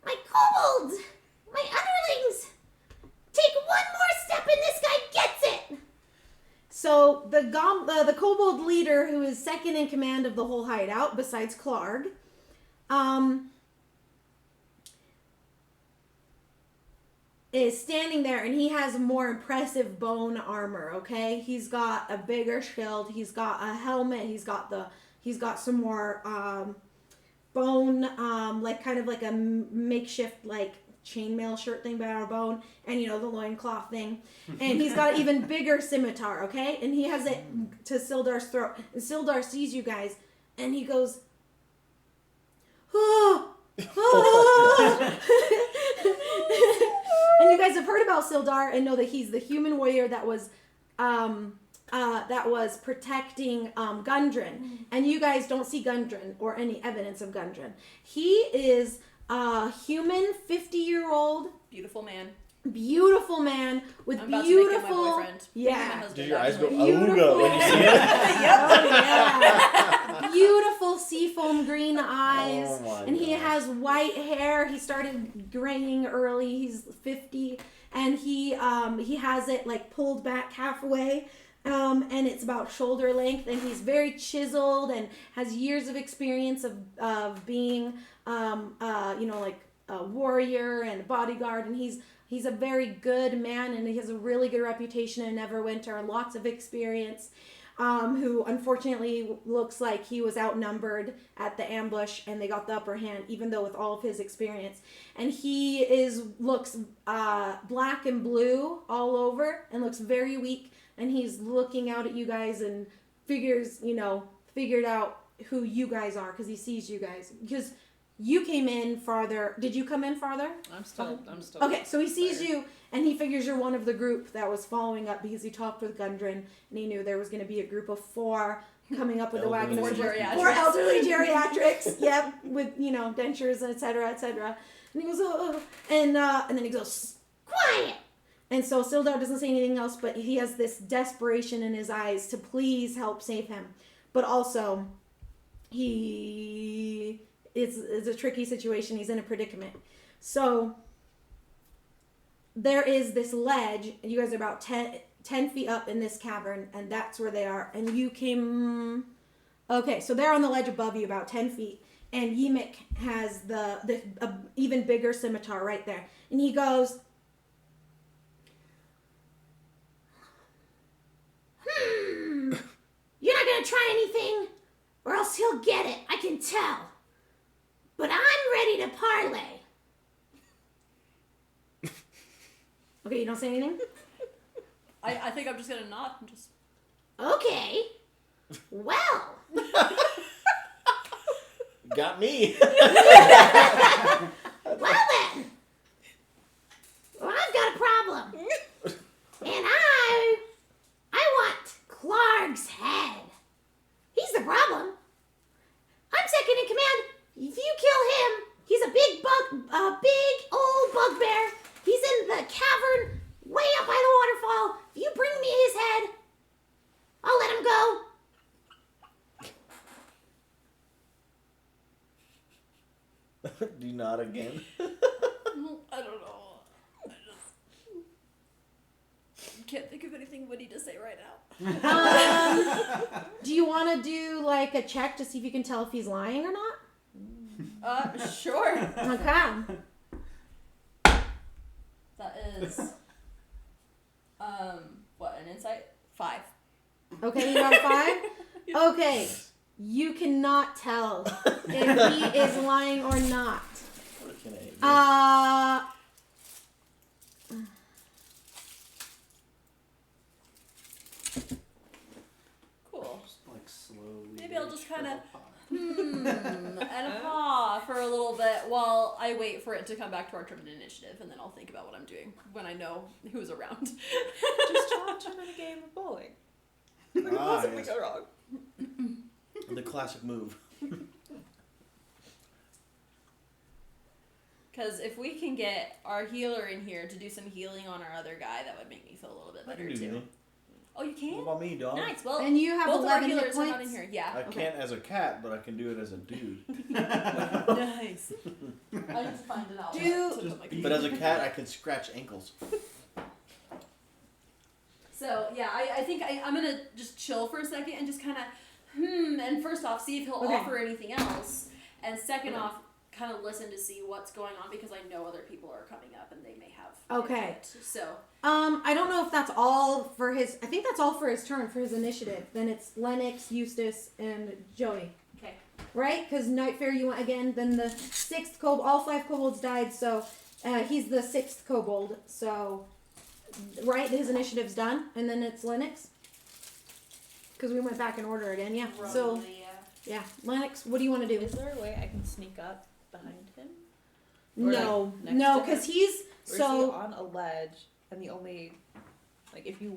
my kobolds, my underlings. Take one more step, and this guy gets it." So the kobold leader, who is second in command of the whole hideout, besides Clark, is standing there, and he has more impressive bone armor. Okay, he's got a bigger shield, he's got a helmet, he's got some more bone, like kind of like a makeshift like chainmail shirt thing made out of bone, and the loincloth thing, and he's got an even bigger scimitar. Okay, and he has it to Sildar's throat, and Sildar sees you guys, and he goes, "Oh." And you guys have heard about Sildar and know that he's the human warrior that was protecting Gundren. And you guys don't see Gundren or any evidence of Gundren. He is a human 50-year-old Beautiful man. with I'm about to beautiful, make him my boyfriend. yeah. My husband, Did your eyes go actually. auga when you see it? Oh, yeah. Beautiful seafoam green eyes. Oh my And he gosh. has white hair. He started graying early. He's 50. And he has it like pulled back halfway. And it's about shoulder length. And he's very chiseled and has years of experience of being, like a warrior and a bodyguard. And he's a very good man, and he has a really good reputation in Neverwinter, lots of experience, who unfortunately looks like he was outnumbered at the ambush and they got the upper hand, even though with all of his experience. And he looks black and blue all over and looks very weak, and he's looking out at you guys and figured out who you guys are because he sees you guys. Because you came in farther. Did you come in farther? I'm still. Okay, so he sees you, and he figures you're one of the group that was following up because he talked with Gundren, and he knew there was going to be a group of 4 coming up with a wagon of Elderly. 4 elderly geriatrics. Yep, with dentures and et cetera, et cetera. And he goes, oh, and then he goes, quiet. And so Sildar doesn't say anything else, but he has this desperation in his eyes to please help save him, but also it's a tricky situation. He's in a predicament. So there is this ledge, and you guys are about 10 feet up in this cavern, and that's where they are. And you came... Okay, so they're on the ledge above you, about 10 feet. And Yimik has the even bigger scimitar right there. And he goes... You're not going to try anything, or else he'll get it. I can tell. But I'm ready to parlay. Okay, you don't say anything? I think I'm just gonna nod and just... Okay. Well. Got me. Well then. Well, I've got a problem. And I want Clark's head. He's the problem. I'm second in command. If you kill him, he's a big old bugbear. He's in the cavern way up by the waterfall. If you bring me his head, I'll let him go. Do not again. I don't know. I just can't think of anything witty to say right now. Do you want to do like a check to see if you can tell if he's lying or not? Sure. Okay. That is, what, an insight? 5. Okay, you got a 5? Okay. You cannot tell if he is lying or not. What can I do? Cool. Just like slowly. Maybe I'll just kinda, trickle and paw for a little bit while I wait for it to come back to our turn initiative, and then I'll think about what I'm doing when I know who's around. Just challenge him in a game of bowling. What could possibly yes. go wrong? The classic move. Because if we can get our healer in here to do some healing on our other guy, that would make me feel a little bit I better can do too. anything. Oh, you What can? about me, dog? Nice. Well, And you have both of our 11 hit healers are not in points? here. Yeah. I Okay. can't as a cat, but I can do it as a dude. Nice. I just find it out. But as a cat, I can scratch ankles. So yeah, I think I'm gonna just chill for a second and just kind of and first off see if he'll Okay. offer anything else, and second off kind of listen to see what's going on because I know other people are coming up and they may have Okay. input. So I don't know if that's all for his. I think that's all for his turn for his initiative. Then it's Lennox, Eustace, and Joey. okay. Right? Because Nightfare, you went again. Then the 6th kobold, all 5 kobolds died, so he's the 6th kobold. So, right, his initiative's done, and then it's Lennox. Because we went back in order again, yeah. So, Probably, yeah, Lennox, what do you want to do? Is there a way I can sneak up behind him? Or, No, like, next no, to because him? he's Or is he so. on a ledge and the only, like, if you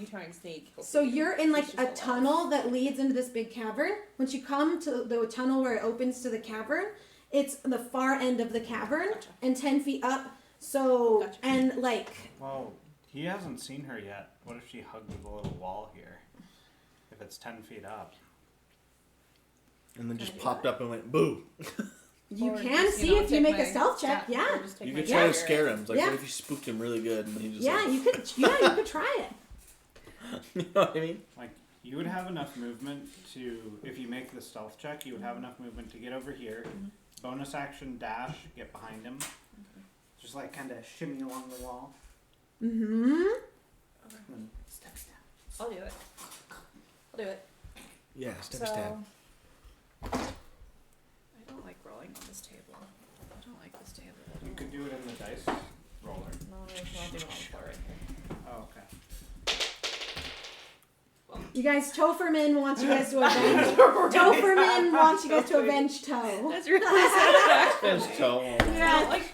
try and sneak. he'll So see you. you're in like He's a just alive. tunnel that leads into this big cavern. Once you come to the tunnel where it opens to the cavern, it's the far end of the cavern Gotcha. and 10 feet up. So Gotcha. and like Well, he hasn't seen her yet. What if she hugged the little wall here? If it's 10 feet up. And then Can I just do popped that? up and went, boo. you Or can just, see if you take make a my- stealth check. or Yeah, just take You my could try to dagger scare and- him. Like, Yeah. what if you spooked him really good and he just yeah, like, you could. Yeah, you could try it. you know what I mean? Like, you would have enough movement to, if you make the stealth check, you would have enough movement to get over here. Bonus action dash, get behind him. Just like kind of shimmy along the wall. Mm-hmm. And steps down. I'll do it. I'll do it. Yeah, step So, stab. I don't like rolling on this table. I don't like this table. You could do it in the dice roller. No, I can't do it on the floor right here. Oh, okay. You guys, Topherman wants you guys to avenge. Topherman wants you guys to avenge Toe. That's really sad. There's toe. I Yeah. don't like.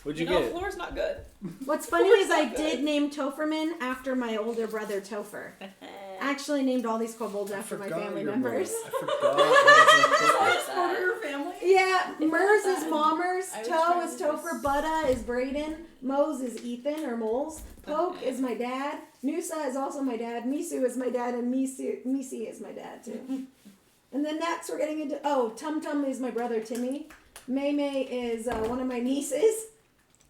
What'd You you know, get? floor's not good. What's funny is I did name Topherman after my older brother Topher. I actually named all these kobolds after my Forgot family your members. I forgot. Your family? Yeah, Mers is Mommers, I was Toe trying is to Topher, just- Butta is Braden, Mose is Ethan or Moles, Poke Okay. is my dad, Noosa is also my dad, Misu is my dad, and Misi is my dad too. And then next we're getting into, Tum Tum is my brother Timmy, May May is one of my nieces,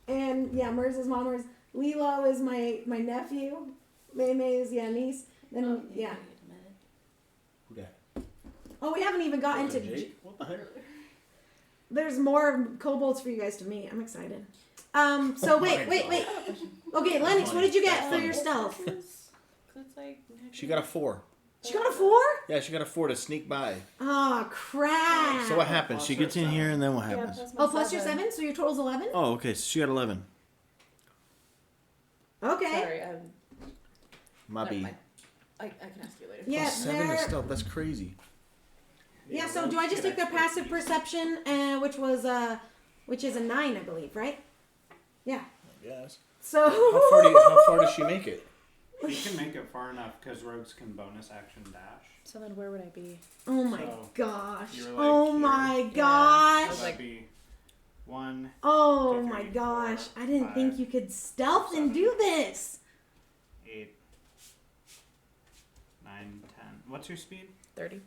and yeah, Mers is Mommers, Lilo is my nephew, May May is niece, then yeah. Who dat? Oh, we haven't even got Was it into. Jake? What the heck? There's more kobolds for you guys to meet. I'm excited. So wait. Okay, Lennox, what did you get for your stealth? Cause it's like. She got a 4. She got a 4? Yeah, she got a 4 to sneak by. Oh crap! So what happens? She gets in here and then what happens? Oh, plus your 7, so your total's 11. Oh, okay. So she got 11. Okay. Sorry, My never B. mind. I can ask you later. Yeah, Plus 7 they're- is stealth. That's crazy. Yeah. So do I just take their passive perception, which is a 9, I believe, right? Yeah. Yes. So. How far does she make it? You can make it far enough because rogues can bonus action dash. So then where would I be? Oh my So, gosh! you were like Oh here. my Yeah. gosh! So was that'd like- be 1, Oh 2, my 3, gosh. 4, I didn't 5, think you could stealth and do this. 8, 9, 10. What's your speed? 30.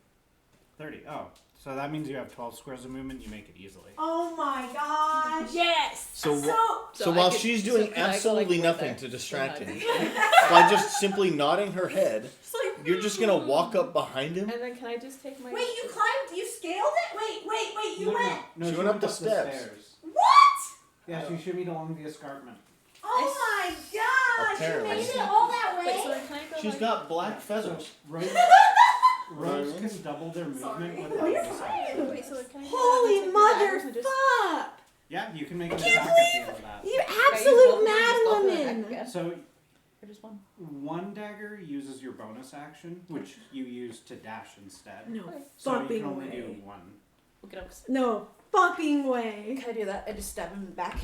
30. Oh, so that means you have 12 squares of movement. You make it easily. Oh my gosh. Yes. So So while I could- she's so doing can I go, like, absolutely right nothing there? to distract Go him, ahead. by just simply nodding her head, It's like, you're just gonna walk up behind him. And then can I just take my... Wait, you climbed, you scaled it? Wait, you went. No, She went up the steps. stairs. What? Yeah, she shimmied along the escarpment. Oh my gosh, Apparently. you made it all that way? Wait, so then can I go She's like... got black feathers. Rogues can double their movement Sorry. with No, you're bonus fine. action. Wait, so then can I go Holy like, take my daggers and just... motherfuck! Yeah, you can make an I can't attack at the end of that. You Can I use both absolute of them or just go for the neck madwoman! again? So Or just one? one dagger uses your bonus action, which you use to dash instead. No Okay. So you fucking can only way. do one. We'll get up. No fucking way. Can I do that? I just stab him in the back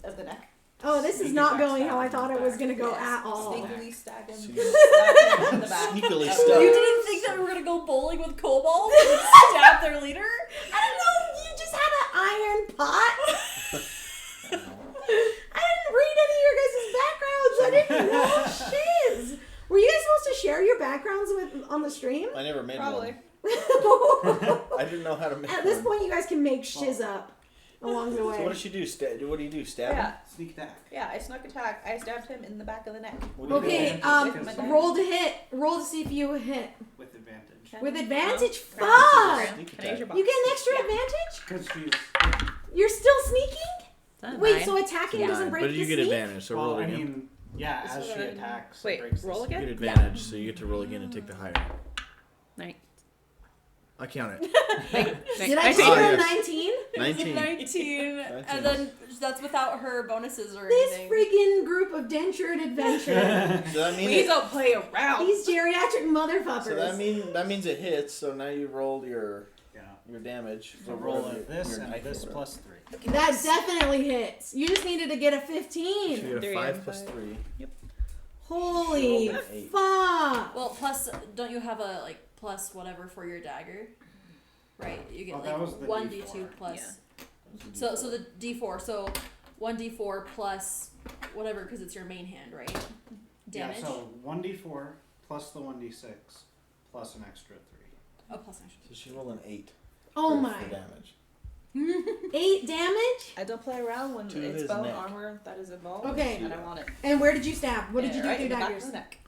of the neck. Oh, this is Sneak not attack going how I stab thought in it the was back. gonna go Yes. at all. Sneakily stab him. Sneak- Stab him in the back. Sneakily of stab. the- you didn't think that we were gonna go bowling with kobolds and stab their leader? I don't know, you just had an iron pot. I didn't read any of your guys' backgrounds. I didn't know shiz. Were you guys supposed to share your backgrounds with on the stream? I never made Probably. one. I didn't know how to make At this one. point, you guys can make shiz up along the So what way. does she do? What do you do? Stab him? Yeah, Sneak attack. yeah, I snuck attack. I stabbed him in the back of the neck. What do you do? Okay, Advantage because- roll to hit. Roll to see if you hit. With advantage. With advantage? Can I Fuck! Sneak Can I use your attack. You box? get an extra Yeah. advantage? Because she's. You're still sneaking? Wait, so attacking doesn't break But you the get sneak? advantage, so Well, roll I again. mean, yeah, This as is she what I- attacks, Wait, it breaks roll the You again? get advantage, so you get to roll again and take the higher. Night. I count it. Did I Ah, take her a yes. 19? 19. 19, and then that's without her bonuses or This anything. freaking group of dentured adventure. So that means We it, don't play around. These geriatric motherfuckers. so that means it hits. So now you rolled your Yeah. damage. So for roll whatever it this your and knife this or plus 3. That definitely hits. You just needed to get a whatever. So 15. you get a Three 5 and plus five. 3. Holy She rolled an 8. fuck. Well, plus, don't you have a like plus whatever for your dagger? Right, you get Oh, that was the like 1d2 D4. plus. Yeah. So the d4, so 1d4 plus whatever because it's your main hand, right? Damage. Yeah, so 1d4 plus the 1d6 plus an extra 3. Oh, plus extra. So she rolled an 8. Oh for my. damage. 8 damage? I don't play around when To it's his bone neck. armor that is involved. Okay. And I want it. And where did you stab? What did you do right with in your the back of daggers? the neck.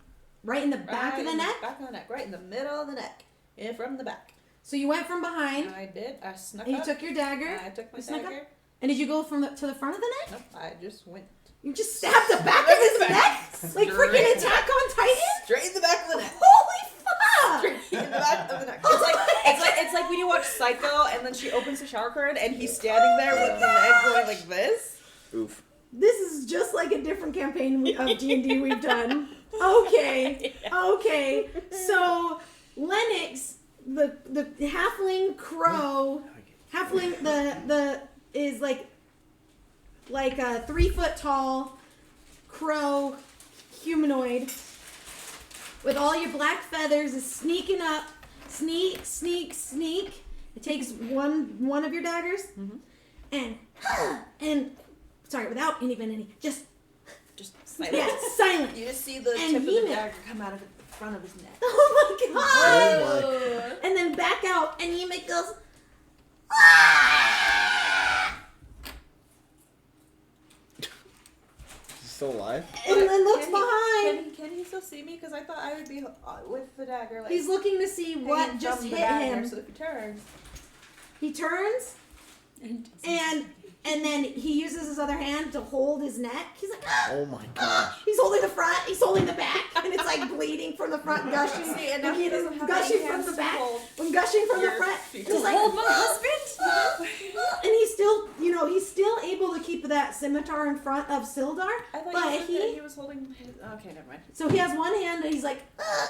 Right in the back Right of the in neck? Back of the neck. Right in the middle of the neck. In from the back. So you went from behind, I did. I snuck and you up. took your dagger, I took my You snuck up? dagger. and did you go from to the front of the neck? Nope. I just went You just stabbed the back of his neck? Like freaking Straight Attack on Titan? straight in the back of the neck. Holy fuck! Straight in the back of the neck. Oh It's like when you watch Psycho and then she opens the shower curtain and he's standing there with the neck going like this. Oof. This is just like a different campaign of D&D we've done. Okay, okay. So Lennox, the halfling crow, halfling the is like a 3 foot tall crow humanoid with all your black feathers is sneaking up, sneak. It takes one of your daggers and sorry, without any just Silent. yeah, silent. You just see the And tip of he the kn- dagger come out of the front of his neck. Oh my god! Oh And then back out, and Emic goes. "Ah!" Is he still alive? And then looks Can behind. Can he still see me? Because I thought I would be with the dagger. Like, He's looking to see what hanging just from hit the dagger, him. So if he turns, He turns, and then he uses his other hand to hold his neck. He's like, "Ah!" Oh my gosh. He's holding the front, he's holding the back, and it's like bleeding from the front, gushing. see, and now he doesn't have gushing any from hands the to back, hold when gushing from the your front. feet. He's To like, hold my husband? and he's still, he's still able to keep that scimitar in front of Sildar. I thought But you said he- that he was holding his. Okay, never mind. So he has one hand, and he's like,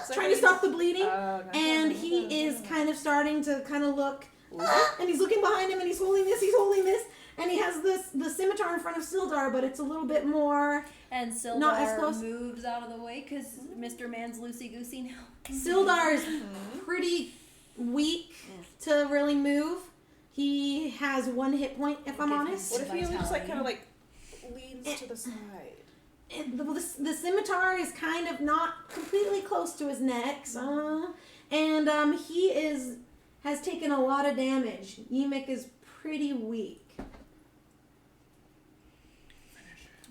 So trying to stop the bleeding. Okay. And he is kind of starting to look, Ooh. and he's looking behind him, and he's holding this, and he has the scimitar in front of Sildar, but it's a little bit more. And Not as Sildar close. moves out of the way because Mr. Man's loosey-goosey now. Sildar is pretty weak to really move, He has 1 hit point, if I'm Give him honest. What if he just like Vitality. kind of like leans to the side? The scimitar is kind of not completely close to his neck, and he has taken a lot of damage. Yemek is pretty weak.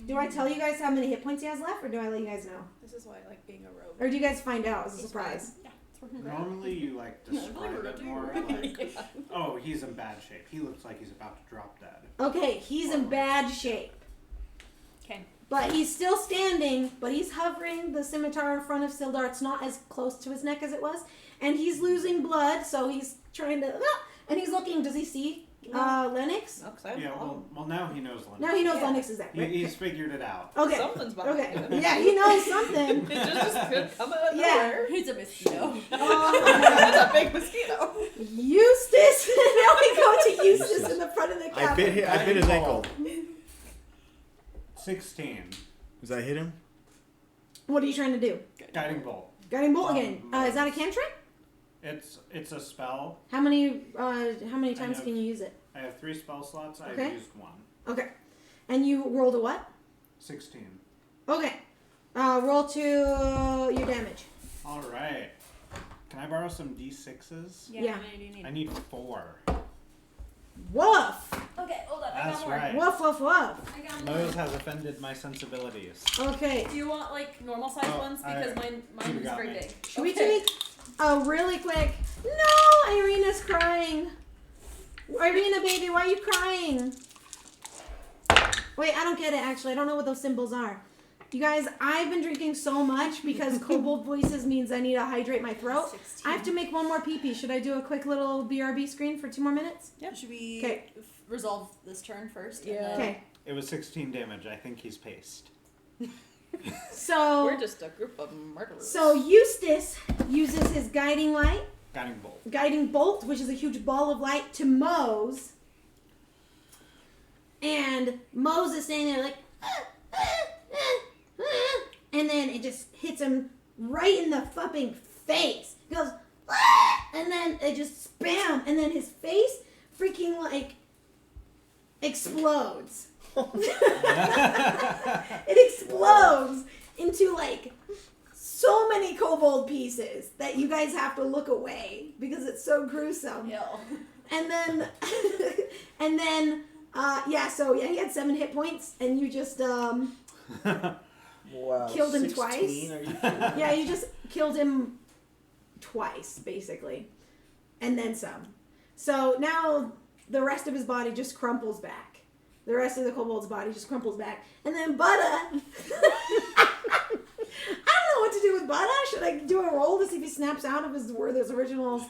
Do I tell you guys how many hit points he has left, or do I let you guys know? This is why I like being a rogue. Or do you guys find out as a surprise? Yeah, it's working great. Normally you like describe it more like, oh, he's in bad shape. He looks like he's about to drop dead. Okay, he's in bad shape. Okay. But he's still standing, but he's hovering the scimitar in front of Sildar. It's not as close to his neck as it was. And he's losing blood, so he's trying to... and he's looking, does he see Lennox? No, 'cause I'm Yeah, wrong. well, now he knows Lennox. Now he knows Yeah. Lennox is there. Right? He's figured it out. Okay. Something's behind Okay. him. Yeah, he knows something. It just could come out of Yeah. nowhere. He's a mosquito. It's a big mosquito. Eustace. Now we go to Eustace in the front of the I cabin. bit his ankle. 16. Does that hit him? What are you trying to do? Guiding bolt. Guiding bolt again. Is that a cantrip? It's a spell. How many times have- can you use it? I have 3 spell slots. I've Okay. used 1. Okay. And you rolled a what? 16. Okay. Roll to your damage. All right. Can I borrow some d6s? Yeah. Yeah. How many do you need? I need 4. Woof! Okay, hold on. I That's got more. right. Woof, woof, woof. I got more. Those has offended my sensibilities. Okay. Do you want like normal size Oh, ones? I- Because mine you is got very me. big. Should we Okay. take really quick? No! Irina's crying. Irina, baby, why are you crying? Wait, I don't get it, actually. I don't know what those symbols are. You guys, I've been drinking so much because kobold voices means I need to hydrate my throat. 16. I have to make one more pee-pee. Should I do a quick little BRB screen for 2 more minutes? Yeah. Should we 'Kay. resolve this turn first? Yeah. And then... Okay. It was 16 damage. I think he's paced. So, We're just a group of murderers. so Eustace uses his guiding light, Guiding bolt. which is a huge ball of light, to Mose. And Mose is standing there like, and then it just hits him right in the fucking face. He goes, and then it just spam, and then his face freaking like explodes. It explodes into like so many kobold pieces that you guys have to look away because it's so gruesome. Ew. And then, he had 7 hit points, and you just, Wow. Killed him 16? twice? Are you kidding me? yeah, you just killed him twice, basically. And then some. So now the rest of his body just crumples back. The rest of the kobold's body just crumples back. And then Butta, I don't know what to do with Butta. Should I do a roll to see if he snaps out of his Werther's Originals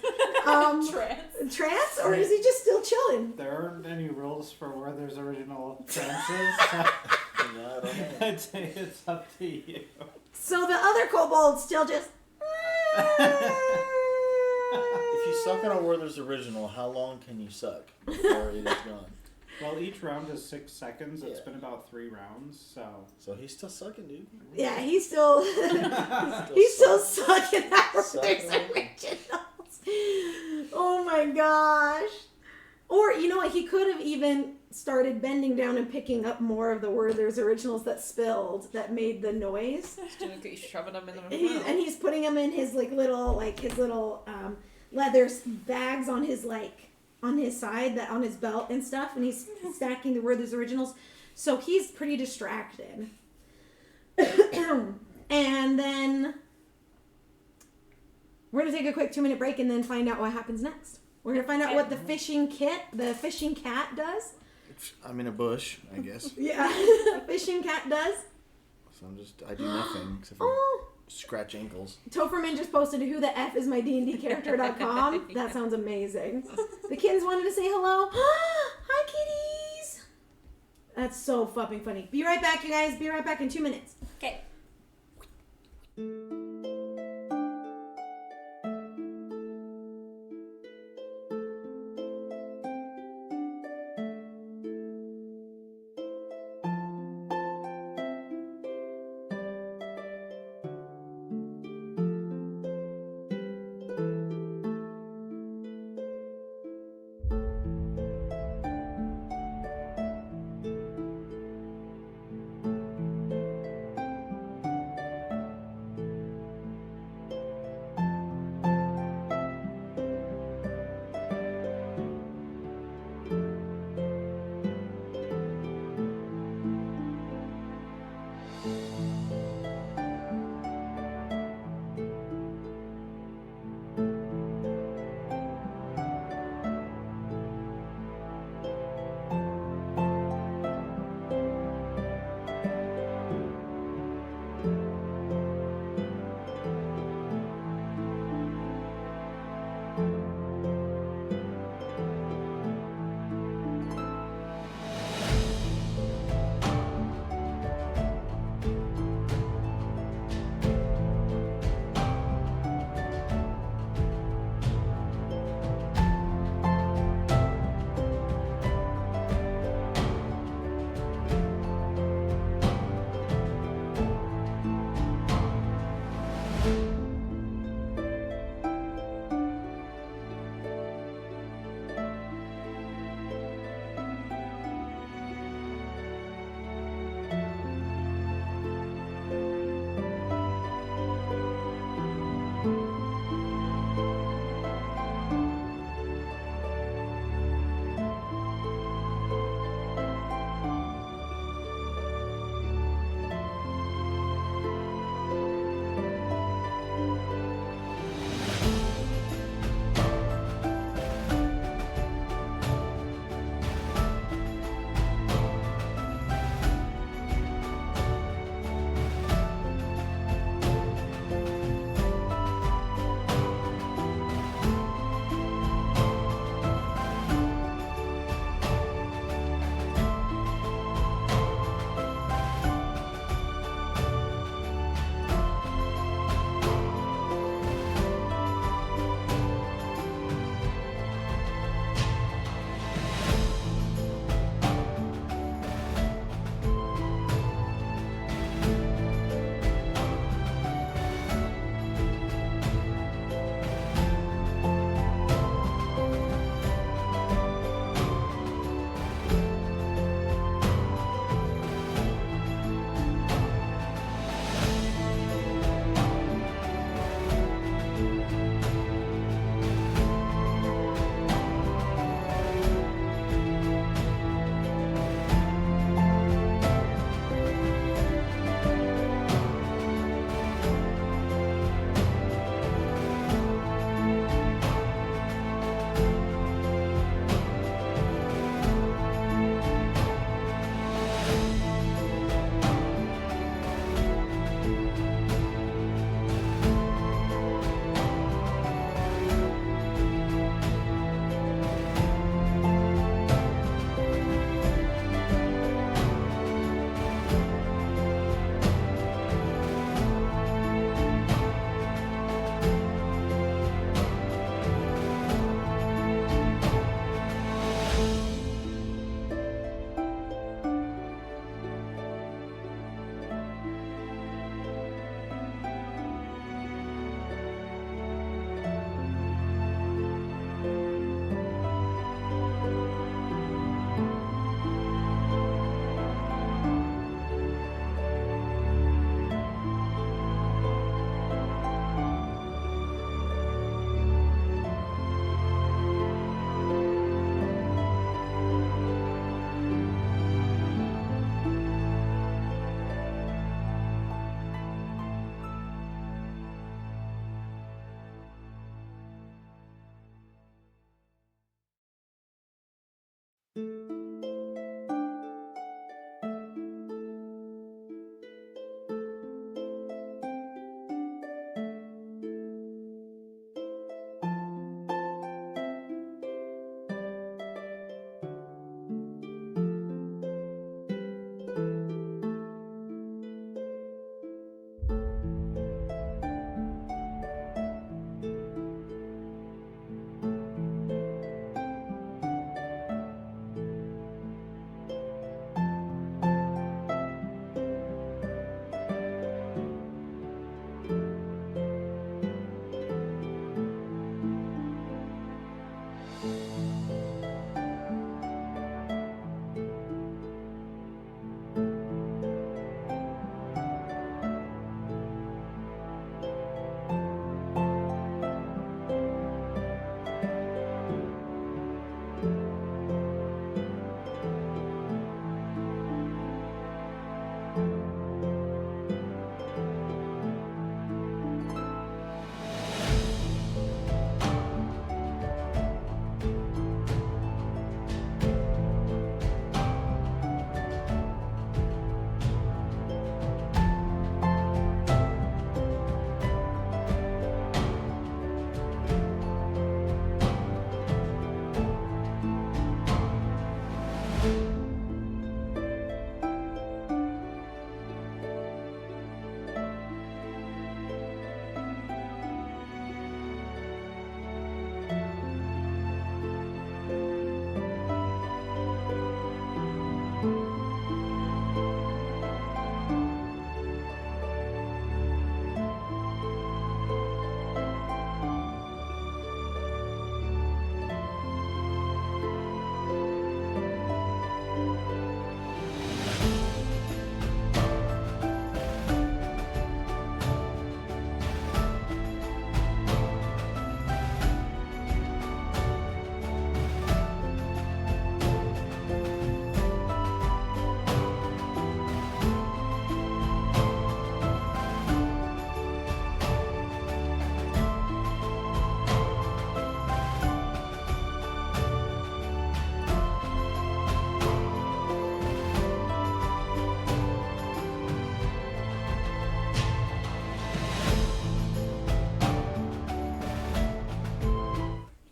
trance, or is he just still chilling? There aren't any rules for where there's original trances. No, I don't know. I'd say it's up to you. So the other kobold still just. If you suck on a Werther's Original, how long can you suck before it is gone? Well, each round is 6 seconds. It's Yeah. been about 3 rounds, so. So he's still sucking, dude. Yeah, he's still sucking at Werther's Originals. Oh my gosh. Or, you know what, he could have even started bending down and picking up more of the Werther's Originals that spilled, that made the noise. Just gonna keep shoving them in the And he's putting them in his little leather bags on his side, that on his belt and stuff, and he's stacking the Werther's Originals. So he's pretty distracted. And then we're gonna take a quick 2-minute break and then find out what happens next. We're gonna find out what the fishing cat does. I'm in a bush, I guess. Yeah, fishing cat does. So I do nothing except for Oh, scratch ankles. Topherman just posted who the F is my D&Dcharacter.com. That sounds amazing. The kittens wanted to say hello. Hi, kitties. That's so fucking funny. Be right back, you guys. Be right back in 2 minutes. Okay.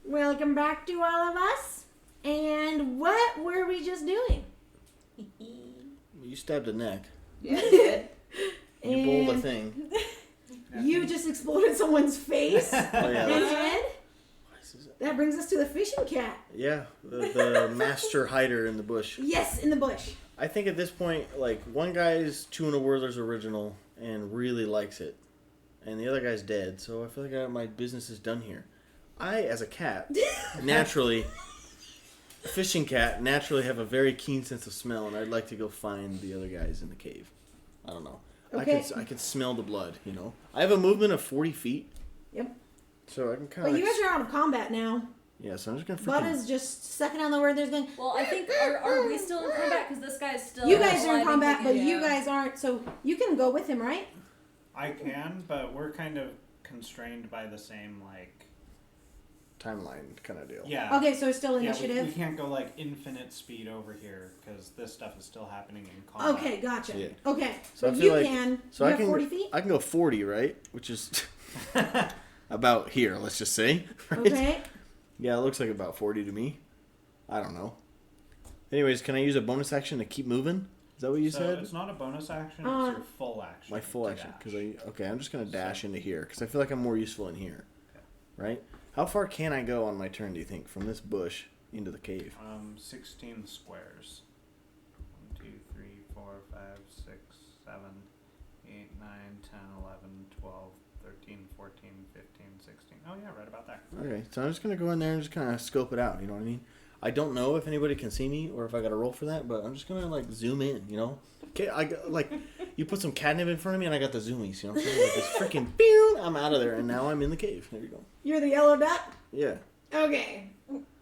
Welcome back to all of us. And what were we just doing? You stabbed a neck. Yeah, I did. You bowled a And thing. You just exploded someone's face Oh yeah. and That's, head. That brings us to the fishing cat. yeah. The master hider in the bush. Yes, in the bush. I think at this point, like, one guy's chewing a Werther's original and really likes it, and the other guy's dead. So I feel like my business is done here. I, as a cat, naturally, a fishing cat, naturally have a very keen sense of smell, and I'd like to go find the other guys in the cave. I don't know. Okay. I can smell the blood. You know, I have a movement of 40 feet. Yep. So I can kind But of. you guys are out of combat now. Yeah, so I'm just gonna. Bud freaking- is just sucking on the word. There's going. Well, I think are we still in combat? Because this guy's still. You guys are in alive and combat, but kicking. you guys aren't. So you can go with him, right? I can, but we're kind of constrained by the same, like... timeline kind of deal. Yeah. Okay, so it's still Yeah, initiative. we can't go, like, infinite speed over here, because this stuff is still happening in combat. Okay, gotcha. Yeah. Okay, So so I feel you like- can. So you I have can 40 feet. I can go 40, right? Which is about here. Let's just say. Right? Okay. Yeah, it looks like about 40 to me. I don't know. Anyways, can I use a bonus action to keep moving? Is that what you So said? it's not a bonus action, Uh, it's your full action. My full to action. dash. Because I'm just gonna dash into here because I feel like I'm more useful in here. Right? How far can I go on my turn? Do you think from this bush into the cave? 16 squares. 1, 2, 3, 4, 5, 6, 7, 8, 9, 10, 11, 12, 13, 14, 15, 16. Oh yeah, right about there. Okay, so I'm just gonna go in there and just kind of scope it out. You know what I mean? I don't know if anybody can see me or if I got to roll for that, but I'm just gonna like zoom in. You know? Okay, like you put some catnip in front of me and I got the zoomies. You know? What I'm saying? Like this freaking pew, I'm out of there and now I'm in the cave. There you go. You're the yellow duck. Yeah. Okay.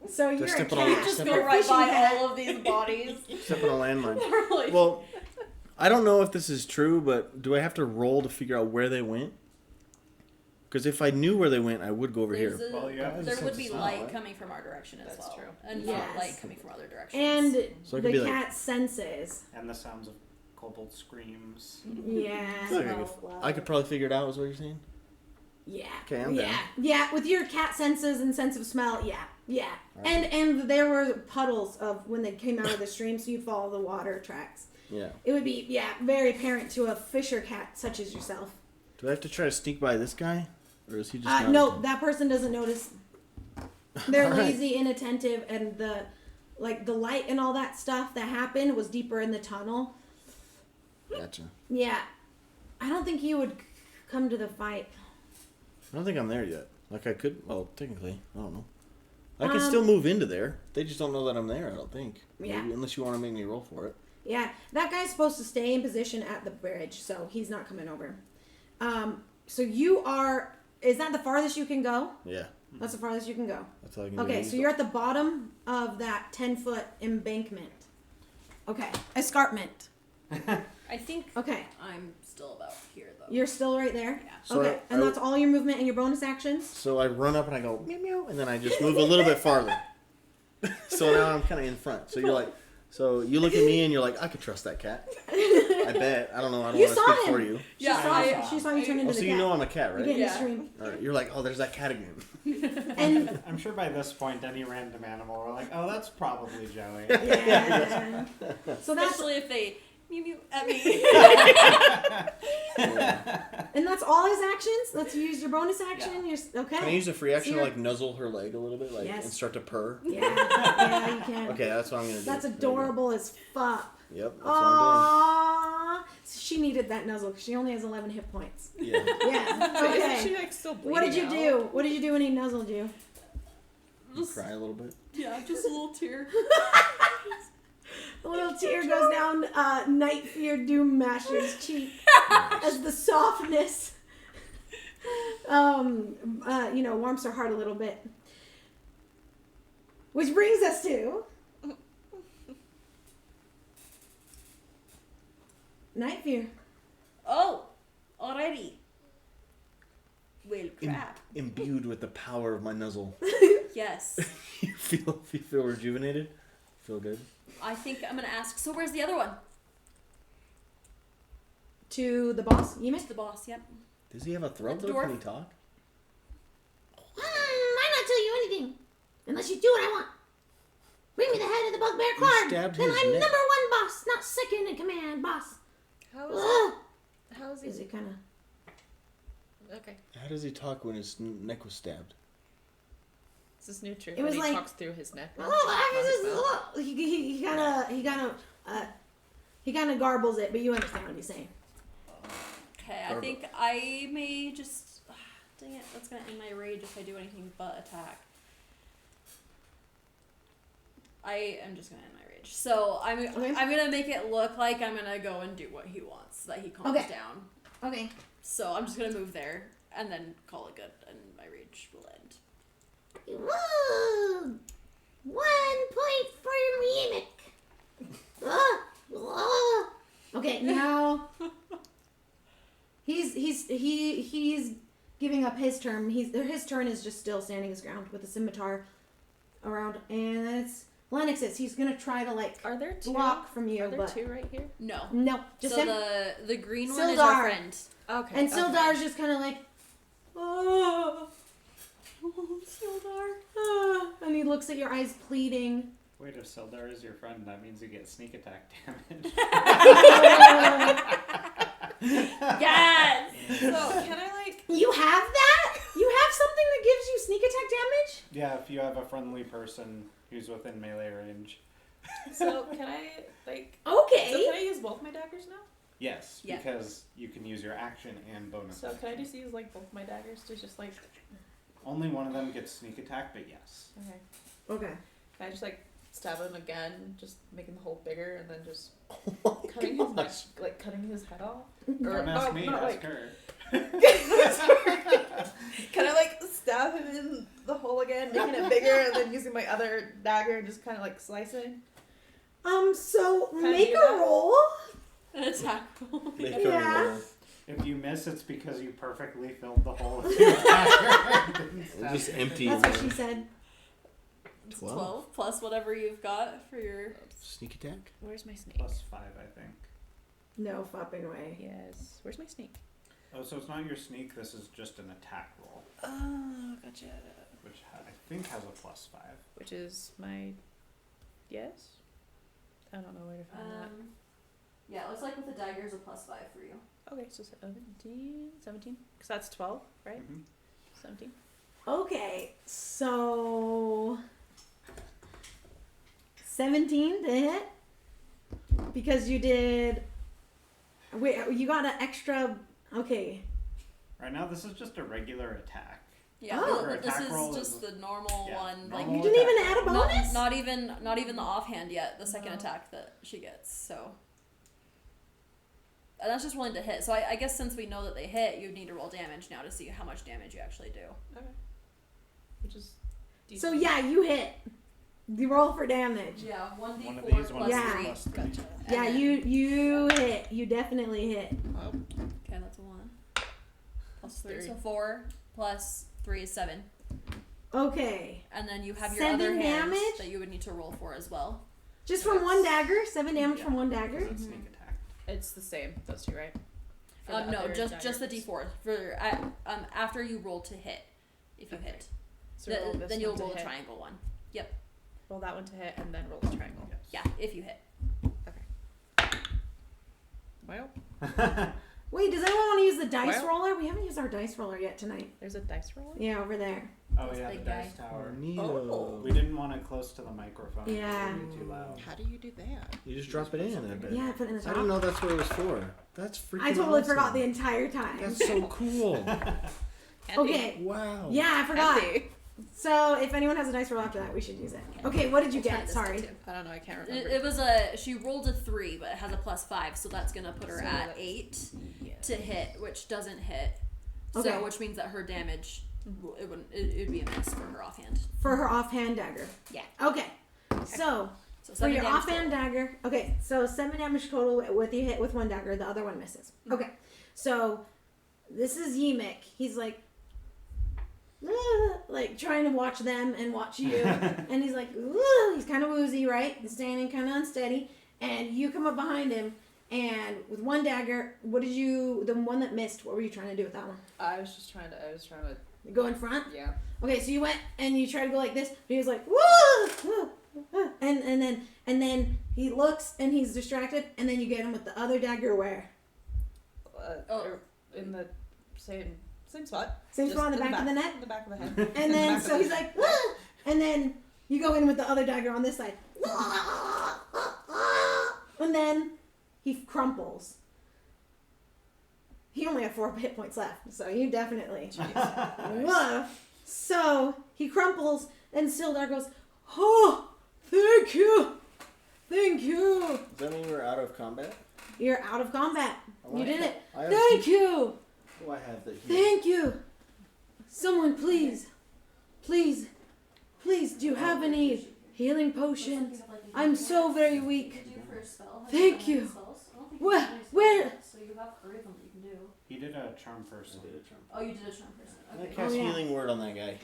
So you're a step cat. on all- Just step go on- right Fishing by cat. all of these bodies. Step on a landmine. Literally. Well, I don't know if this is true, but do I have to roll to figure out where they went? Because if I knew where they went, I would go over There's here. a- Well, you have there the would sense be of smell, light right? coming from our direction as That's well, true. and Yes. not light coming from other directions. And So it could the be like- cat senses. And the sounds of kobold screams. Yeah. I could probably figure it out, is what you're saying? Yeah. Okay, I'm yeah. down. Yeah, with your cat senses and sense of smell, yeah. Yeah. Alright. And there were puddles of when they came out of the stream, so you'd follow the water tracks. Yeah. It would be, yeah, very apparent to a fisher cat such as yourself. Do I have to try to sneak by this guy? Or is he just not... No, that person doesn't notice. They're Alright. lazy, inattentive, and the light and all that stuff that happened was deeper in the tunnel. Gotcha. Yeah. I don't think he would come to the fight. I don't think I'm there yet. Like I could... Well, technically. I don't know. I can Um, still move into there. They just don't know that I'm there, I don't think. Yeah. Maybe, unless you want to make me roll for it. Yeah, that guy's supposed to stay in position at the bridge, so he's not coming over. So you are... Is that the farthest you can go? Yeah. That's the farthest you can go. That's all I can do. Okay, so you're at the bottom of that 10-foot embankment. Okay, escarpment. I think Okay, I'm still about here though. you're still right there? Yeah. So Okay, and that's all your movement and your bonus actions? So I run up and I go, meow, meow, and then I just move a little bit farther. So now I'm kind of in front. So you're like... So you look at me and you're like, I could trust that cat. I bet. I don't know. I don't You want to saw speak him. for you. Yeah, She saw you turn into Oh, the so cat. you know I'm a cat, You right? get in the Yeah. stream. All right. You're like, oh, there's that cat again. And I'm sure by this point, any random animal, we're like, oh, that's probably Joey. yeah. So that's especially if they mew mew at me. and that's all his actions. Let's use your bonus action. Okay. Can I use a free action So to you're- like nuzzle her leg a little bit, like Yes. and start to purr? Yeah, you can. Okay, that's what I'm gonna do. That's There you adorable as fuck. go. Yep, that's what I'm Aww. She needed that nuzzle because she only has 11 hit points. doing. Yeah. Yeah. But isn't she Okay. like still bleeding What did you out? do? What did you do when he nuzzled you? Cry a little bit. Yeah, just a little tear. A little tear goes down Night Fear Doom Masher's cheek as the softness, warms her heart a little bit. Which brings us to Night Fear. Oh, already. Well, crap. Imbued with the power of my nuzzle. Yes. you feel rejuvenated? Feel good? I think I'm gonna ask. So where's the other one? To the boss, you It's missed. the boss. Yep. Does he have a throat The though? dwarf. Can he talk? I'm not telling you anything unless you do what I want. Bring me the head of the bugbear You card. stabbed Then his I'm neck. number one boss, not second in command boss. How is Ugh. how is Is he? it kind of? Okay, How does he talk when his neck was stabbed? this is new truth. It was He like- talks through his neck. Oh, not his mouth. he kind of garbles it, but you understand what he's saying. Okay, I Garble. think I may just. Dang it, that's gonna end my rage if I do anything but attack. I am just gonna end my rage. So I'm gonna make it look like I'm gonna go and do what he wants, so that he calms Okay. down. Okay. So I'm just gonna move there and then call it good, and my rage will end. Woo! 1 point for Mimic. Okay, now he's giving up his turn. His turn is just still standing his ground with a scimitar around, and then it's Lennox's. He's gonna try to Are there two? block from you, Are there but two right here? No. no, just so him. the green one is our Sildar. friend. Okay. And okay. Sildar's just kind of like, oh, Sildar. and he looks at your eyes pleading. Wait, if Sildar is your friend, that means you get sneak attack damage. Yes. So can I like? You have that? You have something that gives you sneak attack damage? Yeah, if you have a friendly person who's within melee range. So can I like? Okay. So can I use both my daggers now? Yes, Yeah. because you can use your action and bonus. So can I action. just use like both my daggers to just like? Only one of them gets sneak attack, but yes. Okay. Okay. Can I just like stab him again, just making the hole bigger, and then just Oh my cutting his neck, gosh. like cutting his head off? Don't ask me, not ask like. her. Can I like stab him in the hole again, making it bigger, and then using my other dagger and just kind of like slicing? So Can I make do a that? roll. An attack roll. Make Yeah. her If you miss, miss, it's because you perfectly filled the hole with your dagger. It's just empty. That's what she said. 12 plus whatever you've got for your. Sneak attack? Where's my snake? Plus 5, I think. No fucking way. Yes. Where's my snake? Oh, so it's not your sneak, this is just an attack roll. Oh, gotcha. Which I think has a plus 5. Which is my... Yes? I don't know where to find that. Yeah, it looks like with the dagger is a plus 5 for you. Okay, so 17? Because that's 12, right? Mm-hmm. 17. Okay, so 17 to hit because you did. Wait, you got an extra. Okay. Right now, this is just a regular attack. Yeah, Oh. this Attack roll is just the normal yeah, one. normal Like You didn't even attack add a roll. bonus? not even the offhand yet. The second attack that she gets. So. And that's just rolling to hit. So I guess since we know that they hit, you need to roll damage now to see how much damage you actually do. Okay. Which is... So yeah, you hit. You roll for damage. Yeah, 1d4 One of these, one of Yeah. these plus 3. Gotcha. Yeah, And then- you hit. You definitely hit. Oh. Okay, that's a 1. Plus 3. 3. So 4 plus 3 is 7. Okay. And then you have your 7 other hand damage? that you would need to roll for as well. Just from one dagger. 7 damage from one dagger. Because it's sneak attack. It's the same, those two, right? For the No, other just the daggers. d4 for after you roll to hit. If you Okay. hit, So roll this then you'll one to roll the hit. triangle one. Roll that one to hit, and then roll the triangle. Yes. Yeah, if you hit. Well, Wait, does anyone want to use the dice Well- roller? We haven't used our dice roller yet tonight. there's a dice roller? Yeah, over there. Oh, This yeah, big the dice guy. tower. Oh. We didn't want it close to the microphone. Yeah. It would be too loud. How do you do that? You just drop it in, I bet. Yeah, put it in the I top. didn't know that's what it was for. That's freaking I totally awesome. forgot the entire time. That's so cool. Okay. Wow. Yeah, I forgot. Handy. So if anyone has a dice roll after that, we should use it. Okay, what did you We'll try get? this Sorry. one too. I don't know, I can't remember. It was she rolled a 3, but it has a plus 5, so that's gonna put her So at that's- 8 Yeah. to hit, which doesn't hit. Okay. So which means that her damage, it'd be a miss for her offhand. For her offhand dagger. Yeah. Okay. So So for 7 your damage offhand total. dagger. Okay, so 7 damage total with you hit with one dagger. The other one misses. Okay. So this is Yimik. He's like trying to watch them and watch you, and he's like, he's kind of woozy, right? He's standing kind of unsteady, and you come up behind him, and with one dagger, the one that missed, what were you trying to do with that one? I was trying to, Go in front. yeah. Okay, so you went and you tried to go like this, but he was like, woo, and then he looks and he's distracted, and then you get him with the other dagger where? In the same spot. Same Just spot on the back of the neck. The back of the head. And then Back of so the he's head. like, "Wah!" And then you go in with the other dagger on this side, and then he crumples. He only had 4 hit points left, so you definitely. Whoa. So he crumples, and Sildar goes, "Oh, thank you, thank you. Does that mean we're out of combat? You're out of combat. You did it. I have Thank you, Who I have that here? thank you. Someone, please, please, please. Do you have any healing potions? I'm so very weak. Thank you. Where? So you have 3 of them that you can do. He did a charm person. Oh, you did a charm person. I'm gonna Okay. cast Oh, yeah. healing word on that guy.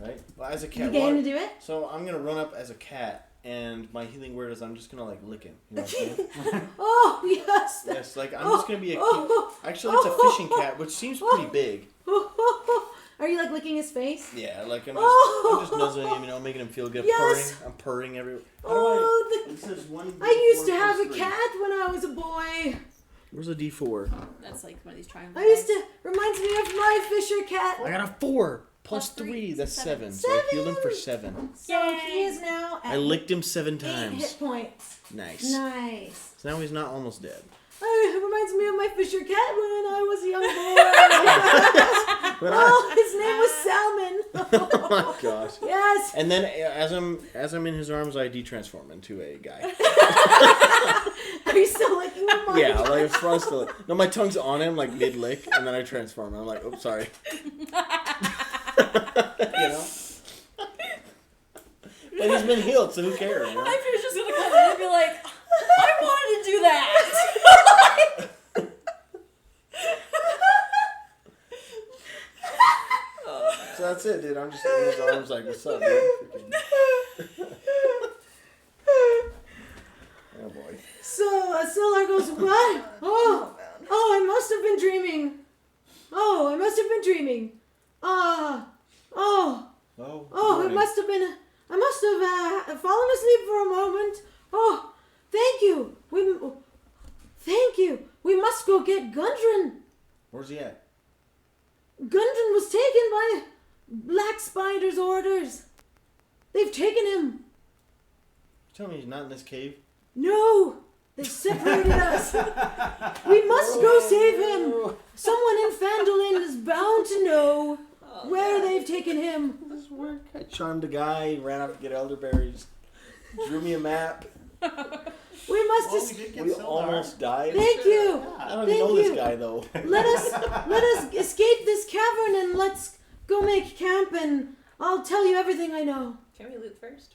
Right? Well, as a You cat. game to do it? So I'm gonna run up as a cat, and my healing word is I'm just gonna like lick him. You know what I'm saying? Oh yes. Yes, like I'm just gonna be a cute. Oh, Actually, it's a fishing cat, which seems pretty big. Are you like licking his face? Yeah, like I'm Oh. just nuzzling him, you know, making him feel good. Yes. Purring. I'm purring everywhere. Oh, It says 1d4 I used to have a plus 3. cat when I was a boy. Where's a d4? That's like one of these triangles. I used to. Reminds me of my Fisher cat. I got a 4 plus Plus 3, 3. That's 7. 7. So I healed him for 7. So he is now at I licked him 7 8 times. hit points. Nice. Nice. So now he's not almost dead. It reminds me of my Fisher cat when I was a young boy. But Oh, his name was Salmon. oh my gosh. Yes. And then as I'm in his arms, I de-transform into a guy. Are you still licking him? Mark? Yeah, like it's fun still. No, my tongue's on him like mid-lick, and then I transform. I'm like, oops, sorry. You know? But he's been healed, so who cares? You know? I was just gonna come in and be like, I wanted to do that. That's it, dude. I'm just in his arms like, what's up, dude? Oh boy. So Sildar goes, what? Oh, I must have been dreaming. Oh, I must have been dreaming. It must have been. I must have fallen asleep for a moment. Oh, thank you. Thank you. We must go get Gundren. Where's he at? Gundren was taken by Black Spider's orders. They've taken him. Tell me he's not in this cave? No, they separated us. We must go save him. Someone in Phandelver is bound to know where they've taken him. This work. I charmed a guy, ran out to get elderberries, drew me a map. We must Well, just. we did get We Sildar. almost died. Thank you. I don't Thank even know you. this guy though. Let us escape this cavern and let's go make camp and I'll tell you everything I know. Can we loot first?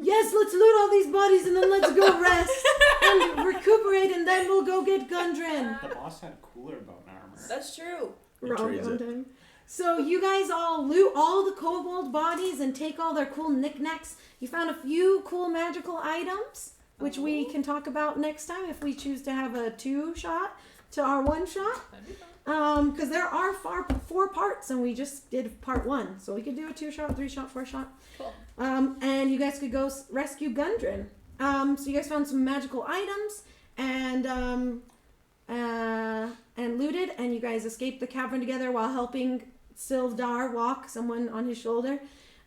Yes, let's loot all these bodies and then let's go rest and recuperate and then we'll go get Gundren. The boss had cooler bone armor. That's true. Trades it. Time. So you guys all loot all the kobold bodies and take all their cool knickknacks. You found a few cool magical items, which we can talk about next time if we choose to have a 2-shot to our 1-shot. That'd be fun. Because there are 4 parts and we just did part 1. So we could do a 2-shot, 3-shot, 4-shot. Cool. And you guys could go rescue Gundren. So you guys found some magical items and looted, and you guys escaped the cavern together while helping Sildar walk, someone on his shoulder.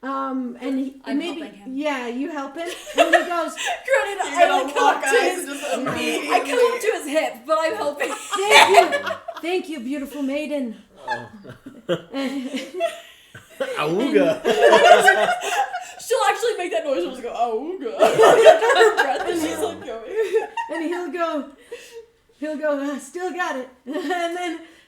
And he, I'm maybe, helping him. yeah, you help him. And he goes, Granted, You're I gonna come up walk to eyes his, just immediately. I come up to his hip, but I'm helping. thank you, beautiful maiden. Auga. She'll actually make that noise. She'll just go, "Auga." Under her breath, and she's like going. And he'll go, still got it.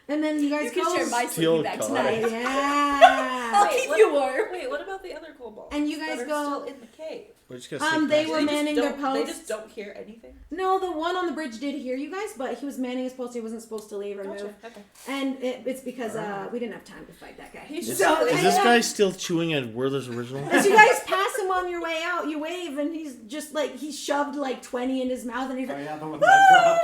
And then you guys You go. can share my Still sleeping bag got tonight. it. Yeah. I'll Wait, keep what- you warm. Wait, what about the other kobolds? And you guys that are go- still in the cave. We're just gonna sneak They past were it. manning their They posts. just don't hear anything. No, the one on the bridge did hear you guys, but he was manning his post. He wasn't supposed to leave or move. Gotcha. Okay. And it's because we didn't have time to fight that guy. He's Is, So- is this guy still chewing at Werther's original? As you guys pass him on your way out, you wave, and he's just like, he shoved like 20 in his mouth, and he's Oh like, yeah, the one that dropped.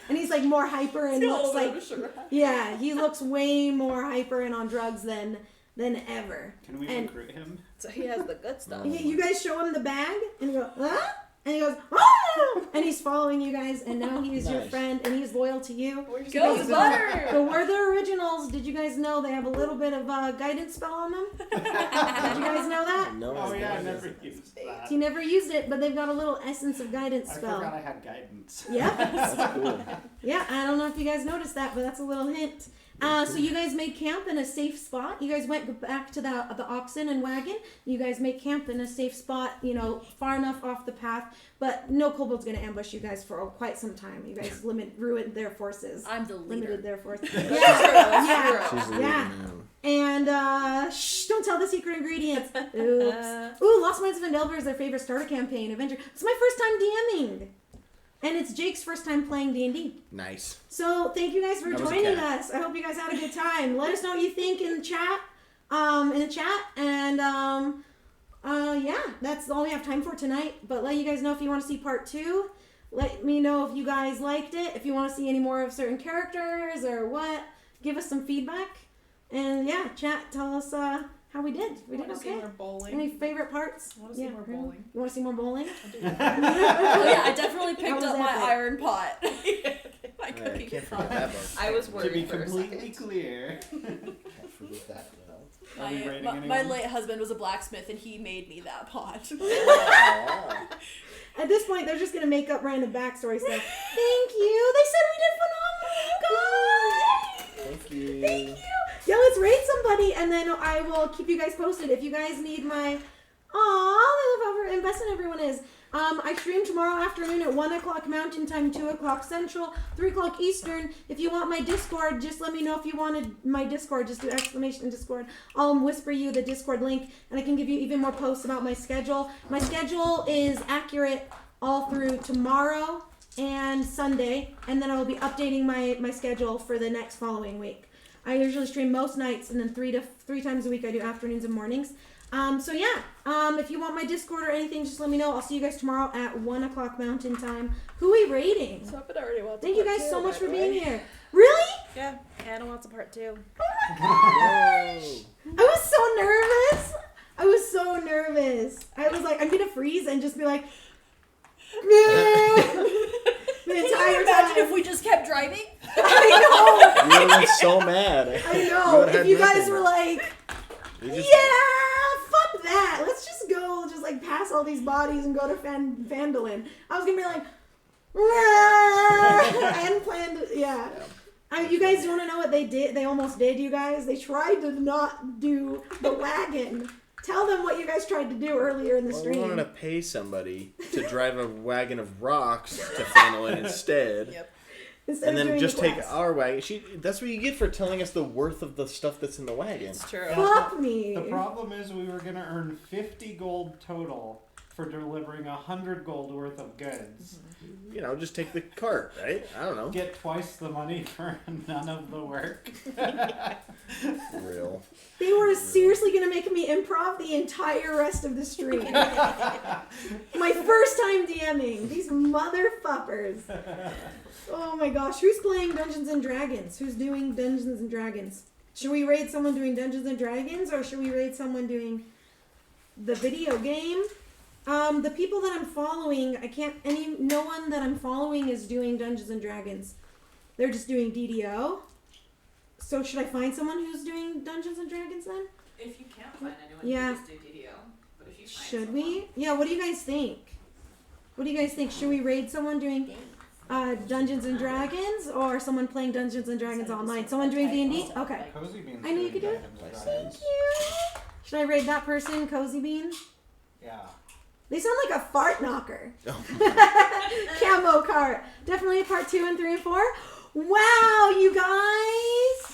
and he's like more hyper and He's got a looks little bit like, of a sugar high. yeah, he looks way more hyper and on drugs than ever. Can we And- recruit him? So he has the good stuff. You guys show him the bag, and you go, huh? And he goes, ah! And he's following you guys, and now he is your Nice. friend, and he's loyal to you. Where's Goes Because butter. the Werther originals, did you guys know they have a little bit of guidance spell on them? Did you guys know that? No. Oh it's yeah, I not. never used that. He never used it, but they've got a little essence of guidance I spell. forgot I had guidance. Yep. That's cool. Yeah, I don't know if you guys noticed that, but that's a little hint. So you guys made camp in a safe spot. You guys went back to the oxen and wagon. You guys made camp in a safe spot, far enough off the path, but no kobold's gonna ambush you guys for quite some time. You guys ruined their forces. I'm the leader. Limited their forces. That's Yeah. true. She's the Yeah. leader now. And shh, don't tell the secret ingredients. Oops. Ooh, Lost Mines of Phandelver is their favorite starter campaign adventure. It's my first time DMing. And it's Jake's first time playing D&D. Nice. So thank you guys for That was a joining cat. us. I hope you guys had a good time. Let us know what you think in the chat. And yeah, that's all we have time for tonight. But let you guys know if you want to see part 2. Let me know if you guys liked it. If you want to see any more of certain characters or what, give us some feedback. And yeah, chat, tell us how we did. We did want to see okay. more bowling. Any favorite parts? I want to see more really? bowling. You want to see more bowling? I do. Oh yeah, I definitely picked was up my epic. iron pot. My I cooking can't pot. forget that part. I was To worried be for a completely second. clear. Can't forget that, Are we rating My anyone? late husband was a blacksmith, and he made me that pot. Aw. At this point, they're just gonna make up random backstory stuff. Thank you. They said we did phenomenal, guys. Thank you. Thank you. Yeah, let's rate somebody, and then I will keep you guys posted. If you guys need my, I love how invested everyone is. I stream tomorrow afternoon at 1 o'clock Mountain Time, 2 o'clock Central, 3 o'clock Eastern. If you want my Discord, just let me know if you wanted my Discord. Just do exclamation Discord. I'll whisper you the Discord link, and I can give you even more posts about my schedule. My schedule is accurate all through tomorrow and Sunday, and then I will be updating my schedule for the next following week. I usually stream most nights, and then three times a week I do afternoons and mornings. So yeah, if you want my Discord or anything, just let me know. I'll see you guys tomorrow at 1 o'clock Mountain Time. Who are we raiding? So it already wants Thank a you part guys two, so much by for the being way. here. Really? Yeah, Hannah wants a part 2. I was so nervous. I was like, I'm gonna freeze and just be like, the Can entire you imagine time. if we just kept driving? I You would have been so mad. know. I You know. would've If had you guys nothing. were like, You just- yeah, fuck that. Let's just go, just like pass all these bodies and go to Phandelver. I was gonna be like, I hadn't planned it. Yeah. You guys want to know what they did? They almost did, you guys. They tried to not do the wagon. Tell them what you guys tried to do earlier in the Well, we stream. wanted to pay somebody to drive a wagon of rocks to Phandelver instead. Yep. Instead And of then doing just the take quest. our wagon. That's what you get for telling us the worth of the stuff that's in the wagon. It's true. Fuck me. The problem is we were gonna earn 50 gold total for delivering 100 gold worth of goods. You know, just take the cart, right? I don't know. Get twice the money for none of the work. Real. They were seriously gonna make me improv the entire rest of the stream. My first time DMing. These motherfuckers. Oh my gosh. Who's playing Dungeons and Dragons? Who's doing Dungeons and Dragons? Should we raid someone doing Dungeons and Dragons, or should we raid someone doing the video game? The people that I'm following, no one that I'm following is doing Dungeons and Dragons. They're just doing DDO. So should I find someone who's doing Dungeons and Dragons then? If you can't find anyone, Yeah. you can just do DDO. But if you find Should someone, we? Yeah, what do you guys think? What do you guys think? Should we raid someone doing Dungeons and Dragons, or someone playing Dungeons and Dragons online? Someone doing D&D? Okay. Kozybean's I knew you doing could do it. Dungeons and Thank Dragons. you. Should I raid that person, Kozybean? Yeah. They sound like a fart knocker. Camo cart. Definitely part 2 and 3 and 4. Wow, you guys.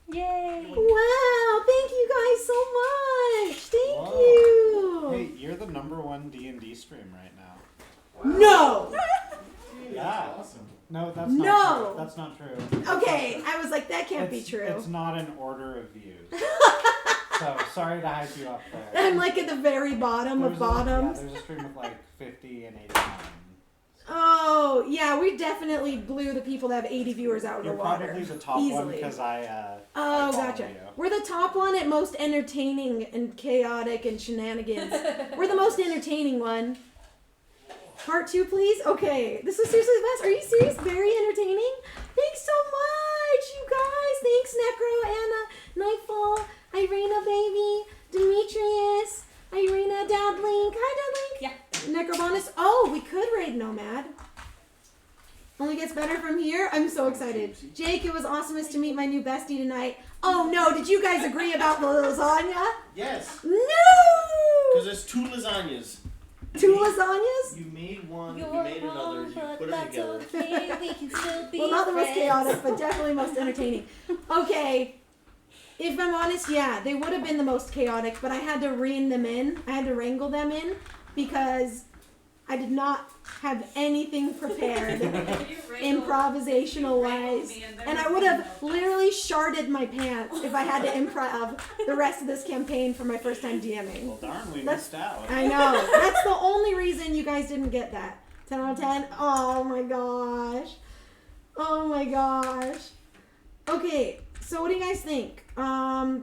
Yay! Wow, thank you guys so much. Thank Whoa. you. Hey, you're the #1 D&D stream right now. No. Yeah. No, that's No. not true. That's not true. Okay, I was like, that can't be It's- true. It's not an order of views. So, sorry to hype you up there. I'm like at the very bottom of bottoms. There's a stream with like 50 and 89. Oh, yeah, we definitely blew the people that have 80 viewers out of You're the water. probably the top one Easily. because I Oh, follow gotcha. you. We're the top one at most entertaining and chaotic and shenanigans. We're the most entertaining one. Part 2, please? Okay. This is seriously the best. Are you serious? Very entertaining? Thanks so much, you guys. Thanks, Necro, Anna, Nightfall, Irina, baby, Demetrius, Irina, Dadlink. Hi, Dadlink. Yeah. Necrobonus. Oh, we could raid Nomad. Only gets better from here. I'm so excited. Jake, it was awesomest to meet my new bestie tonight. Oh no, did you guys agree about the lasagna? Yes. No! Because there's 2 lasagnas. 2 lasagnas? You made one, You're you made another, wrong, you but put it that's together. okay. We can still be Well, not the most friends. chaotic, but definitely most entertaining. Okay. If I'm honest, yeah, they would have been the most chaotic, but I had to rein them in. I had to wrangle them in because I did not have anything prepared improvisational wise. And I would have literally sharded my pants if I had to improv the rest of this campaign for my first time DMing. Well, darn, we That's- missed out. I know. That's the only reason you guys didn't get that. 10 out of 10. Oh my gosh. Oh my gosh. Okay, so what do you guys think?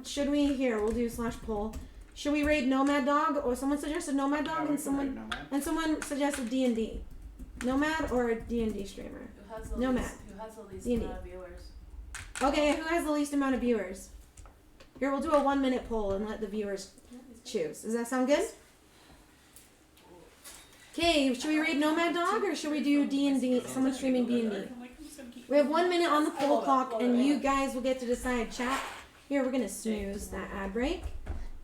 Should we, we'll do /poll. Should we raid Nomad Dog? Or someone suggested Nomad Dog and someone suggested D&D. Nomad or a D&D streamer? Who has the Nomad. least, who has the least D&D. amount of viewers? Okay, who has the least amount of viewers? Here, we'll do a 1-minute poll and let the viewers choose. Does that sound good? Okay, should we raid Nomad Dog or should we do D&D? Someone streaming D&D. We have 1 minute on the poll clock and you guys will get to decide. Chat. Here, we're gonna snooze that ad break.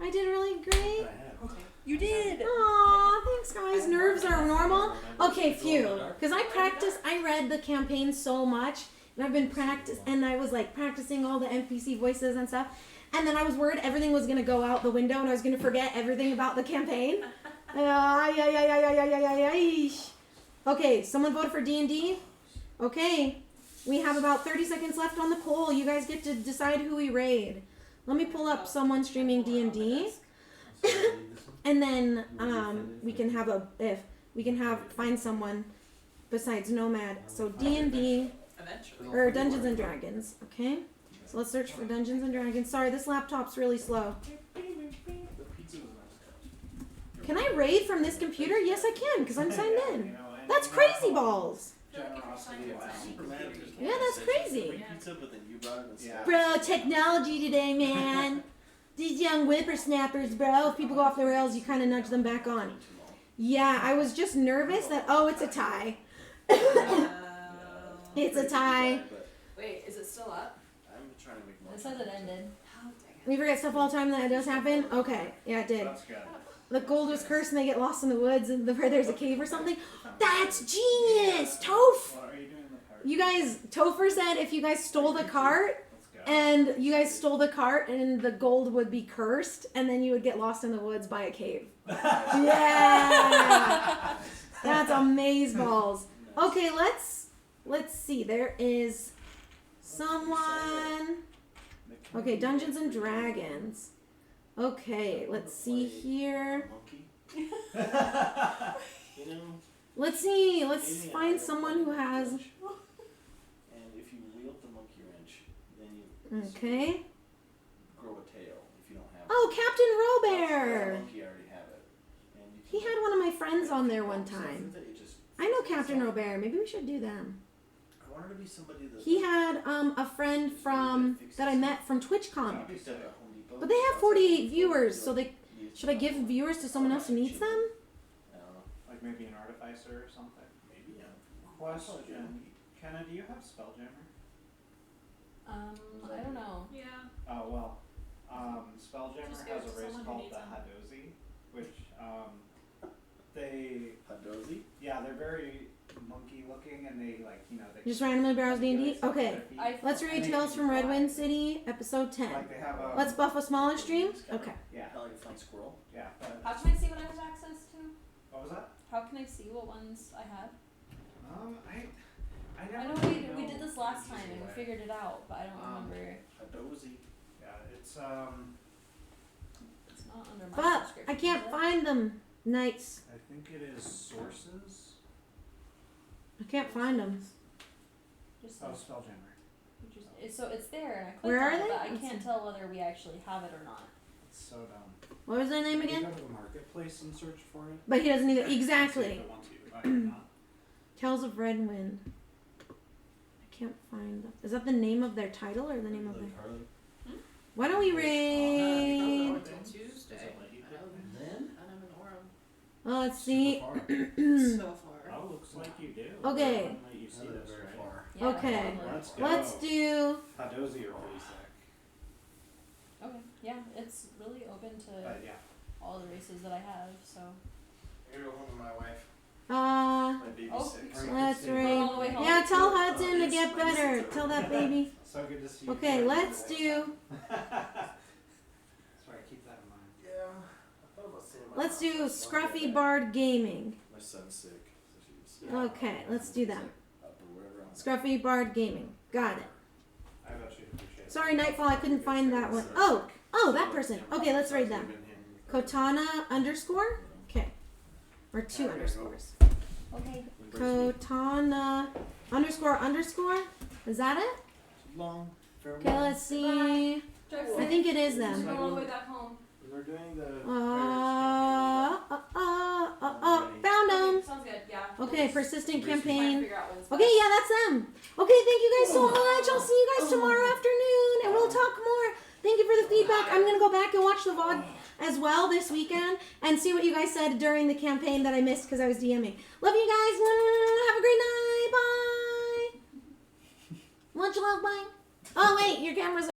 I did really great. You did. Aw, thanks guys. Nerves are normal. Okay, phew. Because I read the campaign so much, and I've been and I was like practicing all the NPC voices and stuff. And then I was worried everything was gonna go out the window and I was gonna forget everything about the campaign. Okay, someone voted for D&D? Okay. We have about 30 seconds left on the poll. You guys get to decide who we raid. Let me pull up someone streaming D&D. And then we can find someone besides Nomad. So D&D Eventually. or Dungeons and Dragons, okay? So let's search for Dungeons and Dragons. Sorry, this laptop's really slow. Can I raid from this computer? Yes, I can, because I'm signed in. That's crazy balls. Generosity. Yeah, that's crazy. Pizza, but then you brought it instead. Bro, technology today, man. These young whippersnappers, bro. If people go off the rails, you kind of nudge them back on. Yeah, I was just nervous that, it's a tie. It's a tie. Wait, is it still up? I'm trying to make more. It says it ended. Oh, dang it. We forget stuff all the time that does happen? Okay, yeah, it did. That's good. The gold was cursed and they get lost in the woods and where there's a cave or something. That's genius! Toph! What are you doing in the park? You guys, Topher said if you guys stole the cart, Let's go. and you guys stole the cart and the gold would be cursed and then you would get lost in the woods by a cave. Yeah! That's amazeballs. Okay, let's see. There is someone. Okay, Dungeons and Dragons. Okay, let's see here. You know, Let's see. Let's find someone who has. and if you wield the monkey wrench, then you Okay. grow a tail if you don't have it. Oh, Captain That Robert. monkey already have it. And you He can- had one of my friends on there one So time. that it just- I know Captain Robert. Maybe we should do them. I wanted to be somebody that He had a friend from that I met from TwitchCon. picked up at Home Depot. But they have 48 viewers, so they should I give viewers to someone else who needs them? I don't know. Like maybe an artificer or something. Maybe, yeah. Question. Kenna, do you have Spelljammer? I don't know. Yeah. Oh well. Spelljammer Just give it has to a race someone who called needs the them. Hadozi, which they're very monkey looking and they they Just randomly browse D&D? Okay. I- Let's read Tales from Redwind City, episode 10. Like they have a Let's buff a smaller stream? Okay. yeah, Kind of like a flying squirrel. yeah. But, How can I see what I have access to? what was that? How can I see what ones I have? I I never know really we did this last time and we way. figured it out, but I don't remember. Hadozi. Yeah, it's It's not under my But subscription. I can't is it? find them. Nights. I think it is sources. I can't find them. Just Oh, Spelljammer. so it's there and I clicked Where on are it, they? but I Let's can't see. tell whether we actually have it or not. It's so dumb. What was their name You again? go to the marketplace and search for it. But he doesn't either. See if Exactly. it wants you. Oh, you're not. Tales of Redwind. I can't find them. Is that the name of their title or the name of their... Why don't we raid... Until Tuesday. Then? And I'm in Orem. Oh, let's see. So far. Oh, looks like you do. Okay. Let you see Not this, very right? far. Yeah, Okay. probably. Let's go. Let's do... Hadozi are pretty sick. Okay, yeah, it's really open to But yeah. all the races that I have, so. I gotta go home with my wife. Uh... My baby's Oh. sick. so- Let's Going raid. all the way home. Yeah, tell Hudson to get better. Tell that baby. So good to see you. Okay, let's do... Sorry, keep that in mind. Yeah. I thought about staying at my Let's house. do That's why I Scruffy did Bard Gaming. My son's sick. So she's Okay, let's do that. up or whatever. Scruffy Bard Gaming. Got it. I bet you'd appreciate it. Sorry, Nightfall, I couldn't find that one. Oh, that person. Okay, let's raid them. Kotana underscore? Okay. Or two underscores. Okay. Kotana underscore? Is that it? Long. Okay, let's see. Drive I safe. think it is Going them. all the way back home. We're doing the. Found them. Okay, sounds good, yeah. Okay, persistent Trying to campaign. figure out what's Okay, best. yeah, that's them. Okay, thank you guys so much. I'll see you guys tomorrow afternoon, and we'll talk more. Thank you for the feedback. I'm gonna go back and watch the VOD as well this weekend and see what you guys said during the campaign that I missed because I was DMing. Love you guys. Have a great night. Bye. Much love. Bye. Oh wait, your camera's.